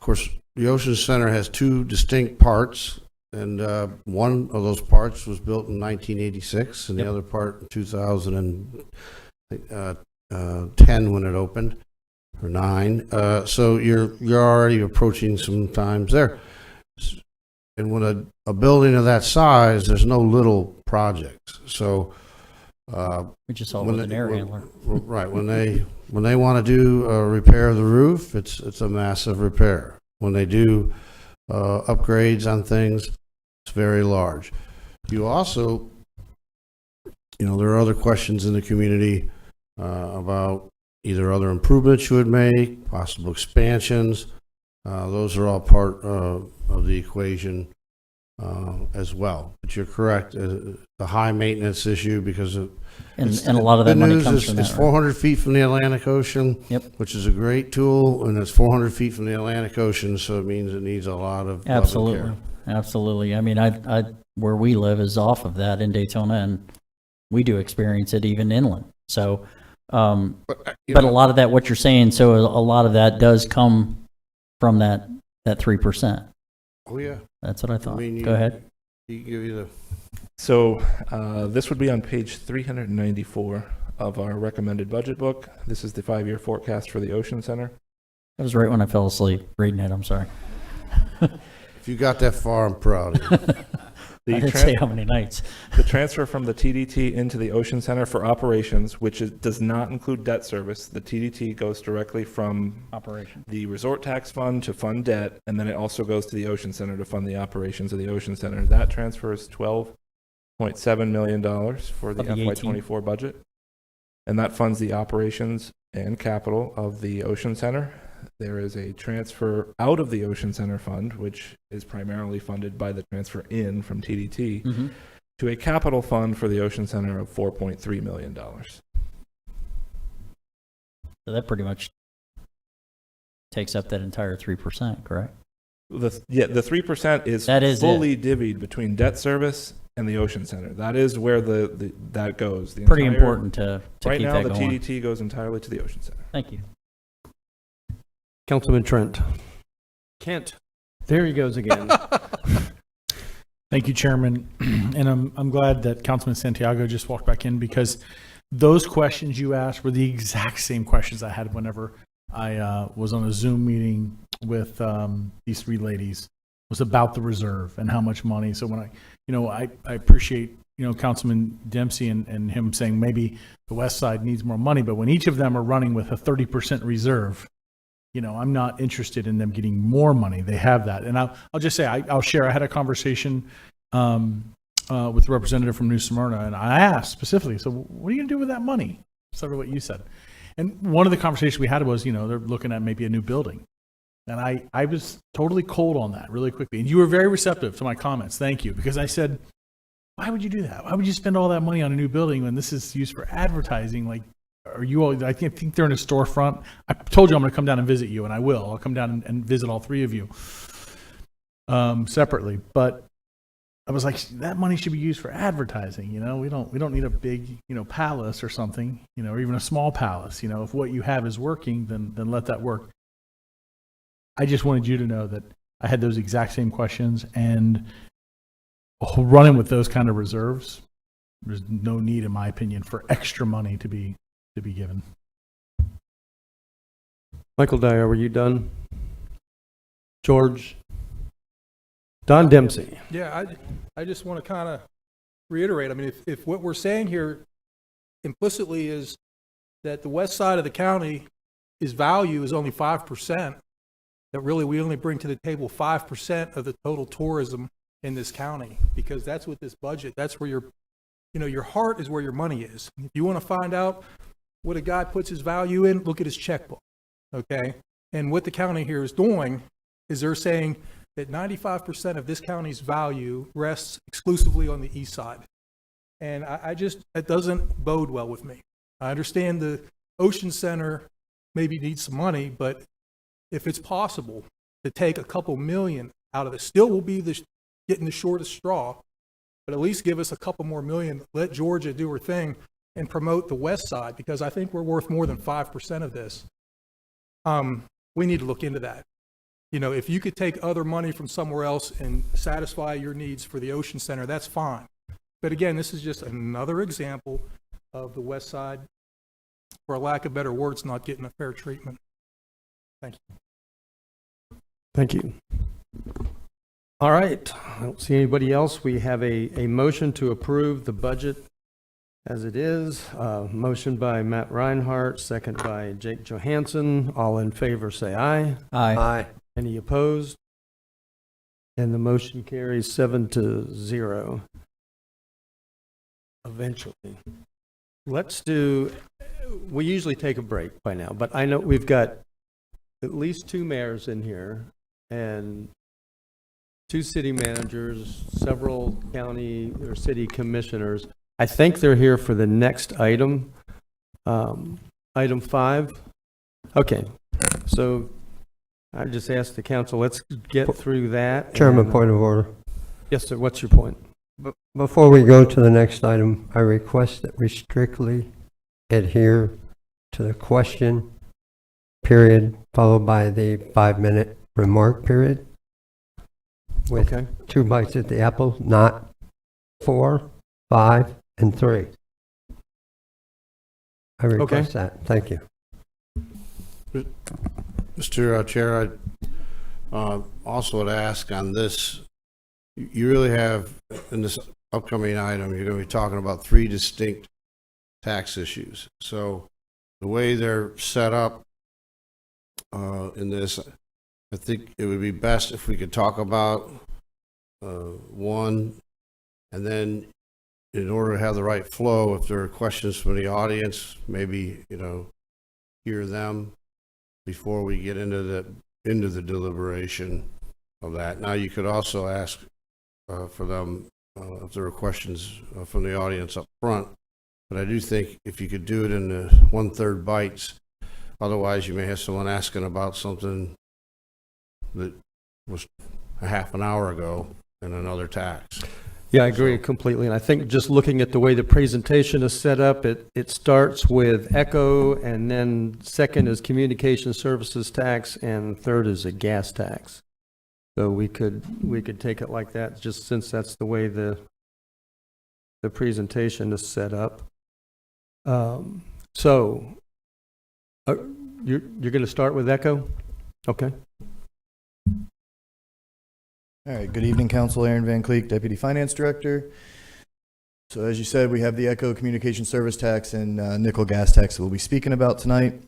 course, the Ocean Center has 2 distinct parts, and one of those parts was built in 1986, and the other part in 2010 when it opened. or 9. So you're already approaching some times there. And when a building of that size, there's no little projects. So We just saw it with an air handler. Right, when they want to do a repair of the roof, it's a massive repair. When they do upgrades on things, it's very large. You also, there are other questions in the community about either other improvements you would make, possible expansions. Those are all part of the equation as well. But you're correct, the high maintenance issue because of And a lot of that money comes from that. It's 400 feet from the Atlantic Ocean, which is a great tool, and it's 400 feet from the Atlantic Ocean, so it means it needs a lot of love and Absolutely. care. Absolutely. I mean, I where we live is off of that in Daytona, and we do experience it even inland. So, but a lot of that, what you're saying, so a lot of that does come from that 3%. Oh, yeah. That's what I thought. I mean, Go ahead. You give you the. So this would be on page 394 of our recommended budget book. This is the 5-year forecast for the Ocean Center. That was right when I fell asleep reading it. I'm sorry. If you got that far, I'm proud of you. I didn't say how many nights. The transfer from the TDT into the Ocean Center for operations, which does not include debt service. The TDT goes directly from Operation. the resort tax fund to fund debt, and then it also goes to the Ocean Center to fund the operations of the Ocean Center. That transfer is $12.7 million for the Of the 18. FY24 budget, and that funds the operations and capital of the Ocean Center. There is a transfer out of the Ocean Center fund, which is primarily funded by the transfer in from TDT, Mm-hmm. to a capital fund for the Ocean Center of $4.3 million. So that pretty much takes up that entire 3%, correct? The 3% is That is fully divvied between debt service and the Ocean Center. That is where that goes. The Pretty entire- important to right keep now, that the going. TDT goes entirely to the Ocean Center. Thank you. Councilman Trent. Kent. There he goes again. Thank you, Chairman. And I'm glad that Councilman Santiago just walked back in because those questions you asked were the exact same questions I had whenever I was on a Zoom meeting with these three ladies. It was about the reserve and how much money. So when I appreciate, Councilman Dempsey and him saying maybe the West Side needs more money, but when each of them are running with a 30% reserve, I'm not interested in them getting more money. They have that. And I'll just say, I'll share, I had a conversation with the representative from New Smyrna, and I asked specifically, so what are you going to do with that money? Sort of what you said. And one of the conversations we had was, they're looking at maybe a new building. And I was totally cold on that really quickly. And you were very receptive to my comments. Thank you. Because I said, why would you do that? Why would you spend all that money on a new building when this is used for advertising? Like, are you all, I think they're in a storefront. I told you I'm going to come down and visit you, and I will. I'll come down and visit all three of you separately. But I was like, that money should be used for advertising. We don't need a big, palace or something, or even a small palace. If what you have is working, then let that work. I just wanted you to know that I had those exact same questions, and running with those kind of reserves, there's no need, in my opinion, for extra money to be given. Michael Dyer, were you done? George? Don Dempsey. Yeah, I just want to kind of reiterate, I mean, if what we're saying here implicitly is that the west side of the county, its value is only 5%, that really we only bring to the table 5% of the total tourism in this county, because that's what this budget, that's where your heart is where your money is. If you want to find out what a guy puts his value in, look at his checkbook, okay? And what the county here is doing is they're saying that 95% of this county's value rests exclusively on the east side. And that doesn't bode well with me. I understand the Ocean Center maybe needs some money, but if it's possible to take a couple million out of it, still will be getting the shortest straw, but at least give us a couple more million, let Georgia do her thing and promote the west side, because I think we're worth more than 5% of this. We need to look into that. If you could take other money from somewhere else and satisfy your needs for the Ocean Center, that's fine. But again, this is just another example of the west side, for a lack of better words, not getting a fair treatment. Thank you. Thank you. All right, I don't see anybody else. We have a motion to approve the budget as it is. Motion by Matt Reinhardt, second by Jake Johansson. All in favor, say aye. Aye. Any opposed? And the motion carries 7-0. Eventually. We usually take a break by now, but I know we've got at least 2 mayors in here and 2 city managers, several county or city commissioners. I think they're here for the next item, item 5. Okay, so I just asked the council, let's get through that. Chairman, point of order. Yes, sir, what's your point? Before we go to the next item, I request that we strictly adhere to the question period followed by the 5-minute remark period. With Okay. 2 bites at the apple, not 4, 5, and 3. I request that. Thank you. Mr. Chair, I also would ask on this, you really have, in this upcoming item, you're going to be talking about 3 distinct tax issues. So the way they're set up in this, I think it would be best if we could talk about one, and then in order to have the right flow, if there are questions from the audience, maybe, hear them before we get into the deliberation of that. Now, you could also ask for them if there are questions from the audience up front, but I do think if you could do it in the 1/3 bites, otherwise you may have someone asking about something that was a half an hour ago in another tax. Yeah, I agree completely. And I think just looking at the way the presentation is set up, it starts with ECHO, and then second is communication services tax, and third is a gas tax. So we could take it like that, just since that's the way the presentation is set up. So you're going to start with ECHO? Okay. All right, good evening, Council. Aaron Van Cleek, Deputy Finance Director. So as you said, we have the ECHO communication service tax and nickel gas tax that we'll be speaking about tonight.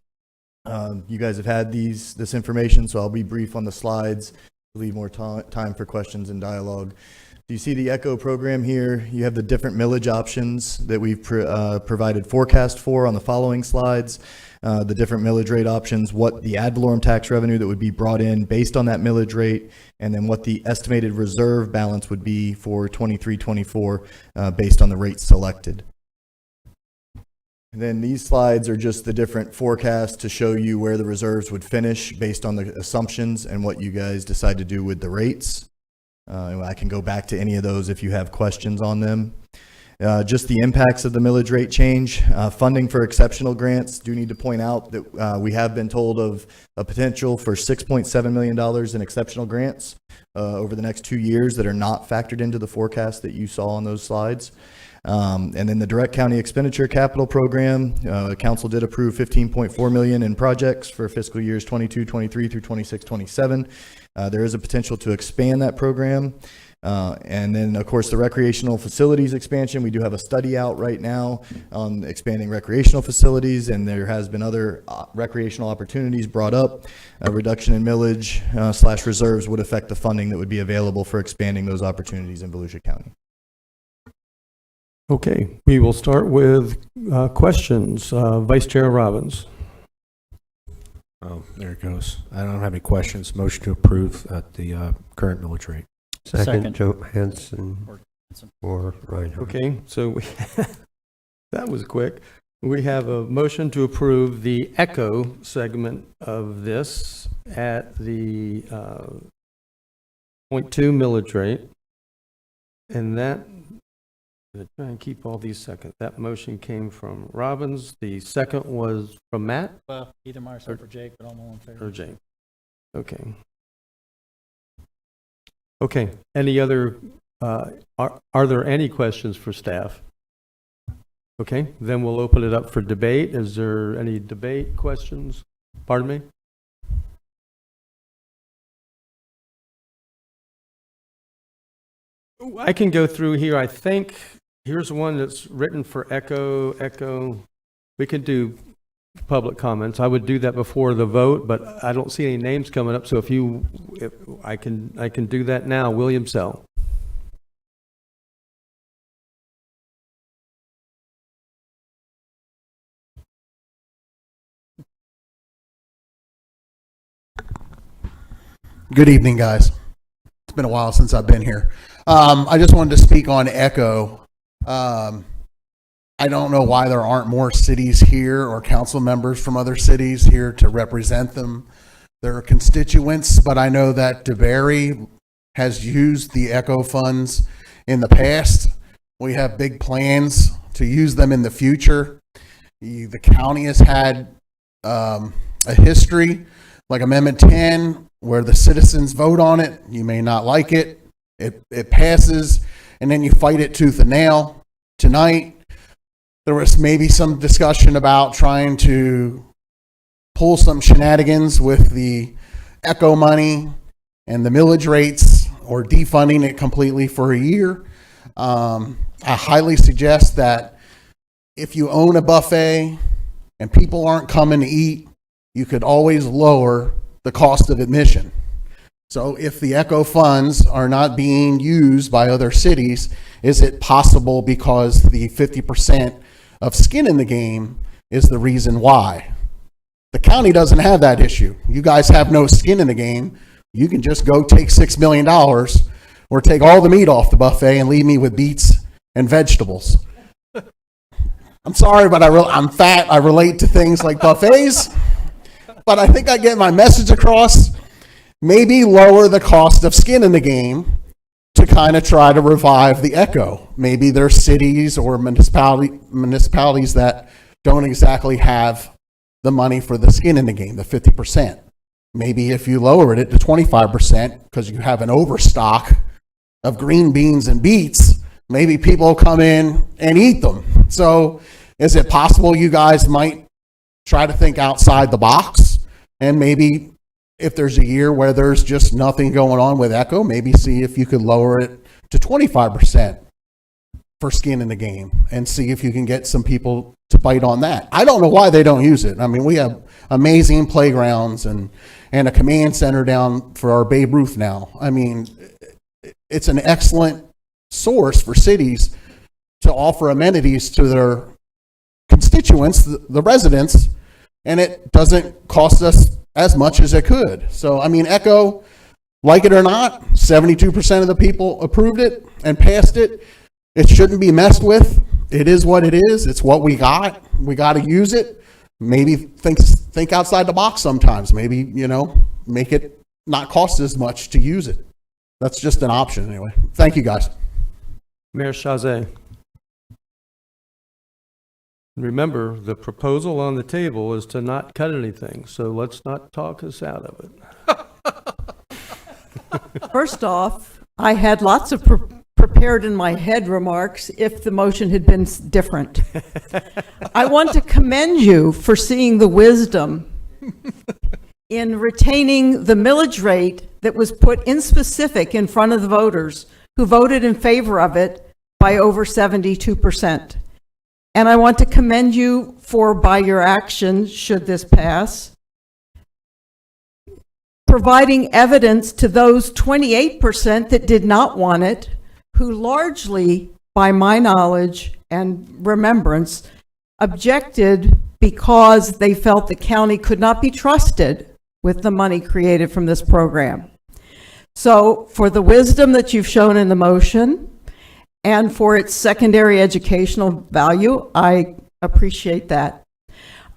You guys have had this information, so I'll be brief on the slides, leave more time for questions and dialogue. You see the ECHO program here. You have the different millage options that we've provided forecast for on the following slides. The different millage rate options, what the ad valorem tax revenue that would be brought in based on that millage rate, and then what the estimated reserve balance would be for 23-24 based on the rates selected. And then these slides are just the different forecasts to show you where the reserves would finish based on the assumptions and what you guys decide to do with the rates. I can go back to any of those if you have questions on them. Just the impacts of the millage rate change. Funding for exceptional grants. Do need to point out that we have been told of a potential for $6.7 million in exceptional grants over the next 2 years that are not factored into the forecast that you saw on those slides. And then the direct county expenditure capital program. Council did approve $15.4 million in projects for fiscal years 22-23 through 26-27. There is a potential to expand that program. And then, of course, the recreational facilities expansion. We do have a study out right now on expanding recreational facilities, and there has been other recreational opportunities brought up. A reduction in millage / reserves would affect the funding that would be available for expanding those opportunities in Volusia County. Okay, we will start with questions. Vice Chair Robbins. Oh, there it goes. I don't have any questions. Motion to approve at the current millage rate. Second. Johansson or Reinhardt. Okay, so that was quick. We have a motion to approve the ECHO segment of this at the 0.2 millage rate. And that, I'm going to try and keep all these seconds. That motion came from Robbins. The second was from Matt? Well, either myself or Jake, but I'm all in favor. Or Jake. Okay. Okay, any other, are there any questions for staff? Okay, then we'll open it up for debate. Is there any debate questions? Pardon me? I can go through here. I think here's one that's written for Echo. We can do public comments. I would do that before the vote, but I don't see any names coming up. So if I can do that now. William Sell. Good evening, guys. It's been a while since I've been here. I just wanted to speak on Echo. I don't know why there aren't more cities here or council members from other cities here to represent them. Their constituents, but I know that DeBerry has used the Echo funds in the past. We have big plans to use them in the future. The county has had a history, like Amendment 10, where the citizens vote on it. You may not like it. It passes, and then you fight it tooth and nail. Tonight, there was maybe some discussion about trying to pull some shenanigans with the Echo money and the millage rates, or defunding it completely for a year. I highly suggest that if you own a buffet and people aren't coming to eat, you could always lower the cost of admission. So if the Echo funds are not being used by other cities, is it possible because the 50% of skin in the game is the reason why? The county doesn't have that issue. You guys have no skin in the game. You can just go take $6 million or take all the meat off the buffet and leave me with beets and vegetables. I'm sorry, but I'm fat. I relate to things like buffets, but I think I get my message across. Maybe lower the cost of skin in the game to kind of try to revive the Echo. Maybe there's cities or municipalities that don't exactly have the money for the skin in the game, the 50%. Maybe if you lowered it to 25% because you have an overstock of green beans and beets, maybe people will come in and eat them. So is it possible you guys might try to think outside the box, and maybe if there's a year where there's just nothing going on with Echo, maybe see if you could lower it to 25% for skin in the game and see if you can get some people to bite on that. I don't know why they don't use it. I mean, we have amazing playgrounds and a command center down for our Babe Ruth now. I mean, it's an excellent source for cities to offer amenities to their constituents, the residents, and it doesn't cost us as much as it could. So, I mean, Echo, like it or not, 72% of the people approved it and passed it. It shouldn't be messed with. It is what it is. It's what we got. We got to use it. Maybe think outside the box sometimes. Maybe, make it not cost as much to use it. That's just an option anyway. Thank you, guys. Mayor Chazet. Remember, the proposal on the table is to not cut anything, so let's not talk us out of it. First off, I had lots of prepared in my head remarks if the motion had been different. I want to commend you for seeing the wisdom in retaining the millage rate that was put in specific in front of the voters who voted in favor of it by over 72%. And I want to commend you for, by your action, should this pass, providing evidence to those 28% that did not want it, who largely, by my knowledge and remembrance, objected because they felt the county could not be trusted with the money created from this program. So for the wisdom that you've shown in the motion, and for its secondary educational value, I appreciate that.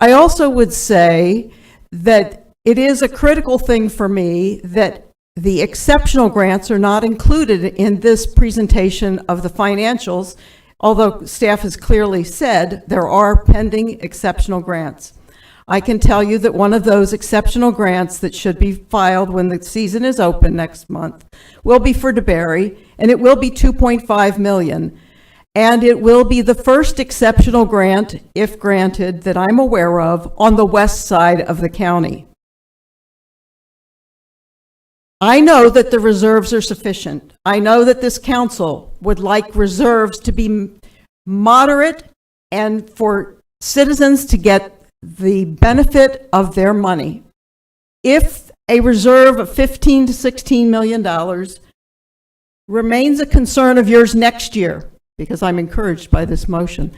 I also would say that it is a critical thing for me that the exceptional grants are not included in this presentation of the financials, although staff has clearly said there are pending exceptional grants. I can tell you that one of those exceptional grants that should be filed when the season is open next month will be for DeBerry, and it will be $2.5 million. And it will be the first exceptional grant, if granted, that I'm aware of on the west side of the county. I know that the reserves are sufficient. I know that this council would like reserves to be moderate and for citizens to get the benefit of their money. If a reserve of $15 to $16 million remains a concern of yours next year, because I'm encouraged by this motion,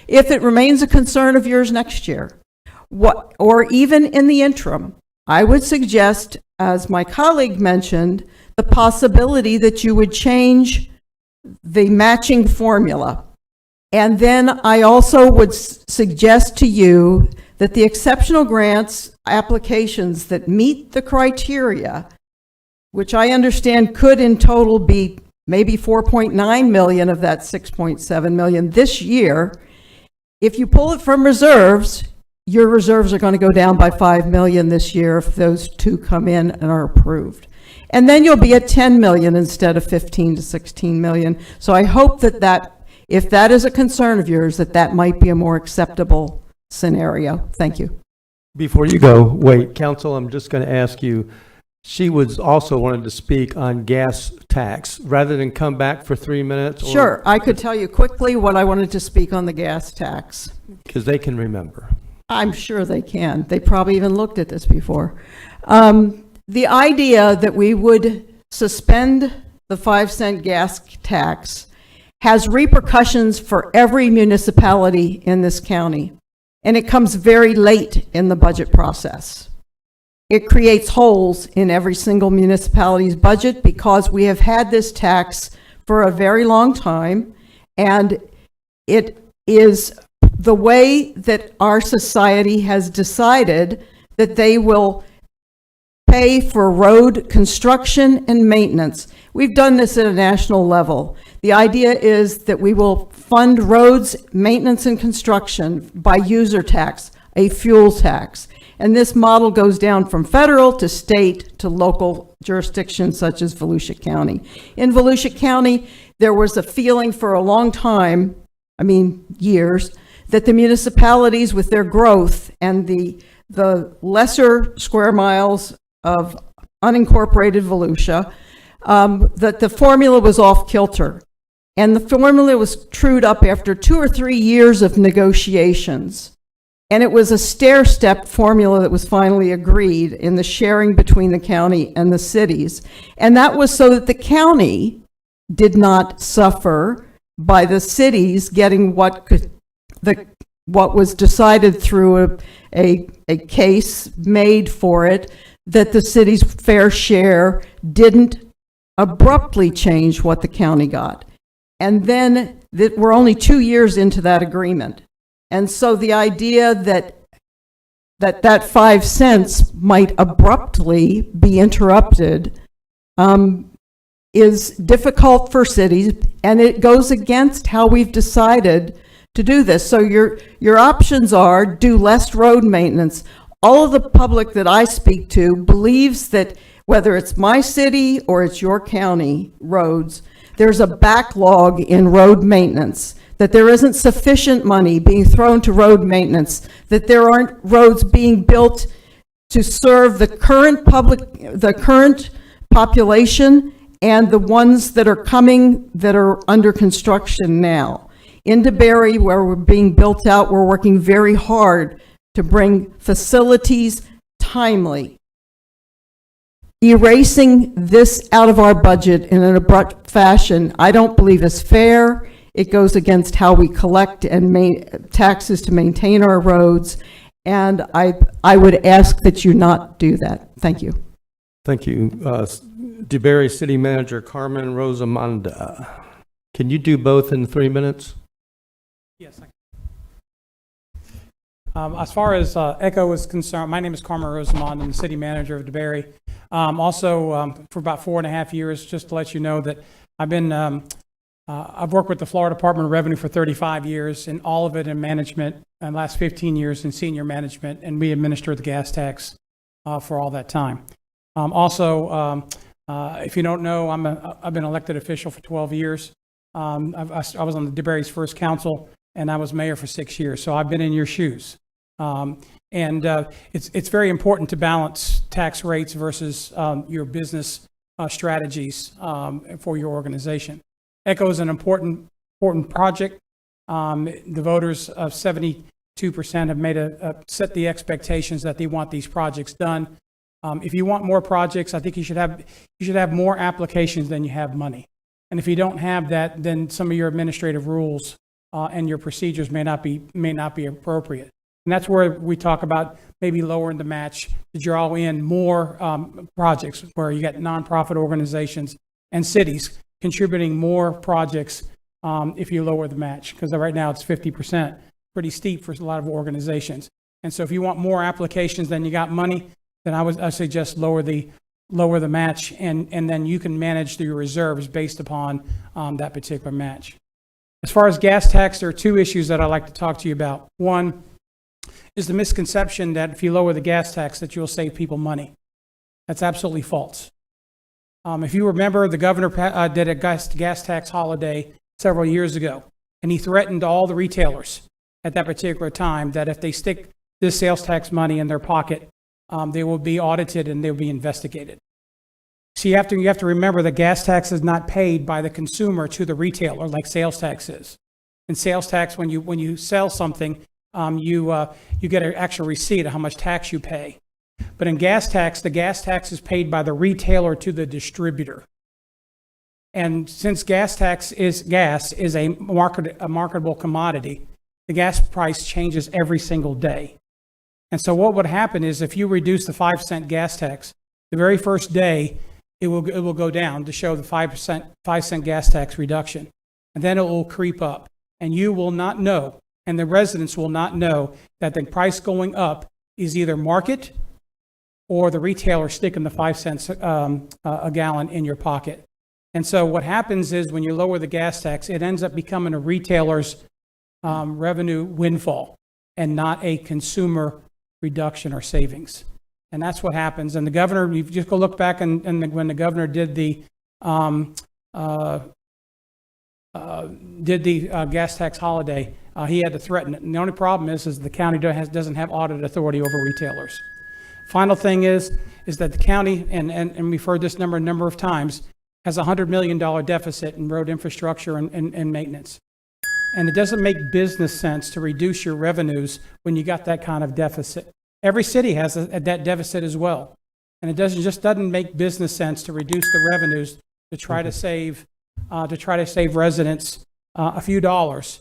if it remains a concern of yours next year, or even in the interim, I would suggest, as my colleague mentioned, the possibility that you would change the matching formula. And then I also would suggest to you that the exceptional grants applications that meet the criteria, which I understand could in total be maybe 4.9 million of that 6.7 million this year, if you pull it from reserves, your reserves are going to go down by 5 million this year if those two come in and are approved. And then you'll be at 10 million instead of 15 to 16 million. So I hope that if that is a concern of yours, that might be a more acceptable scenario. Thank you. Before you go, wait, counsel, I'm just going to ask you, she was also wanted to speak on gas tax, rather than come back for 3 minutes? Sure, I could tell you quickly what I wanted to speak on the gas tax. Because they can remember. I'm sure they can. They probably even looked at this before. The idea that we would suspend the 5-cent gas tax has repercussions for every municipality in this county, and it comes very late in the budget process. It creates holes in every single municipality's budget because we have had this tax for a very long time, and it is the way that our society has decided that they will pay for road construction and maintenance. We've done this at a national level. The idea is that we will fund roads, maintenance, and construction by user tax, a fuel tax. And this model goes down from federal to state to local jurisdictions such as Volusia County. In Volusia County, there was a feeling for a long time, years, that the municipalities with their growth and the lesser square miles of unincorporated Volusia, that the formula was off kilter. And the formula was trued up after 2 or 3 years of negotiations. And it was a stair-step formula that was finally agreed in the sharing between the county and the cities. And that was so that the county did not suffer by the cities getting what was decided through a case made for it, that the city's fair share didn't abruptly change what the county got. And then we're only 2 years into that agreement. And so the idea that 5 cents might abruptly be interrupted is difficult for cities, and it goes against how we've decided to do this. So your options are do less road maintenance. All of the public that I speak to believes that whether it's my city or it's your county roads, there's a backlog in road maintenance, that there isn't sufficient money being thrown to road maintenance, that there aren't roads being built to serve the current population and the ones that are coming that are under construction now. In DeBerry, where we're being built out, we're working very hard to bring facilities timely. Erasing this out of our budget in an abrupt fashion, I don't believe is fair. It goes against how we collect and taxes to maintain our roads, and I would ask that you not do that. Thank you. Thank you. DeBerry City Manager Carmen Rosamanda. Can you do both in 3 minutes? Yes, I can. As far as ECHO is concerned, my name is Carmen Rosamond. I'm the city manager of DeBerry. Also, for about 4.5 years, just to let you know that I've worked with the Florida Department of Revenue for 35 years, and all of it in management, and last 15 years in senior management, and we administer the gas tax for all that time. If you don't know, I've been elected official for 12 years. I was on the DeBerry's first council, and I was mayor for 6 years, so I've been in your shoes. It's very important to balance tax rates versus your business strategies for your organization. ECHO is an important project. The voters of 72% have made set the expectations that they want these projects done. If you want more projects, I think you should have more applications than you have money. And if you don't have that, then some of your administrative rules and your procedures may not be appropriate. And that's where we talk about maybe lowering the match to draw in more projects where you got nonprofit organizations and cities contributing more projects if you lower the match, because right now it's 50%, pretty steep for a lot of organizations. And so if you want more applications than you got money, then I suggest lower the match, and then you can manage your reserves based upon that particular match. As far as gas tax, there are two issues that I'd like to talk to you about. One is the misconception that if you lower the gas tax that you'll save people money. That's absolutely false. If you remember, the governor did a gas tax holiday several years ago, and he threatened all the retailers at that particular time that if they stick this sales tax money in their pocket, they will be audited and they'll be investigated. So you have to remember that gas tax is not paid by the consumer to the retailer like sales tax is. In sales tax, when you sell something, you get an actual receipt of how much tax you pay. But in gas tax, the gas tax is paid by the retailer to the distributor. And since gas tax is a marketable commodity, the gas price changes every single day. And so what would happen is if you reduce the 5-cent gas tax, the very first day it will go down to show the 5-cent gas tax reduction. And then it will creep up. And you will not know, and the residents will not know, that the price going up is either market or the retailer sticking the 5 cents a gallon in your pocket. And so what happens is when you lower the gas tax, it ends up becoming a retailer's revenue windfall and not a consumer reduction or savings. And that's what happens. And the governor, you just go look back and when the governor did the gas tax holiday, he had to threaten it. And the only problem is the county doesn't have audit authority over retailers. Final thing is that the county, and we've heard this number a number of times, has a $100 million deficit in road infrastructure and maintenance. And it doesn't make business sense to reduce your revenues when you got that kind of deficit. Every city has that deficit as well. And it doesn't make business sense to reduce the revenues to try to save residents a few dollars.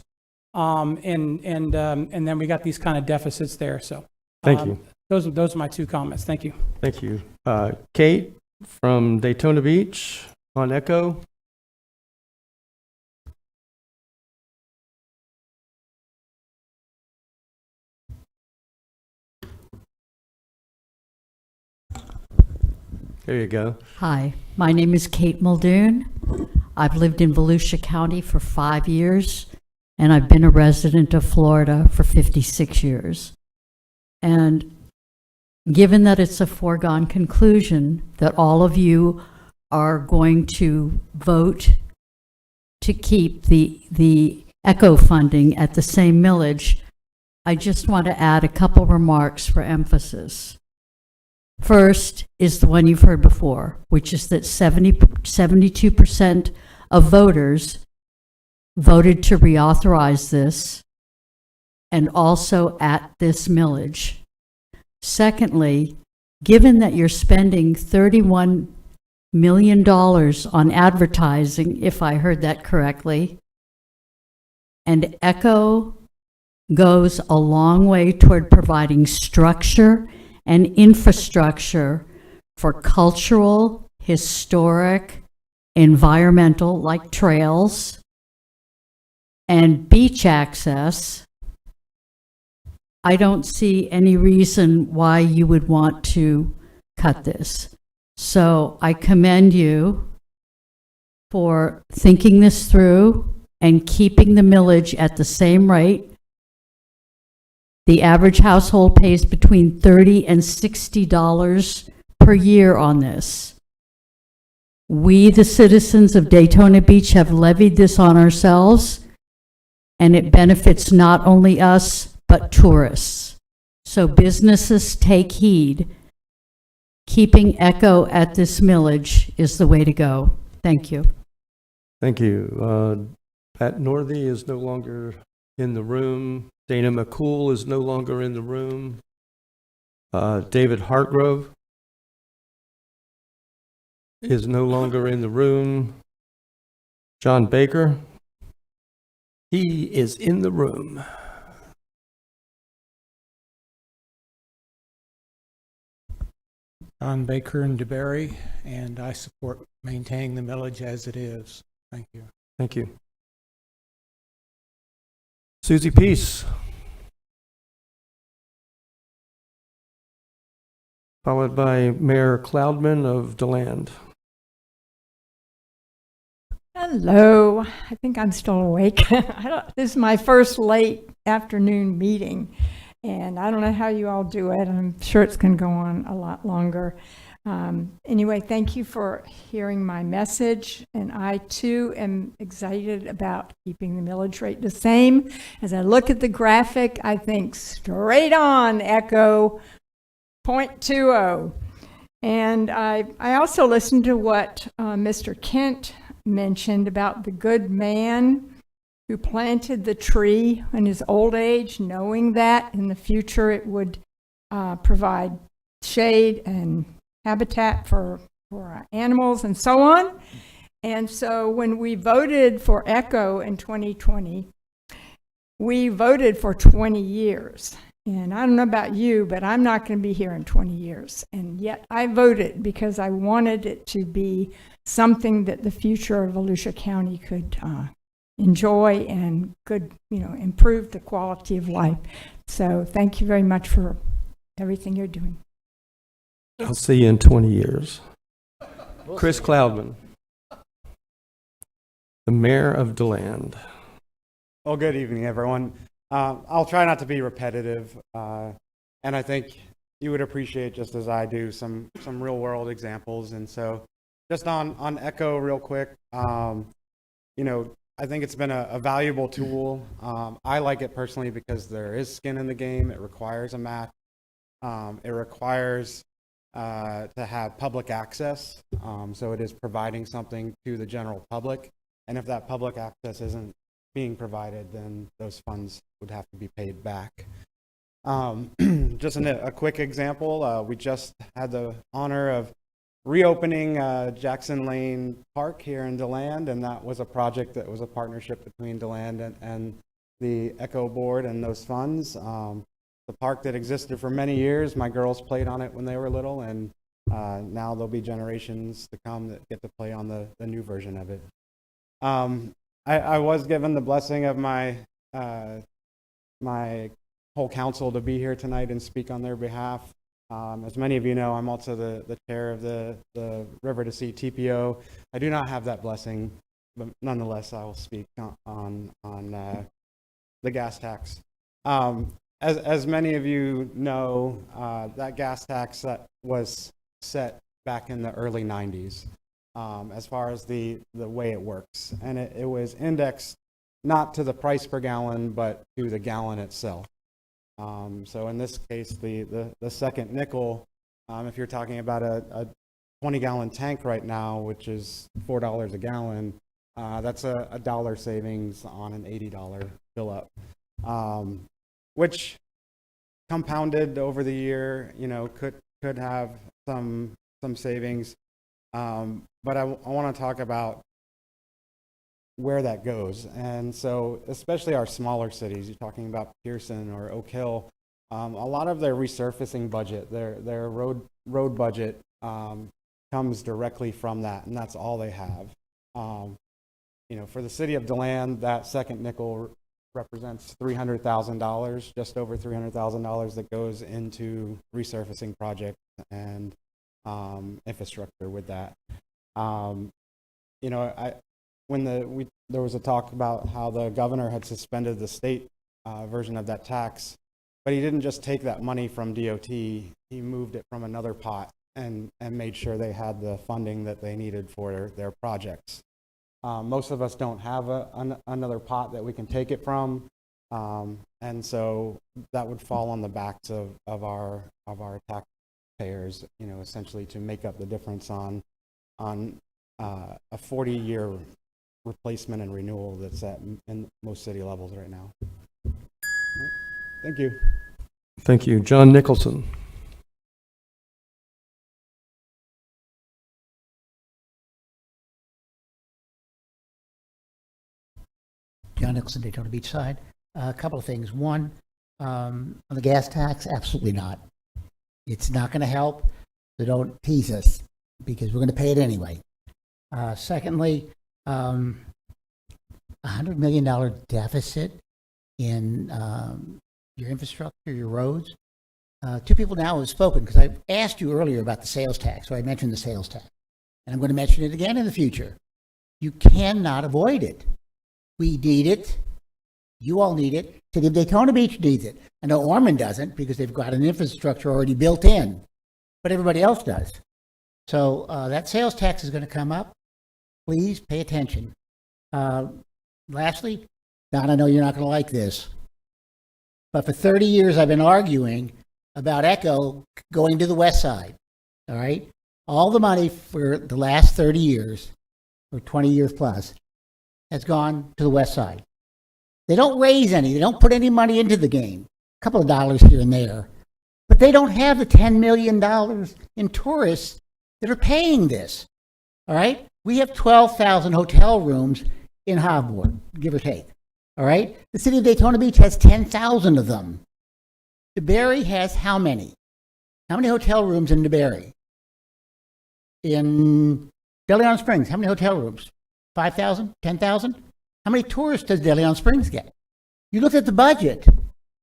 And then we got these kind of deficits there. So Thank you. Those are my two comments. Thank you. Thank you. Kate from Daytona Beach on Echo. There you go. Hi, my name is Kate Muldoon. I've lived in Volusia County for 5 years, and I've been a resident of Florida for 56 years. And given that it's a foregone conclusion that all of you are going to vote to keep the ECHO funding at the same millage, I just want to add a couple remarks for emphasis. First is the one you've heard before, which is that 72% of voters voted to reauthorize this and also at this millage. Secondly, given that you're spending $31 million on advertising, if I heard that correctly, and ECHO goes a long way toward providing structure and infrastructure for cultural, historic, environmental, like trails, and beach access, I don't see any reason why you would want to cut this. So I commend you for thinking this through and keeping the millage at the same rate. The average household pays between $30 and $60 per year on this. We, the citizens of Daytona Beach, have levied this on ourselves, and it benefits not only us, but tourists. So businesses, take heed. keeping Echo at this millage is the way to go. Thank you. Thank you. Pat Northey is no longer in the room. Dana McCool is no longer in the room. David Hartgrove is no longer in the room. John Baker, he is in the room. John Baker in DeBerry, and I support maintaining the millage as it is. Thank you. Thank you. Susie Peace. Followed by Mayor Cloudman of DeLand. Hello. I think I'm still awake. This is my first late afternoon meeting, and I don't know how you all do it. I'm sure it's going to go on a lot longer. Anyway, thank you for hearing my message, and I too am excited about keeping the millage rate the same. As I look at the graphic, I think straight on Echo 0.20. And I also listened to what Mr. Kent mentioned about the good man who planted the tree in his old age, knowing that in the future it would provide shade and habitat for animals and so on. And so when we voted for Echo in 2020, we voted for 20 years. And I don't know about you, but I'm not going to be here in 20 years. And yet I voted because I wanted it to be something that the future of Volusia County could enjoy and could, improve the quality of life. So thank you very much for everything you're doing. I'll see you in 20 years. Chris Cloudman, the mayor of DeLand. Well, good evening, everyone. I'll try not to be repetitive, and I think you would appreciate, just as I do, some real world examples. And so just on Echo real quick, I think it's been a valuable tool. I like it personally because there is skin in the game. It requires a map. It requires to have public access. So it is providing something to the general public. And if that public access isn't being provided, then those funds would have to be paid back. Just a quick example, we just had the honor of reopening Jackson Lane Park here in DeLand, and that was a project that was a partnership between DeLand and the Echo Board and those funds. The park that existed for many years, my girls played on it when they were little, and now there'll be generations to come that get to play on the new version of it. I was given the blessing of my my whole council to be here tonight and speak on their behalf. As many of you know, I'm also the chair of the River to Sea TPO. I do not have that blessing, but nonetheless, I will speak on the gas tax. As many of you know, that gas tax that was set back in the early 90s. As far as the way it works. And it was indexed not to the price per gallon, but to the gallon itself. So in this case, the second nickel, if you're talking about a 20-gallon tank right now, which is $4 a gallon, that's a $1 savings on an $80 fill up, which compounded over the year, could have some savings. But I want to talk about where that goes. And so especially our smaller cities, you're talking about Pearson or Oak Hill, a lot of their resurfacing budget, their road budget comes directly from that, and that's all they have. For the city of DeLand, that second nickel represents $300,000, just over $300,000 that goes into resurfacing projects and infrastructure with that. There was a talk about how the governor had suspended the state version of that tax, but he didn't just take that money from DOT, he moved it from another pot and made sure they had the funding that they needed for their projects. Most of us don't have another pot that we can take it from, and so that would fall on the backs of our taxpayers, essentially to make up the difference on a 40-year replacement and renewal that's at in most city levels right now. All right. Thank you. Thank you. John Nicholson. John Nicholson, Daytona Beach side. A couple of things. One, on the gas tax, absolutely not. It's not going to help, so don't tease us, because we're going to pay it anyway. Secondly, $100 million deficit in your infrastructure, your roads. Two people now have spoken, because I asked you earlier about the sales tax, so I mentioned the sales tax. And I'm going to mention it again in the future. You cannot avoid it. We need it. You all need it. City of Daytona Beach needs it. I know Ormond doesn't because they've got an infrastructure already built in, but everybody else does. So that sales tax is going to come up. Please pay attention. Lastly, Don, I know you're not going to like this, but for 30 years I've been arguing about Echo going to the west side. All right? All the money for the last 30 years, or 20 years plus, has gone to the west side. They don't raise any. They don't put any money into the game. A couple of dollars here and there. But they don't have the $10 million in tourists that are paying this. All right? We have 12,000 hotel rooms in Hovborn, give or take. All right? The city of Daytona Beach has 10,000 of them. DeBerry has how many? How many hotel rooms in DeBerry? In De Leon Springs, how many hotel rooms? 5,000? 10,000? How many tourists does De Leon Springs get? You look at the budget,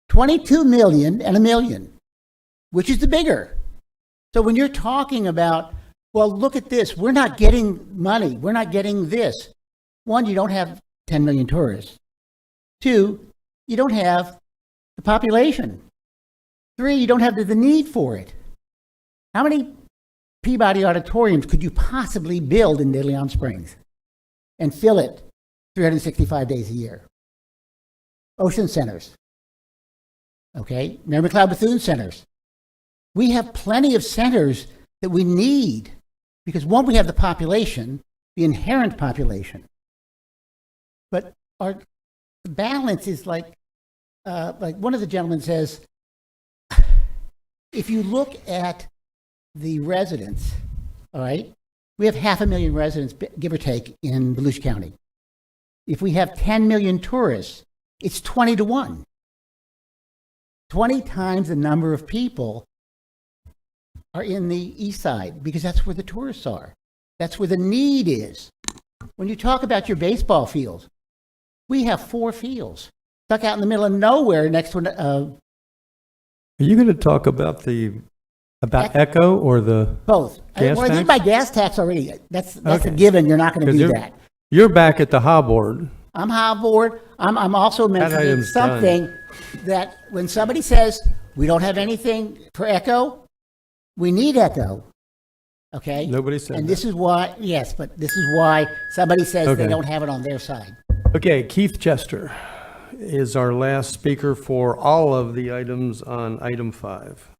22 million and $1 million. Which is the bigger? So when you're talking about, well, look at this, we're not getting money, we're not getting this. One, you don't have 10 million tourists. Two, you don't have the population. Three, you don't have the need for it. How many Peabody auditoriums could you possibly build in De Leon Springs and fill it 365 days a year? Ocean centers. Okay, Mary McLeod Bethune centers. We have plenty of centers that we need because, one, we have the population, the inherent population. But our balance is like one of the gentlemen says, if you look at the residents, all right, we have 500,000 residents, give or take, in Volusia County. If we have 10 million tourists, it's 20 to 1. 20 times the number of people are in the east side because that's where the tourists are. That's where the need is. When you talk about your baseball fields, we have 4 fields stuck out in the middle of nowhere next to Are you going to talk about Echo or the both. gas I did tax? my gas tax already. That's a given. You're not going to do that. You're back at the Hob board. I'm high board. I'm also mentioning item's something that when somebody says we don't have anything for Echo, we need Echo. Okay? Nobody said And that. this is why, yes, but this is why somebody says Okay. they don't have it on their side. Okay, Keith Chester is our last speaker for all of the items on item 5.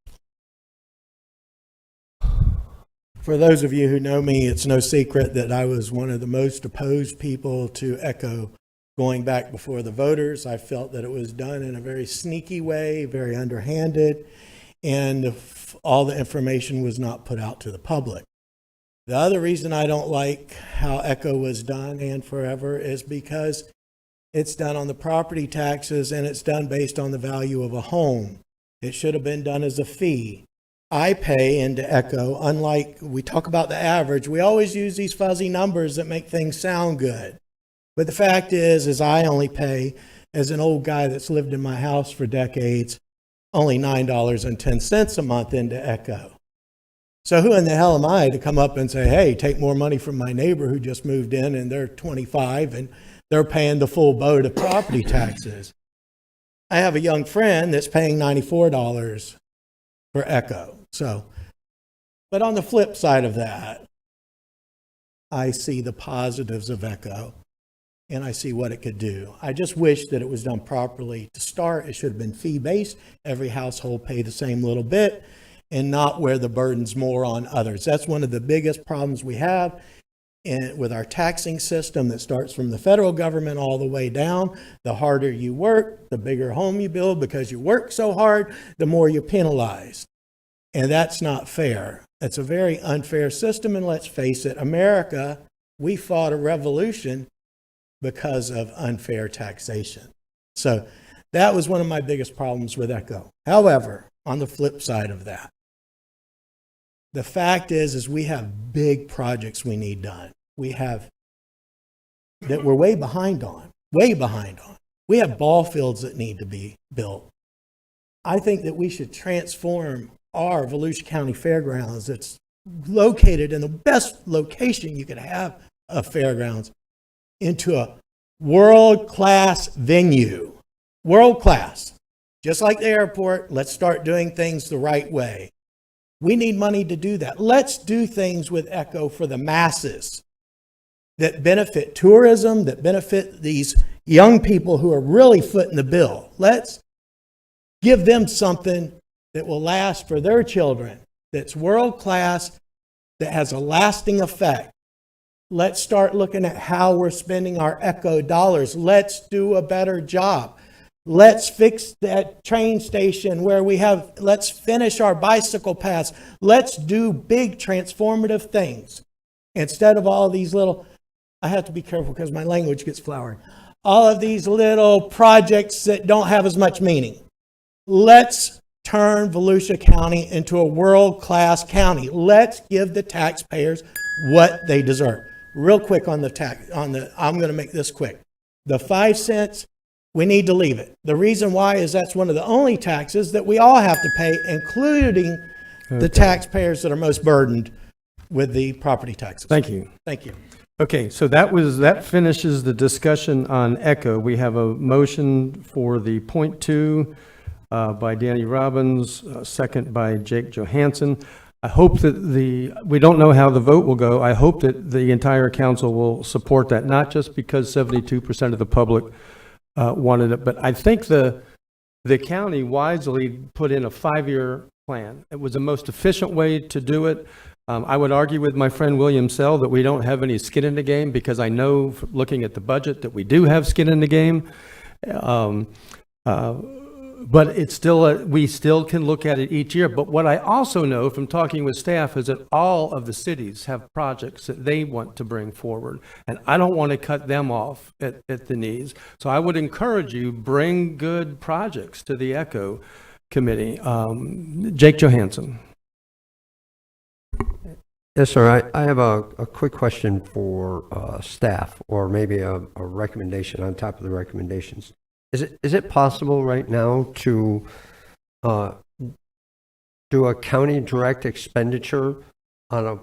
For those of you who know me, it's no secret that I was one of the most opposed people to Echo going back before the voters. I felt that it was done in a very sneaky way, very underhanded, and all the information was not put out to the public. The other reason I don't like how Echo was done and forever is because it's done on the property taxes and it's done based on the value of a home. It should have been done as a fee. I pay into Echo, unlike we talk about the average, we always use these fuzzy numbers that make things sound good. But the fact is I only pay, as an old guy that's lived in my house for decades, only $9.10 a month into Echo. So who in the hell am I to come up and say, hey, take more money from my neighbor who just moved in and they're 25 and they're paying the full boat of property taxes? I have a young friend that's paying $94 for Echo. So, but on the flip side of that, I see the positives of Echo and I see what it could do. I just wish that it was done properly to start. It should have been fee-based. Every household pay the same little bit. and not where the burden's more on others. That's one of the biggest problems we have with our taxing system that starts from the federal government all the way down. The harder you work, the bigger home you build because you work so hard, the more you're penalized. And that's not fair. It's a very unfair system, and let's face it, America, we fought a revolution because of unfair taxation. So that was one of my biggest problems with ECHO. However, on the flip side of that, the fact is we have big projects we need done. We have that we're way behind on. We have ball fields that need to be built. I think that we should transform our Volusia County Fairgrounds that's located in the best location you could have a fairgrounds into a world-class venue. World-class. Just like the airport, let's start doing things the right way. We need money to do that. Let's do things with ECHO for the masses that benefit tourism, that benefit these young people who are really footing the bill. Let's give them something that will last for their children, that's world-class, that has a lasting effect. Let's start looking at how we're spending our ECHO dollars. Let's do a better job. Let's fix that train station where let's finish our bicycle paths. Let's do big transformative things instead of all these little, I have to be careful because my language gets flowery, all of these little projects that don't have as much meaning. Let's turn Volusia County into a world-class county. Let's give the taxpayers what they deserve. Real quick on I'm going to make this quick. The 5 cents, we need to leave it. The reason why is that's one of the only taxes that we all have to pay, including the taxpayers that are most burdened with the property taxes. Thank you. Thank you. Okay, so that finishes the discussion on ECHO. We have a motion for the point 2 by Danny Robbins, second by Jake Johansson. I hope that we don't know how the vote will go. I hope that the entire council will support that, not just because 72% of the public wanted it, but I think the county wisely put in a 5-year plan. It was the most efficient way to do it. I would argue with my friend William Sell that we don't have any skin in the game, because I know, looking at the budget, that we do have skin in the game. But it's still, we still can look at it each year. But what I also know from talking with staff is that all of the cities have projects that they want to bring forward. And I don't want to cut them off at the knees. So I would encourage you, bring good projects to the ECHO committee. Jake Johansson. Yes, sir. I have a quick question for staff, or maybe a recommendation on top of the recommendations. Is it possible right now to do a county direct expenditure on a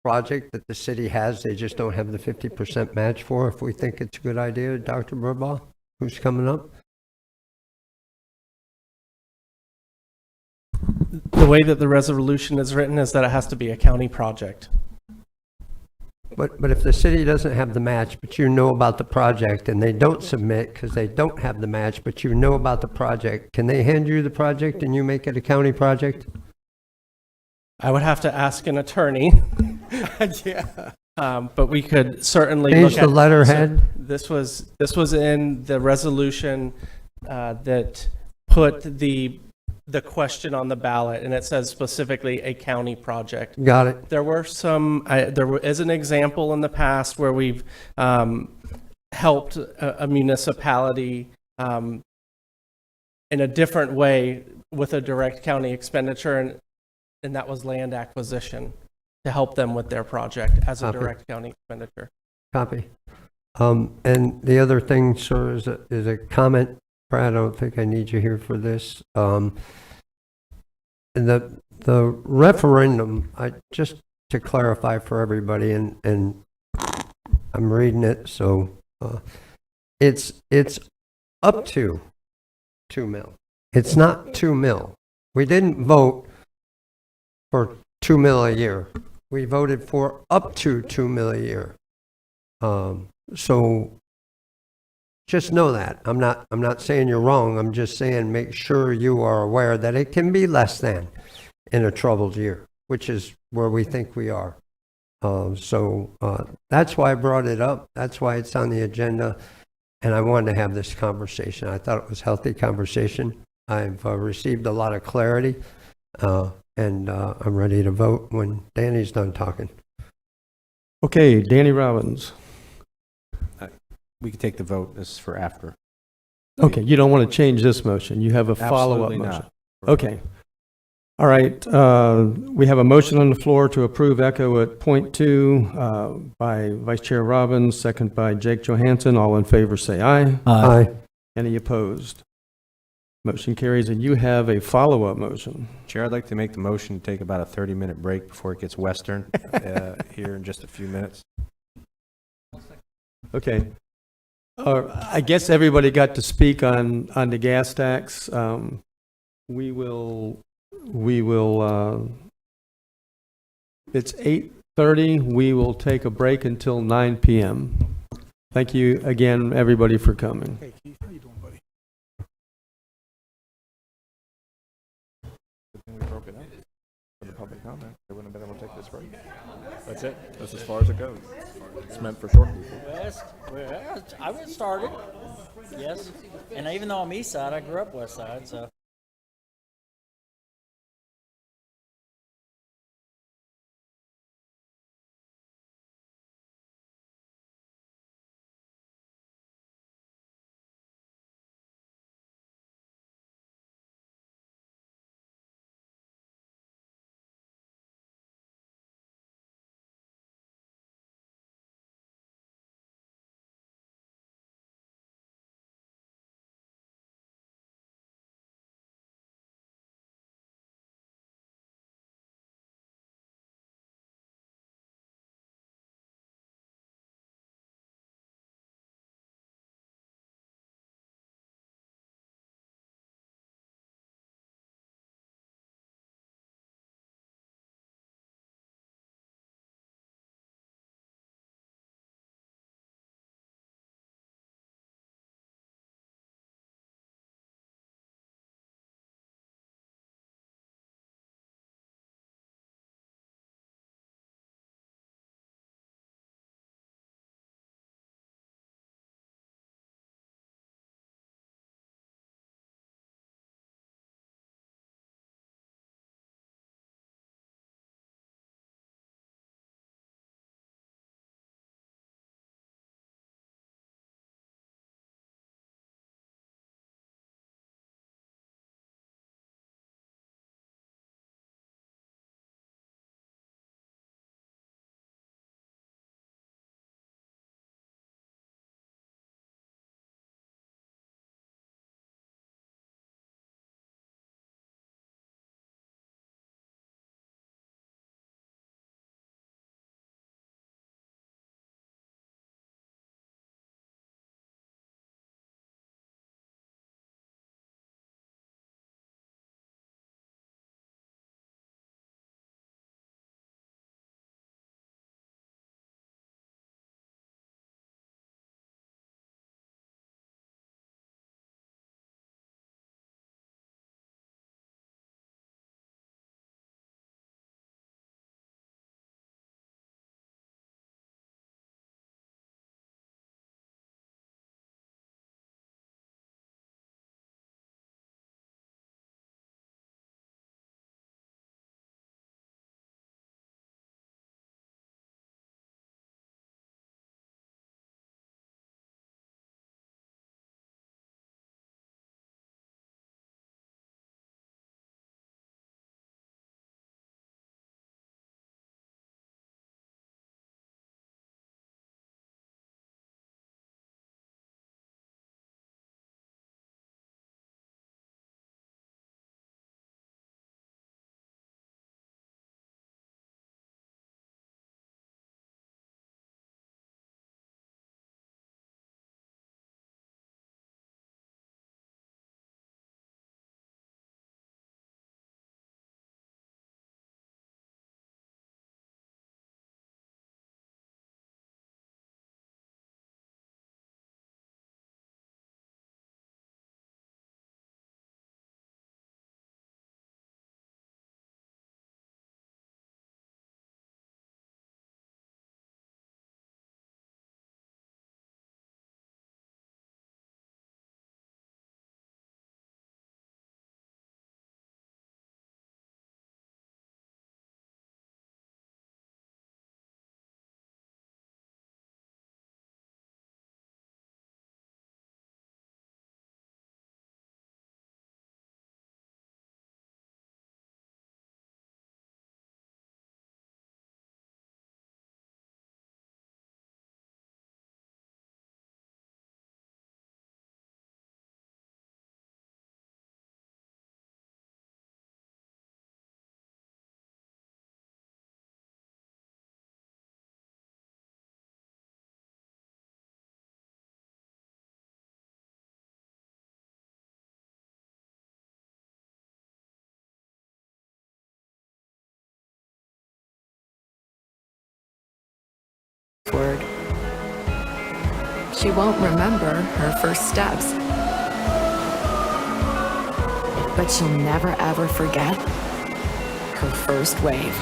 project that the city has, they just don't have the 50% match for, if we think it's a good idea? Dr. Burbaugh, who's coming up? The way that the resolution is written is that it has to be a county project. But if the city doesn't have the match, but you know about the project, and they don't submit because they don't have the match, but you know about the project, can they hand you the project and you make it a county project? I would have to ask an attorney. Yeah. But we could certainly Change look at the letterhead. So this was in the resolution that put the question on the ballot, and it says specifically a county project. Got it. There were there is an example in the past where we've helped a municipality in a different way with a direct county expenditure, and that was land acquisition to help them with their project as a direct county expenditure. Copy. And the other thing, sir, is a comment. Brad, I don't think I need you here for this. The referendum, just to clarify for everybody, and I'm reading it, so it's up to 2 mil. It's not 2 mil. We didn't vote for 2 mil a year. We voted for up to 2 mil a year. So just know that. I'm not saying you're wrong. I'm just saying make sure you are aware that it can be less than. in a troubled year, which is where we think we are. So that's why I brought it up. That's why it's on the agenda. And I wanted to have this conversation. I thought it was a healthy conversation. I've received a lot of clarity, and I'm ready to vote when Danny's done talking. Okay, Danny Robbins. We could take the vote. This is for after. Okay, you don't want to change this motion. You have a follow-up Absolutely motion. not. Okay. All right, we have a motion on the floor to approve Echo at point 2 by Vice Chair Robbins, second by Jake Johansson. All in favor, say aye. Aye. Any opposed? Motion carries, and you have a follow-up motion. Chair, I'd like to make the motion to take about a 30-minute break before it gets western here in just a few minutes. Okay. I guess everybody got to speak on the gas tax. We will, it's 8:30. We will take a break until 9 p.m. Thank you again, everybody, for coming. Hey, Keith, how you doing, buddy? We broke it up for the public comment. They wouldn't have been able to take this break. That's it. That's as far as it goes. It's meant for short people. I was started. Yes. And even though I'm east side, I grew up west side, so. forward. She won't remember her first steps, but she'll never ever forget her first wave.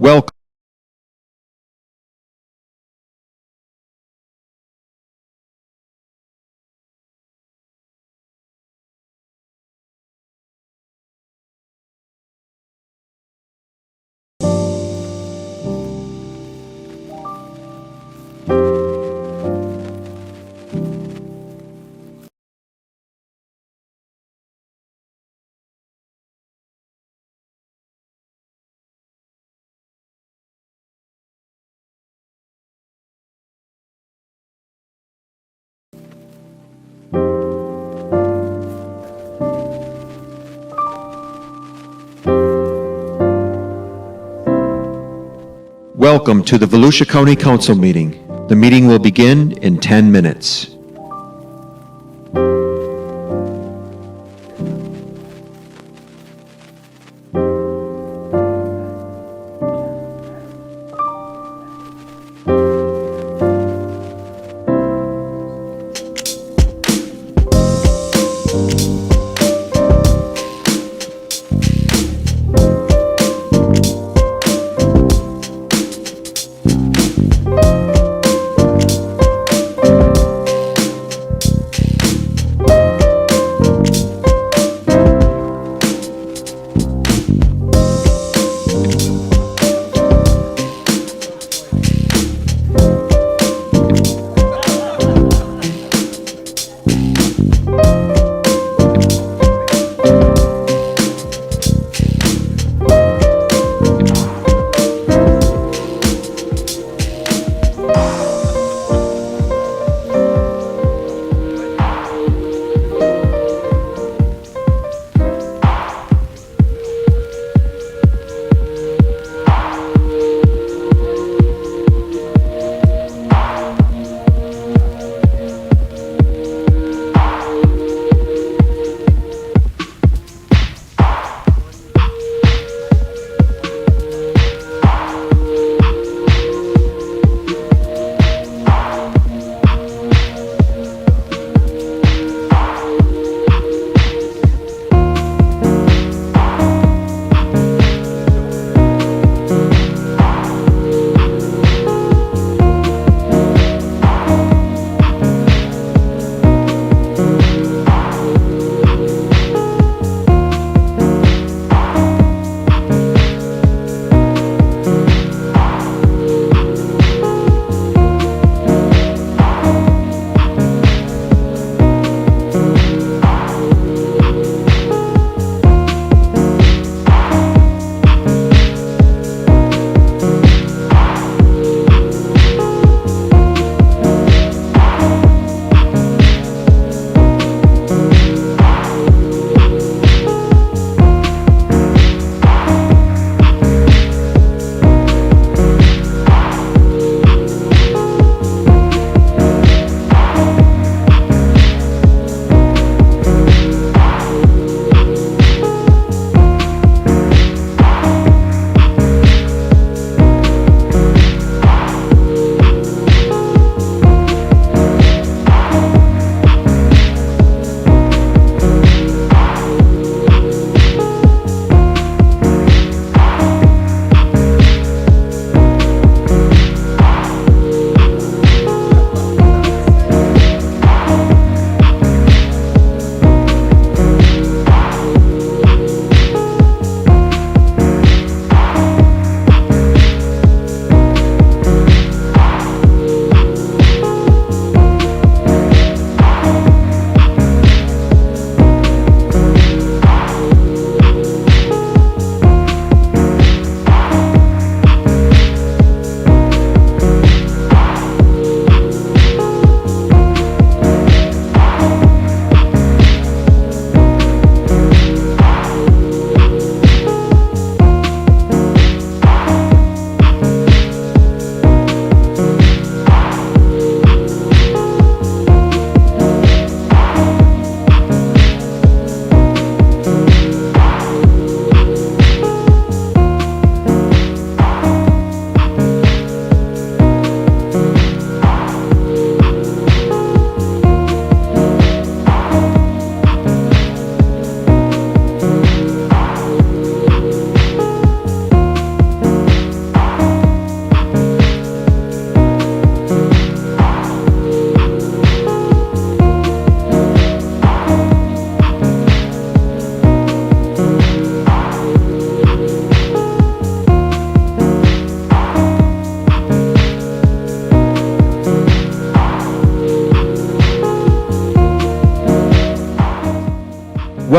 Welcome. Welcome to the Volusia County Council meeting. The meeting will begin in 10 minutes.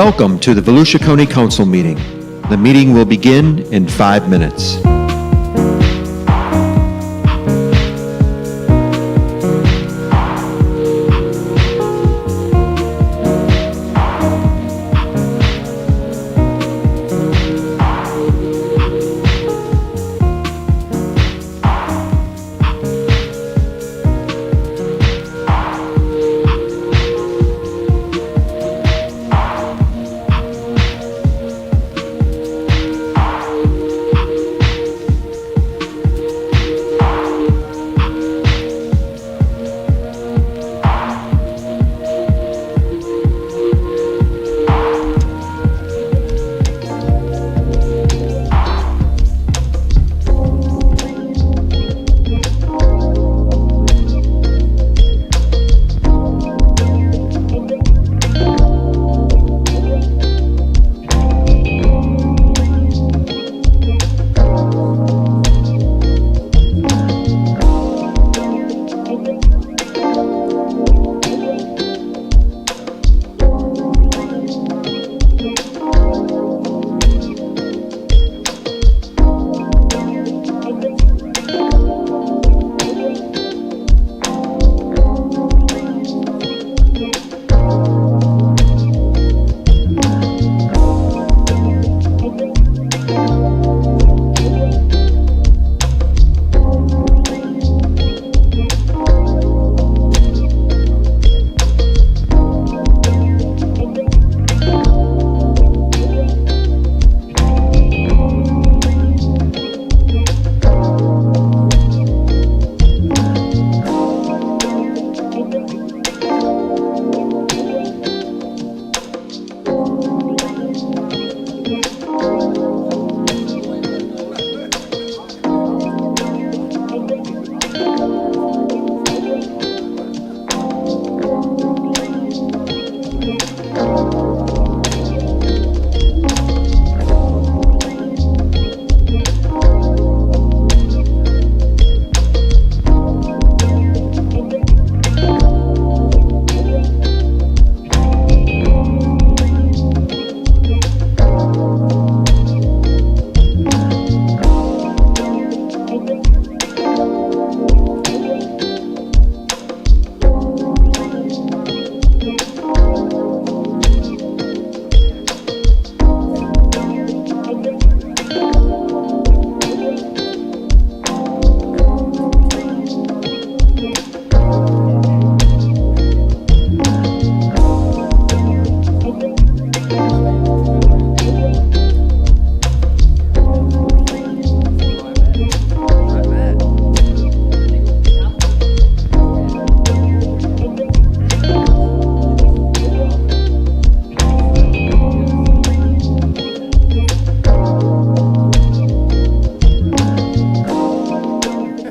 Welcome to the Volusia County Council meeting. The meeting will begin in 5 minutes.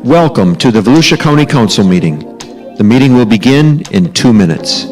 Welcome to the Volusia County Council meeting. The meeting will begin in 2 minutes.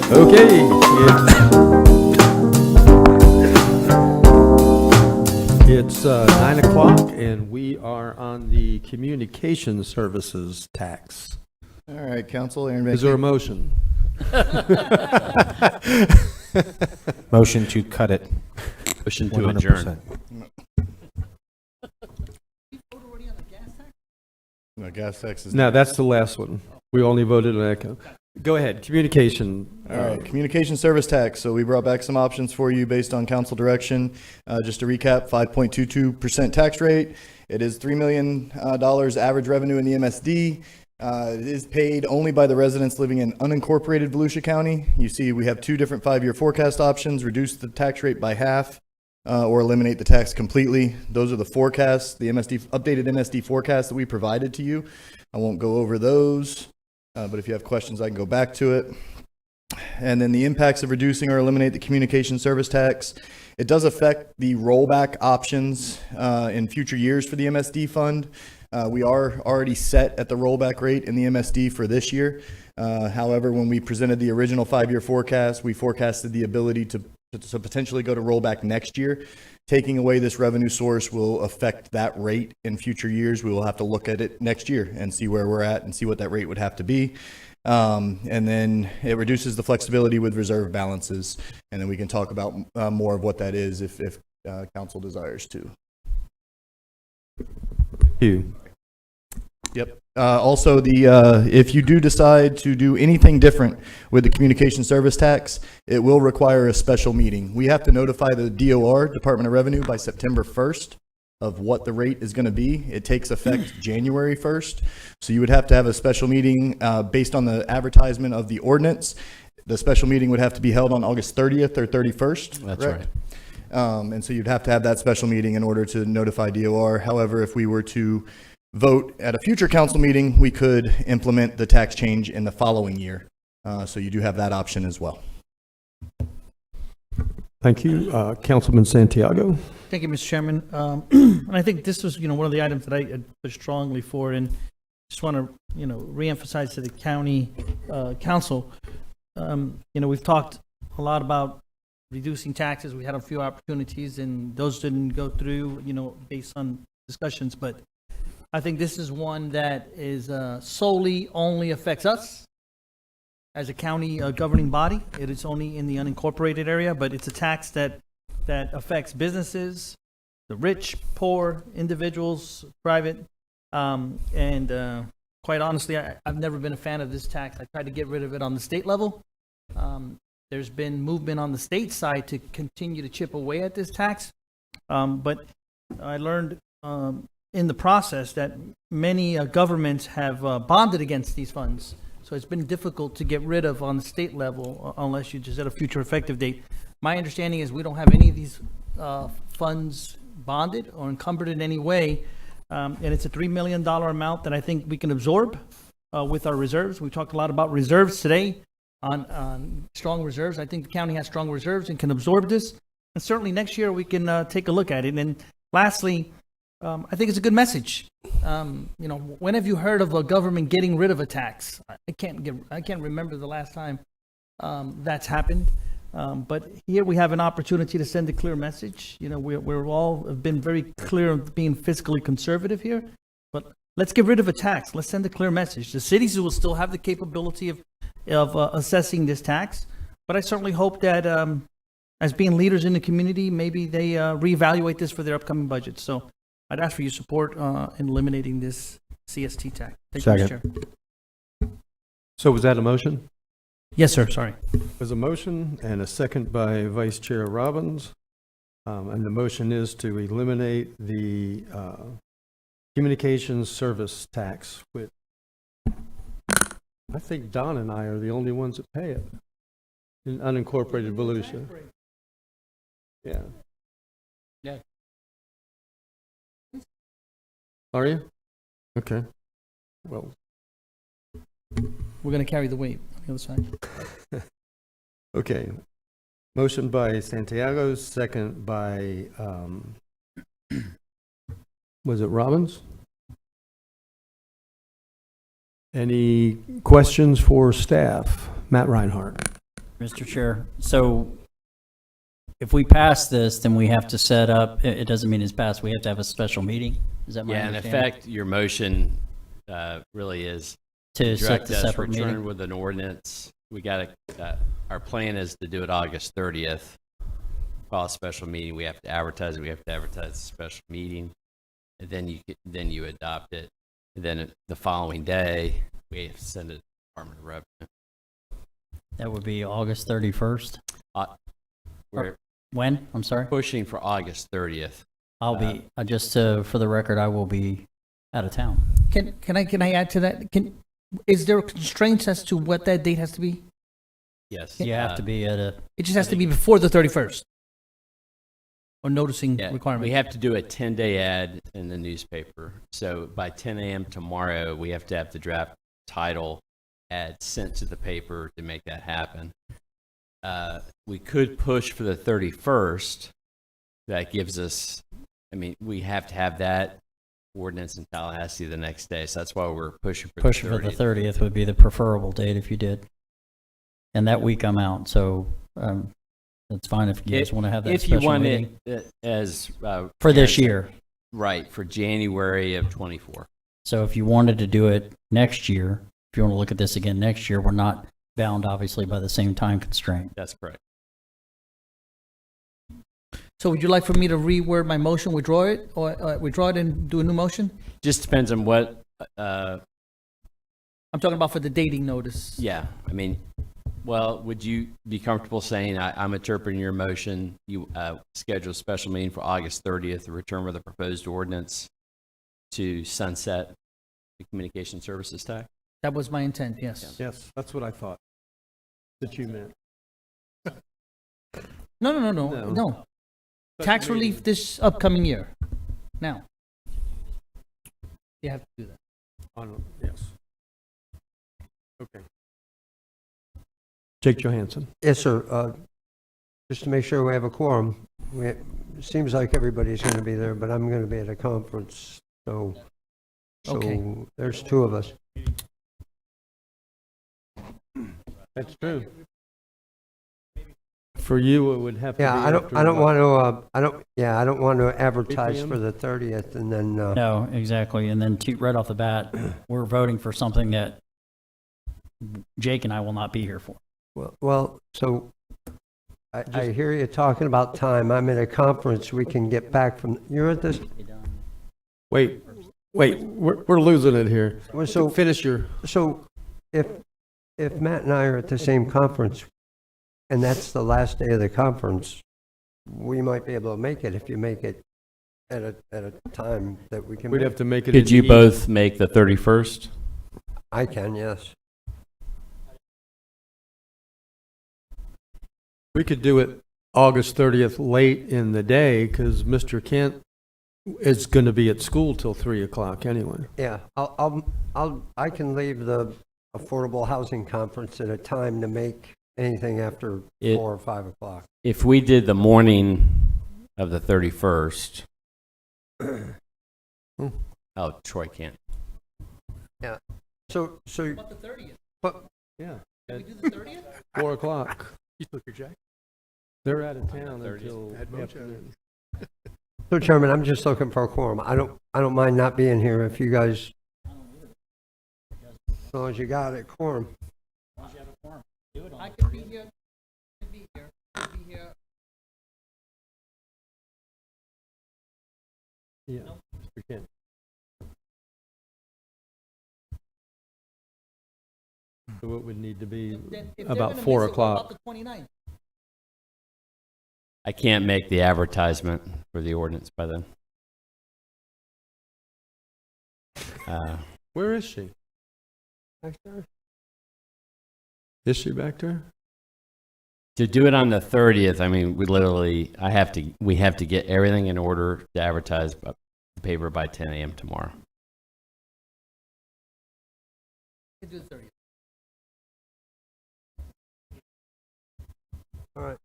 Okay. It's 9 o'clock and we are on the communication services tax. All right, Council, Aaron Van Is there a Cleek. motion? Motion to cut it. Motion to 100%. adjourn. No, gas tax is. No, that's the last one. We only voted on ECHO. Go ahead, communication. All right, communication service tax. So we brought back some options for you based on council direction. Just to recap, 5.22% tax rate. It is $3 million average revenue in the MSD. It is paid only by the residents living in unincorporated Volusia County. You see, we have two different 5-year forecast options: reduce the tax rate by half, or eliminate the tax completely. Those are the forecasts, the updated MSD forecast that we provided to you. I won't go over those, but if you have questions, I can go back to it. And then the impacts of reducing or eliminate the communication service tax. It does affect the rollback options in future years for the MSD fund. We are already set at the rollback rate in the MSD for this year. However, when we presented the original 5-year forecast, we forecasted the ability to potentially go to rollback next year. Taking away this revenue source will affect that rate in future years. We will have to look at it next year and see where we're at and see what that rate would have to be. And then it reduces the flexibility with reserve balances. And then we can talk about more of what that is if council desires to. You. Yep. Also, if you do decide to do anything different with the communication service tax, it will require a special meeting. We have to notify the DOR, Department of Revenue, by September 1st of what the rate is going to be. It takes effect January 1st. So you would have to have a special meeting based on the advertisement of the ordinance. The special meeting would have to be held on August 30th or 31st. That's correct? right. And so you'd have to have that special meeting in order to notify DOR. However, if we were to vote at a future council meeting, we could implement the tax change in the following year. So you do have that option as well. Thank you. Councilman Santiago. Thank you, Mr. Chairman. And I think this was, one of the items that I pushed strongly for, and just want to, reemphasize to the county council. We've talked a lot about reducing taxes. We had a few opportunities, and those didn't go through, based on discussions. But I think this is one that is solely only affects us as a county governing body. It is only in the unincorporated area, but it's a tax that affects businesses, the rich, poor, individuals, private, and quite honestly, I've never been a fan of this tax. I tried to get rid of it on the state level. There's been movement on the state side to continue to chip away at this tax, but I learned in the process that many governments have bonded against these funds. So it's been difficult to get rid of on the state level unless you just set a future effective date. My understanding is we don't have any of these funds bonded or encumbered in any way. And it's a $3 million amount that I think we can absorb with our reserves. We talked a lot about reserves today on strong reserves. I think the county has strong reserves and can absorb this. And certainly next year we can take a look at it. And lastly, I think it's a good message. When have you heard of a government getting rid of a tax? I can't remember the last time that's happened. But here we have an opportunity to send a clear message. We're all have been very clear of being fiscally conservative here. But let's get rid of a tax. Let's send a clear message. The cities will still have the capability of assessing this tax. But I certainly hope that as being leaders in the community, maybe they reevaluate this for their upcoming budget. So I'd ask for your support in eliminating this CST tax. Thank you, Mr. Chair. So was that a motion? Yes, sir. Sorry. There's a motion and a second by Vice Chair Robbins. And the motion is to eliminate the communications service tax, which I think Don and I are the only ones that pay it in unincorporated Volusia. Yeah. Yeah. Are you? Okay. Well, we're going to carry the weight on the other side. Okay. Motion by Santiago, second by, was it Robbins? Any questions for staff? Matt Reinhardt. Mr. Chair, so if we pass this, then we have to set up, it doesn't mean it's passed, we have to have a special meeting? Is that my Yeah, in understanding? effect, your motion really is To set direct the us separate return meeting? with an ordinance. We got to, our plan is to do it August 30th. Call a special meeting. We have to advertise it. We have to advertise a special meeting. And then you adopt it. And then the following day, we have to send it to the Department of Revenue. That would be August 31st? We're When? I'm sorry? pushing for August 30th. I'll be, just for the record, I will be out of town. Can I add to that? Is there constraints as to what that date has to be? Yes. You have to be at a, It just has to be before the 31st. Or noticing Yeah, requirement. we have to do a 10-day ad in the newspaper. So by 10 a.m. tomorrow, we have to have the draft title ad sent to the paper to make that happen. We could push for the 31st. That gives us, I mean, we have to have that ordinance in Tallahassee the next day. So that's why we're pushing for push the for 30th. the 30th would be the preferable date if you did. And that week I'm out, so that's fine if you guys want to have that If you special want meeting. it as For this year. Right, for January of 24. So if you wanted to do it next year, if you want to look at this again next year, we're not bound obviously by the same time constraint. That's correct. So would you like for me to reword my motion, withdraw it, or withdraw it and do a new motion? Just depends on what, I'm talking about for the dating notice. yeah, I mean, well, would you be comfortable saying, I'm interpreting your motion, you schedule a special meeting for August 30th to return with a proposed ordinance to sunset the communication services tax? That was my intent, yes. Yes, that's what I thought that you meant. No. Tax relief this upcoming year. Now. You have to do that. Yes. Okay. Jake Johansson. Yes, sir. Just to make sure we have a quorum, it seems like everybody's going to be there, but I'm going to be at a conference, so Okay. there's two of us. That's true. For you, it would have to be. Yeah, I don't want to advertise for the 30th and then. No, exactly. And then right off the bat, we're voting for something that Jake and I will not be here for. Well, so I hear you talking about time. I'm at a conference. We can get back from, you're at this? Wait, we're losing it here. So finish your. So if Matt and I are at the same conference and that's the last day of the conference, we might be able to make it if you make it at a time that we can. We'd have to make it. Could you both make the 31st? I can, yes. We could do it August 30th late in the day because Mr. Kent is going to be at school till 3 o'clock anyway. Yeah, I can leave the affordable housing conference at a time to make anything after 4 or 5 o'clock. If we did the morning of the 31st, oh, Troy can't. Yeah. So. What about the 30th? But yeah. Can we do the 30th? 4 o'clock. You took your jacket. They're out of town until afternoon. So, Chairman, I'm just looking for a quorum. I don't mind not being here if you guys, as long as you got it, quorum. I could be here. Yeah, Mr. Kent. So it would need to be about 4 o'clock. About the 29th. I can't make the advertisement for the ordinance by then. Where is she? Back there? Is she back there? To do it on the 30th, I mean, we have to get everything in order to advertise the paper by 10 a.m. tomorrow. We can do the 30th. All right.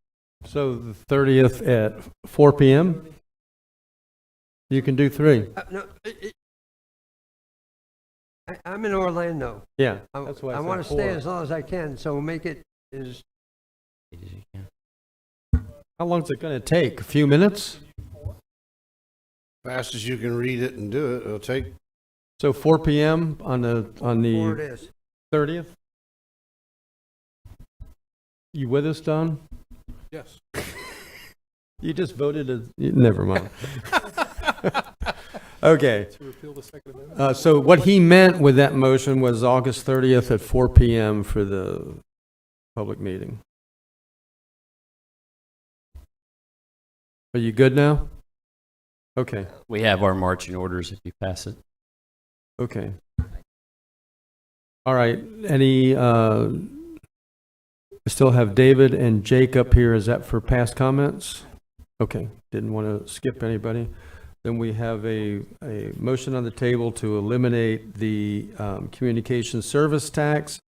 So the 30th at 4 p.m.? You can do 3. No, I'm in Orlando. Yeah, I that's why I want to said stay 4. as long as I can, so make it as. How long is it going to take? A few minutes? Fast as you can read it and do it, it'll take. So 4 p.m. on the Four it is. 30th? You with us, Don? Yes. You just voted as, never mind. Okay. To repeal the Second Amendment? So what he meant with that motion was August 30th at 4 p.m. for the public meeting. Are you good now? Okay. We have our marching orders if you pass it. Okay. All right. I still have David and Jake up here. Is that for past comments? Okay. Didn't want to skip anybody. Then we have a motion on the table to eliminate the communication service tax.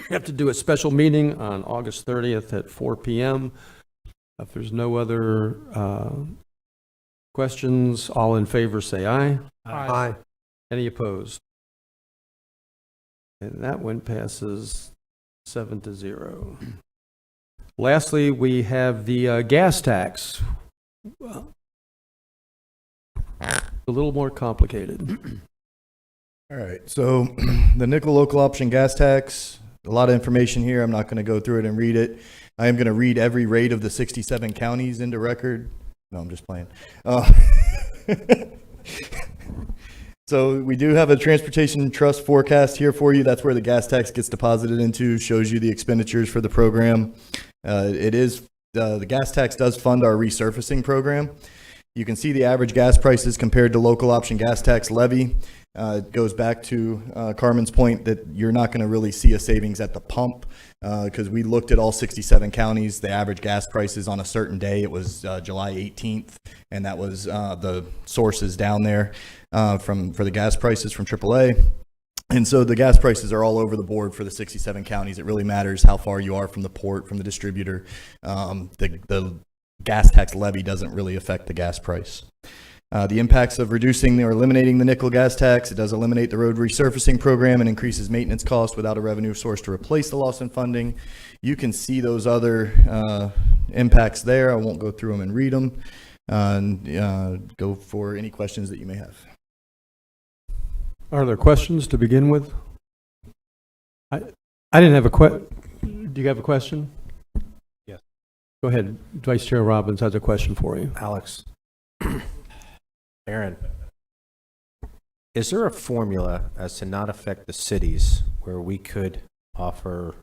We have to do a special meeting on August 30th at 4 p.m. If there's no other questions, all in favor say aye. Aye. Any opposed? And that one passes 7-0. Lastly, we have the gas tax. A little more complicated. All right, so the nickel local option gas tax, a lot of information here. I'm not going to go through it and read it. I am going to read every rate of the 67 counties into record. No, I'm just playing. So we do have a transportation trust forecast here for you. That's where the gas tax gets deposited into, shows you the expenditures for the program. The gas tax does fund our resurfacing program. You can see the average gas prices compared to local option gas tax levy. It goes back to Carmen's point that you're not going to really see a savings at the pump because we looked at all 67 counties. The average gas prices on a certain day, it was July 18th, and that was the sources down there for the gas prices from AAA. And so the gas prices are all over the board for the 67 counties. It really matters how far you are from the port, from the distributor. The gas tax levy doesn't really affect the gas price. The impacts of reducing or eliminating the nickel gas tax: it does eliminate the road resurfacing program and increases maintenance costs without a revenue source to replace the loss in funding. You can see those other impacts there. I won't go through them and read them. Go for any questions that you may have. Are there questions to begin with? I didn't have a question. Do you have a question? Yes. Go ahead. Vice Chair Robbins has a question for you. Alex. Aaron, is there a formula as to not affect the cities where we could offer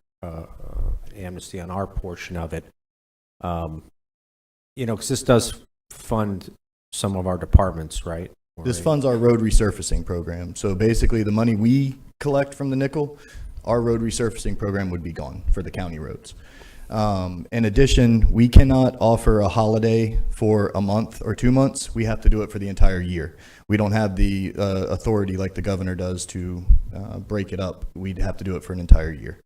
amnesty on our portion of it? Because this does fund some of our departments, right? This funds our road resurfacing program. So basically the money we collect from the nickel, our road resurfacing program would be gone for the county roads. In addition, we cannot offer a holiday for a month or 2 months. We have to do it for the entire year. We don't have the authority like the governor does to break it up. We'd have to do it for an entire year.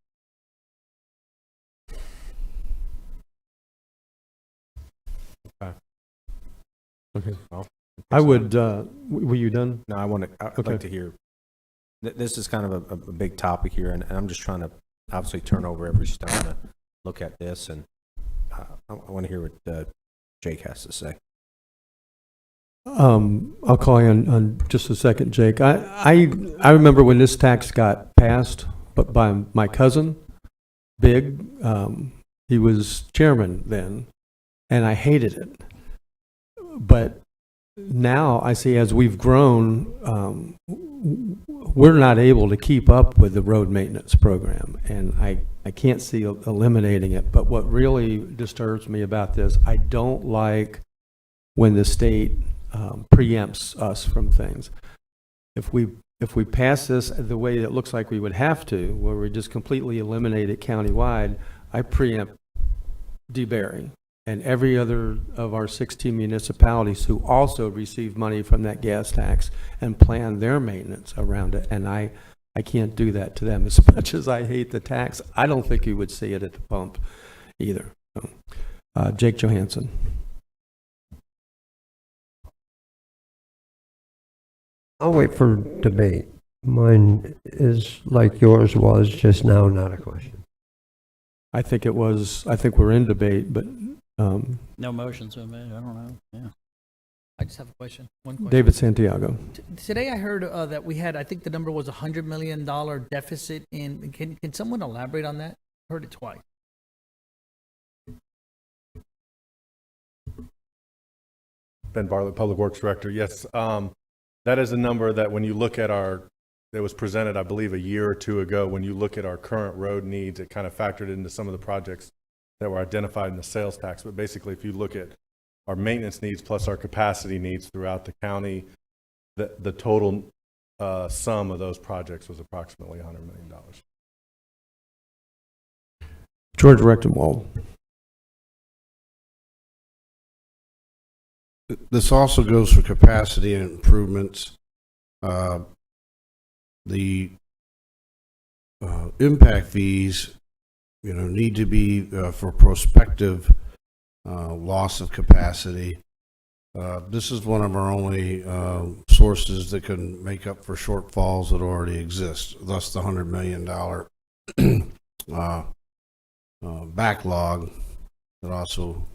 Okay. Well, I would, were you done? No, I'd like to hear. This is kind of a big topic here, and I'm just trying to obviously turn over every stone to look at this, and I want to hear what Jake has to say. I'll call you on just a second, Jake. I remember when this tax got passed, but by my cousin, Big, he was chairman then, and I hated it. But now I see as we've grown, we're not able to keep up with the road maintenance program, and I can't see eliminating it. But what really disturbs me about this, I don't like when the state preempts us from things. If we pass this the way it looks like we would have to, where we just completely eliminate it countywide, I preempt DeBerry and every other of our 16 municipalities who also receive money from that gas tax and plan their maintenance around it. And I can't do that to them. As much as I hate the tax, I don't think you would see it at the pump either. So, Jake Johansson. I'll wait for debate. Mine is like yours was just now, not a question. I think we're in debate, but No motions been made, I don't know, yeah. I just have a question. One question. David Santiago. Today I heard that we had, I think the number was $100 million deficit in, can someone elaborate on that? Heard it twice. Ben Bartlett, Public Works Director. Yes, that is a number that when you look at that was presented, I believe, a year or two ago, when you look at our current road needs, it kind of factored into some of the projects that were identified in the sales tax. But basically, if you look at our maintenance needs plus our capacity needs throughout the county, the total sum of those projects was approximately $100 million. George Rechtenwald. This also goes for capacity and improvements. The impact fees, need to be for prospective loss of capacity. This is one of our only sources that can make up for shortfalls that already exist, thus the $100 million backlog that also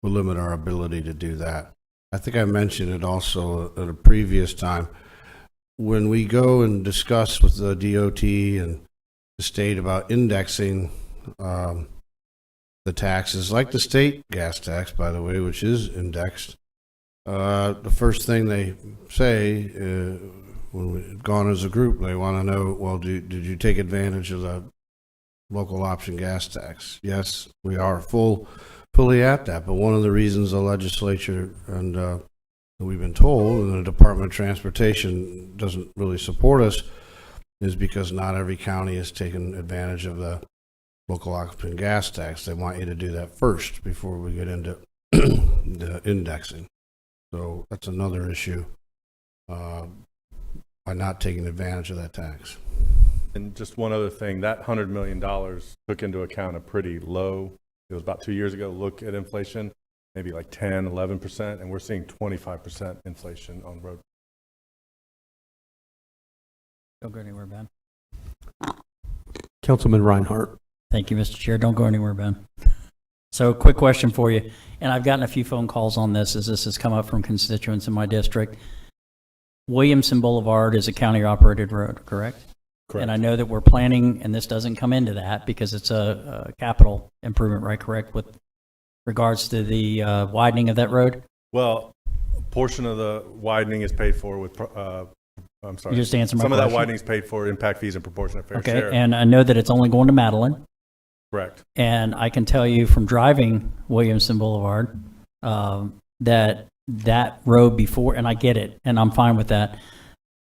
will limit our ability to do that. I think I mentioned it also at a previous time. When we go and discuss with the DOT and the state about indexing the taxes, like the state gas tax, by the way, which is indexed, the first thing they say when we've gone as a group, they want to know, well, did you take advantage of the local option gas tax? Yes, we are fully at that, but one of the reasons the legislature and we've been told, and the Department of Transportation doesn't really support us, is because not every county has taken advantage of the local option gas tax. They want you to do that first before we get into the indexing. So that's another issue by not taking advantage of that tax. And just one other thing, that $100 million took into account a pretty low, it was about 2 years ago, look at inflation, maybe like 10, 11%, and we're seeing 25% inflation on road. Don't go anywhere, Ben. Councilman Reinhardt. Thank you, Mr. Chair. Don't go anywhere, Ben. So quick question for you, and I've gotten a few phone calls on this as this has come up from constituents in my district. Williamson Boulevard is a county-operated road, correct? Correct. And I know that we're planning, and this doesn't come into that because it's a capital improvement, right, correct, with regards to the widening of that road? Well, a portion of the widening is paid for with, I'm sorry. You just answered my Some of that question. widening is paid for impact fees and proportionate fair Okay, share. and I know that it's only going to Madeline. Correct. And I can tell you from driving Williamson Boulevard that road before, and I get it, and I'm fine with that,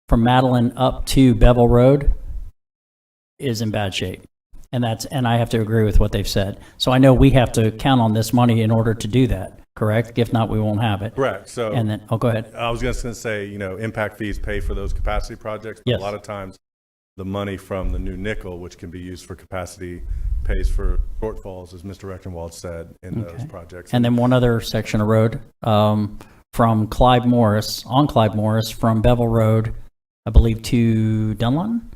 from Madeline up to Bevel Road is in bad shape. And I have to agree with what they've said. So I know we have to count on this money in order to do that, correct? If not, we won't have it. Correct. So, and then, go ahead. I was just going to say, impact fees pay for those capacity projects, but Yes. a lot of times the money from the new nickel, which can be used for capacity, pays for shortfalls, as Mr. Rechtenwald said, in those projects. And then one other section of road from Clive Morris, from Bevel Road, I believe, to Dunn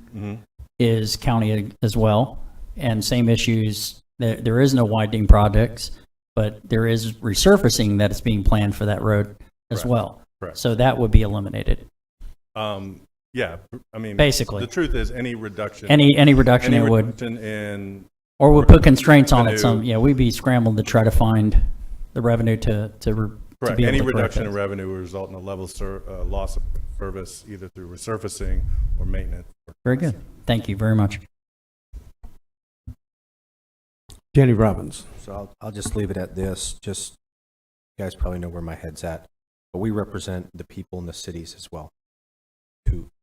is county as well. And same issues. There is no widening projects, but there is resurfacing that is being planned for that road as well. Correct. So that would be eliminated. Yeah, I mean, basically, the truth is any reduction, any reduction it would, in, or would put constraints on it. revenue- We'd be scrambling to try to find the revenue to Correct. be able Any to correct reduction that. in revenue will result in a level loss of service, either through resurfacing or maintenance. Very good. Thank you very much. Danny Robbins. So I'll just leave it at this. Just, you guys probably know where my head's at, but we represent the people in the cities as well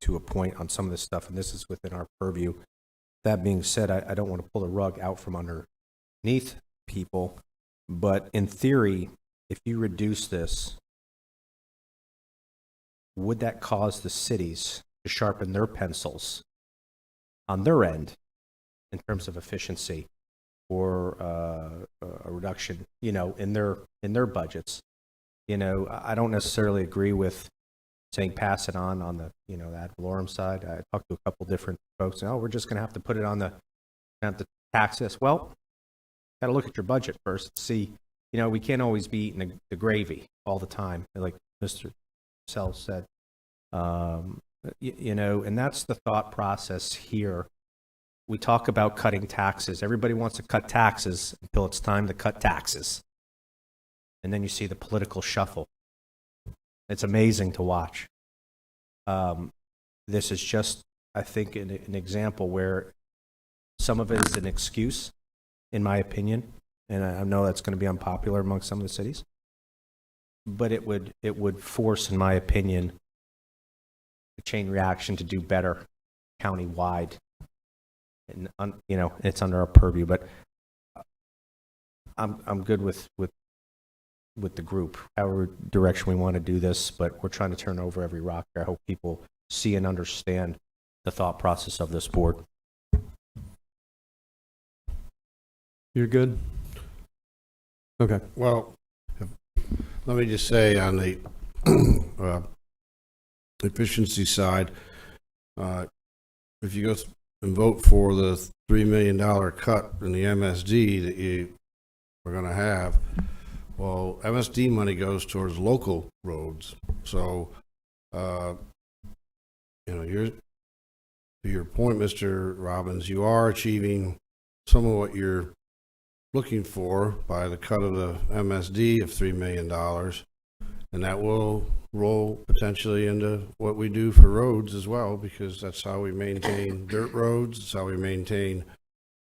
to a point on some of this stuff, and this is within our purview. That being said, I don't want to pull the rug out from underneath people, but in theory, if you reduce this, would that cause the cities to sharpen their pencils on their end in terms of efficiency or a reduction, in their budgets? I don't necessarily agree with saying pass it on the, the ad valorem side. I talked to a couple different folks, and we're just going to have to put it on the, have to tax this. Well, got to look at your budget first to see, we can't always be eating the gravy all the time, like Mr. Sells said. And that's the thought process here. We talk about cutting taxes. Everybody wants to cut taxes until it's time to cut taxes. And then you see the political shuffle. It's amazing to watch. This is just, I think, an example where some of it is an excuse, in my opinion, and I know that's going to be unpopular among some of the cities, but it would force, in my opinion, a chain reaction to do better county-wide. And it's under our purview, but I'm good with the group, however direction we want to do this, but we're trying to turn over every rock here. I hope people see and understand the thought process of this board. You're good? Okay. Well, let me just say on the efficiency side, if you go and vote for the $3 million cut in the MSD that you are going to have, well, MSD money goes towards local roads. So, to your point, Mr. Robbins, you are achieving some of what you're looking for by the cut of the MSD of $3 million, and that will roll potentially into what we do for roads as well, because that's how we maintain dirt roads. It's how we maintain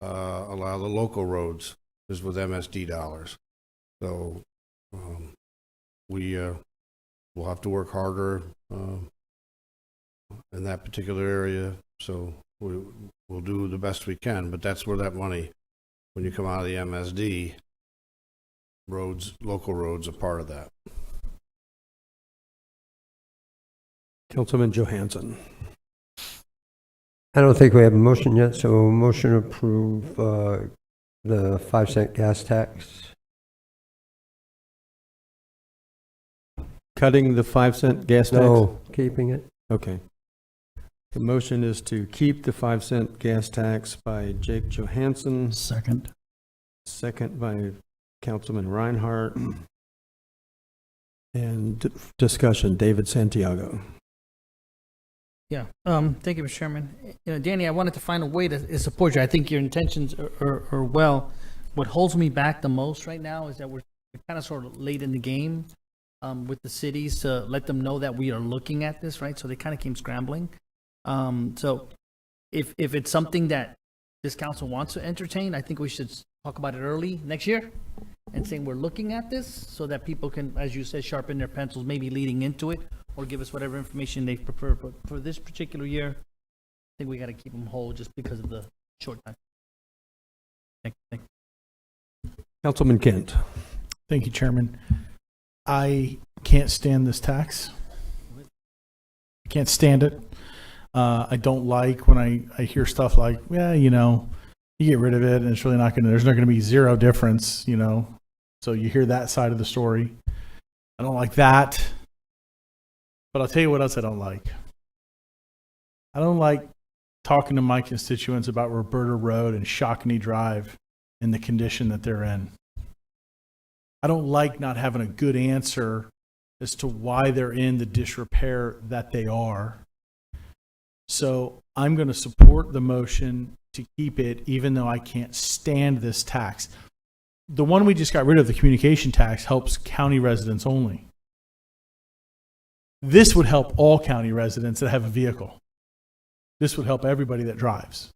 a lot of the local roads is with MSD dollars. So we'll have to work harder in that particular area. So we'll do the best we can, but that's where that money, when you come out of the MSD, roads, local roads are part of that. Councilman Johansson. I don't think we have a motion yet, so motion to approve the 5-cent gas tax. Cutting the 5-cent gas tax? No, keeping it. Okay. The motion is to keep the 5-cent gas tax by Jake Johansson. Second. Second by Councilman Reinhardt. And discussion, David Santiago. Yeah, thank you, Mr. Chairman. Danny, I wanted to find a way to support you. I think your intentions are well. What holds me back the most right now is that we're kind of sort of late in the game with the cities to let them know that we are looking at this, right? So they kind of came scrambling. So if it's something that this council wants to entertain, I think we should talk about it early next year and saying we're looking at this so that people can, as you said, sharpen their pencils, maybe leading into it, or give us whatever information they prefer. But for this particular year, I think we got to keep them whole just because of the short time. Thank you. Councilman Kent. Thank you, Chairman. I can't stand this tax. I can't stand it. I don't like when I hear stuff like, yeah, you get rid of it and it's really not going to, there's not going to be zero difference, So you hear that side of the story. I don't like that. But I'll tell you what else I don't like. I don't like talking to my constituents about Roberta Road and Shockney Drive and the condition that they're in. I don't like not having a good answer as to why they're in the disrepair that they are. So I'm going to support the motion to keep it, even though I can't stand this tax. The one we just got rid of, the communication tax, helps county residents only. This would help all county residents that have a vehicle. This would help everybody that drives.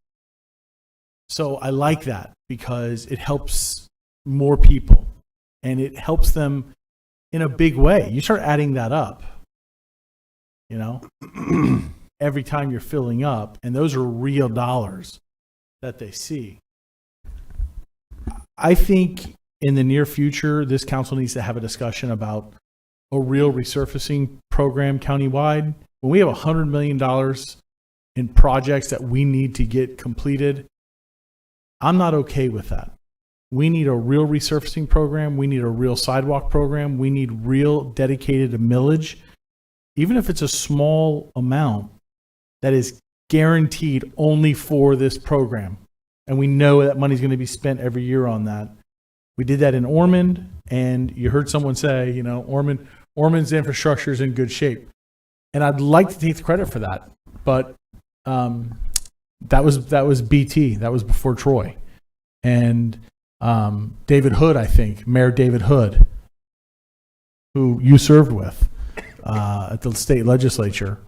So I like that because it helps more people and it helps them in a big way. You start adding that up, every time you're filling up, and those are real dollars that they see. I think in the near future, this council needs to have a discussion about a real resurfacing program countywide. When we have $100 million in projects that we need to get completed, I'm not okay with that. We need a real resurfacing program. We need a real sidewalk program. We need real dedicated millage, even if it's a small amount that is guaranteed only for this program. And we know that money's going to be spent every year on that. We did that in Ormond, and you heard someone say, you know, Ormond's infrastructure is in good shape. And I'd like to take the credit for that, but that was BT. That was before Troy. And David Hood, I think, Mayor David Hood, who you served with at the state legislature,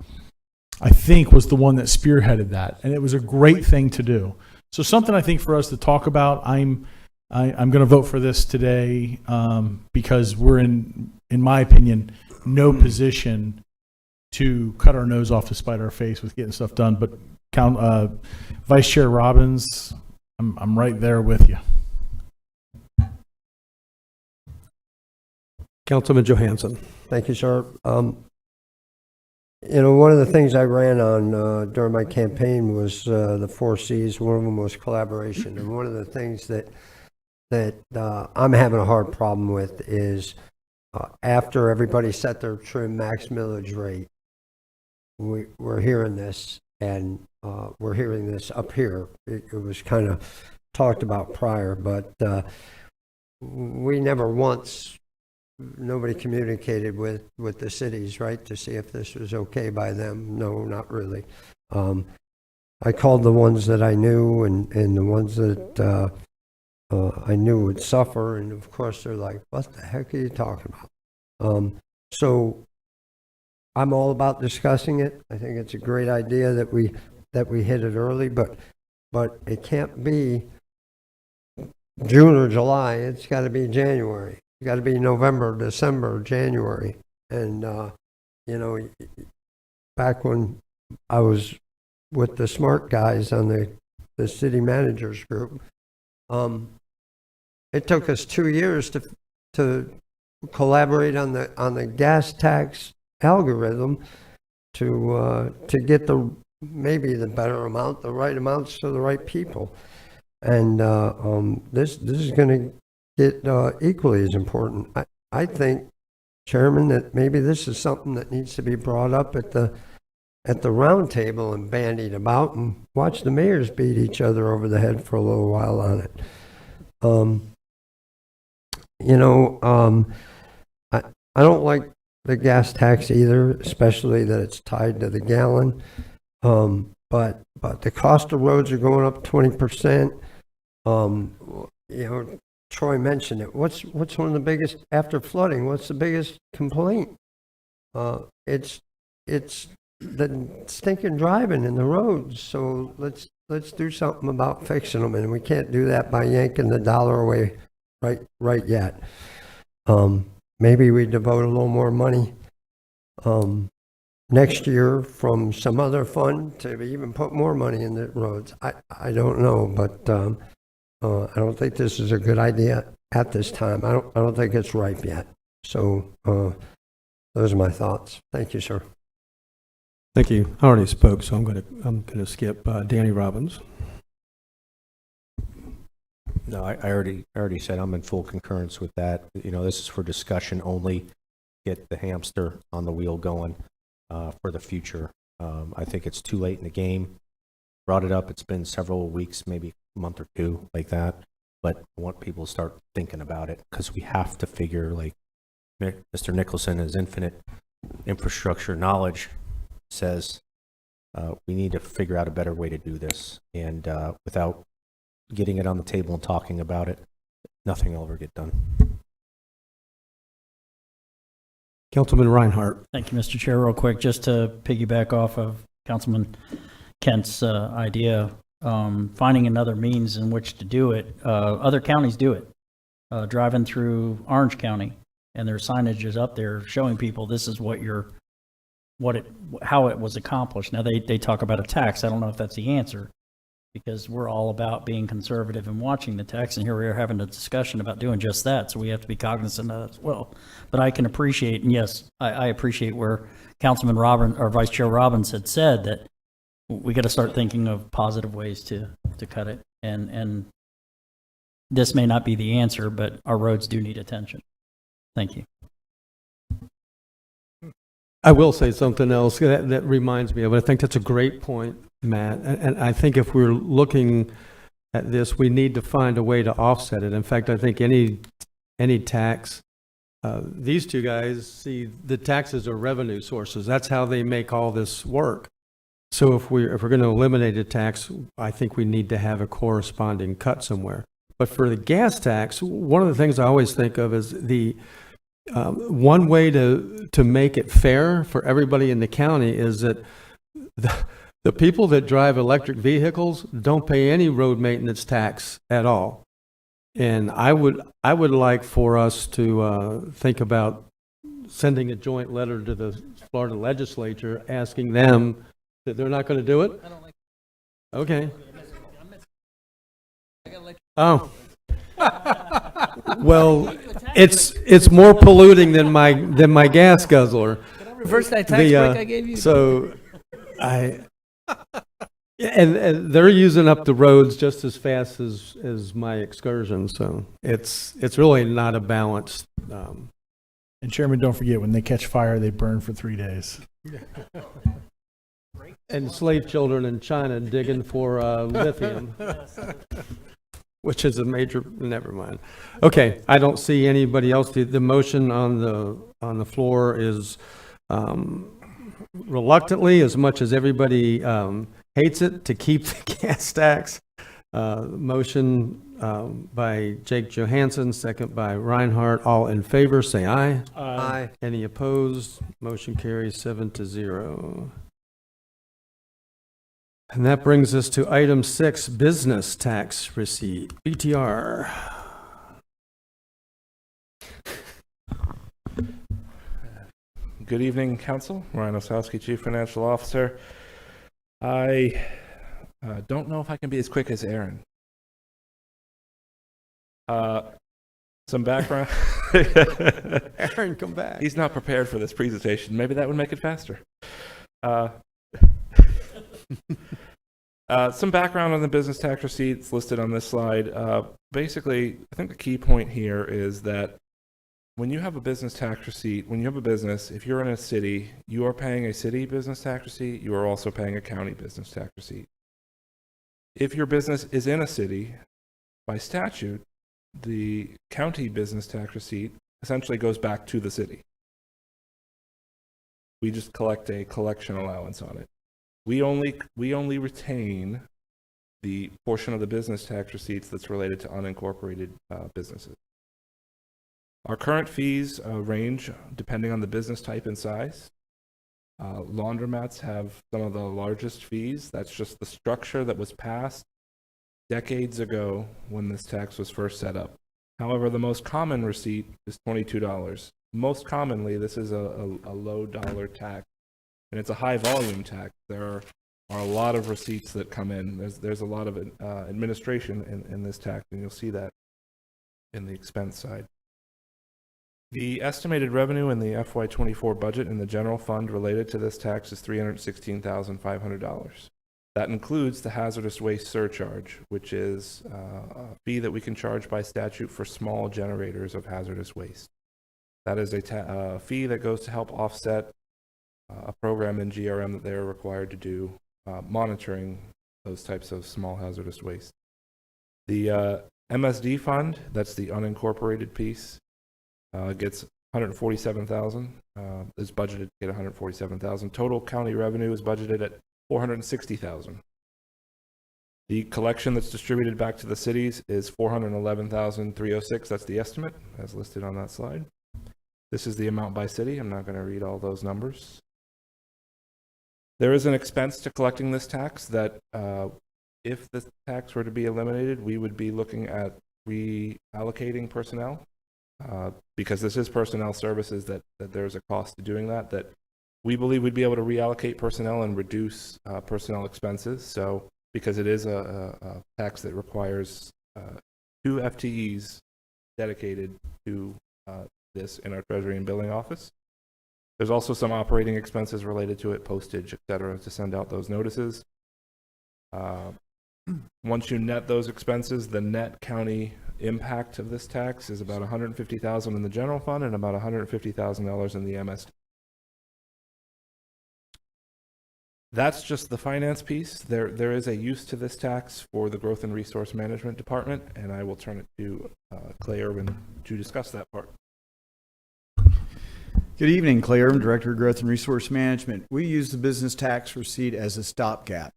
I think was the one that spearheaded that. And it was a great thing to do. So something I think for us to talk about. I'm going to vote for this today because we're in my opinion, no position to cut our nose off to spite our face with getting stuff done. But Vice Chair Robbins, I'm right there with you. Councilman Johansson. Thank you, sir. You know, one of the things I ran on during my campaign was the 4 C's. One of them was collaboration. And one of the things that I'm having a hard problem with is after everybody set their trim max millage rate, we're hearing this, and we're hearing this up here. It was kind of talked about prior, but we never once, nobody communicated with the cities, right, to see if this was okay by them. No, not really. I called the ones that I knew and the ones that I knew would suffer, and of course they're like, what the heck are you talking about? So I'm all about discussing it. I think it's a great idea that we hit it early, but it can't be June or July. It's got to be January. It's got to be November, December, January. And you know, back when I was with the smart guys on the city managers group, it took us 2 years to collaborate on the gas tax algorithm to get maybe the better amount, the right amounts to the right people. And this is going to get equally as important. I think, Chairman, that maybe this is something that needs to be brought up at the round table and bandied about, and watch the mayors beat each other over the head for a little while on it. You know, I don't like the gas tax either, especially that it's tied to the gallon. But the cost of roads are going up 20%. You know, Troy mentioned it. What's one of the biggest after flooding? What's the biggest complaint? It's the stinking driving in the roads. So let's do something about fixing them, and we can't do that by yanking the dollar away right yet. Maybe we devote a little more money next year from some other fund to even put more money in the roads. I don't know, but I don't think this is a good idea at this time. I don't think it's ripe yet. So those are my thoughts. Thank you, sir. Thank you. I already spoke, so I'm gonna skip Danny Robbins. No, I already said I'm in full concurrence with that. You know, this is for discussion only. Get the hamster on the wheel going for the future. I think it's too late in the game. Brought it up. It's been several weeks, maybe a month or two like that. But I want people to start thinking about it, because we have to figure, like Mr. Nicholson, his infinite infrastructure knowledge says, we need to figure out a better way to do this. And without getting it on the table and talking about it, nothing will ever get done. Councilman Reinhardt. Thank you, Mr. Chair. Real quick, just to piggyback off of Councilman Kent's idea, finding another means in which to do it. Other counties do it. Driving through Orange County, and their signage is up there showing people this is how it was accomplished. Now they talk about a tax. I don't know if that's the answer, because we're all about being conservative and watching the tax, and here we are having a discussion about doing just that, so we have to be cognizant of that as well. But I can appreciate, and yes, I appreciate where Councilman Robbins or Vice Chair Robbins had said that we got to start thinking of positive ways to cut it, and this may not be the answer, but our roads do need attention. Thank you. I will say something else that reminds me of it. I think that's a great point, Matt. And I think if we're looking at this, we need to find a way to offset it. In fact, I think any tax, these two guys see the taxes are revenue sources. That's how they make all this work. So if we're going to eliminate a tax, I think we need to have a corresponding cut somewhere. But for the gas tax, one of the things I always think of is the one way to make it fair for everybody in the county is that the people that drive electric vehicles don't pay any road maintenance tax at all. And I would like for us to think about sending a joint letter to the Florida legislature asking them that they're not going to do it? Okay. Oh. Well, it's more polluting than my gas guzzler. Reverse that tax break I gave you. So and they're using up the roads just as fast as my excursion. So it's really not a balanced. And Chairman, don't forget, when they catch fire, they burn for 3 days. And slave children in China digging for lithium, which is a major. Never mind. Okay, I don't see anybody else. The motion on the floor is reluctantly, as much as everybody hates it, to keep the gas tax. Motion by Jake Johansson, second by Reinhardt. All in favor, say aye. Aye. Any opposed? Motion carries 7-0. And that brings us to item 6, business tax receipt, BTR. Good evening, Council. Ryan Osowski, Chief Financial Officer. I don't know if I can be as quick as Aaron. Some background. Aaron, come back. He's not prepared for this presentation. Maybe that would make it faster. Some background on the business tax receipts listed on this slide. Basically, I think the key point here is that when you have a business tax receipt, when you have a business, if you're in a city, you are paying a city business tax receipt, you are also paying a county business tax receipt. If your business is in a city, by statute, the county business tax receipt essentially goes back to the city. We just collect a collection allowance on it. We only retain the portion of the business tax receipts that's related to unincorporated businesses. Our current fees range depending on the business type and size. Laundromats have some of the largest fees. That's just the structure that was passed decades ago when this tax was first set up. However, the most common receipt is $22. Most commonly, this is a low dollar tax, and it's a high volume tax. There are a lot of receipts that come in. There's a lot of administration in this tax, and you'll see that in the expense side. The estimated revenue in the FY24 budget in the general fund related to this tax is $316,500. That includes the hazardous waste surcharge, which is a fee that we can charge by statute for small generators of hazardous waste. That is a fee that goes to help offset a program in GRM that they are required to do, monitoring those types of small hazardous waste. The MSD fund, that's the unincorporated piece, gets $147,000. Is budgeted to get $147,000. Total county revenue is budgeted at $460,000. The collection that's distributed back to the cities is $411,306. That's the estimate as listed on that slide. This is the amount by city. I'm not going to read all those numbers. There is an expense to collecting this tax that if this tax were to be eliminated, we would be looking at reallocating personnel. Because this is personnel services, that there's a cost to doing that we believe we'd be able to reallocate personnel and reduce personnel expenses. So because it is a tax that requires 2 FTEs dedicated to this in our Treasury and Billing Office. There's also some operating expenses related to it, postage, et cetera, to send out those notices. Once you net those expenses, the net county impact of this tax is about $150,000 in the general fund and about $150,000 in the MSD. That's just the finance piece. There is a use to this tax for the Growth and Resource Management Department, and I will turn it to Clay Irwin to discuss that part. Good evening, Clay Irwin, Director of Growth and Resource Management. We use the business tax receipt as a stopgap.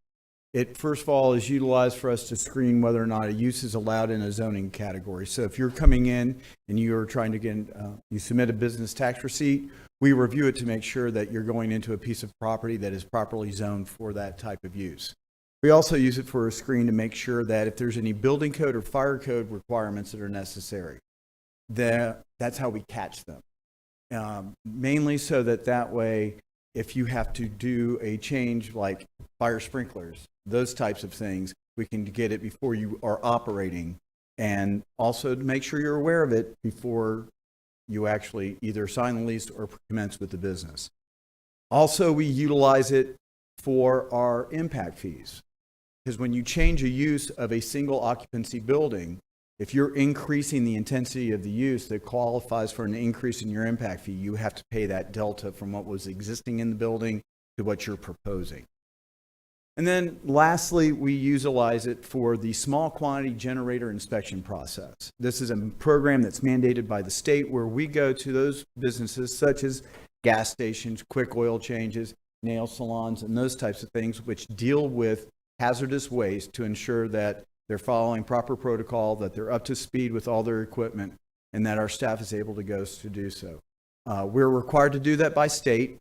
It, first of all, is utilized for us to screen whether or not a use is allowed in a zoning category. So if you're coming in and you're trying to get, you submit a business tax receipt, we review it to make sure that you're going into a piece of property that is properly zoned for that type of use. We also use it for a screen to make sure that if there's any building code or fire code requirements that are necessary, that's how we catch them. Mainly so that way, if you have to do a change like fire sprinklers, those types of things, we can get it before you are operating, and also to make sure you're aware of it before you actually either sign the lease or commence with the business. Also, we utilize it for our impact fees, because when you change a use of a single occupancy building, if you're increasing the intensity of the use that qualifies for an increase in your impact fee, you have to pay that delta from what was existing in the building to what you're proposing. And then lastly, we utilize it for the small quantity generator inspection process. This is a program that's mandated by the state where we go to those businesses such as gas stations, quick oil changes, nail salons, and those types of things which deal with hazardous waste to ensure that they're following proper protocol, that they're up to speed with all their equipment, and that our staff is able to go to do so. We're required to do that by state,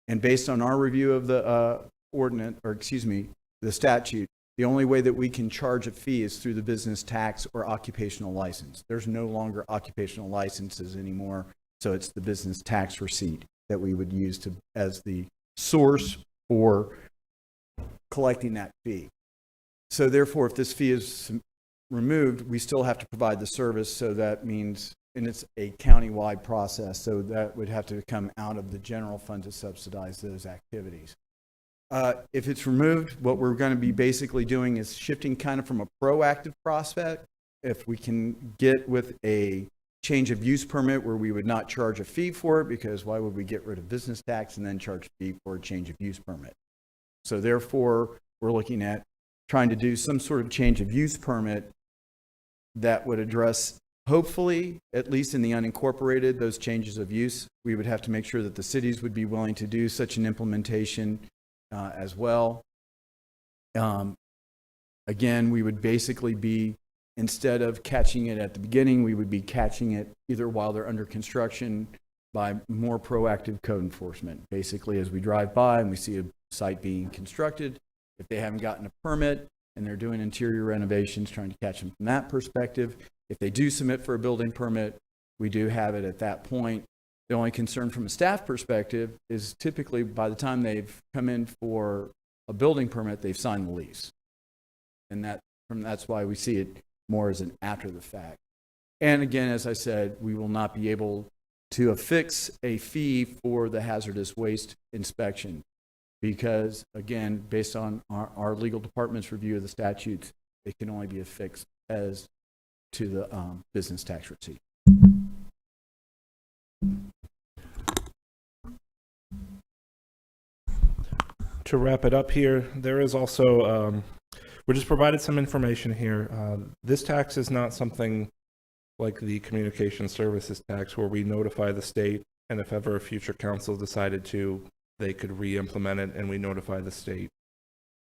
and based on our review of the the statute, the only way that we can charge a fee is through the business tax or occupational license. There's no longer occupational licenses anymore, so it's the business tax receipt that we would use as the source for collecting that fee. So therefore, if this fee is removed, we still have to provide the service, so that means, and it's a county-wide process, so that would have to come out of the general fund to subsidize those activities. If it's removed, what we're going to be basically doing is shifting kind of from a proactive prospect. If we can get with a change of use permit where we would not charge a fee for it, because why would we get rid of business tax and then charge a fee for a change of use permit? So therefore, we're looking at trying to do some sort of change of use permit that would address, hopefully, at least in the unincorporated, those changes of use. We would have to make sure that the cities would be willing to do such an implementation as well. Again, we would basically be, instead of catching it at the beginning, we would be catching it either while they're under construction by more proactive code enforcement. Basically, as we drive by and we see a site being constructed, if they haven't gotten a permit and they're doing interior renovations, trying to catch them from that perspective. If they do submit for a building permit, we do have it at that point. The only concern from a staff perspective is typically by the time they've come in for a building permit, they've signed the lease. And that's why we see it more as an after the fact. And again, as I said, we will not be able to affix a fee for the hazardous waste inspection, because again, based on our legal department's review of the statutes, it can only be affixed as to the business tax receipt. To wrap it up here, there is also, we just provided some information here. This tax is not something like the communication services tax where we notify the state, and if ever a future council decided to, they could re-implement it and we notify the state.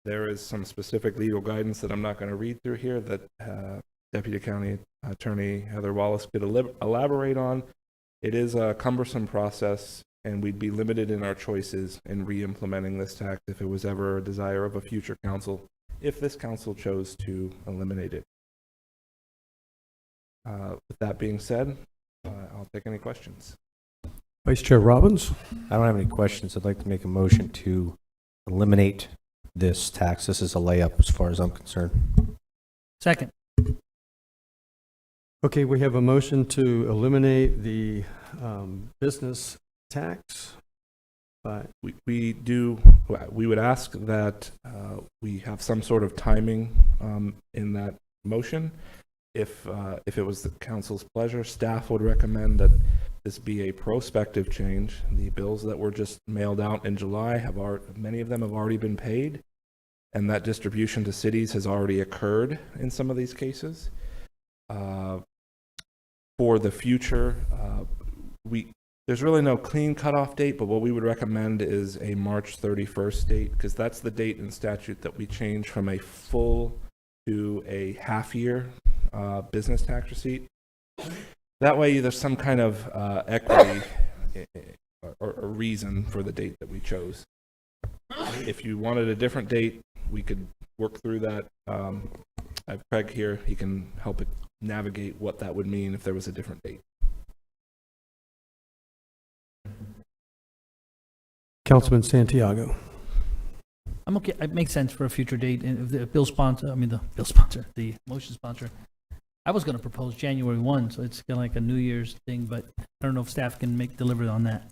There is some specific legal guidance that I'm not going to read through here that Deputy County Attorney Heather Wallace could elaborate on. It is a cumbersome process, and we'd be limited in our choices in re-implementing this tax if it was ever a desire of a future council, if this council chose to eliminate it. With that being said, I'll take any questions. Vice Chair Robbins? I don't have any questions. I'd like to make a motion to eliminate this tax. This is a layup as far as I'm concerned. Second. Okay, we have a motion to eliminate the business tax. We would ask that we have some sort of timing in that motion. If it was the council's pleasure, staff would recommend that this be a prospective change. The bills that were just mailed out in July many of them have already been paid, and that distribution to cities has already occurred in some of these cases. For the future, there's really no clean cutoff date, but what we would recommend is a March 31st date, because that's the date in statute that we change from a full to a half-year business tax receipt. That way, there's some kind of equity or reason for the date that we chose. If you wanted a different date, we could work through that. I have Craig here. He can help navigate what that would mean if there was a different date. Councilman Santiago. I'm okay. It makes sense for a future date. And if the the motion sponsor. I was going to propose January 1, so it's kind of like a New Year's thing, but I don't know if staff can deliver on that.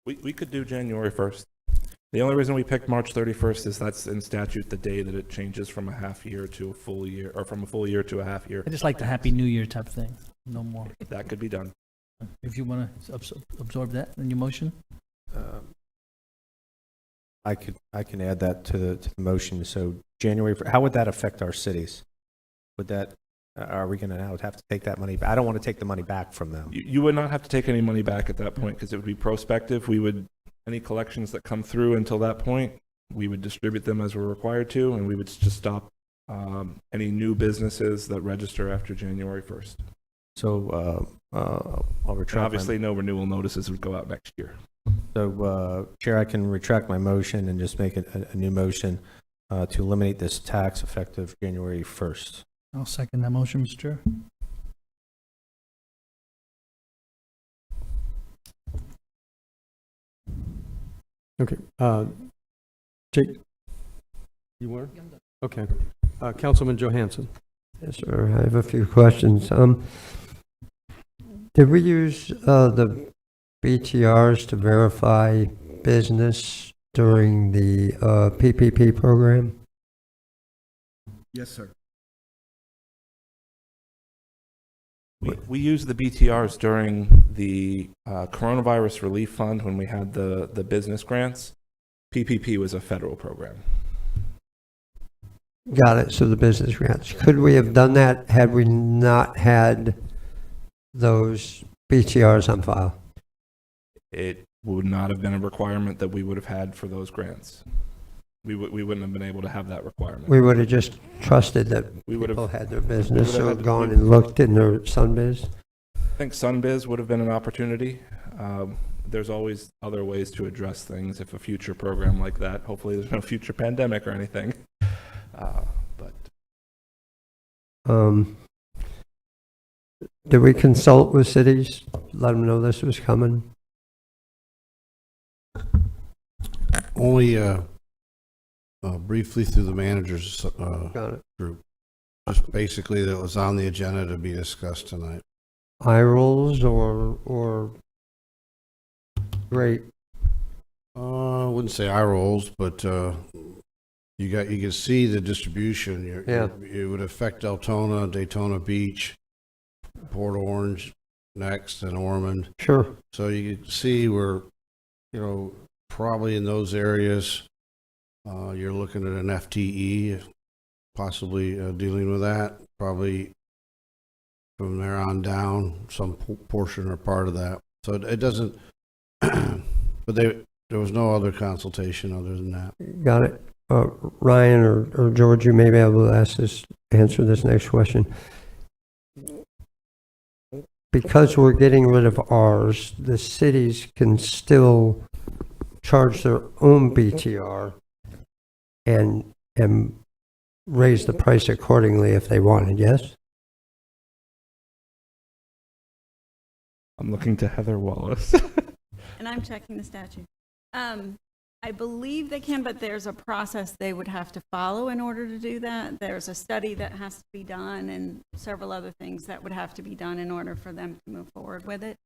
We could do January 1st. The only reason we picked March 31st is that's in statute the day that it changes from a half year to a full year, or from a full year to a half year. I just like the Happy New Year type thing. No more. That could be done. If you want to absorb that in your motion. I can add that to the motion. So January, how would that affect our cities? Would that, are we going to now have to take that money? I don't want to take the money back from them. You would not have to take any money back at that point because it would be prospective. Any collections that come through until that point, we would distribute them as we're required to, and we would just stop any new businesses that register after January 1st. So I'll retract. And obviously, no renewal notices would go out next year. So, Chair, I can retract my motion and just make it a new motion to eliminate this tax effective January 1st. I'll second that motion, Mr. Chair. Okay. Jake? You were? Okay. Councilman Johansson. Yes, sir. I have a few questions. Did we use the BTRs to verify business during the PPP program? Yes, sir. We used the BTRs during the coronavirus relief fund when we had the business grants. PPP was a federal program. Got it. So the business grants. Could we have done that had we not had those BTRs on file? It would not have been a requirement that we would have had for those grants. We wouldn't have been able to have that requirement. We would have just trusted that people had their business, so gone and looked in their SunBiz. I think SunBiz would have been an opportunity. There's always other ways to address things if a future program like that, hopefully there's no future pandemic or anything. Did we consult with cities, let them know this was coming? Only briefly through the manager's group. Just basically that was on the agenda to be discussed tonight. Eye rolls or great? I wouldn't say eye rolls, but you can see the distribution. It would affect Deltona, Daytona Beach, Port Orange next, and Ormond. Sure. So you can see we're, probably in those areas, you're looking at an FTE, possibly dealing with that. Probably from there on down, some portion or part of that. So it doesn't, but there was no other consultation other than that. Got it. Ryan or George, you may be able to answer this next question. Because we're getting rid of ours, the cities can still charge their own BTR and raise the price accordingly if they wanted, yes? I'm looking to Heather Wallace. And I'm checking the statute. I believe they can, but there's a process they would have to follow in order to do that. There's a study that has to be done and several other things that would have to be done in order for them to move forward with it.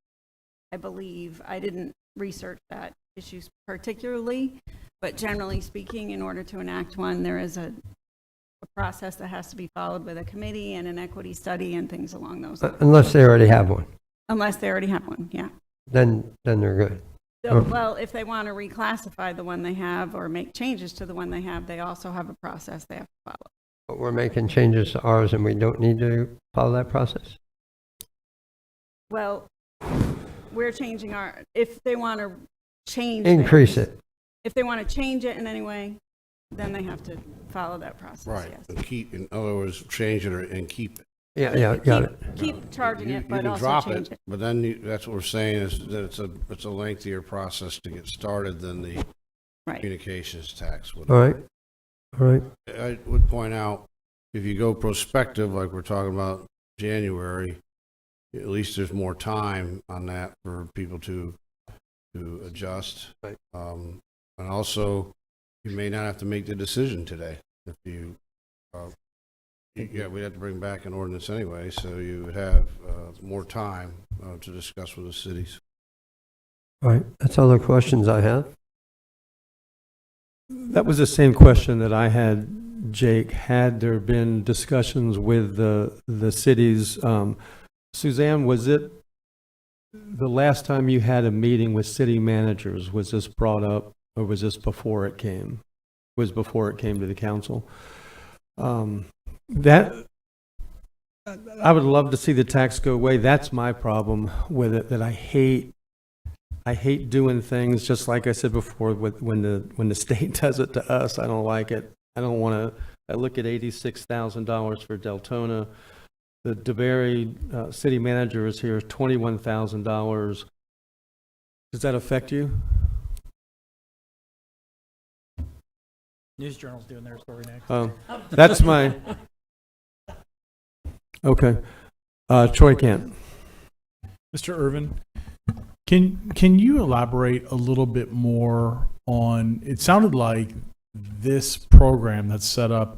I believe. I didn't research that issue particularly, but generally speaking, in order to enact one, there is a a process that has to be followed with a committee and an equity study and things along those lines. Unless they already have one, Unless they already have one, yeah. then they're good. So, well, if they want to reclassify the one they have or make changes to the one they have, they also have a process they have to follow. But we're making changes to ours and we don't need to follow that process? Well, we're changing our, if they want to change. Increase things, it. If they want to change it in any way, then they have to follow that process, Right, yes. and keep, in other words, change it and keep it. Yeah, got it. Keep charging You it, but can also drop change it. But then that's what we're saying is that it's a lengthier process to get started than the Right. communications tax would. All right, all right. I would point out, if you go prospective, like we're talking about January, at least there's more time on that for people to adjust. Right. And also, you may not have to make the decision today. If you, yeah, we'd have to bring back an ordinance anyway, so you would have more time to discuss with the cities. All right, that's all the questions I have. That was the same question that I had, Jake. Had there been discussions with the cities? Suzanne, was it the last time you had a meeting with city managers, was this brought up, or was this before it came? Was before it came to the council? That I would love to see the tax go away. That's my problem with it, that I hate doing things, just like I said before, when the state does it to us. I don't like it. I don't want to. I look at $86,000 for Deltona. The DeBerry city manager is here, $21,000. Does that affect you? News Journal's doing their story next. That's my. Okay. Troy Kent. Mr. Irvin, can you elaborate a little bit more on, it sounded like this program that's set up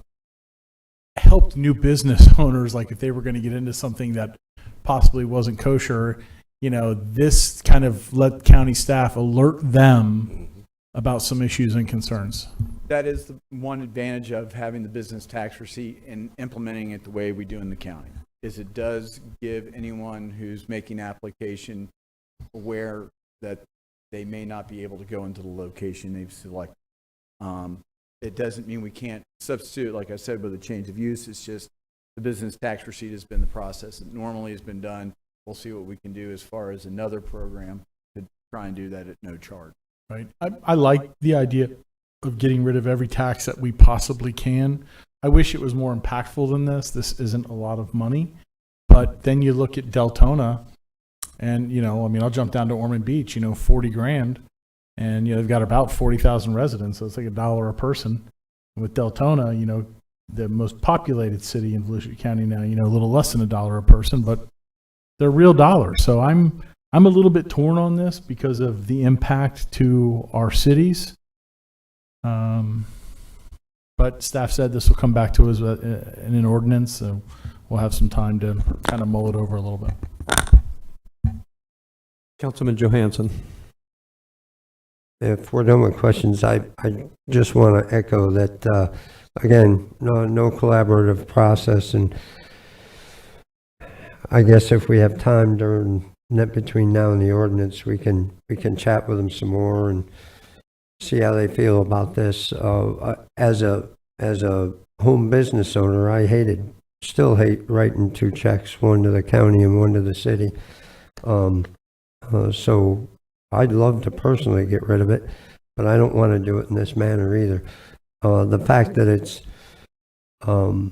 helped new business owners, like if they were going to get into something that possibly wasn't kosher, this kind of let county staff alert them about some issues and concerns. That is the one advantage of having the business tax receipt and implementing it the way we do in the county, is it does give anyone who's making application aware that they may not be able to go into the location they've selected. It doesn't mean we can't substitute, like I said, with a change of use. It's just the business tax receipt has been the process that normally has been done. We'll see what we can do as far as another program to try and do that at no charge. Right. I like the idea of getting rid of every tax that we possibly can. I wish it was more impactful than this. This isn't a lot of money. But then you look at Deltona and, I'll jump down to Ormond Beach, 40 grand. And, they've got about 40,000 residents. So it's like $1 a person. With Deltona, the most populated city in Volusia County now, a little less than $1 a person, but they're real dollars. So I'm a little bit torn on this because of the impact to our cities. But staff said this will come back to us in an ordinance, so we'll have some time to kind of mull it over a little bit. Councilman Johansson. If we're done with questions, I just want to echo that, again, no collaborative process. And I guess if we have time between now and the ordinance, we can chat with them some more and see how they feel about this. As a home business owner, I still hate writing 2 checks, one to the county and one to the city. So I'd love to personally get rid of it, but I don't want to do it in this manner either. The fact that it's going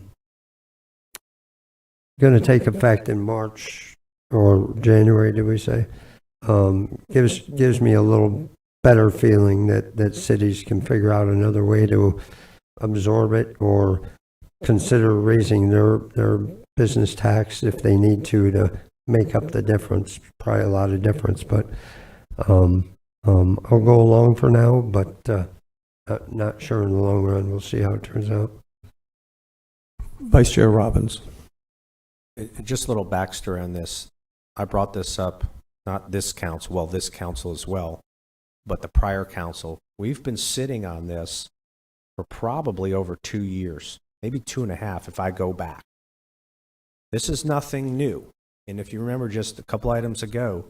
to take effect in March or January, did we say, gives me a little better feeling that cities can figure out another way to absorb it or consider raising their business tax if they need to make up the difference. Probably a lot of difference, but I'll go along for now, but not sure in the long run. We'll see how it turns out. Vice Chair Robbins. Just a little backstory on this. I brought this up, not this council, well, this council as well, but the prior council. We've been sitting on this for probably over 2 years. maybe 2.5 if I go back. This is nothing new. And if you remember just a couple items ago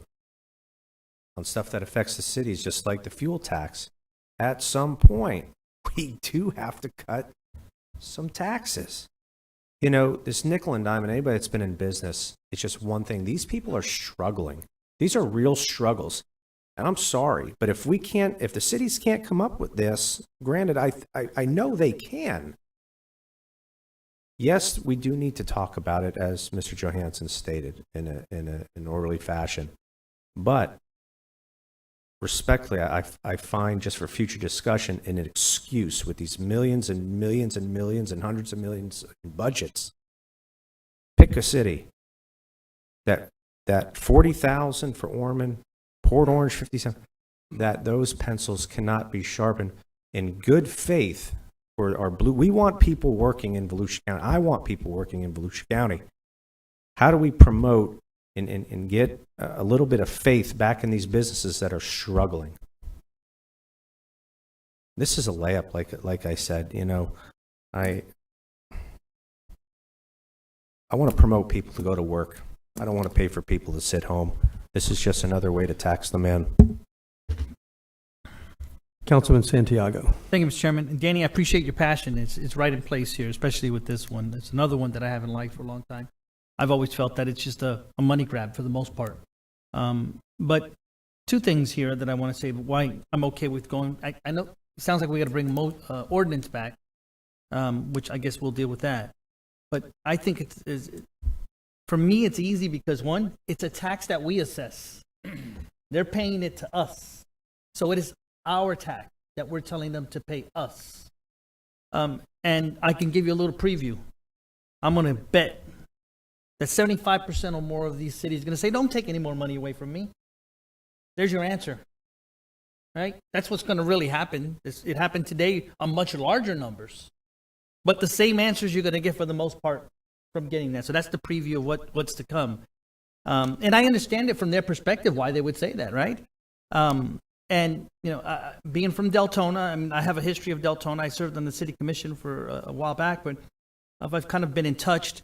on stuff that affects the cities, just like the fuel tax, at some point, we do have to cut some taxes. You know, this nickel and dime, and anybody that's been in business, it's just one thing. These people are struggling. These are real struggles. And I'm sorry, but if the cities can't come up with this, granted, I know they can. Yes, we do need to talk about it, as Mr. Johansson stated, in an orderly fashion. But respectfully, I find, just for future discussion, an excuse with these millions and millions and millions and hundreds of millions in budgets. Pick a city. That 40,000 for Ormond, Port Orange 57, that those pencils cannot be sharpened in good faith for our blue. We want people working in Volusia County. I want people working in Volusia County. How do we promote and get a little bit of faith back in these businesses that are struggling? This is a layup, like I said. You know, I want to promote people to go to work. I don't want to pay for people to sit home. This is just another way to tax the man. Councilman Santiago. Thank you, Mr. Chairman. And Danny, I appreciate your passion. It's right in place here, especially with this one. It's another one that I haven't liked for a long time. I've always felt that it's just a money grab for the most part. But two things here that I want to say why I'm okay with going. I know it sounds like we got to bring ordinance back, which I guess we'll deal with that. But I think for me, it's easy because, one, it's a tax that we assess. They're paying it to us. So it is our tax that we're telling them to pay us. And I can give you a little preview. I'm going to bet that 75% or more of these cities are going to say, don't take any more money away from me. There's your answer. Right? That's what's going to really happen. It happened today on much larger numbers. But the same answers you're going to get for the most part from getting that. So that's the preview of what's to come. And I understand it from their perspective why they would say that, right? And, you know, being from Deltona, I mean, I have a history of Deltona. I served on the city commission for a while back, but I've kind of been in touch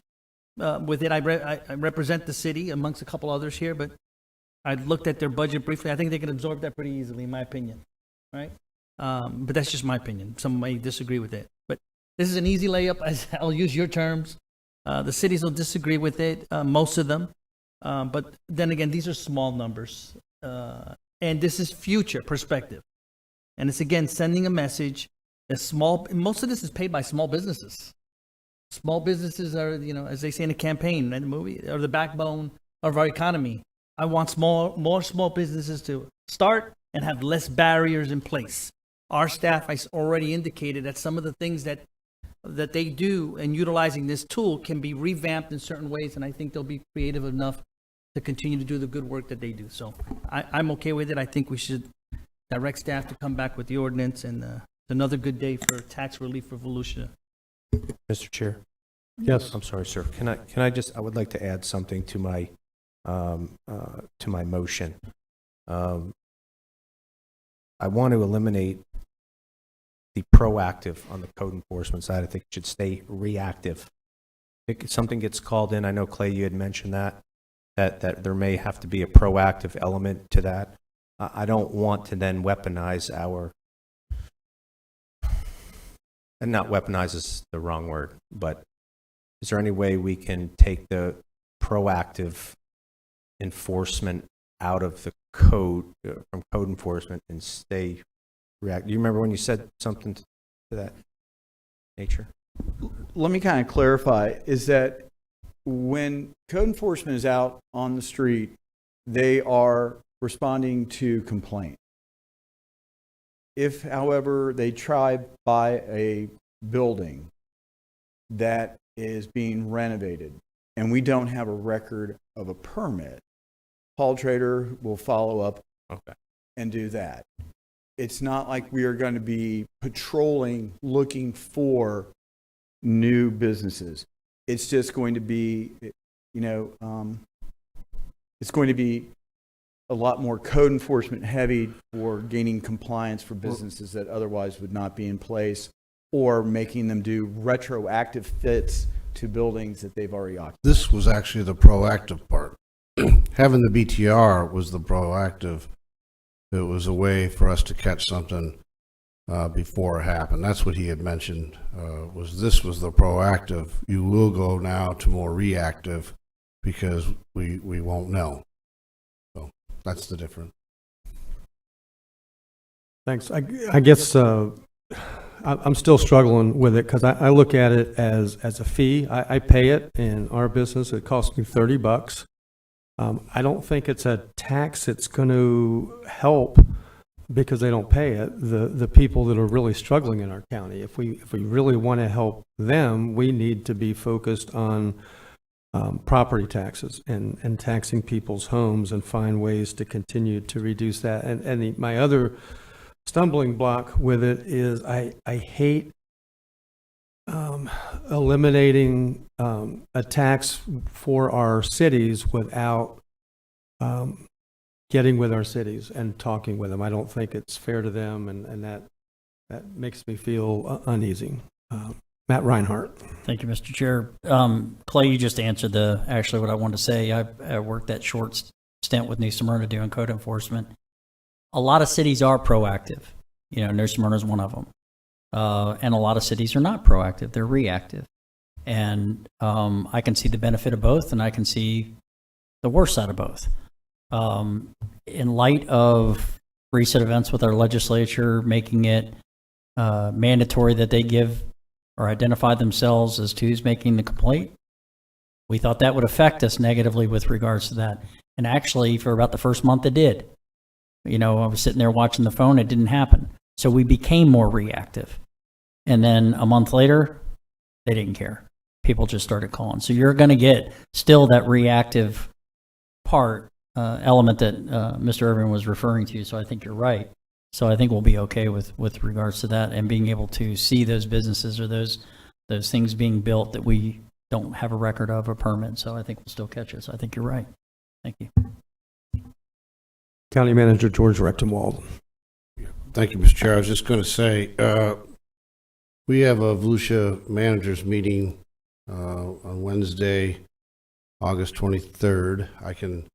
with it. I represent the city amongst a couple others here, but I looked at their budget briefly. I think they can absorb that pretty easily, in my opinion, right? But that's just my opinion. Some may disagree with it. But this is an easy layup. I'll use your terms. The cities will disagree with it, most of them. But then again, these are small numbers. And this is future perspective. And it's, again, sending a message that most of this is paid by small businesses. Small businesses are, you know, as they say in a campaign, in the movie, are the backbone of our economy. I want more small businesses to start and have less barriers in place. Our staff has already indicated that some of the things that they do in utilizing this tool can be revamped in certain ways, and I think they'll be creative enough to continue to do the good work that they do. So I'm okay with it. I think we should direct staff to come back with the ordinance, and it's another good day for tax relief for Volusia. Mr. Chair? Yes. I'm sorry, sir. Can I would like to add something to my motion. I want to eliminate the proactive on the code enforcement side. I think it should stay reactive. If something gets called in, I know, Clay, you had mentioned that there may have to be a proactive element to that. I don't want to then weaponize and not weaponize is the wrong word, but is there any way we can take the proactive enforcement out of the code, from code enforcement, and stay react? Do you remember when you said something to that nature? Let me kind of clarify, is that when code enforcement is out on the street, they are responding to complaint. If, however, they try by a building that is being renovated and we don't have a record of a permit, Paul Trader will follow up and do that. It's not like we are going to be patrolling looking for new businesses. It's just going to be, you know, it's going to be a lot more code enforcement heavy for gaining compliance for businesses that otherwise would not be in place. or making them do retroactive fits to buildings that they've already occupied. This was actually the proactive part. Having the BTR was the proactive. It was a way for us to catch something before it happened. That's what he had mentioned, this was the proactive. You will go now to more reactive because we won't know. So that's the difference. Thanks. I guess I'm still struggling with it because I look at it as a fee. I pay it in our business. It costs me $30. I don't think it's a tax that's going to help because they don't pay it. The people that are really struggling in our county. If we really want to help them, we need to be focused on property taxes and taxing people's homes and find ways to continue to reduce that. And my other stumbling block with it is I hate eliminating a tax for our cities without getting with our cities and talking with them. I don't think it's fair to them, and that makes me feel uneasy. Matt Reinhardt. Thank you, Mr. Chair. Clay, you just answered actually what I wanted to say. I worked that short stint with New Smyrna doing code enforcement. A lot of cities are proactive. New Smyrna is one of them. And a lot of cities are not proactive. They're reactive. And I can see the benefit of both, and I can see the worst side of both. In light of recent events with our legislature making it mandatory that they give or identify themselves as to who's making the complaint, we thought that would affect us negatively with regards to that. And actually, for about the first month, it did. I was sitting there watching the phone. It didn't happen. So we became more reactive. And then a month later, they didn't care. People just started calling. So you're going to get still that reactive element that Mr. Irvin was referring to. So I think you're right. So I think we'll be okay with regards to that and being able to see those businesses or those things being built that we don't have a record of or permit. So I think we'll still catch it. So I think you're right. Thank you. County Manager George Rechtenwald. Thank you, Mr. Chair. I was just going to say, we have a Volusia managers meeting on Wednesday, August 23rd. I can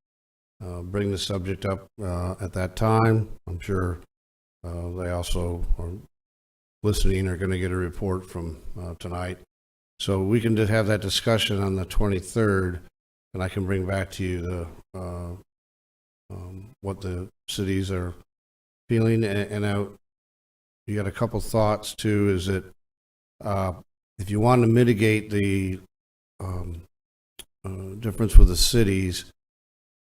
bring the subject up at that time. I'm sure they also are listening are going to get a report from tonight. So we can just have that discussion on the 23rd, and I can bring back to you what the cities are feeling. And you got a couple thoughts too, is that if you want to mitigate the difference with the cities,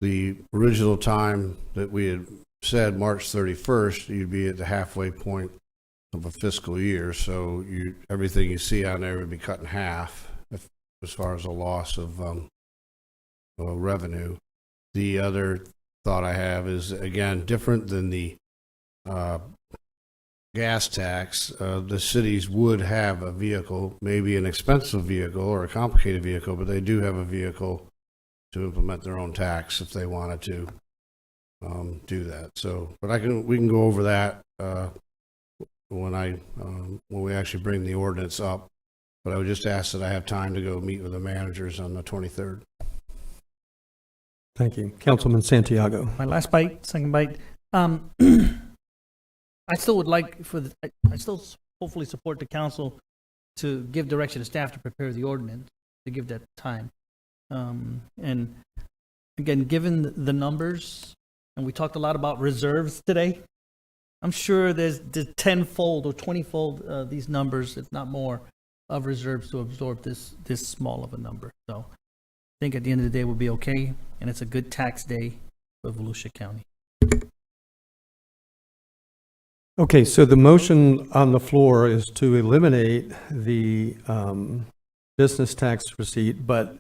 the original time that we had said, March 31st, you'd be at the halfway point of a fiscal year. So everything you see on there would be cut in half as far as a loss of revenue. The other thought I have is, again, different than the gas tax. The cities would have a vehicle, maybe an expensive vehicle or a complicated vehicle, but they do have a vehicle to implement their own tax if they wanted to do that. So, but we can go over that when we actually bring the ordinance up. But I would just ask that I have time to go meet with the managers on the 23rd. Thank you. Councilman Santiago. My last bite, second bite. I still would like I still hopefully support the council to give direction to staff to prepare the ordinance, to give that time. And again, given the numbers, and we talked a lot about reserves today, I'm sure there's the 10-fold or 20-fold these numbers, if not more, of reserves to absorb this small of a number. So I think at the end of the day we'll be okay, and it's a good tax day for Volusia County. Okay, so the motion on the floor is to eliminate the business tax receipt, but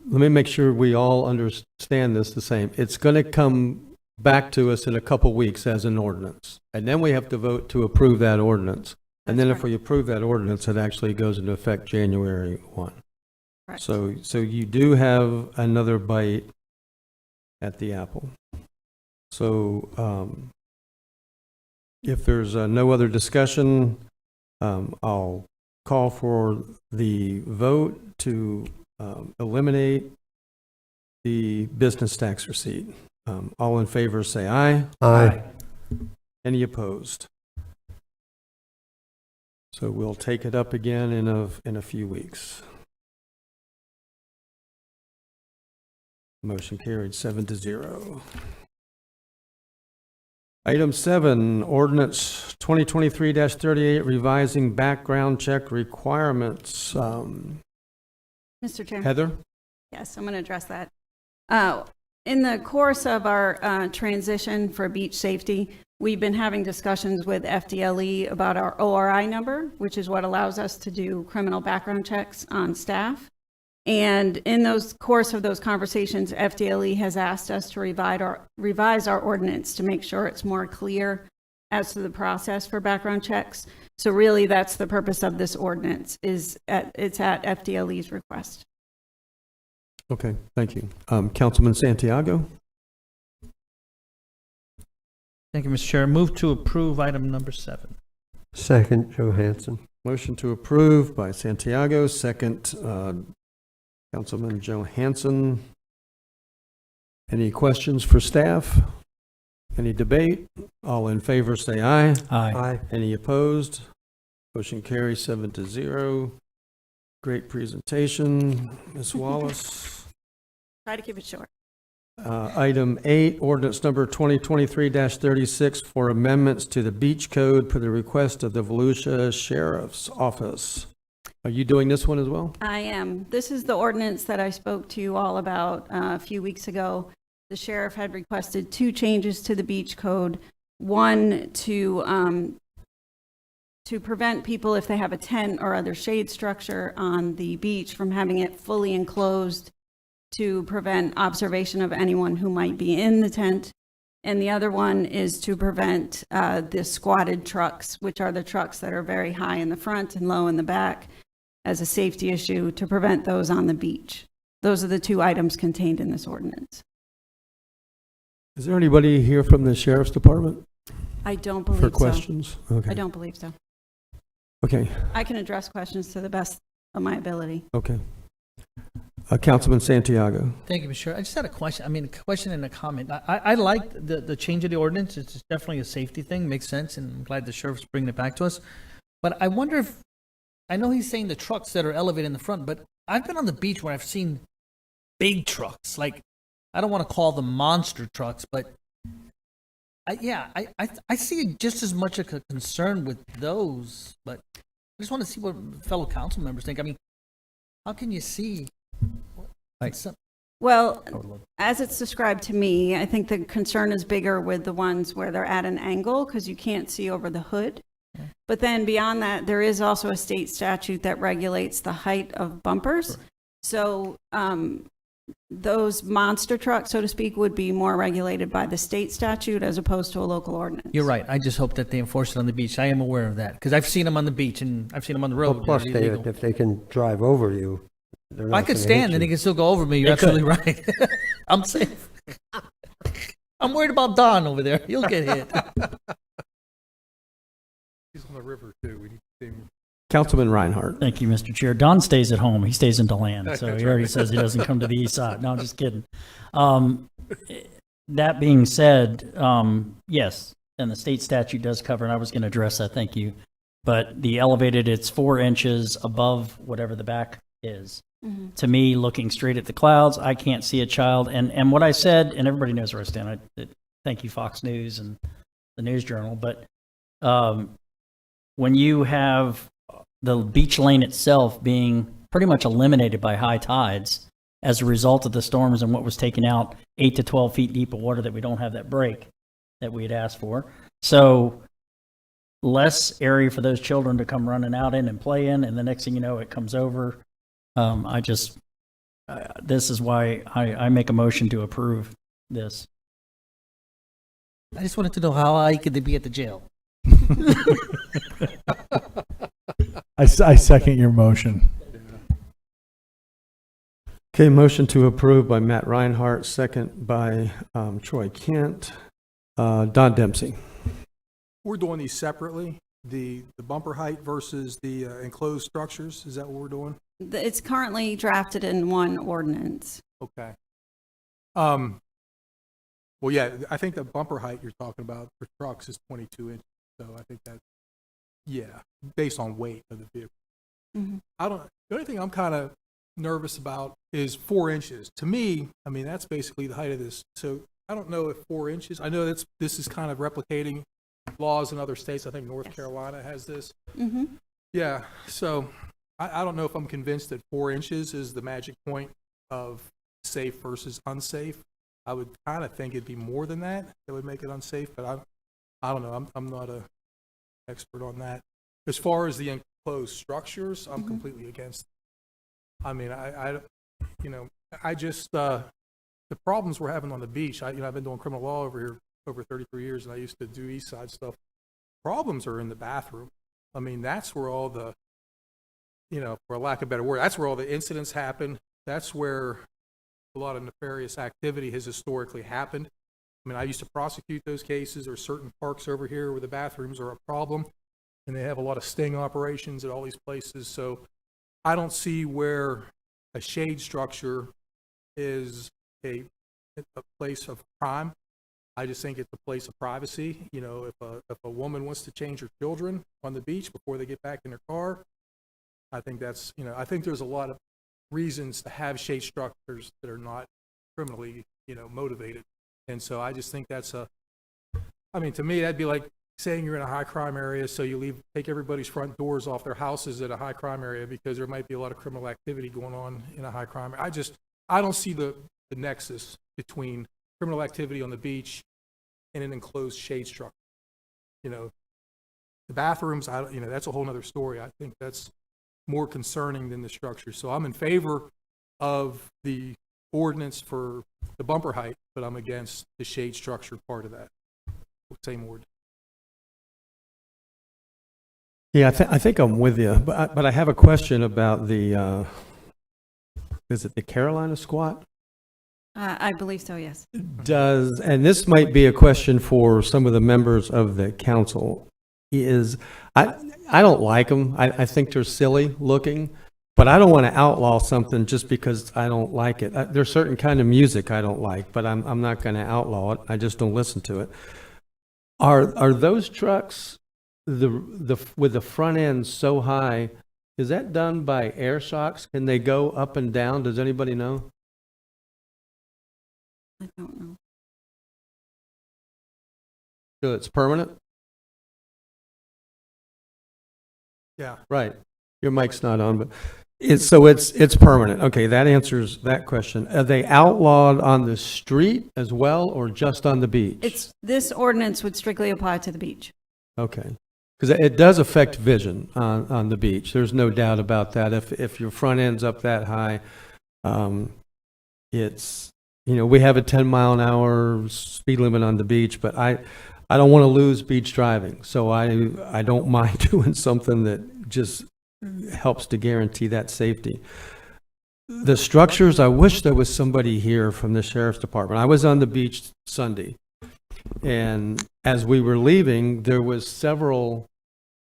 let me make sure we all understand this the same. It's going to come back to us in a couple weeks as an ordinance, and then we have to vote to approve that ordinance. And then if we approve that ordinance, it actually goes into effect January 1. Correct. So you do have another bite at the apple. So if there's no other discussion, I'll call for the vote to eliminate the business tax receipt. All in favor say aye. Aye. Any opposed? So we'll take it up again in a few weeks. Motion carried 7-0. Item 7, Ordinance 2023-38, revising background check requirements. Mr. Chair. Heather? Yes, I'm going to address that. In the course of our transition for beach safety, we've been having discussions with FDLE about our ORI number, which is what allows us to do criminal background checks on staff. And in those course of those conversations, FDLE has asked us to revise our ordinance to make sure it's more clear as to the process for background checks. So really, that's the purpose of this ordinance. It's at FDLE's request. Okay, thank you. Councilman Santiago? Thank you, Mr. Chair. Move to approve item number 7. Second, Johansson. Motion to approve by Santiago, second, Councilman Johansson. Any questions for staff? Any debate? All in favor say aye. Aye. Any opposed? Motion carries 7-0. Great presentation, Ms. Wallace. Try to keep it short. Item 8, ordinance number 2023-36 for amendments to the beach code per the request of the Volusia Sheriff's Office. Are you doing this one as well? I am. This is the ordinance that I spoke to you all about a few weeks ago. The sheriff had requested 2 changes to the beach code. One, to prevent people, if they have a tent or other shade structure on the beach, from having it fully enclosed, to prevent observation of anyone who might be in the tent. And the other one is to prevent the squatted trucks, which are the trucks that are very high in the front and low in the back, as a safety issue, to prevent those on the beach. Those are the 2 items contained in this ordinance. Is there anybody here from the Sheriff's Department I don't believe for so. questions? Okay. I don't believe so. Okay. I can address questions to the best of my ability. Okay. Councilman Santiago. Thank you, Mr. Chair. I just had a question. I mean, a question and a comment. I like the change of the ordinance. It's definitely a safety thing. Makes sense, and I'm glad the sheriff's bringing it back to us. But I wonder if, I know he's saying the trucks that are elevated in the front, but I've been on the beach where I've seen big trucks. Like, I don't want to call them monster trucks, but I see just as much of a concern with those. But I just want to see what fellow council members think. I mean, how can you see? Well, as it's described to me, I think the concern is bigger with the ones where they're at an angle because you can't see over the hood. But then beyond that, there is also a state statute that regulates the height of bumpers. So those monster trucks, so to speak, would be more regulated by the state statute as opposed to a local ordinance. You're right. I just hope that they enforce it on the beach. I am aware of that because I've seen them on the beach and I've seen them on the road. Well, plus, if they can drive over you, they're not I could gonna stand hit and you. they can still go over me. You're absolutely right. I'm safe. I'm worried about Don over there. He'll get hit. He's on the river too. We need to see him. Councilman Reinhardt. Thank you, Mr. Chair. Don stays at home. He stays in DeLand, so he already says he doesn't come to the east side. No, I'm just kidding. That being said, yes, and the state statute does cover, and I was going to address that, thank you. But the elevated, it's 4 inches above whatever the back is. Mm-hmm. To me, looking straight at the clouds, I can't see a child. And what I said, and everybody knows where I stand. Thank you, Fox News and the News Journal. But when you have the beach lane itself being pretty much eliminated by high tides as a result of the storms and what was taken out 8 to 12 feet deep of water that we don't have that break that we had asked for. So less area for those children to come running out in and play in, and the next thing you know, it comes over. This is why I make a motion to approve this. I just wanted to know how high could they be at the jail. I second your motion. Okay, motion to approve by Matt Reinhardt, second by Troy Kent. Don Dempsey. We're doing these separately. the bumper height versus the enclosed structures? Is that what we're doing? It's currently drafted in one ordinance. Okay. Well, yeah, I think the bumper height you're talking about for trucks is 22 inches. So I think that, yeah, based on weight of the vehicle. Mhm. The only thing I'm kind of nervous about is 4 inches. To me, I mean, that's basically the height of this. So I don't know if 4 inches, I know this is kind of replicating laws in other states. I think North Carolina has this. Mm-hmm. Yeah, so I don't know if I'm convinced that 4 inches is the magic point of safe versus unsafe. I would kind of think it'd be more than that would make it unsafe, but I don't know. I'm not a expert on that. As far as the enclosed structures, I'm completely against it. I mean, I just the problems we're having on the beach. I've been doing criminal law over here over 33 years, and I used to do East Side stuff. Problems are in the bathroom. I mean, that's where all the, for lack of a better word, that's where all the incidents happen. That's where a lot of nefarious activity has historically happened. I mean, I used to prosecute those cases. There's certain parks over here where the bathrooms are a problem, and they have a lot of sting operations at all these places. So I don't see where a shade structure is a place of crime. I just think it's a place of privacy. If a woman wants to change her children on the beach before they get back in their car, I think that's, I think there's a lot of reasons to have shade structures that are not criminally, motivated. And so I just think that's to me, that'd be like saying you're in a high crime area, so you take everybody's front doors off their houses at a high crime area because there might be a lot of criminal activity going on in a high crime area. I don't see the nexus between criminal activity on the beach and an enclosed shade structure. The bathrooms, that's a whole other story. I think that's more concerning than the structure. So I'm in favor of the ordinance for the bumper height, but I'm against the shade structure part of that. Same word. Yeah, I think I'm with you, but I have a question about the, is it the Carolina squat? I believe so, yes. And this might be a question for some of the members of the council, I don't like them. I think they're silly looking, but I don't want to outlaw something just because I don't like it. There's certain kind of music I don't like, but I'm not going to outlaw it. I just don't listen to it. Are those trucks with the front end so high? Is that done by air shocks? Can they go up and down? Does anybody know? I don't know. So it's permanent? Yeah. Right. Your mic's not on, but it's permanent. Okay, that answers that question. Are they outlawed on the street as well, or just on the beach? This ordinance would strictly apply to the beach. Okay. Because it does affect vision on the beach. There's no doubt about that. If your front end's up that high, it's, we have a 10-mile-an-hour speed limit on the beach, but I don't want to lose beach driving. So I don't mind doing something that just helps to guarantee that safety. The structures, I wish there was somebody here from the sheriff's department. I was on the beach Sunday, and as we were leaving, there was several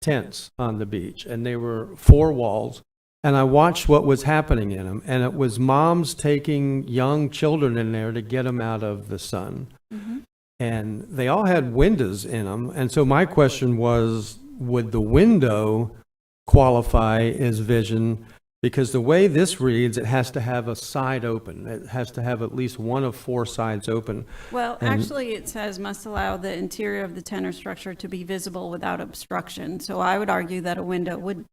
tents on the beach, and they were 4 walls, and I watched what was happening in them, and it was moms taking young children in there to get them out of the sun. Mm-hmm. And they all had windows in them, and so my question was, would the window qualify as vision? Because the way this reads, it has to have a side open. It has to have at least one of 4 sides open. Well, actually, it says must allow the interior of the tent or structure to be visible without obstruction. So I would argue that a window would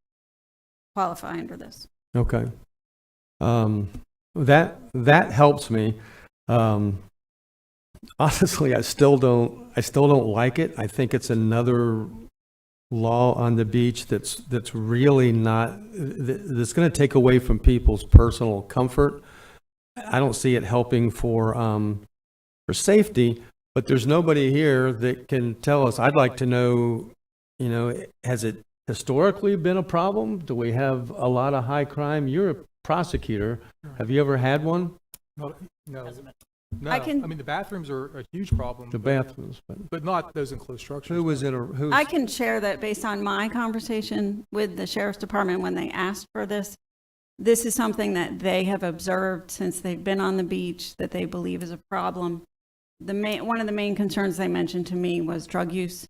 qualify under this. Okay. That helps me. Honestly, I still don't like it. I think it's another law on the beach that's really not, that's going to take away from people's personal comfort. I don't see it helping for safety, but there's nobody here that can tell us. I'd like to know, has it historically been a problem? Do we have a lot of high crime? You're a prosecutor. Have you ever had one? No. No, I can- mean, the bathrooms are a huge problem. The but- bathrooms, But not those enclosed structures. who was in a, who's? I can share that based on my conversation with the sheriff's department when they asked for this. This is something that they have observed since they've been on the beach that they believe is a problem. One of the main concerns they mentioned to me was drug use.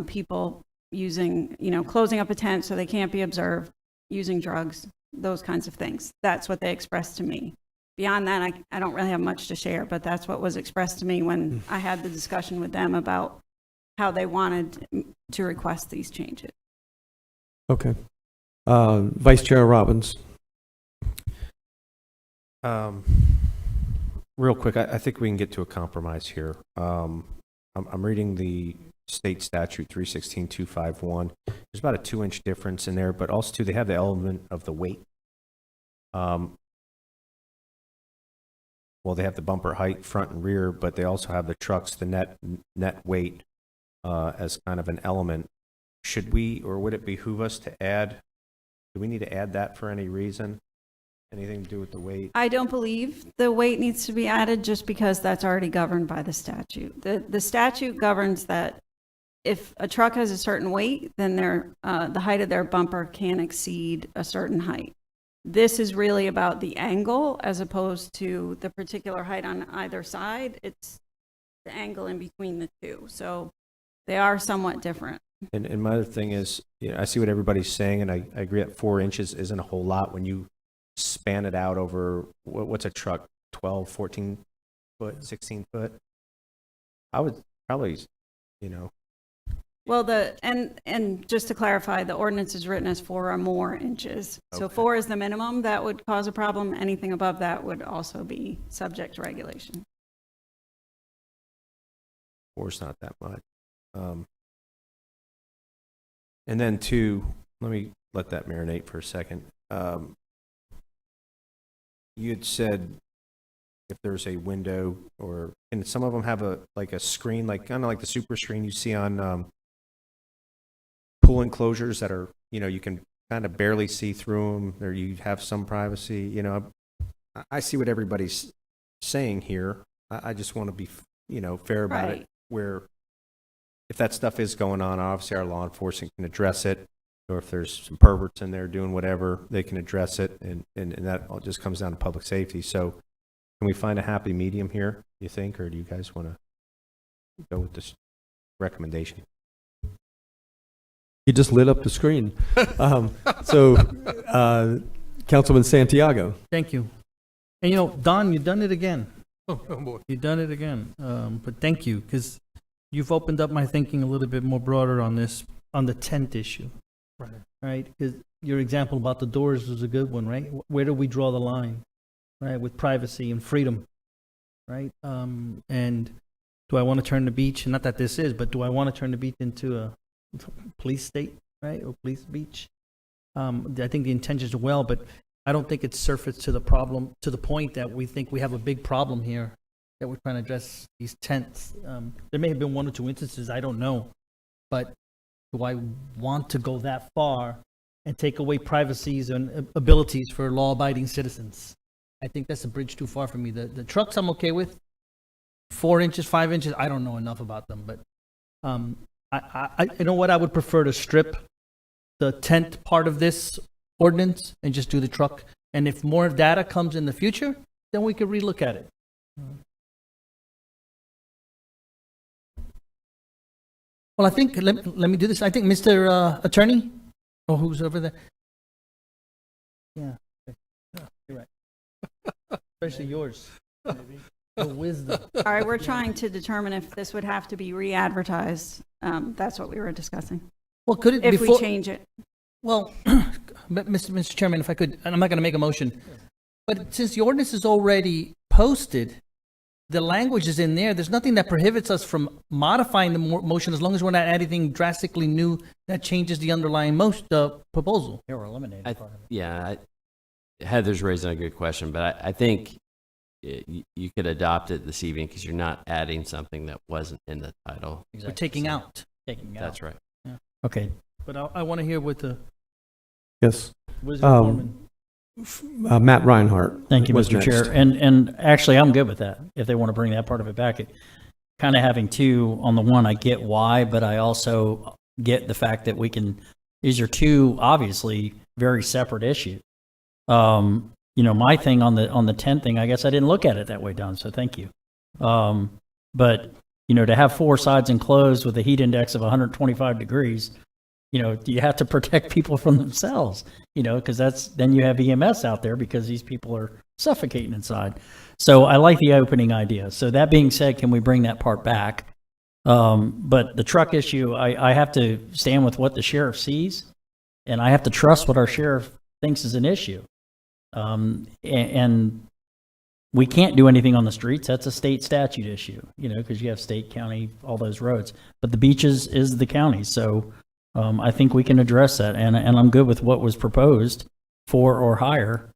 People using, closing up a tent so they can't be observed, using drugs, those kinds of things. That's what they expressed to me. Beyond that, I don't really have much to share, but that's what was expressed to me when I had the discussion with them about how they wanted to request these changes. Okay. Vice Chair Robbins. Real quick, I think we can get to a compromise here. I'm reading the state statute 316.251. There's about a 2-inch difference in there, but also too, they have the element of the weight. Well, they have the bumper height, front and rear, but they also have the trucks, the net weight as kind of an element. Should we, or would it behoove us to add, do we need to add that for any reason? Anything to do with the weight? I don't believe the weight needs to be added just because that's already governed by the statute. The statute governs that if a truck has a certain weight, then the height of their bumper can exceed a certain height. This is really about the angle as opposed to the particular height on either side. It's the angle in between the two. So they are somewhat different. And my other thing is, I see what everybody's saying, and I agree that 4 inches isn't a whole lot when you span it out over, what's a truck, 12, 14 foot, 16 foot? I would probably, Well, and just to clarify, the ordinance is written as 4 or more inches. So Okay. 4 is the minimum. That would cause a problem. Anything above that would also be subject to regulation. 4's not that much. And then 2, let me let that marinate for a second. You had said if there's a window, or, and some of them have a screen, kind of like the super screen you see on pool enclosures that are, you can kind of barely see through them, or you have some privacy. I see what everybody's saying here. I just want to be, fair about Right. it, where if that stuff is going on, obviously our law enforcement can address it, or if there's some perverts in there doing whatever, they can address it, and that all just comes down to public safety. So can we find a happy medium here, you think, or do you guys want to go with this recommendation? You just lit up the screen. Councilman Santiago. Thank you. And Don, you've done it again. Oh, boy. You've done it again. But thank you, because you've opened up my thinking a little bit more broader on this, on the tent issue. Right? Because your example about the doors was a good one, right? Where do we draw the line, right? With privacy and freedom, right? And do I want to turn the beach, not that this is, but do I want to turn the beach into a police state, right? Or police beach? I think the intentions are well, but I don't think it's surfaced to the problem, to the point that we think we have a big problem here that we're trying to address these tents. There may have been 1 or 2 instances, I don't know, but do I want to go that far and take away privacies and abilities for law-abiding citizens? I think that's a bridge too far for me. The trucks I'm okay with. 4 inches, 5 inches, I don't know enough about them, but you know what? I would prefer to strip the tent part of this ordinance and just do the truck. And if more data comes in the future, then we could relook at it. Well, I think, let me do this. I think Mr. Attorney, or who's over there? Yeah, you're right. Especially yours. The wisdom. All right, we're trying to determine if this would have to be re-advertised. That's what we were discussing. Well, could it If before, we change it. Well, Mr. Chairman, if I could, and I'm not going to make a motion, but since the ordinance is already posted, the language is in there. There's nothing that prohibits us from modifying the motion as long as we're not adding anything drastically new that changes the underlying proposal. Or eliminate part of it. Yeah, Heather's raising a good question, but I think you could adopt it this evening because you're not adding something that wasn't in the title. We're taking out. That's right. Yeah. Okay. But I want to hear what the Yes. wisdom foreman. Matt Reinhardt. Thank you, was Mr. next. Chair. And actually, I'm good with that, if they want to bring that part of it back. Kind of having two on the one, I get why, but I also get the fact that these are two obviously very separate issues. My thing on the tent thing, I guess I didn't look at it that way, Don, so thank you. But, to have four sides enclosed with a heat index of 125 degrees, you have to protect people from themselves, because then you have EMS out there because these people are suffocating inside. So I like the opening idea. So that being said, can we bring that part back? But the truck issue, I have to stand with what the sheriff sees, and I have to trust what our sheriff thinks is an issue. And we can't do anything on the streets. That's a state statute issue, because you have state, county, all those roads. But the beaches is the county. So I think we can address that. And I'm good with what was proposed, 4 or higher.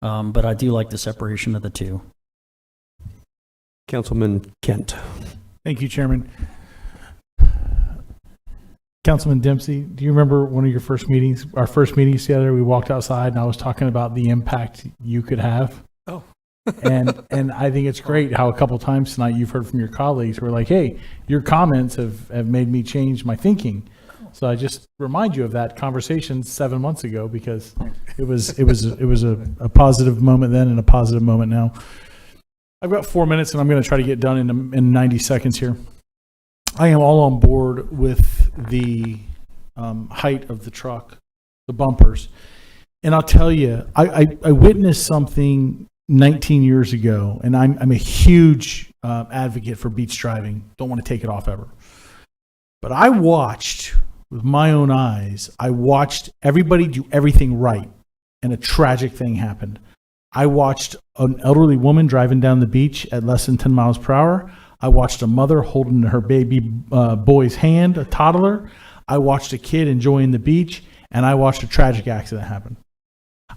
But I do like the separation of the two. Councilman Kent. Thank you, Chairman. Councilman Dempsey, do you remember one of your first meetings, our first meetings together? We walked outside and I was talking about the impact you could have. Oh. and I think it's great how a couple times tonight you've heard from your colleagues who are like, hey, your comments have made me change my thinking. So I just remind you of that conversation 7 months ago, because it was a positive moment then and a positive moment now. I've got 4 minutes and I'm going to try to get done in 90 seconds here. I am all on board with the height of the truck, the bumpers. And I'll tell you, I witnessed something 19 years ago, and I'm a huge advocate for beach driving. Don't want to take it off ever. But I watched, with my own eyes, I watched everybody do everything right, and a tragic thing happened. I watched an elderly woman driving down the beach at less than 10 miles per hour. I watched a mother holding her baby boy's hand, a toddler. I watched a kid enjoying the beach, and I watched a tragic accident happen.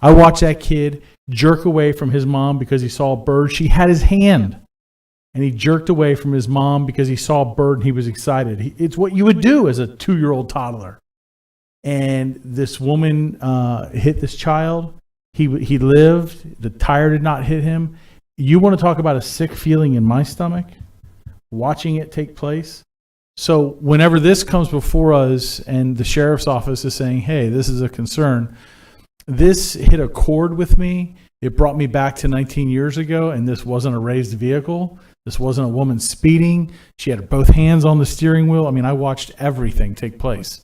I watched that kid jerk away from his mom because he saw a bird. She had his hand, and he jerked away from his mom because he saw a bird and he was excited. It's what you would do as a 2-year-old toddler. And this woman hit this child. He lived. The tire did not hit him. You want to talk about a sick feeling in my stomach? Watching it take place. So whenever this comes before us and the sheriff's office is saying, hey, this is a concern, this hit a chord with me. It brought me back to 19 years ago, and this wasn't a raised vehicle. This wasn't a woman speeding. She had both hands on the steering wheel. I mean, I watched everything take place.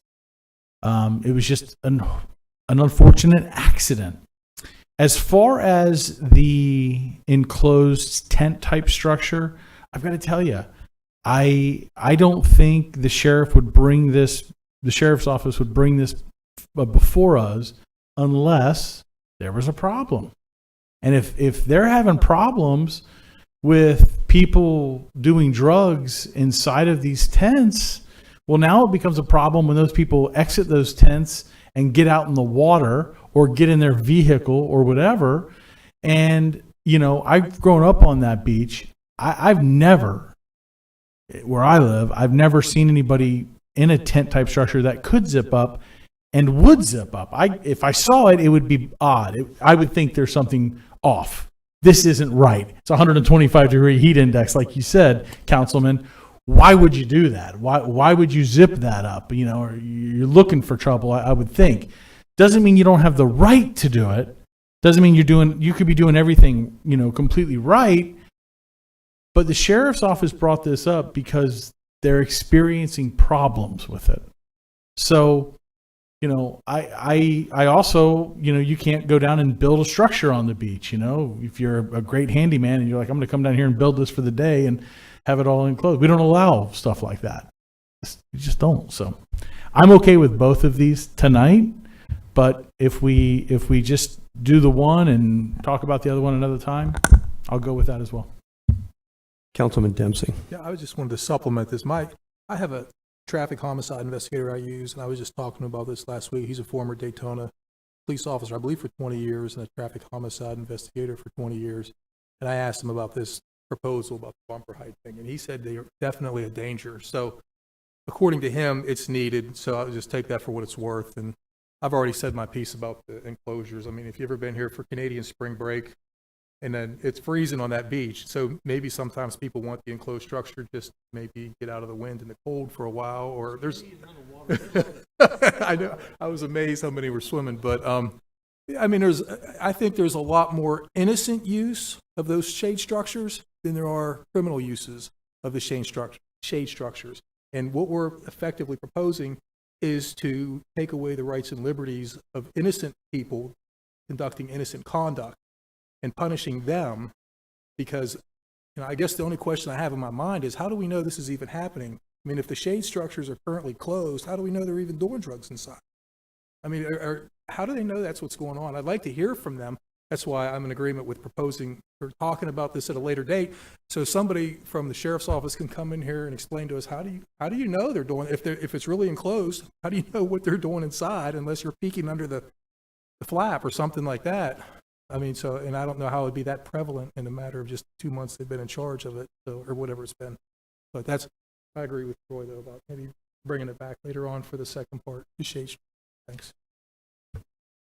It was just an unfortunate accident. As far as the enclosed tent type structure, I've got to tell you, I don't think the sheriff's office would bring this before us unless there was a problem. And if they're having problems with people doing drugs inside of these tents, well, now it becomes a problem when those people exit those tents and get out in the water or get in their vehicle or whatever. And, I've grown up on that beach. I've never, where I live, I've never seen anybody in a tent type structure that could zip up and would zip up. If I saw it, it would be odd. I would think there's something off. This isn't right. It's 125-degree heat index, like you said, Councilman. Why would you do that? Why would you zip that up? Or you're looking for trouble, I would think. Doesn't mean you don't have the right to do it. Doesn't mean you could be doing everything, completely right. But the sheriff's office brought this up because they're experiencing problems with it. So, I also, you can't go down and build a structure on the beach. If you're a great handyman and you're like, I'm going to come down here and build this for the day and have it all enclosed. We don't allow stuff like that. We just don't. So I'm okay with both of these tonight. But if we just do the one and talk about the other one another time, I'll go with that as well. Councilman Dempsey. Yeah, I just wanted to supplement this. I have a traffic homicide investigator I use, and I was just talking about this last week. He's a former Daytona police officer, I believe, for 20 years, and a traffic homicide investigator for 20 years. And I asked him about this proposal about the bumper height thing, and he said they are definitely a danger. So according to him, it's needed. So I'll just take that for what it's worth. And I've already said my piece about the enclosures. I mean, if you've ever been here for Canadian spring break, and then it's freezing on that beach, so maybe sometimes people want the enclosed structure just maybe get out of the wind and the cold for a while, or there's. I know, I was amazed how many were swimming, but I mean, I think there's a lot more innocent use of those shade structures than there are criminal uses of the shade structures. And what we're effectively proposing is to take away the rights and liberties of innocent people conducting innocent conduct and punishing them, because, you know, I guess the only question I have in my mind is, how do we know this is even happening? I mean, if the shade structures are currently closed, how do we know they're even doing drugs inside? I mean, how do they know that's what's going on? I'd like to hear from them. That's why I'm in agreement with proposing or talking about this at a later date, so somebody from the sheriff's office can come in here and explain to us, how do you know they're doing, if it's really enclosed, how do you know what they're doing inside unless you're peeking under the flap or something like that? I mean, so, and I don't know how it would be that prevalent in a matter of just 2 months they've been in charge of it, so, or whatever it's been. But I agree with Troy, though, about maybe bringing it back later on for the second part. Thanks.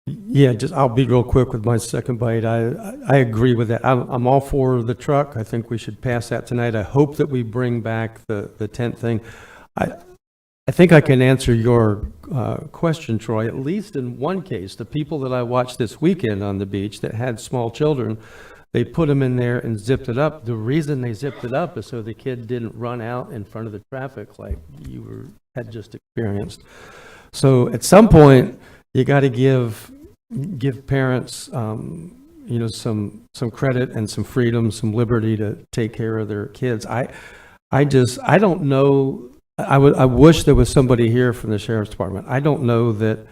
Yeah, I'll be real quick with my second bite. I agree with that. I'm all for the truck. I think we should pass that tonight. I hope that we bring back the tent thing. I think I can answer your question, Troy. At least in one case, the people that I watched this weekend on the beach that had small children, they put them in there and zipped it up. The reason they zipped it up is so the kid didn't run out in front of the traffic like you had just experienced. So at some point, you got to give parents, you know, some credit and some freedom, some liberty to take care of their kids. I don't know. I wish there was somebody here from the sheriff's department. I don't know that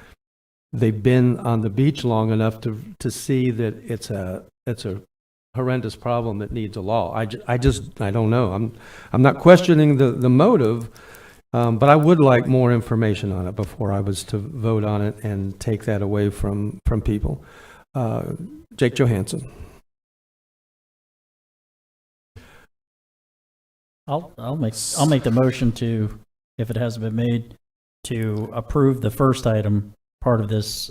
they've been on the beach long enough to see that it's a horrendous problem that needs a law. I don't know. I'm not questioning the motive, but I would like more information on it before I was to vote on it and take that away from people. Jake Johansson. I'll make the motion to, if it hasn't been made, to approve the first item, part of this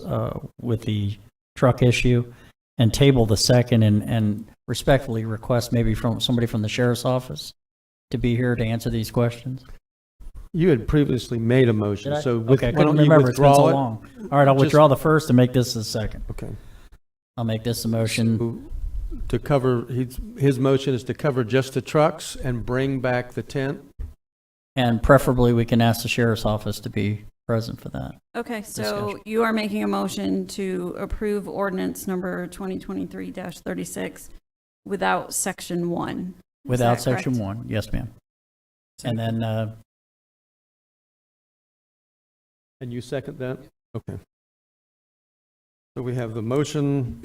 with the truck issue, and table the second, and respectfully request maybe from somebody from the sheriff's office to be here to answer these questions. You had previously made a motion, so okay, I couldn't remember. It's been so long. All right, I'll withdraw the first and make this the second. Okay. I'll make this a motion. To cover, his motion is to cover just the trucks and bring back the tent. And preferably, we can ask the sheriff's office to be present for that. Okay, so discussion. you are making a motion to approve ordinance number 2023-36 without section 1. Without section 1, yes, ma'am. And then, and you second that? Okay. So we have the motion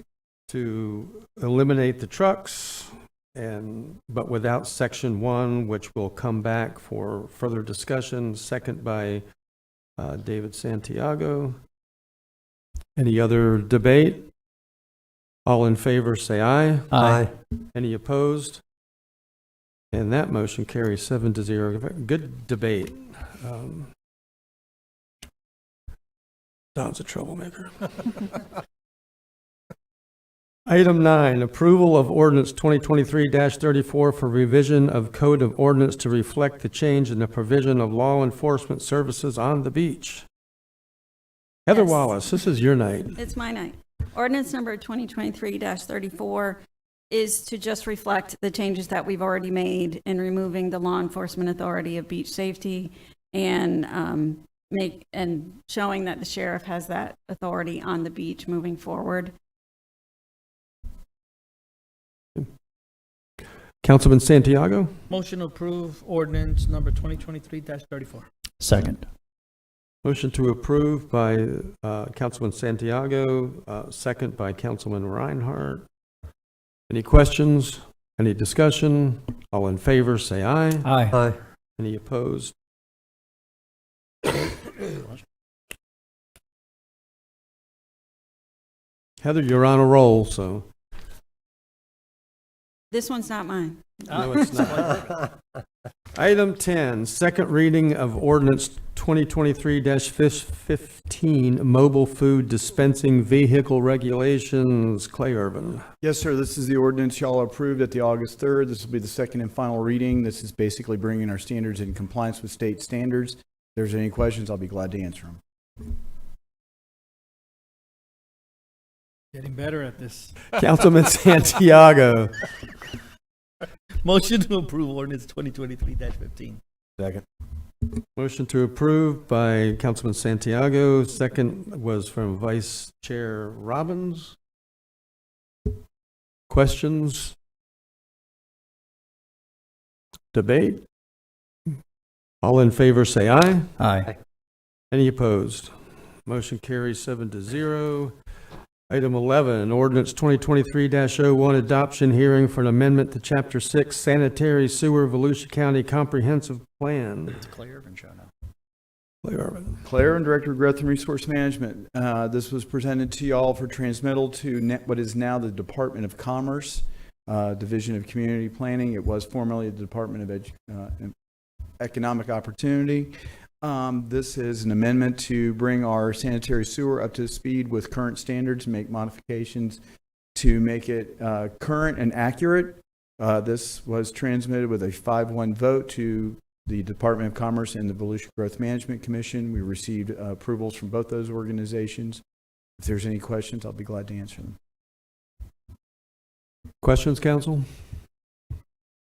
to eliminate the trucks, but without section 1, which will come back for further discussion. Second by David Santiago. Any other debate? All in favor, say aye. Aye. Any opposed? And that motion carries 7-0. Good debate. Don's a troublemaker. Item 9, approval of ordinance 2023-34 for revision of Code of Ordinance to reflect the change in the provision of law enforcement services on the beach. Heather Yes. Wallace, this is your night. It's my night. Ordinance number 2023-34 is to just reflect the changes that we've already made in removing the law enforcement authority of beach safety and showing that the sheriff has that authority on the beach moving forward. Councilman Santiago? Motion to approve ordinance number 2023-34. second. Motion to approve by Councilman Santiago, second by Councilman Reinhardt. Any questions? Any discussion? All in favor, say aye. Aye. Aye. Any opposed? Heather, you're on a roll, so. This one's not mine. No, it's not. Item 10, second reading of ordinance 2023-15, mobile food dispensing vehicle regulations. Clay Irvin. Yes, sir. This is the ordinance y'all approved at the August 3rd. This will be the second and final reading. This is basically bringing our standards in compliance with state standards. If there's any questions, I'll be glad to answer them. Getting better at this. Councilman Santiago. Motion to approve ordinance 2023-15. Second. Motion to approve by Councilman Santiago. Second was from Vice Chair Robbins. Questions? Debate? All in favor say aye. Aye. Any opposed? Motion carries 7-0. Item 11, ordinance 2023-01, adoption hearing for an amendment to Chapter 6 Sanitary Sewer Volusia County Comprehensive Plan. It's Clay Irvin show now. Clay Irvin. Clay Irvin, Director of Growth and Resource Management. This was presented to y'all for transmittal to what is now the Department of Commerce, Division of Community Planning. It was formerly the Department of Economic Opportunity. This is an amendment to bring our sanitary sewer up to speed with current standards, make modifications to make it current and accurate. This was transmitted with a 5-1 vote to the Department of Commerce and the Volusia Growth Management Commission. We received approvals from both those organizations. If there's any questions, I'll be glad to answer them. Questions, council?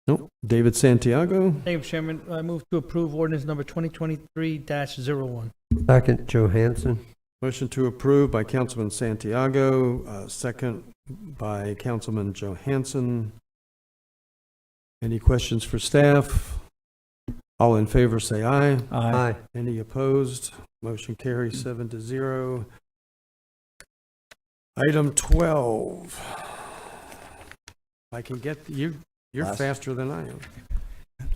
Nope. David Santiago. Thank you, Chairman. I move to approve ordinance number 2023-01. Second, Johansson. Motion to approve by Councilman Santiago, second by Councilman Johansson. Any questions for staff? All in favor say aye. Aye. Any opposed? Motion carries 7-0. Item 12. I can get you. You're faster than I am.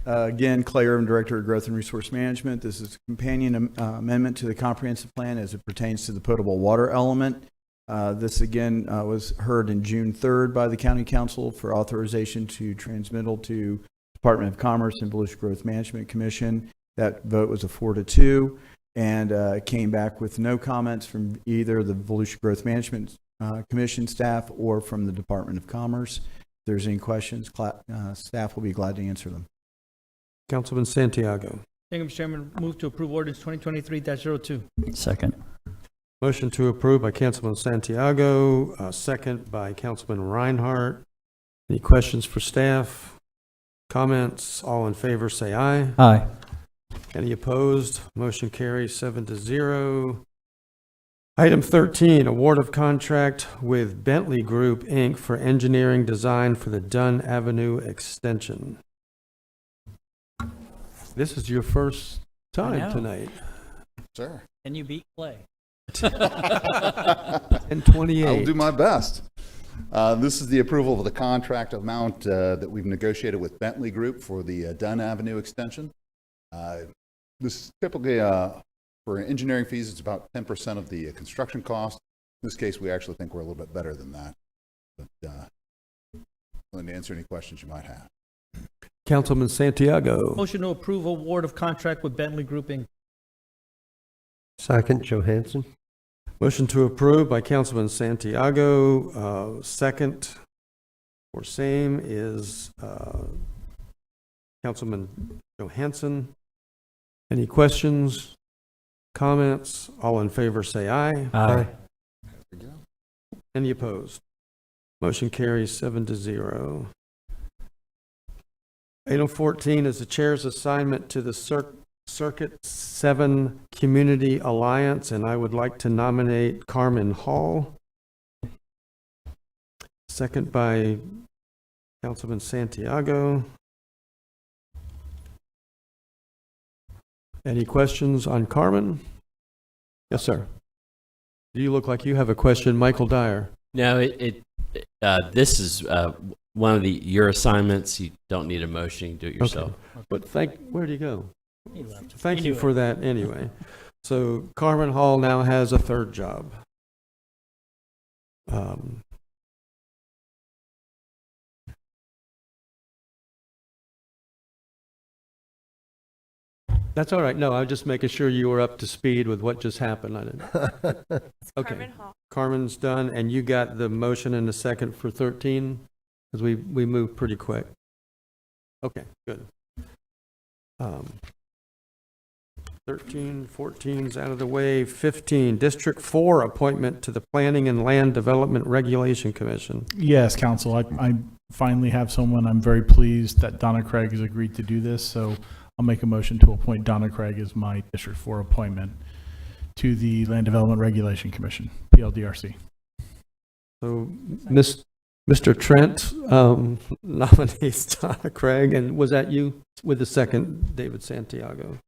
Again, Clay Irvin, Director of Growth and Resource Management. This is a companion amendment to the comprehensive plan as it pertains to the potable water element. This again was heard in June 3rd by the County Council for authorization to transmittal to Department of Commerce and Volusia Growth Management Commission. That vote was a 4-2 and came back with no comments from either the Volusia Growth Management Commission staff or from the Department of Commerce. If there's any questions, staff will be glad to answer them. Councilman Santiago. Thank you, Mr. Chairman. Move to approve ordinance 2023-02. Second. Motion to approve by Councilman Santiago, second by Councilman Reinhardt. Any questions for staff? Comments? All in favor say aye. Aye. Any opposed? Motion carries 7-0. Item 13, award of contract with Bentley Group, Inc. for engineering design for the Dunn Avenue Extension. This is your first time tonight. Sure. Can you beat Clay? 1028. I'll do my best. This is the approval of the contract amount that we've negotiated with Bentley Group for the Dunn Avenue Extension. This is typically for engineering fees, it's about 10% of the construction cost. In this case, we actually think we're a little bit better than that. But willing to answer any questions you might have. Councilman Santiago. Motion to approve award of contract with Bentley Group, Inc. Second, Johansson. Motion to approve by Councilman Santiago. Second or same is Councilman Johansson. Any questions? Comments? All in favor say aye. Aye. Any opposed? Motion carries 7-0. Item 14 is the chair's assignment to the Circuit 7 Community Alliance, and I would like to nominate Carmen Hall. Second by Councilman Santiago. Any questions on Carmen? Yes, sir. Do you look like you have a question, Michael Dyer? No, this is one of your assignments. You don't need a motion, you can do it yourself. Okay. But where did he go? He left. Thank you for that anyway. So Carmen Hall now has a third job. That's all right. No, I was just making sure you were up to speed with what just happened. I didn't. Okay. Carmen's done, and you got the motion and the second for 13? Because we moved pretty quick. Okay, good. 13, 14's out of the way. 15, District 4 appointment to the Planning and Land Development Regulation Commission. Yes, Council, I finally have someone. I'm very pleased that Donna Craig has agreed to do this, so I'll make a motion to appoint Donna Craig as my District 4 appointment to the Land Development Regulation Commission, PLDRC. So, Mr. Trent nominates Donna Craig, and was that you with the second, David Santiago?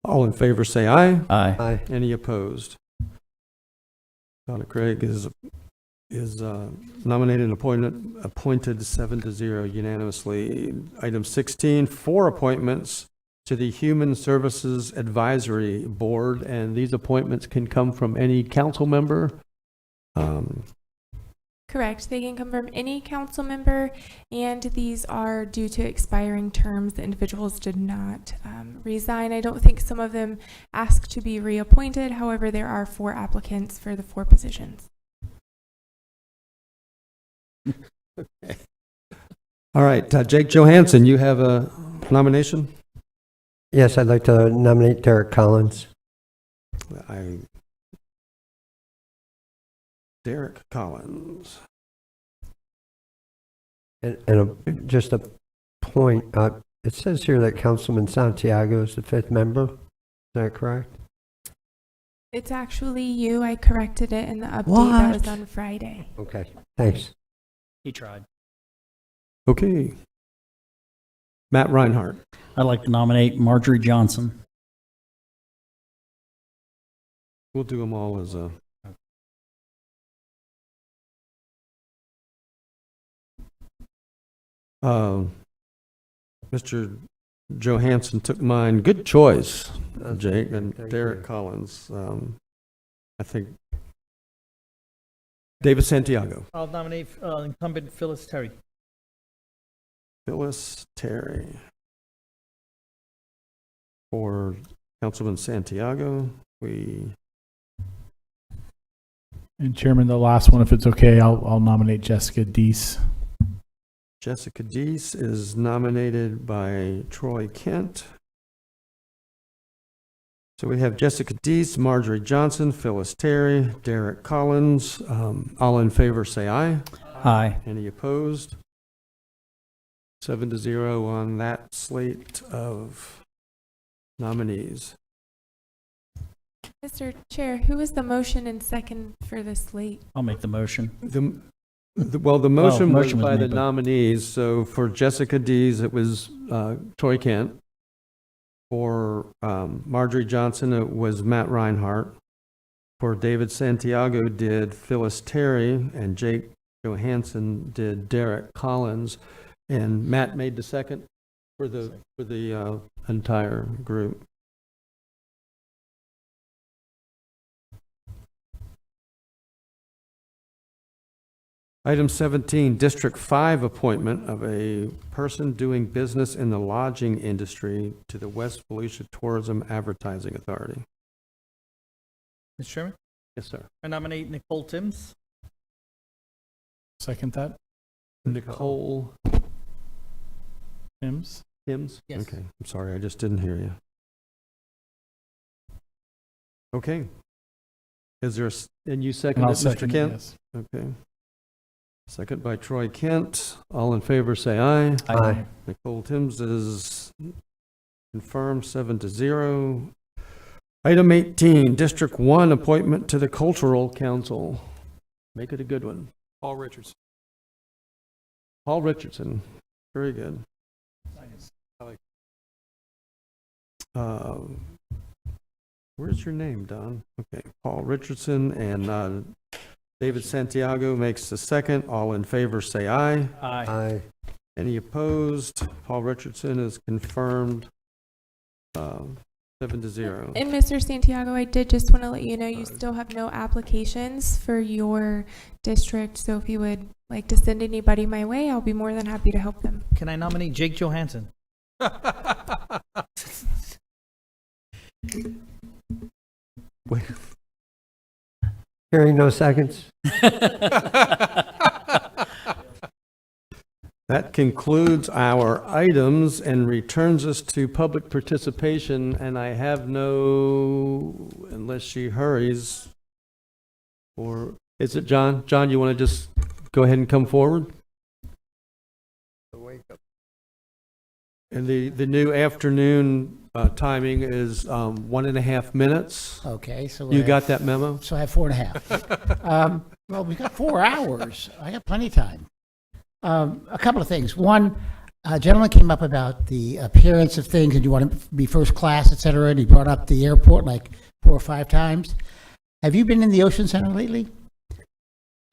All in favor say aye. Aye. Aye. Any opposed? Donna Craig is nominated and appointed 7-0 unanimously. Item 16, 4 appointments to the Human Services Advisory Board, and these appointments can come from any council member. Correct. They can come from any council member, and these are due to expiring terms. The individuals did not resign. I don't think some of them asked to be reappointed. However, there are 4 applicants for the 4 positions. Okay. All right, Jake Johansson, you have a nomination? Yes, I'd like to nominate Derek Collins. Derek Collins. And just a point, it says here that Councilman Santiago is the 5th member. Is that correct? It's actually you. I corrected it in the update that was on Friday. Okay, thanks. He tried. Okay. Matt Reinhardt. I'd like to nominate Marjorie Johnson. We'll do them all as a... Mr. Johansson took mine. Good choice, Jake. And Derek Collins. I think David Santiago. I'll nominate incumbent Phyllis Terry. Phyllis Terry. For Councilman Santiago, And Chairman, the last one, if it's okay, I'll nominate Jessica Deese. Jessica Deese is nominated by Troy Kent. So we have Jessica Deese, Marjorie Johnson, Phyllis Terry, Derek Collins. All in favor say aye. Aye. Any opposed? 7-0 on that slate of nominees. Mr. Chair, who was the motion and second for this slate? I'll make the motion. The motion was motion was by the made by- nominees. So for Jessica Deese, it was Troy Kent. For Marjorie Johnson, it was Matt Reinhardt. For David Santiago, did Phyllis Terry, and Jake Johansson did Derek Collins, and Matt made the second for the entire group. Item 17, District 5 appointment of a person doing business in the lodging industry to the West Volusia Tourism Advertising Authority. Mr. Chairman, Yes, sir. I nominate Nicole Timms. Second that. Nicole Timms. Timms? Yes. Okay, I'm sorry, I just didn't hear you. Okay. Is there, and you second And it, I'll second Mr. it, Kent? yes. Okay. Second by Troy Kent. All in favor say aye. Aye. Nicole Timms is confirmed 7-0. Item 18, District 1 appointment to the Cultural Council. Make it a good one. Paul Richards. Paul Richardson. Very good. Where's your name, Don? Okay, Paul Richardson, and David Santiago makes the second. All in favor say aye. Aye. Aye. Any opposed? Paul Richardson is confirmed 7-0. And Mr. Santiago, I did just want to let you know you still have no applications for your district. So if you would like to send anybody my way, I'll be more than happy to help them. Can I nominate Jake Johansson? Hearing no seconds. That concludes our items and returns us to public participation, and I have no, unless she hurries, or is it John? John, you want to just go ahead and come forward? And the new afternoon timing is 1.5 minutes. Okay, so You got that memo? So I have 4.5. Well, we've got 4 hours. I got plenty of time. A couple of things. One, a gentleman came up about the appearance of things, and you want to be first class, et cetera, and he brought up the airport like 4 or 5 times. Have you been in the Ocean Center lately?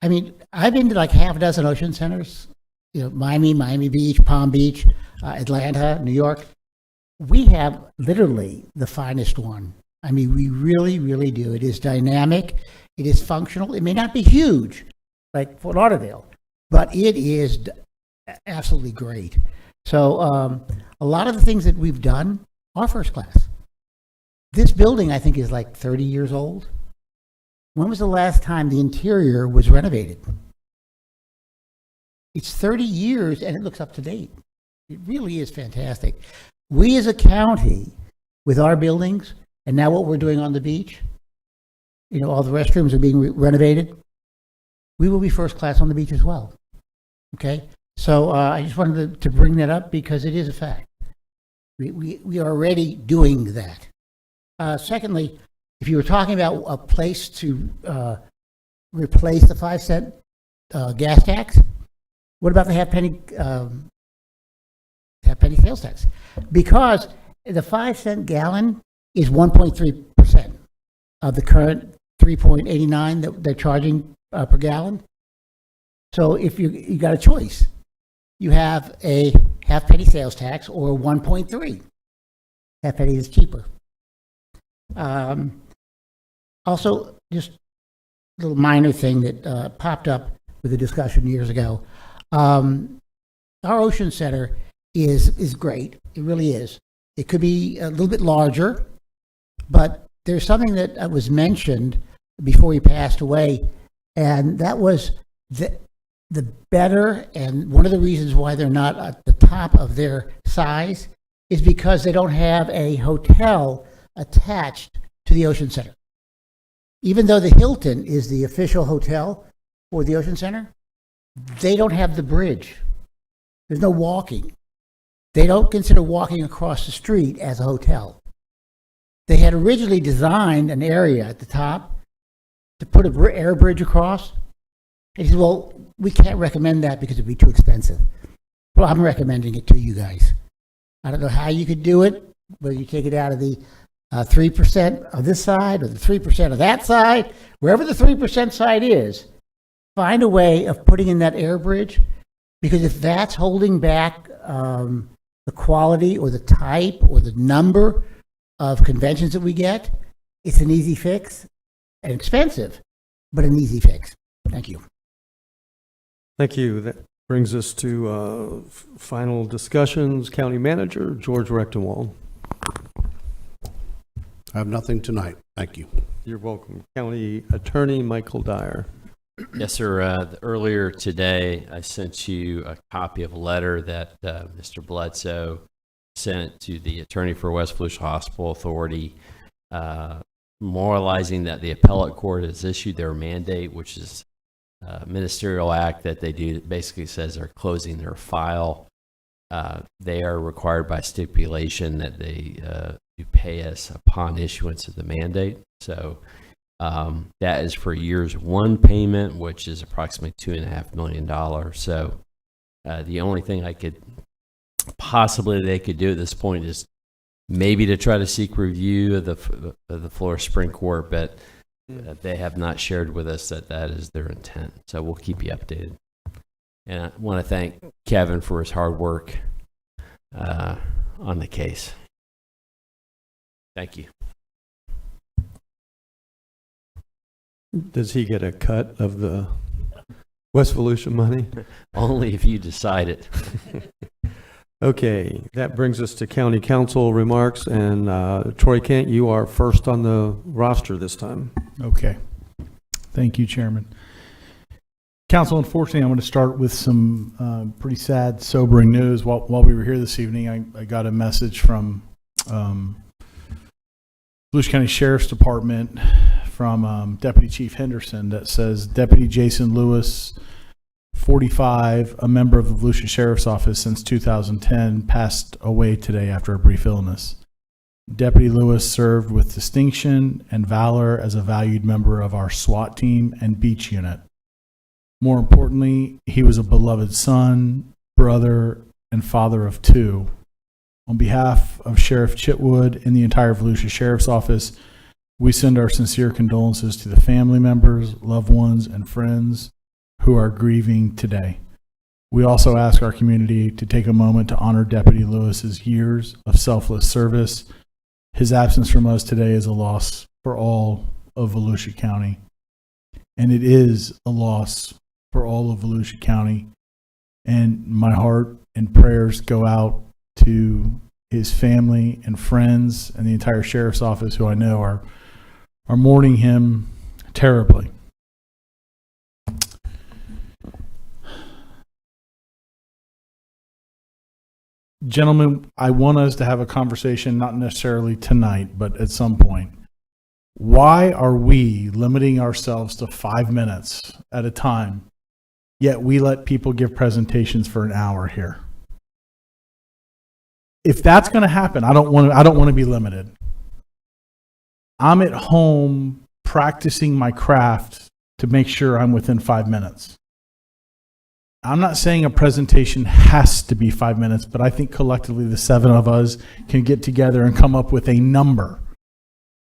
I mean, I've been to like half a dozen Ocean Centers. You know, Miami Beach, Palm Beach, Atlanta, New York. We have literally the finest one. I mean, we really, really do. It is dynamic. It is functional. It may not be huge, like Fort Lauderdale, but it is absolutely great. So a lot of the things that we've done are first class. This building, I think, is like 30 years old. When was the last time the interior was renovated? It's 30 years and it looks up to date. It really is fantastic. We as a county, with our buildings, and now what we're doing on the beach, you know, all the restrooms are being renovated, we will be first class on the beach as well. Okay? So I just wanted to bring that up because it is a fact. We are already doing that. Secondly, if you were talking about a place to replace the 5-cent gas tax, what about the half-penny sales tax? Because the 5-cent gallon is 1.3% of the current 3.89 that they're charging per gallon. So if you got a choice, you have a half-penny sales tax or 1.3. Half-penny is cheaper. Also, just a little minor thing that popped up with a discussion years ago. Our Ocean Center is great. It really is. It could be a little bit larger, but there's something that was mentioned before he passed away, and that was the better, and one of the reasons why they're not at the top of their size is because they don't have a hotel attached to the Ocean Center. Even though the Hilton is the official hotel for the Ocean Center, they don't have the bridge. There's no walking. They don't consider walking across the street as a hotel. They had originally designed an area at the top to put an air bridge across. And he said, well, we can't recommend that because it'd be too expensive. Well, I'm recommending it to you guys. I don't know how you could do it, whether you take it out of the 3% of this side or the 3% of that side, wherever the 3% side is, find a way of putting in that air bridge, because if that's holding back the quality or the type or the number of conventions that we get, it's an easy fix and expensive, but an easy fix. Thank you. Thank you. That brings us to final discussions. County Manager George Rechtenwald. I have nothing tonight. Thank you. You're welcome. County Attorney Michael Dyer. Yes, sir. Earlier today, I sent you a copy of a letter that Mr. Bledsoe sent to the attorney for West Volusia Hospital Authority, moralizing that the appellate court has issued their mandate, which is a ministerial act that they do. That basically says they're closing their file. They are required by stipulation that they do pay us upon issuance of the mandate. So that is for years 1 payment, which is approximately $2.5 million. So the only thing I could possibly they could do at this point is maybe to try to seek review of the Florida Supreme Court, but they have not shared with us that that is their intent. So we'll keep you updated. And I want to thank Kevin for his hard work on the case. Thank you. Does he get a cut of the West Volusia money? Only if you decide it. Okay, that brings us to county council remarks, and Troy Kent, you are first on the roster this time. Okay. Thank you, Chairman. Council, unfortunately, I'm going to start with some pretty sad, sobering news. While we were here this evening, I got a message from Volusia County Sheriff's Department from Deputy Chief Henderson that says Deputy Jason Lewis, 45, a member of the Volusia Sheriff's Office since 2010, passed away today after a brief illness. Deputy Lewis served with distinction and valor as a valued member of our SWAT team and beach unit. More importantly, he was a beloved son, brother, and father of two. On behalf of Sheriff Chitwood and the entire Volusia Sheriff's Office, we send our sincere condolences to the family members, loved ones, and friends who are grieving today. We also ask our community to take a moment to honor Deputy Lewis's years of selfless service. His absence from us today is a loss for all of Volusia County, and it is a loss for all of Volusia County. And my heart and prayers go out to his family and friends and the entire sheriff's office, who I know are mourning him terribly. Gentlemen, I want us to have a conversation, not necessarily tonight, but at some point. Why are we limiting ourselves to 5 minutes at a time, yet we let people give presentations for an hour here? If that's going to happen, I don't want to be limited. I'm at home practicing my craft to make sure I'm within 5 minutes. I'm not saying a presentation has to be 5 minutes, but I think collectively the 7 of us can get together and come up with a number.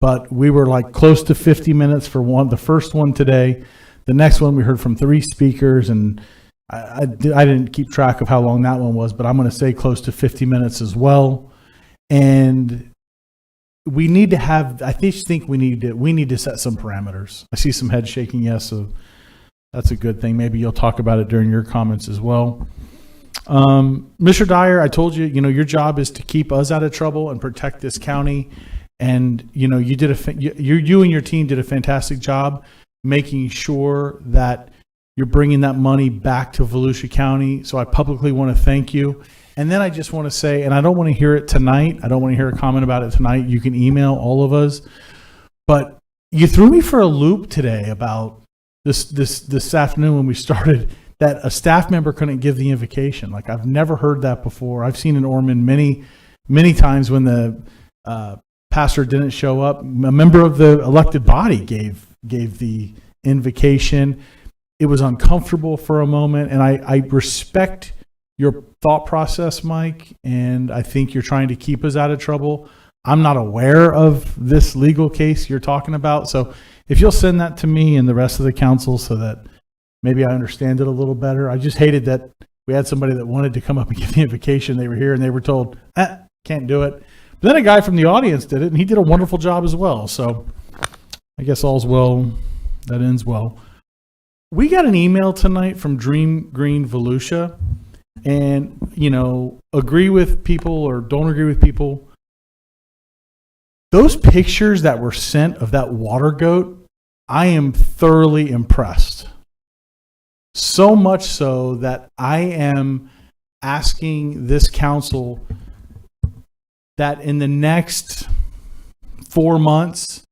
But we were like close to 50 minutes for the first one today. The next one we heard from 3 speakers, and I didn't keep track of how long that one was, but I'm going to say close to 50 minutes as well. And we need to have, I think we need to set some parameters. I see some head shaking, yes, so that's a good thing. Maybe you'll talk about it during your comments as well. Mr. Dyer, I told you, your job is to keep us out of trouble and protect this county. And, you and your team did a fantastic job making sure that you're bringing that money back to Volusia County. So I publicly want to thank you. And then I just want to say, and I don't want to hear it tonight. I don't want to hear a comment about it tonight. You can email all of us. But you threw me for a loop today about this afternoon when we started, that a staff member couldn't give the invocation. Like, I've never heard that before. I've seen in Ormond many times when the pastor didn't show up, a member of the elected body gave the invocation. It was uncomfortable for a moment, and I respect your thought process, Mike, and I think you're trying to keep us out of trouble. I'm not aware of this legal case you're talking about, so if you'll send that to me and the rest of the council so that maybe I understand it a little better. I just hated that we had somebody that wanted to come up and give the invocation. They were here and they were told, can't do it. But then a guy from the audience did it, and he did a wonderful job as well. So I guess all's well that ends well. We got an email tonight from Dream Green Volusia, and, agree with people or don't agree with people. Those pictures that were sent of that water goat, I am thoroughly impressed. So much so that I am asking this council that in the next 4 months,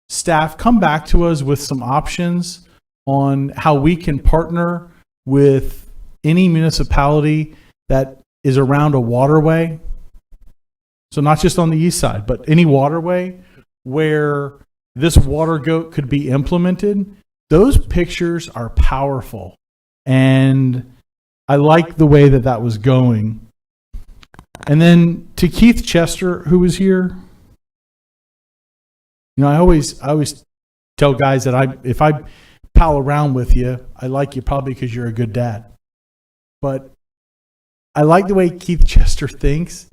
staff come back to us with some options on how we can partner with any municipality that is around a waterway. So not just on the east side, but any waterway where this water goat could be implemented. Those pictures are powerful. And I like the way that was going. And then to Keith Chester, who was here, I always tell guys that if I pal around with you, I like you probably because you're a good dad. But I like the way Keith Chester thinks.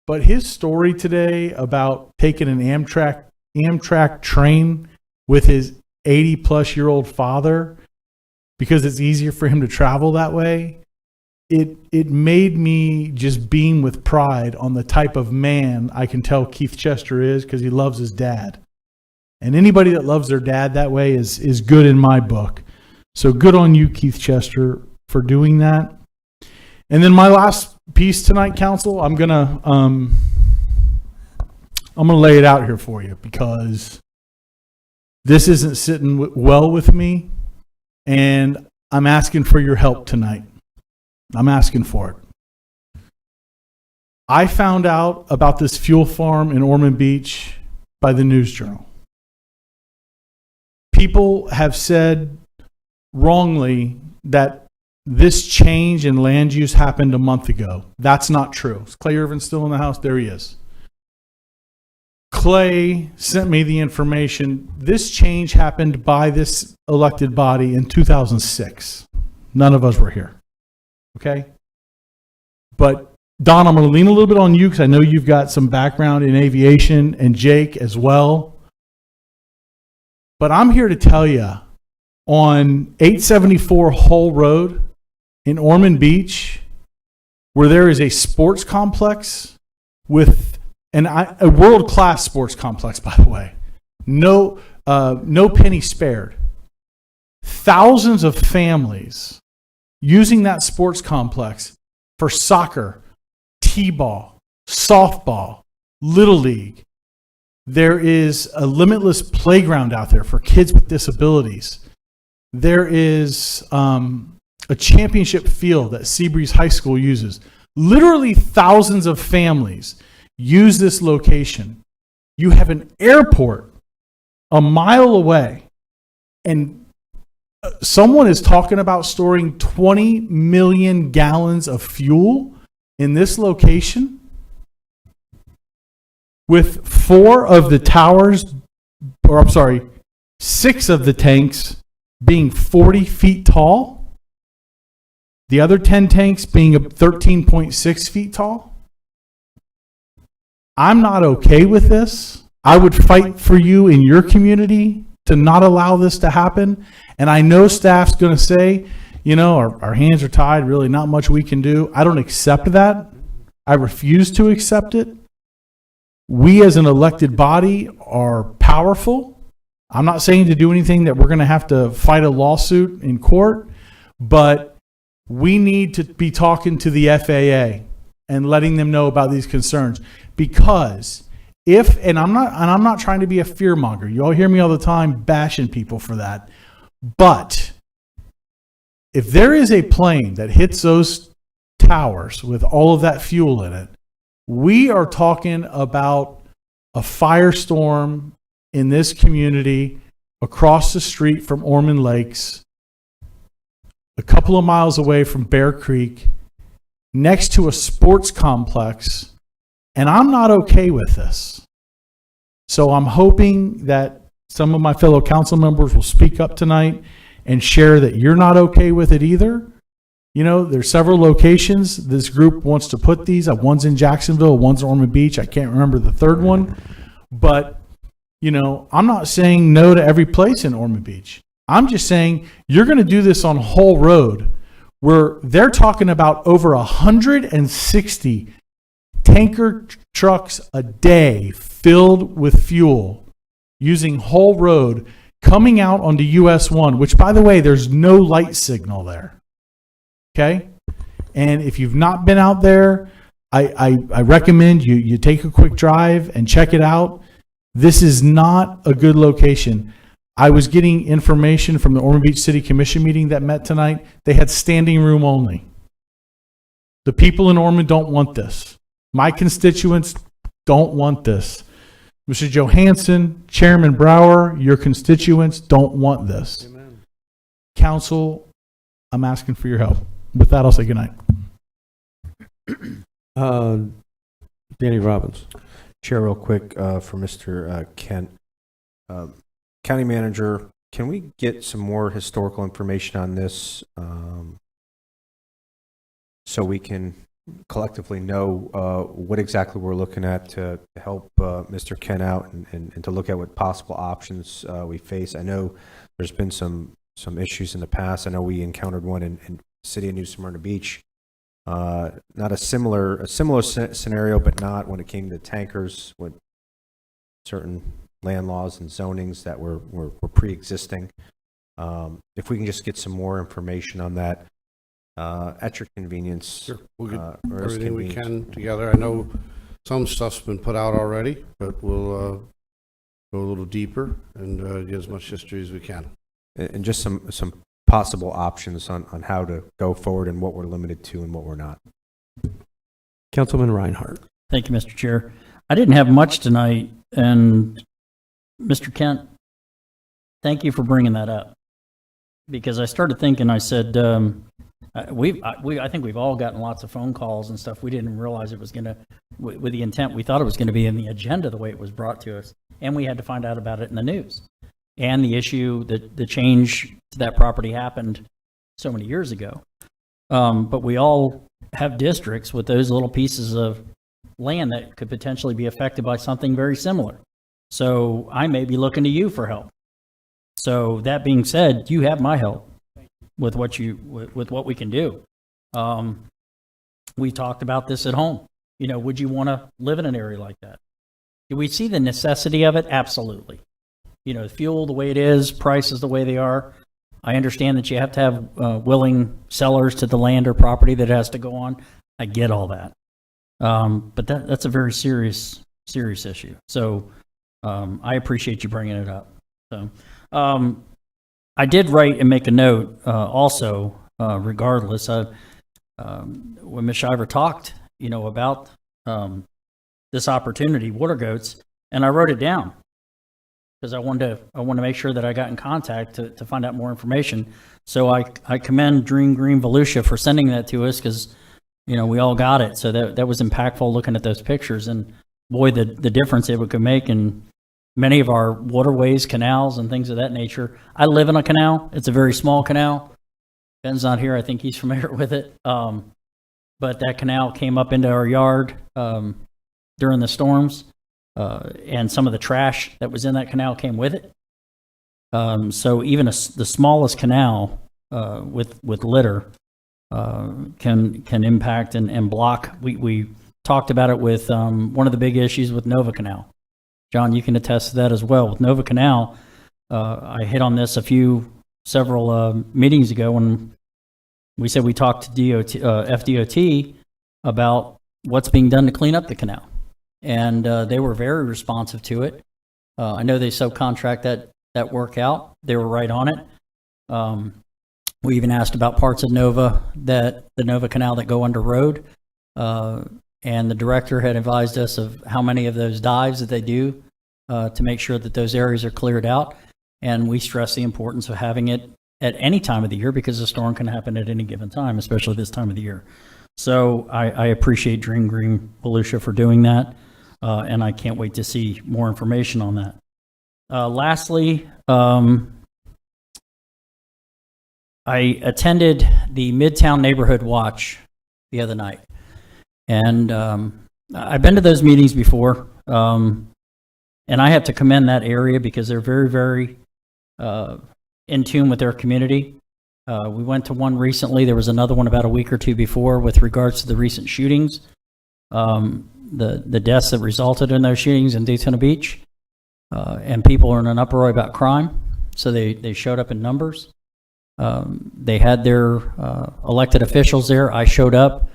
But his story today about taking an Amtrak train with his 80-plus-year-old father because it's easier for him to travel that way, it made me just beam with pride on the type of man I can tell Keith Chester is, because he loves his dad. And anybody that loves their dad that way is good in my book. So good on you, Keith Chester, for doing that. And then my last piece tonight, council, I'm gonna lay it out here for you, because this isn't sitting well with me, and I'm asking for your help tonight. I'm asking for it. I found out about this fuel farm in Ormond Beach by the News Journal. People have said wrongly that this change in land use happened a month ago. That's not true. Is Clay Irvin still in the house? There he is. Clay sent me the information. This change happened by this elected body in 2006. None of us were here. Okay? But Don, I'm going to lean a little bit on you because I know you've got some background in aviation, and Jake as well. But I'm here to tell you, on 874 Hull Road in Ormond Beach, where there is a sports complex with a world-class sports complex, by the way, no penny spared. Thousands of families using that sports complex for soccer, t-ball, softball, little league. There is a limitless playground out there for kids with disabilities. There is a championship field that Seabreeze High School uses. Literally thousands of families use this location. You have an airport a mile away, and someone is talking about storing 20 million gallons of fuel in this location, with 6 of the tanks being 40 feet tall, the other 10 tanks being 13.6 feet tall. I'm not okay with this. I would fight for you in your community to not allow this to happen. And I know staff's going to say, our hands are tied, really not much we can do. I don't accept that. I refuse to accept it. We as an elected body are powerful. I'm not saying to do anything that we're going to have to fight a lawsuit in court, but we need to be talking to the FAA and letting them know about these concerns. Because I'm not trying to be a fearmonger. You all hear me all the time bashing people for that. But if there is a plane that hits those towers with all of that fuel in it, we are talking about a firestorm in this community across the street from Ormond Lakes, a couple of miles away from Bear Creek, next to a sports complex, and I'm not okay with this. So I'm hoping that some of my fellow council members will speak up tonight and share that you're not okay with it either. There's several locations this group wants to put these. One's in Jacksonville, one's in Ormond Beach. I can't remember the third one. But, I'm not saying no to every place in Ormond Beach. I'm just saying you're going to do this on Hull Road, where they're talking about over 160 tanker trucks a day filled with fuel using Hull Road coming out onto US 1, which, by the way, there's no light signal there. Okay? And if you've not been out there, I recommend you take a quick drive and check it out. This is not a good location. I was getting information from the Ormond Beach City Commission meeting that met tonight. They had standing room only. The people in Ormond don't want this. My constituents don't want this. Mr. Johansson, Chairman Brower, your constituents don't want this. Amen. Council, I'm asking for your help. With that, I'll say goodnight. Danny Robbins. Chair, real quick, for Mr. Kent. County Manager, can we get some more historical information on this so we can collectively know what exactly we're looking at to help Mr. Kent out and to look at what possible options we face? I know there's been some issues in the past. I know we encountered one in City of New Smyrna Beach Not a similar scenario, but not when it came to tankers with certain land laws and zonings that were pre-existing. If we can just get some more information on that at your convenience. Sure. We'll get or as everything we convenient. can together. I know some stuff's been put out already, but we'll go a little deeper and get as much history as we can. And just some possible options on how to go forward and what we're limited to and what we're not. Councilman Reinhardt. Thank you, Mr. Chair. I didn't have much tonight, and Mr. Kent, thank you for bringing that up. Because I started thinking, I said, I think we've all gotten lots of phone calls and stuff. We didn't realize it was going to, with the intent, we thought it was going to be in the agenda the way it was brought to us. And we had to find out about it in the news. And the issue, the change to that property happened so many years ago. But we all have districts with those little pieces of land that could potentially be affected by something very similar. So I may be looking to you for help. So that being said, you have my help with what we can do. We talked about this at home. You know, would you want to live in an area like that? Do we see the necessity of it? Absolutely. You know, fuel the way it is, prices the way they are. I understand that you have to have willing sellers to the land or property that has to go on. I get all that. But that's a very serious issue. So I appreciate you bringing it up. So I did write and make a note also, regardless. When Ms. Shiver talked, you know, about this opportunity, water goats, and I wrote it down because I wanted to make sure that I got in contact to find out more information. So I commend Dream Green Volusia for sending that to us because, you know, we all got it. So that was impactful looking at those pictures, and boy, the difference it could make in many of our waterways, canals, and things of that nature. I live in a canal. It's a very small canal. Ben's not here. I think he's familiar with it. But that canal came up into our yard during the storms, and some of the trash that was in that canal came with it. So even the smallest canal with litter can impact and block. We talked about it with one of the big issues with Nova Canal. John, you can attest to that as well. With Nova Canal, I hit on this several meetings ago when we said we talked to FDOT about what's being done to clean up the canal. And they were very responsive to it. I know they subcontract that work out. They were right on it. We even asked about parts of Nova, the Nova Canal that go under road. And the director had advised us of how many of those dives that they do to make sure that those areas are cleared out. And we stress the importance of having it at any time of the year because a storm can happen at any given time, especially this time of the year. So I appreciate Dream Green Volusia for doing that, and I can't wait to see more information on that. Lastly, I attended the Midtown Neighborhood Watch the other night. And I've been to those meetings before, and I have to commend that area because they're very, very in tune with their community. We went to one recently. There was another one about a week or two before with regards to the recent shootings, the deaths that resulted in those shootings in Daytona Beach, and people are in an uproar about crime. So they showed up in numbers. They had their elected officials there. I showed up.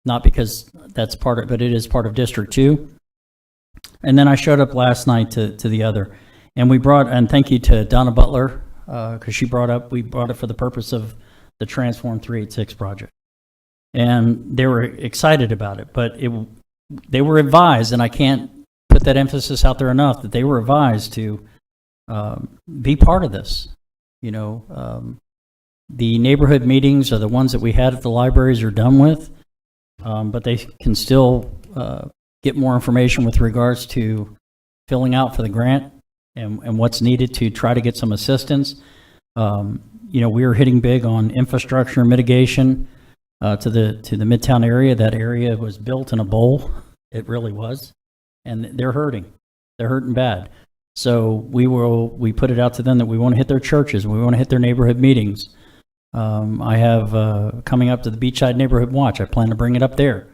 Not because that's part of, but it is part of District 2. And then I showed up last night to the other. And and thank you to Donna Butler, because we brought it for the purpose of the Transform 386 project. And they were excited about it, but they were advised, and I can't put that emphasis out there enough, that they were advised to be part of this. You know, the neighborhood meetings are the ones that we had at the libraries are done with. But they can still get more information with regards to filling out for the grant and what's needed to try to get some assistance. You know, we were hitting big on infrastructure mitigation to the Midtown area. That area was built in a bowl. It really was. And they're hurting. They're hurting bad. So we put it out to them that we want to hit their churches. We want to hit their neighborhood meetings. I have coming up to the Beachside Neighborhood Watch. I plan to bring it up there.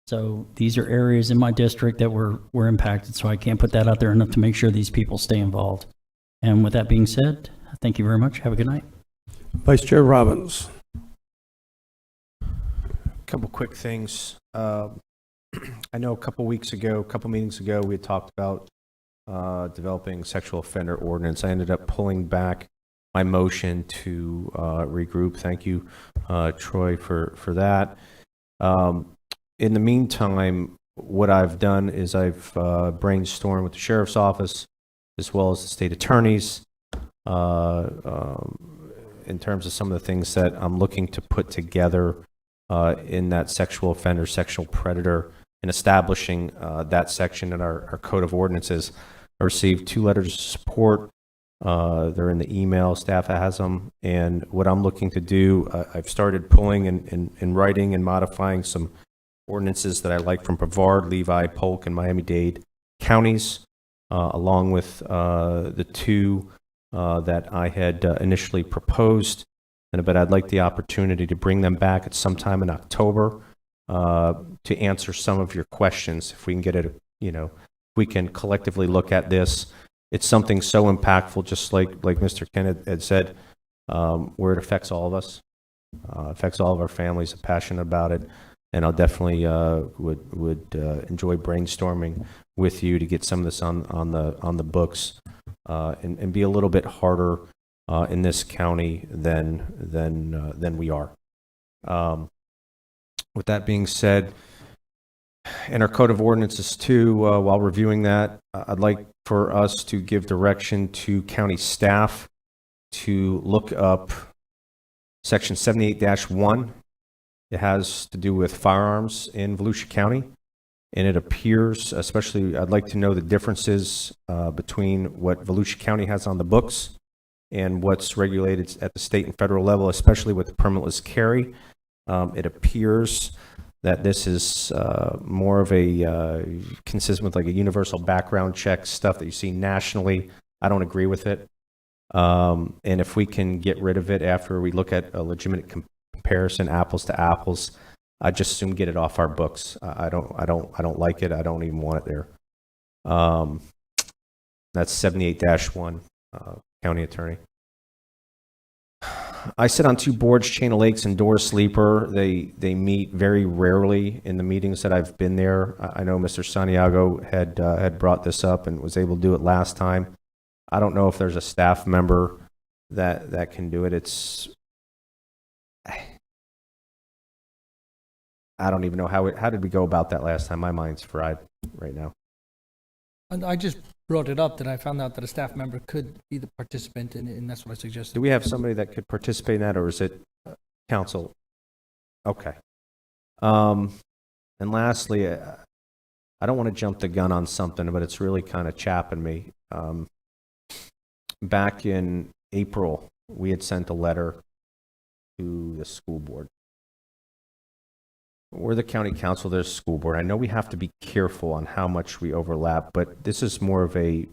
So these are areas in my district that were impacted, so I can't put that out there enough to make sure these people stay involved. And with that being said, thank you very much. Have a good night. Vice Chair Robbins. Couple quick things. I know a couple meetings ago, we had talked about developing sexual offender ordinance. I ended up pulling back my motion to regroup. Thank you, Troy, for that. In the meantime, what I've done is I've brainstormed with the sheriff's office as well as the state attorneys in terms of some of the things that I'm looking to put together in that sexual offender, sexual predator, and establishing that section in our Code of Ordinances. I received 2 letters of support. They're in the email, staff has them. And what I'm looking to do, I've started pulling and writing and modifying some ordinances that I like from Brevard, Levi, Polk, and Miami-Dade counties, along with the 2 that I had initially proposed. But I'd like the opportunity to bring them back at some time in October to answer some of your questions. If we can get it, we can collectively look at this. It's something so impactful, just like Mr. Kenneth had said, where it affects all of us, affects all of our families. I'm passionate about it, and I'll definitely would enjoy brainstorming with you to get some of this on the books and be a little bit harder in this county than we are. With that being said, in our Code of Ordinances too, while reviewing that, I'd like for us to give direction to county staff to look up Section 78-1. It has to do with firearms in Volusia County, and it appears, especially, I'd like to know the differences between what Volusia County has on the books and what's regulated at the state and federal level, especially with the permitless carry. It appears that this is more of a consistent with like a universal background check stuff that you see nationally. I don't agree with it. And if we can get rid of it after we look at a legitimate comparison, apples to apples, I just assume get it off our books. I don't like it. I don't even want it there. That's 78-1, county attorney. I sit on 2 boards, Chain of Lakes and Door Sleeper. They meet very rarely in the meetings that I've been there. I know Mr. Santiago had brought this up and was able to do it last time. I don't know if there's a staff member that can do it. I don't even know how did we go about that last time? My mind's fried right now. And I just brought it up that I found out that a staff member could be the participant, and that's what I suggested. Do we have somebody that could participate in that, or is it council? Okay. And lastly, I don't want to jump the gun on something, but it's really kind of chapping me. Back in April, we had sent a letter to the school board. We're the county council, there's school board. I know we have to be careful on how much we overlap, but this is more of a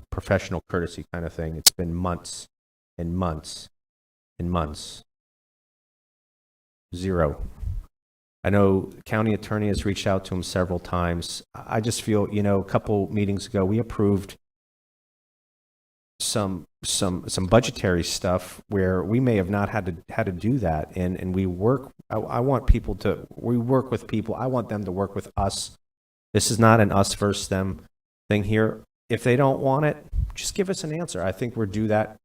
professional courtesy kind of thing. It's been months and months and months. 0. I know the county attorney has reached out to him several times. I just feel, a couple meetings ago, we approved some budgetary stuff where we may have not had to do that, and we work. I want people to. We work with people. I want them to work with us. This is not an us versus them thing here. If they don't want it, just give us an answer. I think we're due that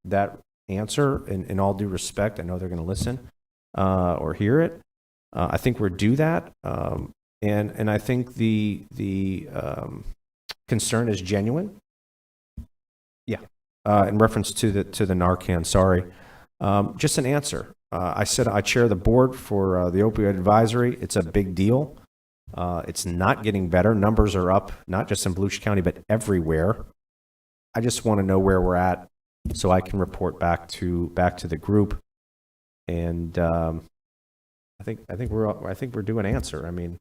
answer in all due respect. I know they're going to listen or hear it. I think we're due that, and I think the concern is genuine. Yeah. In reference to the Narcan, sorry. Just an answer. I said I chair the board for the opioid advisory. It's a big deal. It's not getting better. Numbers are up, not just in Volusia County, but everywhere. I just want to know where we're at so I can report back to the group. And I think we're due an answer. I mean,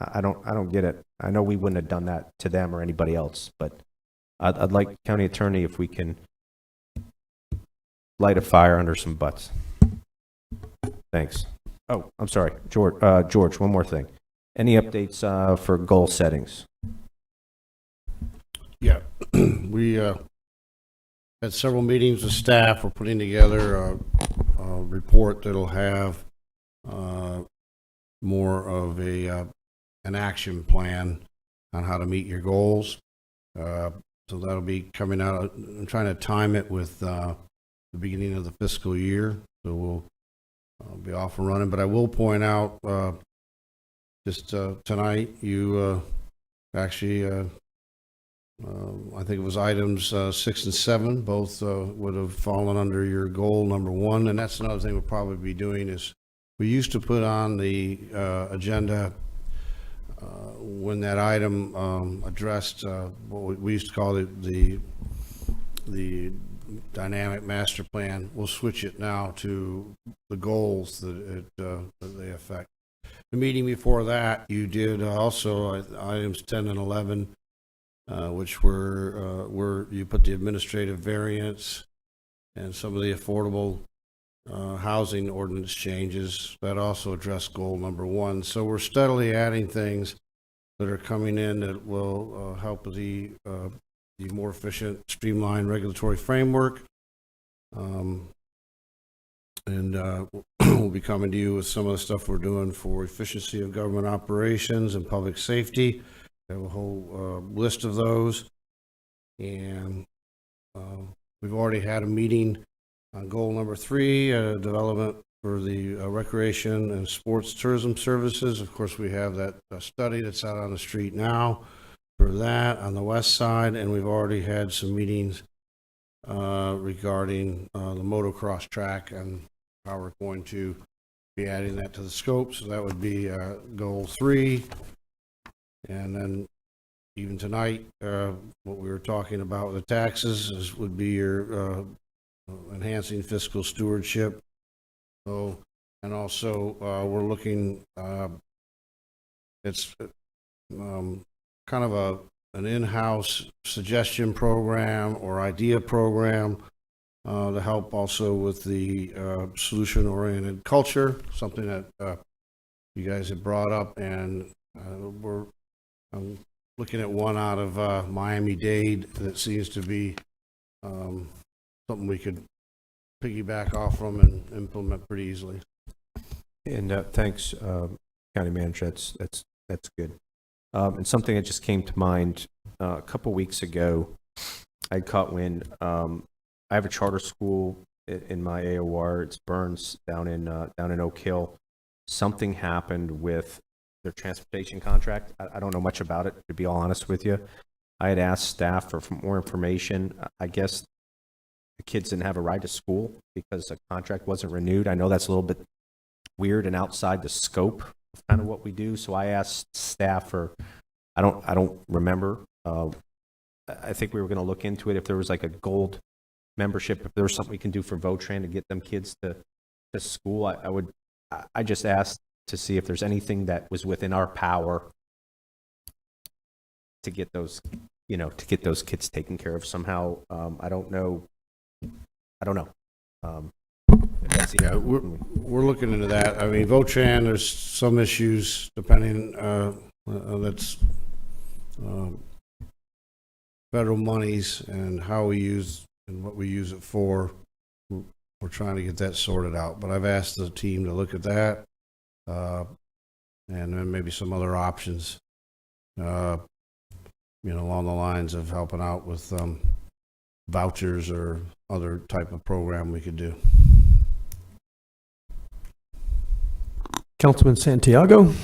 I don't get it. I know we wouldn't have done that to them or anybody else, but I'd like county attorney if we can light a fire under some butts. Thanks. Oh, I'm sorry, George, one more thing. Any updates for goal settings? Yeah, we had several meetings with staff. We're putting together a report that'll have more of an action plan on how to meet your goals. So that'll be coming out. I'm trying to time it with the beginning of the fiscal year, so we'll be off and running. But I will point out, just tonight, you actually, I think it was items 6 and 7, both would have fallen under your goal number 1. And that's another thing we'll probably be doing is we used to put on the agenda when that item addressed what we used to call the dynamic master plan. We'll switch it now to the goals that they affect. The meeting before that, you did also items 10 and 11, which were where you put the administrative variance and some of the affordable housing ordinance changes that also address goal number 1. So we're steadily adding things that are coming in that will help the more efficient, streamlined regulatory framework. We'll be coming to you with some of the stuff we're doing for efficiency of government operations and public safety. We have a whole list of those. And we've already had a meeting on goal number 3, development for the recreation and sports tourism services. Of course, we have that study that's out on the street now for that on the west side, and we've already had some meetings regarding the motocross track and how we're going to be adding that to the scope. So that would be goal 3. And then even tonight, what we were talking about with the taxes would be your enhancing fiscal stewardship. So, and also we're looking, it's kind of an in-house suggestion program or idea program to help also with the solution-oriented culture, something that you guys have brought up, and I'm looking at one out of Miami-Dade that seems to be something we could piggyback off from and implement pretty easily. And thanks, County Manager. That's good. And something that just came to mind a couple weeks ago, I caught wind. I have a charter school in my AOR. It's Burns down in Oak Hill. Something happened with their transportation contract. I don't know much about it, to be all honest with you. I had asked staff for more information. I guess the kids didn't have a ride to school because the contract wasn't renewed. I know that's a little bit weird and outside the scope of kind of what we do. So I asked staff for, I don't remember. I think we were going to look into it if there was like a gold membership, if there was something we can do for Votran to get them kids to school. I just asked to see if there's anything that was within our power to get those, to get those kids taken care of somehow. I don't know. Yeah, we're looking into that. I mean, Votran, there's some issues depending, that's federal monies and how we use and what we use it for. We're trying to get that sorted out, but I've asked the team to look at that, and then maybe some other options, along the lines of helping out with vouchers or other type of program we could do. Councilman Santiago.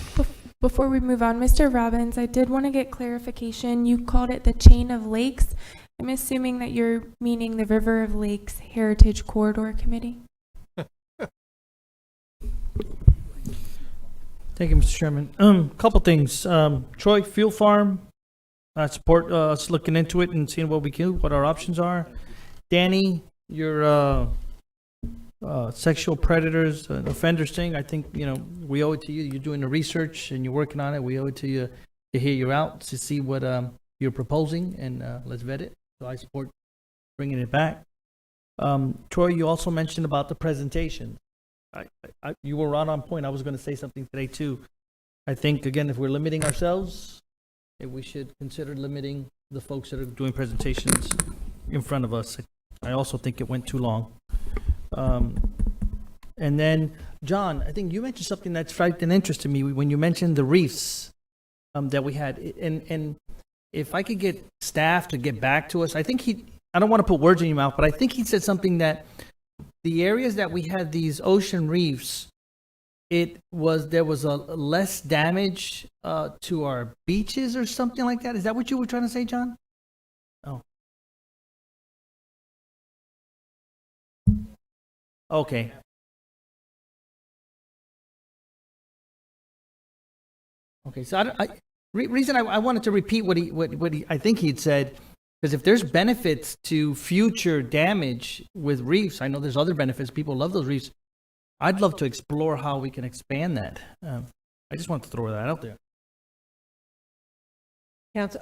Before we move on, Mr. Robbins, I did want to get clarification. You called it the chain of lakes. I'm assuming that you're meaning the River of Lakes Heritage Corridor Committee. Thank you, Mr. Chairman. Couple things. Troy, Fuel Farm, I support us looking into it and seeing what our options are. Danny, your sexual predators, offenders thing, I think, we owe it to you. You're doing the research and you're working on it. We owe it to you to hear you out, to see what you're proposing, and let's vet it. So I support bringing it back. Troy, you also mentioned about the presentation. You were right on point. I was going to say something today too. I think, again, if we're limiting ourselves, we should consider limiting the folks that are doing presentations in front of us. I also think it went too long. And then, John, I think you mentioned something that's frightened an interest to me when you mentioned the reefs that we had. And if I could get staff to get back to us, I don't want to put words in your mouth, but I think he said something that the areas that we had these ocean reefs, there was a less damage to our beaches or something like that. Is that what you were trying to say, John? Oh. Okay. Okay, so reason I wanted to repeat what I think he'd said, because if there's benefits to future damage with reefs, I know there's other benefits. People love those reefs. I'd love to explore how we can expand that. I just want to throw that out there. Council,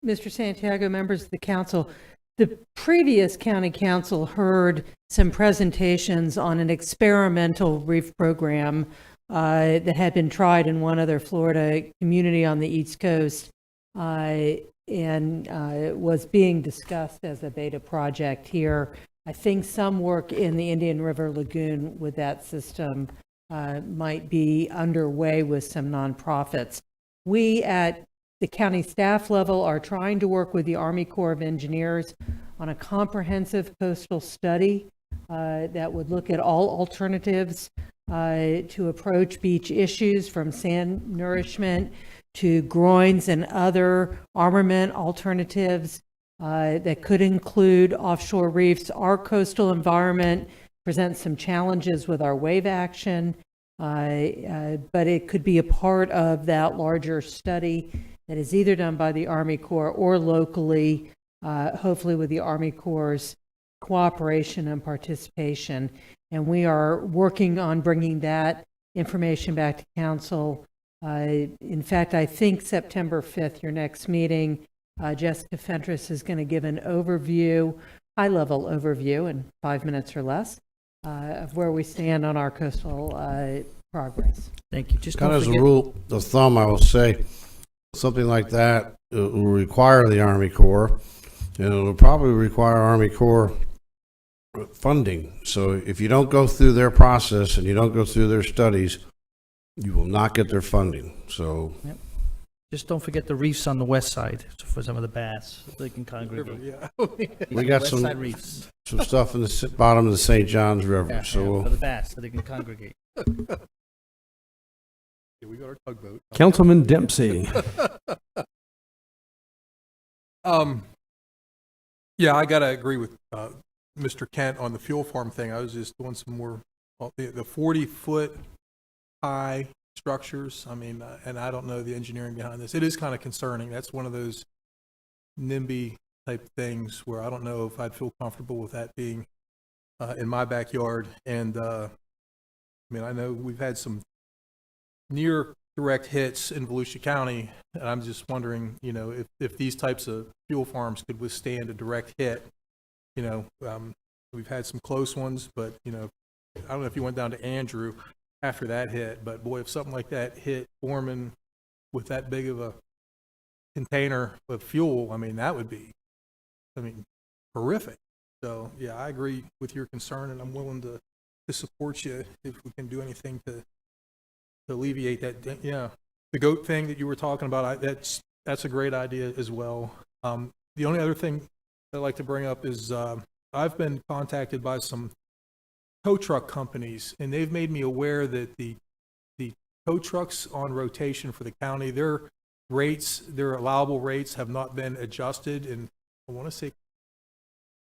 Mr. Santiago, members of the council, the previous county council heard some presentations on an experimental reef program that had been tried in one other Florida community on the East Coast and was being discussed as a beta project here. I think some work in the Indian River Lagoon with that system might be underway with some nonprofits. We at the county staff level are trying to work with the Army Corps of Engineers on a comprehensive coastal study that would look at all alternatives to approach beach issues, from sand nourishment to groins and other armament alternatives that could include offshore reefs. Our coastal environment presents some challenges with our wave action, but it could be a part of that larger study that is either done by the Army Corps or locally, hopefully with the Army Corps' cooperation and participation. And we are working on bringing that information back to council. In fact, I think September 5th, your next meeting, Jessica Fentress is going to give an overview, high-level overview in 5 minutes or less, of where we stand on our coastal progress. Thank you. Just kind of as a rule of thumb, I will say something like that will require the Army Corps, and it will probably require Army Corps funding. So if you don't go through their process and you don't go through their studies, you will not get their funding. So yep. Just don't forget the reefs on the west side for some of the bass, so they can congregate. we got some stuff in the bottom of the St. Johns River. Yeah, so for the bass, so they can congregate. Yeah, we got our tugboat. Councilman Dempsey. Yeah, I got to agree with Mr. Kent on the fuel farm thing. I was just doing some more, the 40-foot high structures. I mean, and I don't know the engineering behind this. It is kind of concerning. That's one of those NIMBY type things where I don't know if I'd feel comfortable with that being in my backyard. And I mean, I know we've had some near direct hits in Volusia County, and I'm just wondering, you know, if these types of fuel farms could withstand a direct hit. You know, we've had some close ones, but, you know, I don't know if you went down to Andrew after that hit, but boy, if something like that hit Foreman with that big of a container of fuel, I mean, that would be, I mean, horrific. So, yeah, I agree with your concern, and I'm willing to support you if we can do anything to alleviate that. Yeah, the goat thing that you were talking about, that's a great idea as well. The only other thing I'd like to bring up is I've been contacted by some tow truck companies, and they've made me aware that the tow trucks on rotation for the county, their rates, their allowable rates have not been adjusted in, I want to say,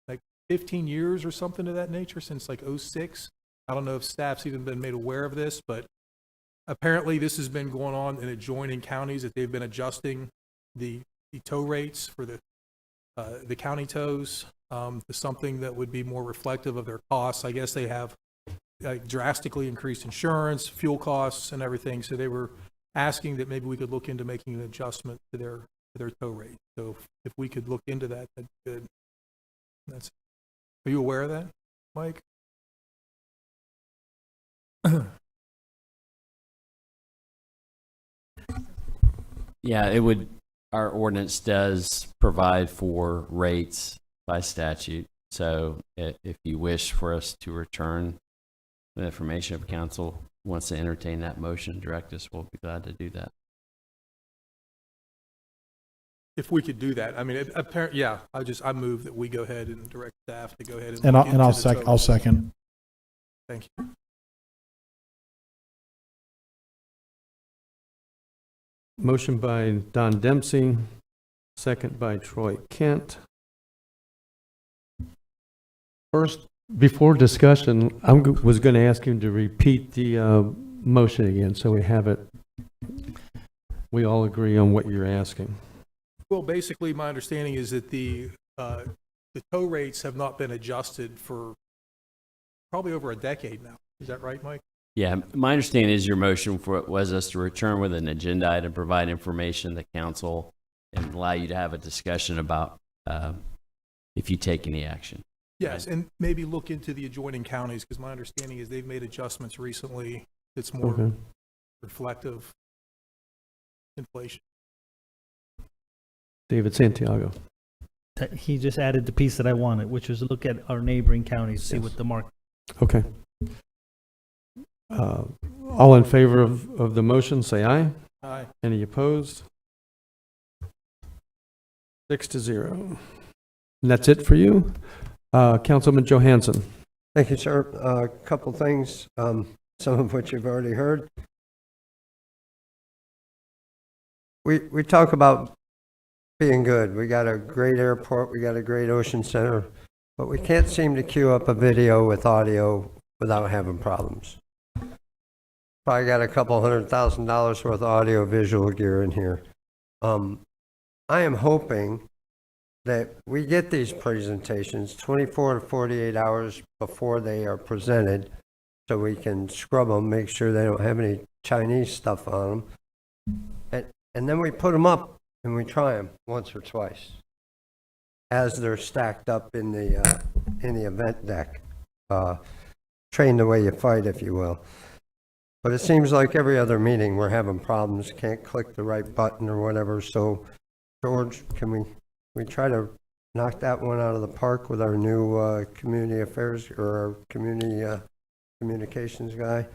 like 15 years or something to that nature, since like 06. I don't know if staff's even been made aware of this, but apparently this has been going on in adjoining counties, that they've been adjusting the tow rates for the county tows to something that would be more reflective of their costs. I guess they have drastically increased insurance, fuel costs, and everything. So they were asking that maybe we could look into making an adjustment to their tow rate. So if we could look into that, that'd be good. Are you aware of that, Mike? Yeah, it would, our ordinance does provide for rates by statute. So if you wish for us to return the information, if council wants to entertain that motion, direct us, we'll be glad to do that. If we could do that, I mean, apparently, yeah, I move that we go ahead and direct staff to go ahead and. And look I'll into the I'll totals. second. Thank you. Motion by Don Dempsey, second by Troy Kent. First, before discussion, was going to ask him to repeat the motion again, so we have it. We all agree on what you're asking. Well, basically, my understanding is that the tow rates have not been adjusted for probably over a decade now. Is that right, Mike? Yeah, my understanding is your motion for was us to return with an agenda item, provide information to council, and allow you to have a discussion about if you take any action. Yes, and maybe look into the adjoining counties, because my understanding is they've made adjustments recently that's more Okay. reflective inflation. David Santiago. He just added the piece that I wanted, which was look at our neighboring counties, see what the market. Okay. All in favor of the motion, say aye. Aye. Any opposed? 6-0. And that's it for you? Councilman Johansson. Thank you, sir. A couple things, some of which you've already heard. We talk about being good. We got a great airport, we got a great ocean center, but we can't seem to queue up a video with audio without having problems. Probably got a couple $100,000 worth of audio visual gear in here. I am hoping that we get these presentations 24 to 48 hours before they are presented, so we can scrub them, make sure they don't have any Chinese stuff on them. And then we put them up and we try them once or twice as they're stacked up in the event deck. Train the way you fight, if you will. But it seems like every other meeting we're having problems, can't click the right button or whatever. So, George, can we try to knock that one out of the park with our new community affairs or our community communications guy?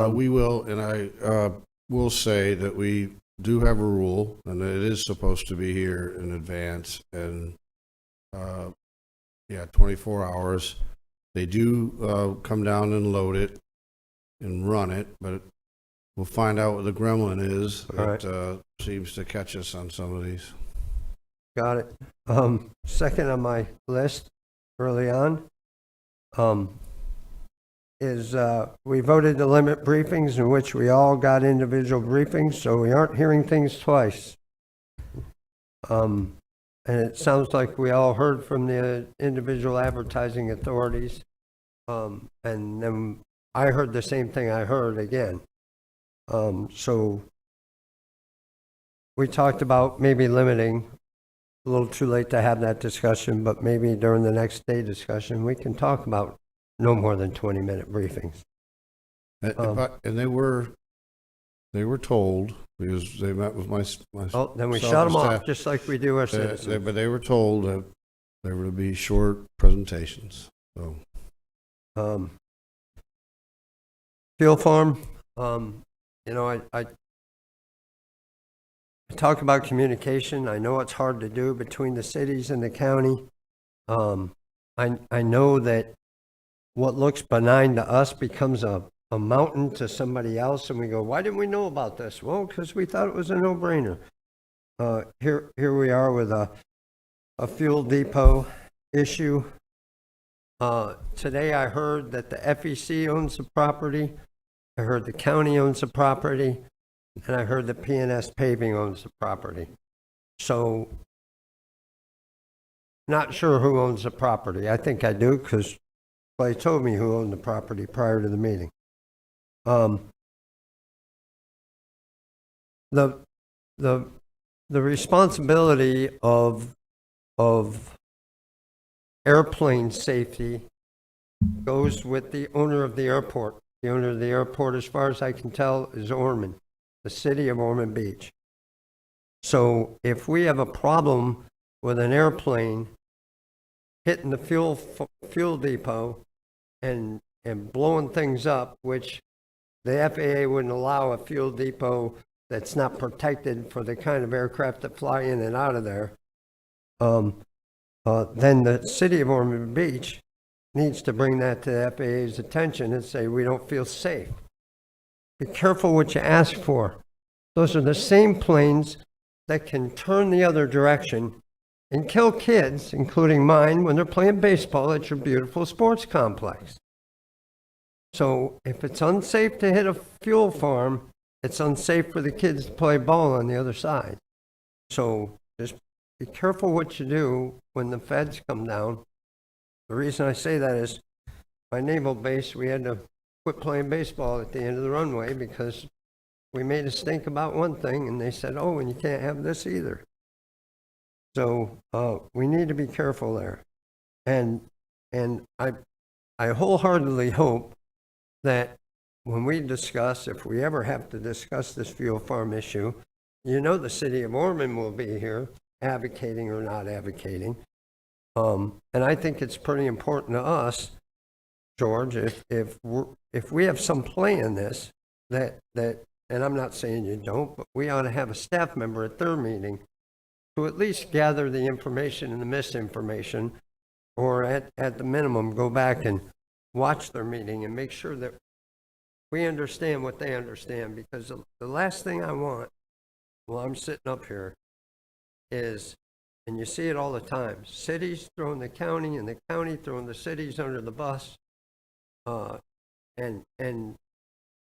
We will, and I will say that we do have a rule, and it is supposed to be here in advance, and 24 hours. They do come down and load it and run it, but we'll find out what the gremlin is that seems to catch us on some of these. Got it. Second on my list early on is we voted to limit briefings in which we all got individual briefings, so we aren't hearing things twice. And it sounds like we all heard from the individual advertising authorities. And then I heard the same thing I heard again. So we talked about maybe limiting. A little too late to have that discussion, but maybe during the next day discussion, we can talk about no more than 20-minute briefings. And they were told, because they met with my oh, then we shut them off, just like we do our citizens. But they were told that there were to be short presentations. So, Fuel farm, I talk about communication. I know it's hard to do between the cities and the county. I know that what looks benign to us becomes a mountain to somebody else, and we go, why didn't we know about this? Well, because we thought it was a no-brainer. Here we are with a fuel depot issue. Today I heard that the FEC owns the property. I heard the county owns the property. And I heard that P&S Paving owns the property. So, not sure who owns the property. I think I do because Clay told me who owned the property prior to the meeting. The responsibility of airplane safety goes with the owner of the airport. The owner of the airport, as far as I can tell, is Ormond, the city of Ormond Beach. So if we have a problem with an airplane hitting the fuel depot and blowing things up, which the FAA wouldn't allow a fuel depot that's not protected for the kind of aircraft that fly in and out of there, then the city of Ormond Beach needs to bring that to the FAA's attention and say, we don't feel safe. Be careful what you ask for. Those are the same planes that can turn the other direction and kill kids, including mine, when they're playing baseball at your beautiful sports complex. So if it's unsafe to hit a fuel farm, it's unsafe for the kids to play ball on the other side. So just be careful what you do when the feds come down. The reason I say that is my naval base, we had to quit playing baseball at the end of the runway because we made a stink about one thing and they said, oh, and you can't have this either. So we need to be careful there. And I wholeheartedly hope that when we discuss, if we ever have to discuss this fuel farm issue, you know the city of Ormond will be here advocating or not advocating. And I think it's pretty important to us, George, if we have some play in this, that and I'm not saying you don't, but we ought to have a staff member at their meeting to at least gather the information and the misinformation, or at the minimum, go back and watch their meeting and make sure that we understand what they understand, because the last thing I want while I'm sitting up here is, and you see it all the time, cities throwing the county and the county throwing the cities under the bus, and then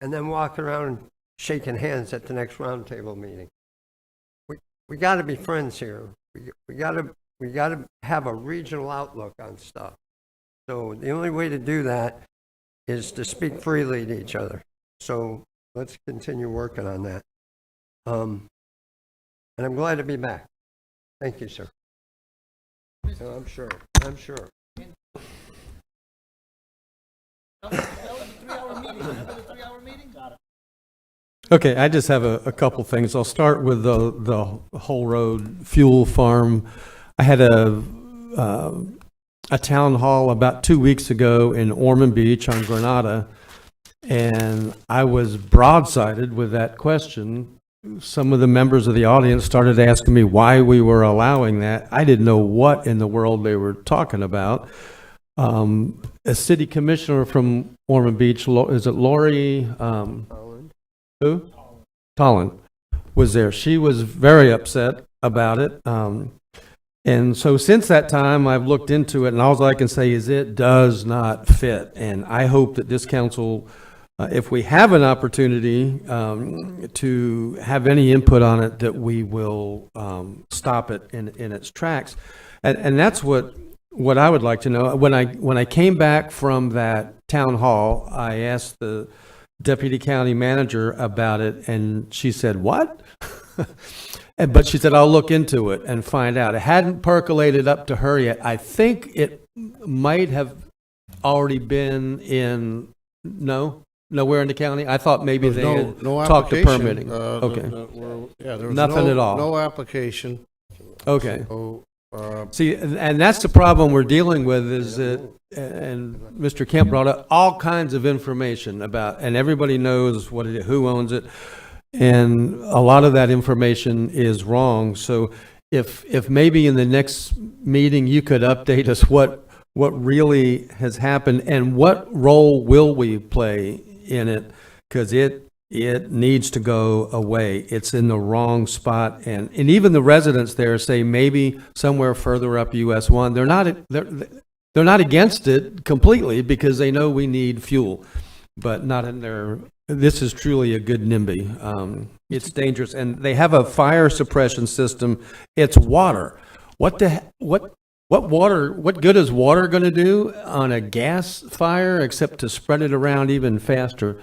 walking around and shaking hands at the next roundtable meeting. We got to be friends here. We got to have a regional outlook on stuff. So the only way to do that is to speak freely to each other. So let's continue working on that. And I'm glad to be back. Thank you, sir. No, I'm sure. Okay, I just have a couple things. I'll start with the whole road fuel farm. I had a town hall about 2 weeks ago in Ormond Beach on Granada, and I was broadsided with that question. Some of the members of the audience started asking me why we were allowing that. I didn't know what in the world they were talking about. A city commissioner from Ormond Beach, is it Lori? Who? Tolland was there. She was very upset about it. And so since that time, I've looked into it, and all I can say is it does not fit. And I hope that this council, if we have an opportunity to have any input on it, that we will stop it in its tracks. And that's what I would like to know. When I came back from that town hall, I asked the deputy county manager about it, and she said, what? But she said, I'll look into it and find out. It hadn't percolated up to her yet. I think it might have already been in, nowhere in the county. I thought maybe they had talked to permitting. Okay. There was nothing at all. No application. Okay. So, see, and that's the problem we're dealing with, is that, and Mr. Kemp brought up all kinds of information about, and everybody knows what it is, who owns it, and a lot of that information is wrong. So if maybe in the next meeting you could update us what really has happened and what role will we play in it, because it needs to go away. It's in the wrong spot, and even the residents there say maybe somewhere further up US 1. They're not against it completely because they know we need fuel, but not in their. This is truly a good NIMBY. It's dangerous, and they have a fire suppression system. It's water. What water? What good is water going to do on a gas fire except to spread it around even faster?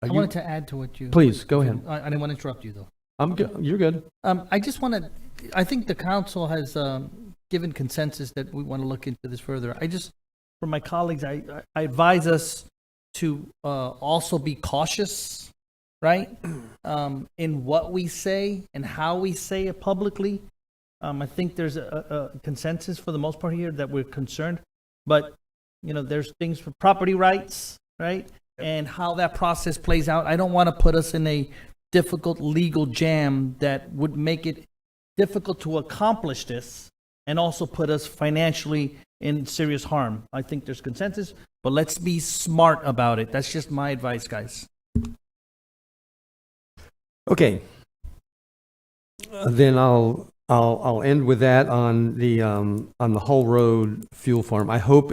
I wanted to add to what you... Please, go ahead. I didn't want to interrupt you, though. I'm good. You're good. I just want to... I think the council has given consensus that we want to look into this further. For my colleagues, I advise us to also be cautious, right? In what we say and how we say it publicly. I think there's a consensus for the most part here that we're concerned, but there's things for property rights, right? And how that process plays out. I don't want to put us in a difficult legal jam that would make it difficult to accomplish this and also put us financially in serious harm. I think there's consensus, but let's be smart about it. That's just my advice, guys. Okay. Then I'll end with that on the whole road fuel farm. I hope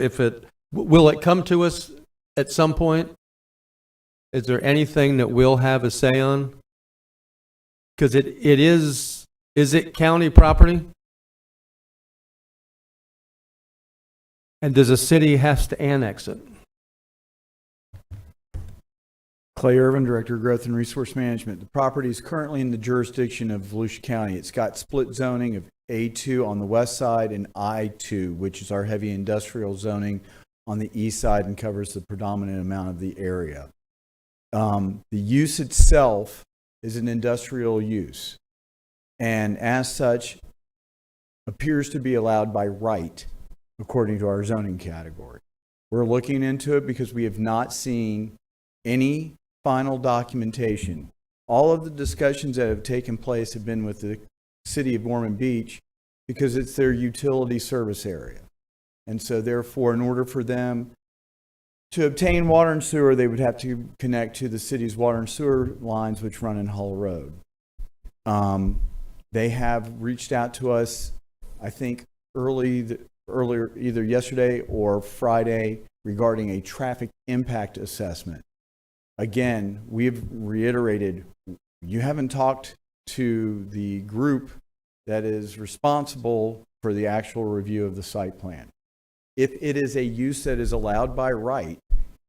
will it come to us at some point? Is there anything that we'll have a say on? Because is it county property? And does a city have to annex it? Clay Irvin, Director of Growth and Resource Management. The property is currently in the jurisdiction of Volusia County. It's got split zoning of A2 on the west side and I2, which is our heavy industrial zoning on the east side and covers the predominant amount of the area. The use itself is an industrial use, and as such, appears to be allowed by right, according to our zoning category. We're looking into it because we have not seen any final documentation. All of the discussions that have taken place have been with the city of Ormond Beach because it's their utility service area. And so therefore, in order for them to obtain water and sewer, they would have to connect to the city's water and sewer lines, which run in Hull Road. They have reached out to us, I think, earlier, either yesterday or Friday, regarding a traffic impact assessment. Again, we've reiterated, you haven't talked to the group that is responsible for the actual review of the site plan. If it is a use that is allowed by right,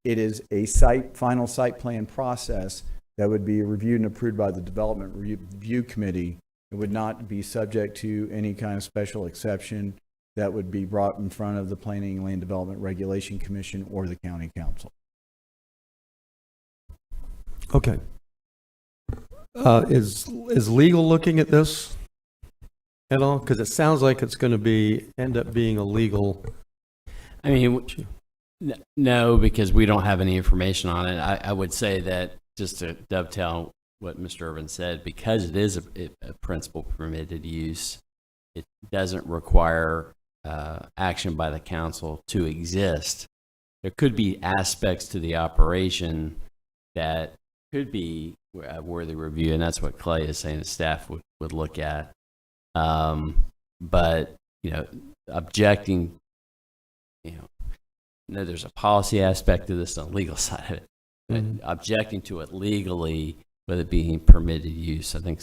it is a final site plan process that would be reviewed and approved by the Development Review Committee. It would not be subject to any kind of special exception that would be brought in front of the Planning and Land Development Regulation Commission or the County Council. Okay. Is legal looking at this at all? Because it sounds like it's going to end up being illegal. I mean, no, because we don't have any information on it. I would say that, just to dovetail what Mr. Irvin said, because it is a principal permitted use, it doesn't require action by the council to exist. There could be aspects to the operation that could be a worthy review, and that's what Clay is saying the staff would look at. But, objecting, there's a policy aspect to this on the legal side of it. But objecting to it legally, with it being permitted use, I think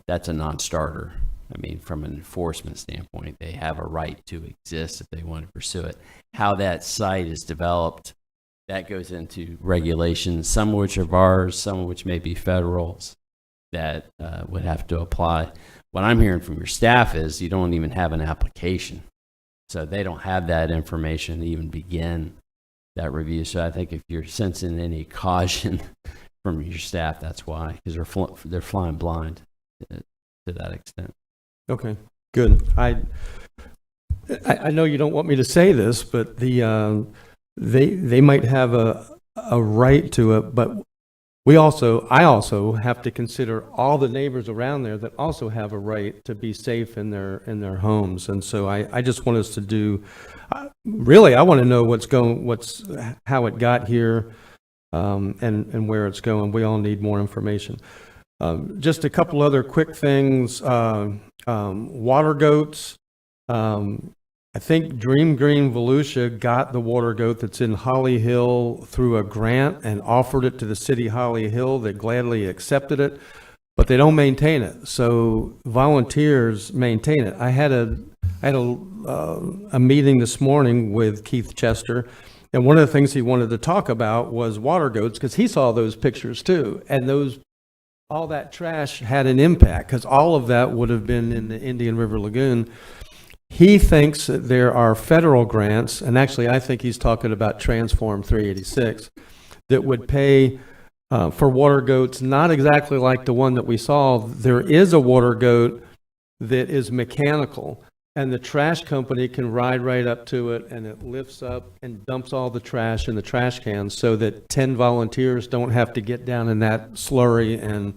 that's a non-starter. I mean, from an enforcement standpoint, they have a right to exist if they want to pursue it. How that site is developed, that goes into regulations, some of which are ours, some of which may be federals, that would have to apply. What I'm hearing from your staff is you don't even have an application. So they don't have that information to even begin that review. So I think if you're sensing any caution from your staff, that's why, because they're flying blind to that extent. Okay, good. I know you don't want me to say this, but they might have a right to it, but I also have to consider all the neighbors around there that also have a right to be safe in their homes. And so I just want us to do, really, I want to know how it got here, and where it's going. We all need more information. Just a couple other quick things. Water goats. I think Dream Green Volusia got the water goat that's in Holly Hill through a grant and offered it to the city Holly Hill. They gladly accepted it, but they don't maintain it. So volunteers maintain it. I had a meeting this morning with Keith Chester, and one of the things he wanted to talk about was water goats, because he saw those pictures too, and all that trash had an impact, because all of that would have been in the Indian River Lagoon. He thinks that there are federal grants, and actually I think he's talking about Transform 386, that would pay for water goats, not exactly like the one that we saw. There is a water goat that is mechanical, and the trash company can ride right up to it, and it lifts up and dumps all the trash in the trash cans so that 10 volunteers don't have to get down in that slurry and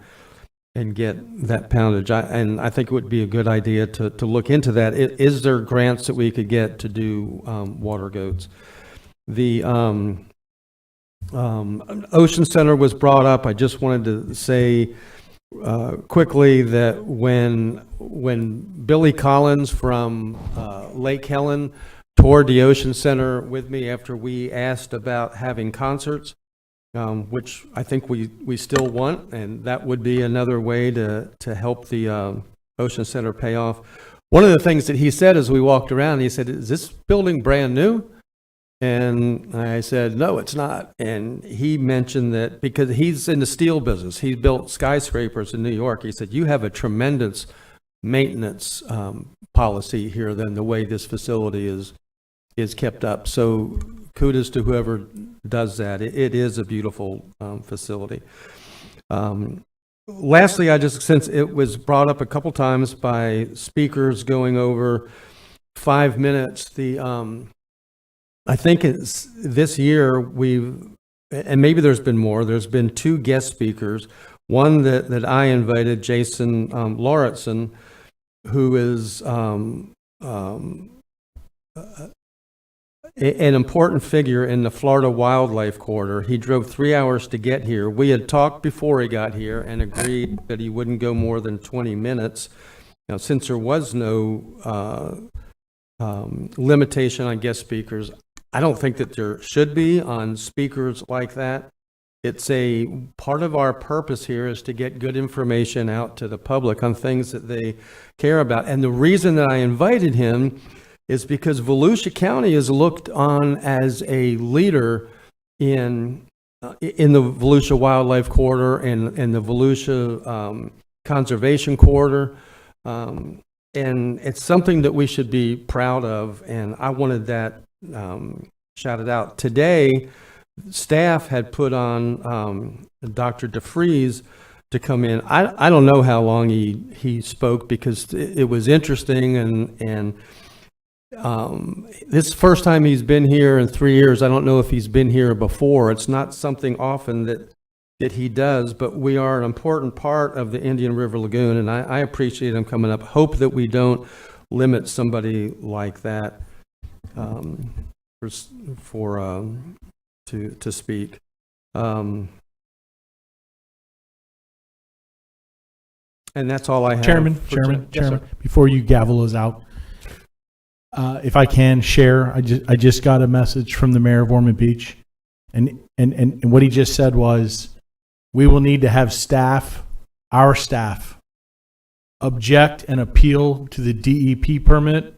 get that poundage. And I think it would be a good idea to look into that. Is there grants that we could get to do water goats? The Ocean Center was brought up. I just wanted to say quickly that when Billy Collins from Lake Helen toured the Ocean Center with me after we asked about having concerts, which I think we still want, and that would be another way to help the Ocean Center pay off. One of the things that he said as we walked around, he said, "Is this building brand new?" And I said, "No, it's not." And he mentioned that because he's in the steel business, he built skyscrapers in New York. He said, "You have a tremendous maintenance policy here than the way this facility is kept up." So kudos to whoever does that. It is a beautiful facility. Lastly, since it was brought up a couple times by speakers going over 5 minutes, I think it's this year and maybe there's been more, there's been 2 guest speakers. One that I invited, Jason Lauritsen, who is an important figure in the Florida Wildlife Corridor. He drove 3 hours to get here. We had talked before he got here and agreed that he wouldn't go more than 20 minutes. Now, since there was no limitation on guest speakers, I don't think that there should be on speakers like that. It's a part of our purpose here is to get good information out to the public on things that they care about. And the reason that I invited him is because Volusia County is looked on as a leader in the Volusia Wildlife Corridor and the Volusia Conservation Corridor. And it's something that we should be proud of, and I wanted that shouted out. Today, staff had put on Dr. DeFreeze to come in. I don't know how long he spoke because it was interesting, and this is the first time he's been here in 3 years. I don't know if he's been here before. It's not something often that he does, but we are an important part of the Indian River Lagoon, and I appreciate him coming up. Hope that we don't limit somebody like that to speak. And that's all I have. Chairman, Yes, sir. before you gavel us out, if I can share, I just got a message from the mayor of Ormond Beach, and what he just said was, we will need to have our staff, object and appeal to the DEP permit.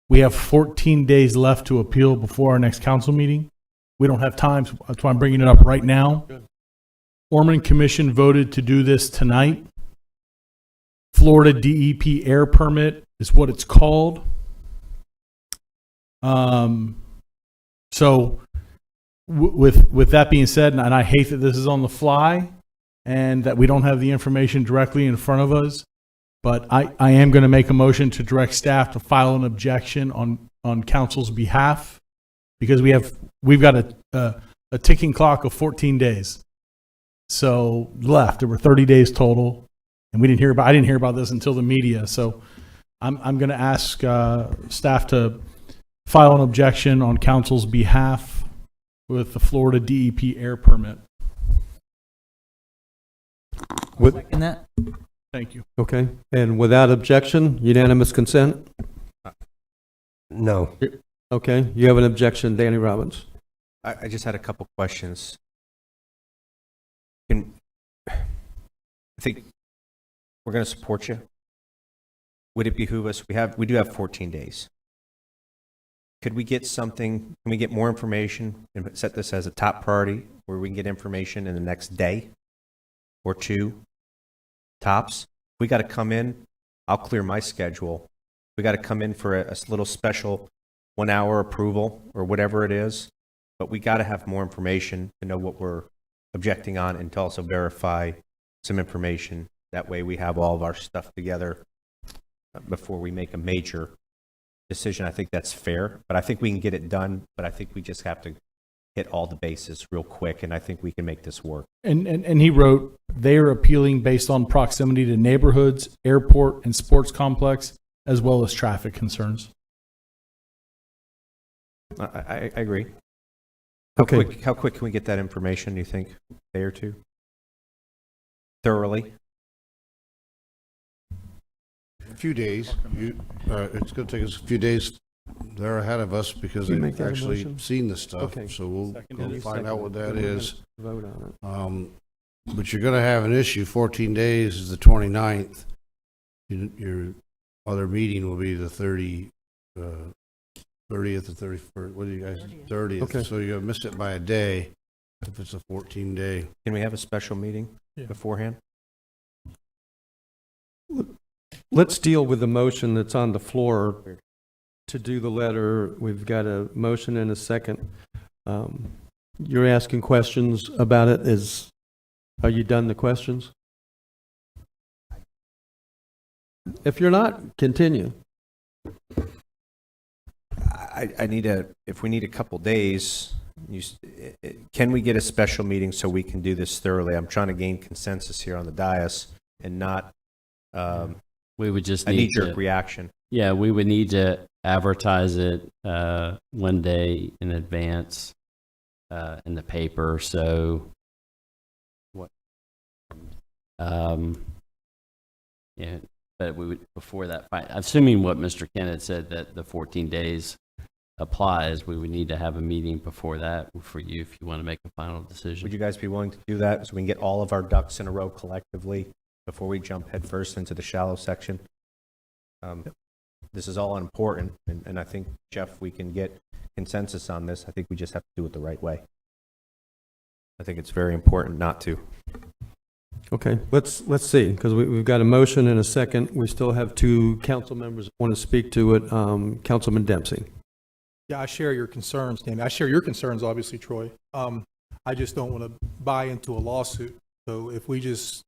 We have 14 days left to appeal before our next council meeting. We don't have time, so that's why I'm bringing it up right now. Good. Ormond Commission voted to do this tonight. Florida DEP air permit is what it's called. So with that being said, and I hate that this is on the fly and that we don't have the information directly in front of us, but I am going to make a motion to direct staff to file an objection on council's behalf, because we've got a ticking clock of 14 days. So left, there were 30 days total, and I didn't hear about this until the media. So I'm going to ask staff to file an objection on council's behalf with the Florida DEP air permit. In that? Thank you. Okay, and without objection, unanimous consent? No. Okay, you have an objection, Danny Robbins. I just had a couple questions. I think we're going to support you. Would it behoove us? We do have 14 days. Could we get something? Can we get more information and set this as a top priority where we can get information in the next day or two tops? We got to come in. I'll clear my schedule We got to come in for a little special 1 hour approval or whatever it is, but we got to have more information to know what we're objecting on and to also verify some information. That way we have all of our stuff together before we make a major decision. I think that's fair, but I think we can get it done, but I think we just have to hit all the bases real quick, and I think we can make this work. And he wrote, they are appealing based on proximity to neighborhoods, airport, and sports complex, as well as traffic concerns. I agree. Okay. How quick can we get that information, do you think? A day or two? Thoroughly? A few days. It's going to take us a few days. They're ahead of us because You they've make that a actually motion? seen the stuff. Okay. So we'll Second. go find out what that is. Vote on it. But you're going to have an issue. 14 days is the 29th. Your other meeting will be the 30th or 31st. What do you guys? 30th. Okay. So you're going to miss it by a day if it's a 14-day. Can we have a special meeting Yeah. beforehand? Let's deal with the motion that's on the floor to do the letter. We've got a motion and a second. You're asking questions about it. Are you done the questions? If you're not, continue. I need if we need a couple days, can we get a special meeting so we can do this thoroughly? I'm trying to gain consensus here on the dais and not We would just a need knee-jerk to, reaction. yeah, we would need to advertise it 1 day in advance in the paper. So what? Yeah, but we would before that. Assuming what Mr. Kennett said that the 14 days applies, we would need to have a meeting before that for you if you want to make a final decision. Would you guys be willing to do that so we can get all of our ducks in a row collectively before we jump headfirst into the shallow section? This is all important, and I think, Jeff, we can get consensus on this. I think we just have to do it the right way. I think it's very important not to. Okay, let's see, because we've got a motion and a second. We still have two council members that want to speak to it. Councilman Dempsey. Yeah, I share your concerns, Danny. I share your concerns, obviously, Troy. I just don't want to buy into a lawsuit. So if we just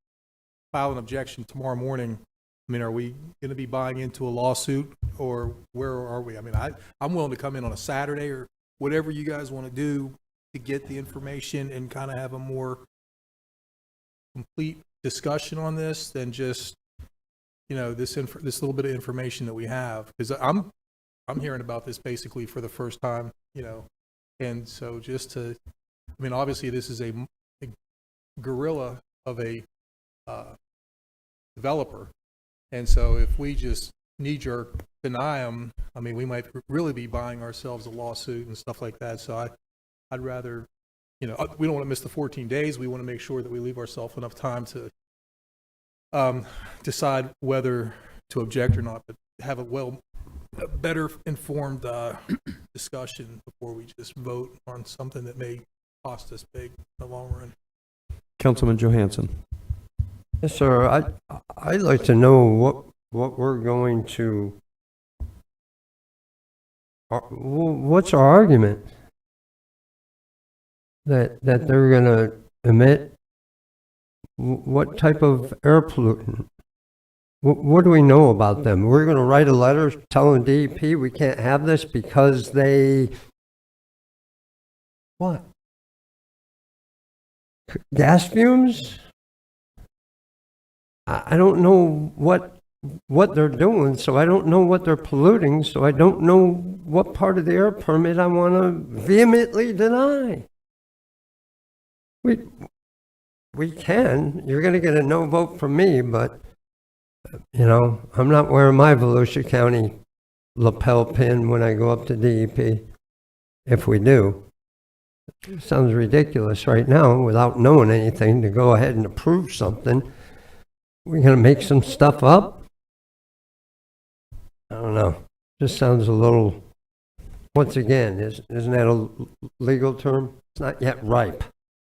file an objection tomorrow morning, I mean, are we going to be buying into a lawsuit, or where are we? I mean, I'm willing to come in on a Saturday or whatever you guys want to do to get the information and kind of have a more complete discussion on this than just, you know, this little bit of information that we have. Because I'm hearing about this basically for the first time, you know, and so just to, I mean, obviously this is a gorilla of a developer, and so if we just knee-jerk deny them, I mean, we might really be buying ourselves a lawsuit and stuff like that. So I'd rather, you know, we don't want to miss the 14 days. We want to make sure that we leave ourselves enough time to decide whether to object or not, but have a better informed discussion before we just vote on something that may cost us big in the long run. Councilman Johansson. Yes, sir. I'd like to know what we're going to, what's our argument? That they're going to emit what type of air pollutant? What do we know about them? We're going to write a letter telling DEP we can't have this because they, what? Gas fumes? I don't know what they're doing, so I don't know what they're polluting, so I don't know what part of the air permit I want to vehemently deny. We can. You're going to get a no vote from me, but, you know, I'm not wearing my Volusia County lapel pin when I go up to DEP, if we do. It sounds ridiculous right now, without knowing anything, to go ahead and approve something. We're going to make some stuff up? I don't know. Just sounds a little, once again, isn't that a legal term? It's not yet ripe.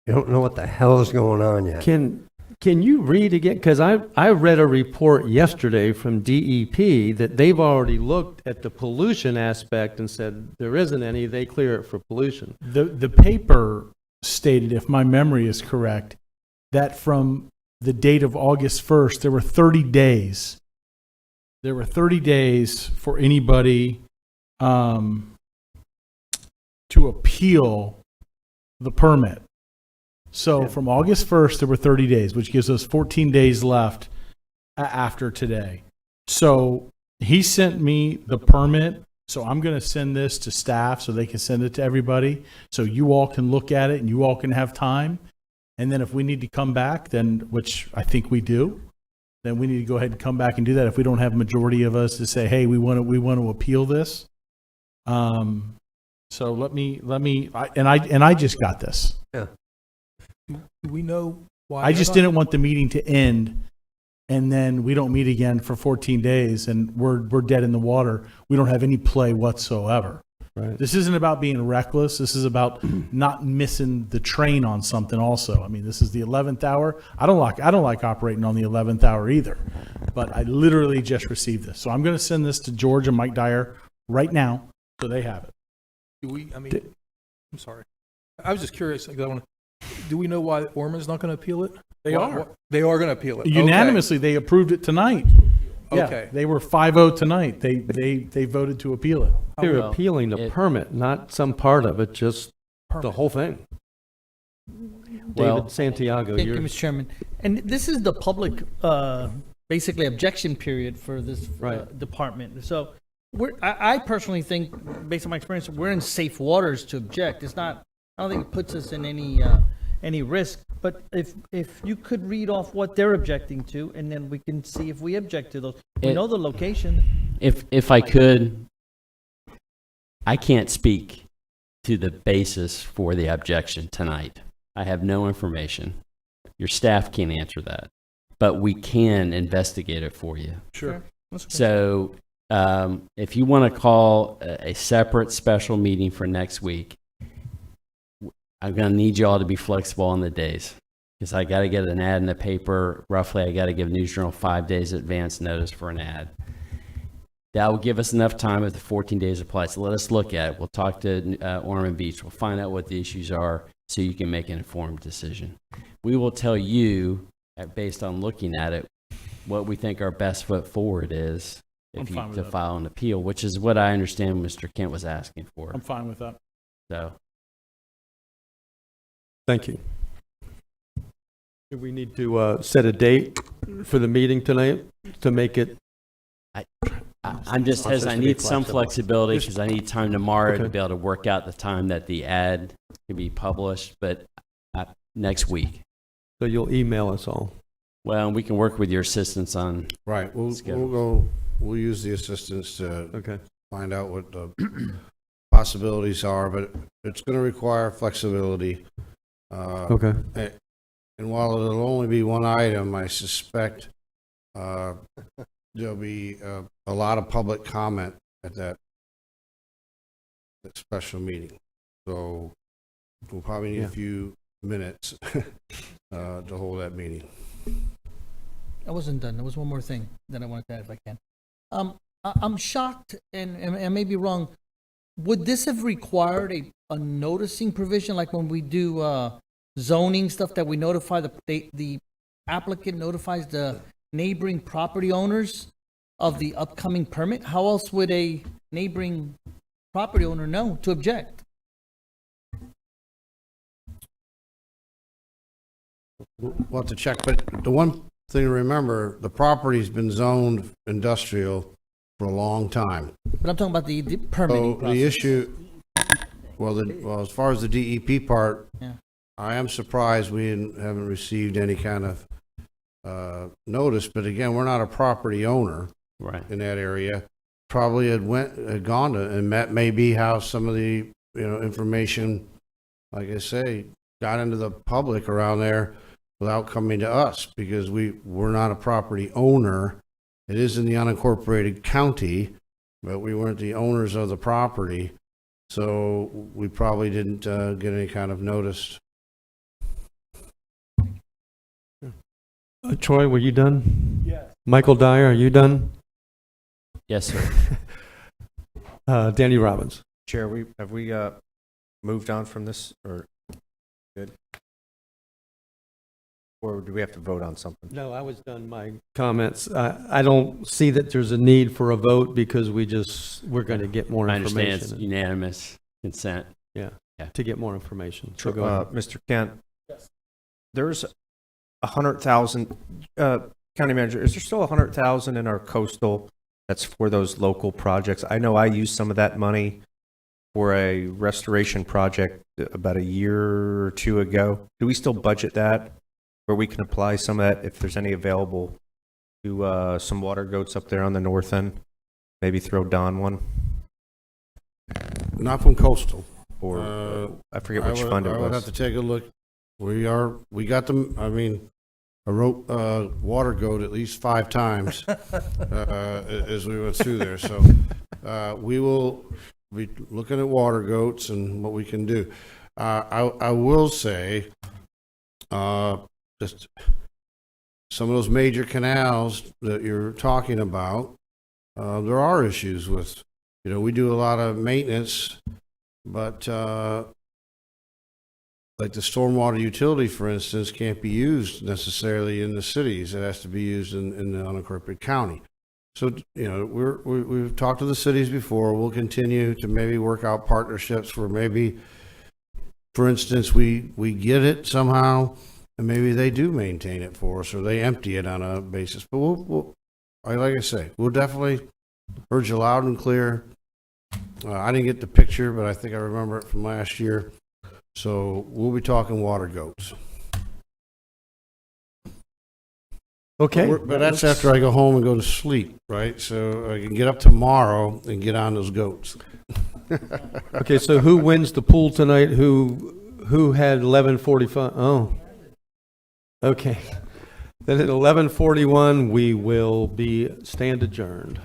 You don't know what the hell is going on yet. Can Can you read again? Because I read a report yesterday from DEP that they've already looked at the pollution aspect and said there isn't any, they clear it for pollution. The paper stated, if my memory is correct, that from the date of August 1st, there were 30 days. There were 30 days for anybody to appeal the permit. So from August 1st, there were 30 days, which gives us 14 days left after today. So he sent me the permit. So I'm going to send this to staff so they can send it to everybody. So you all can look at it and you all can have time. And then if we need to come back, then, which I think we do, then we need to go ahead and come back and do that. If we don't have a majority of us to say, hey, we want to appeal this. So I just got this. Yeah. Do we know why? I just didn't want the meeting to end and then we don't meet again for 14 days and we're dead in the water. We don't have any play whatsoever. Right. This isn't about being reckless. This is about not missing the train on something also. I mean, this is the 11th hour. I don't like operating on the 11th hour either, but I literally just received this. So I'm going to send this to George and Mike Dyer right now so they have it. I'm sorry. I was just curious. Do we know why Orman's not going to appeal it? They are. They are going to appeal it. Unanimously, they approved it tonight. Yeah, Okay. they were 5-0 tonight. They voted to appeal it. They're appealing the permit, not some part of it, just the whole thing. Well, David Santiago, Thank you, you're, Mr. Chairman. And this is the public, basically objection period for this department. So I personally think, based on my experience, we're in safe waters to object. It's not, I don't think it puts us in any risk. But if you could read off what they're objecting to, and then we can see if we object to those. We know the location. If I could, I can't speak to the basis for the objection tonight. I have no information. Your staff can't answer that, but we can investigate it for you. Sure. So if you want to call a separate special meeting for next week, I'm going to need you all to be flexible on the days because I got to get an ad in the paper. Roughly, I got to give News Journal 5 days advance notice for an ad. That will give us enough time if the 14 days apply. So let us look at it. We'll talk to Ormond Beach. We'll find out what the issues are so you can make an informed decision. We will tell you, based on looking at it, what we think our best foot forward is if you to file an appeal, which is what I understand Mr. Kent was asking for. I'm fine with that. So. thank you. Do we need to set a date for the meeting tonight to make it? I'm just hesitant. I need some flexibility because I need time tomorrow to be able to work out the time that the ad can be published, but next week. So you'll email us all. Well, we can work with your assistance on. Right. We'll use the assistance to find out what the possibilities are, but it's going to require flexibility. Okay. And while it'll only be one item, I suspect there'll be a lot of public comment at that special meeting. So we'll probably need a few minutes to hold that meeting. I wasn't done. There was one more thing that I wanted to add if I can. I'm shocked, and I may be wrong. Would this have required a noticing provision, like when we do zoning stuff, that we notify the applicant notifies the neighboring property owners of the upcoming permit? How else would a neighboring property owner know to object? We'll have to check, but the one thing to remember, the property's been zoned industrial for a long time. But I'm talking about the permitting process. The issue, as far as the DEP part, I am surprised we haven't received any kind of notice, but again, we're not a property owner in that area. Probably had gone to, and that may be how some of the information, like I say, got into the public around there without coming to us, because we're not a property owner. It is in the unincorporated county, but we weren't the owners of the property, so we probably didn't get any kind of notice. Troy, were you done? Yes. Michael Dyer, are you done? Yes, sir. Danny Robbins. Chair, have we moved on from this, or good? Or do we have to vote on something? No, I was done my comments. I don't see that there's a need for a vote because we're going to get more I information. understand it's unanimous consent. Yeah, Yeah. to get more information. So go ahead. Mr. Kent, there's 100,000, county manager, is there still 100,000 in our coastal that's for those local projects? I know I used some of that money for a restoration project about a year or two ago. Do we still budget that, where we can apply some of that if there's any available to some water goats up there on the north end? Maybe throw Don one? Not from coastal. Or I forget which fund it I would have was. to take a look. We got them, I mean, I wrote water goat at least 5 times as we went through there. So we will be looking at water goats and what we can do. I will say, just some of those major canals that you're talking about, there are issues with, we do a lot of maintenance, but like the stormwater utility, for instance, can't be used necessarily in the cities. It has to be used in the unincorporated county. So, we've talked to the cities before. We'll continue to maybe work out partnerships where maybe, for instance, we get it somehow and maybe they do maintain it for us or they empty it on a basis. But like I say, we'll definitely urge you loud and clear. I didn't get the picture, but I think I remember it from last year. So we'll be talking water goats. Okay. But that's after I go home and go to sleep, right? So I can get up tomorrow and get on those goats. Okay, so who wins the pool tonight? Who had 11:45? Oh. Okay. Then at 11:41, we will stand adjourned.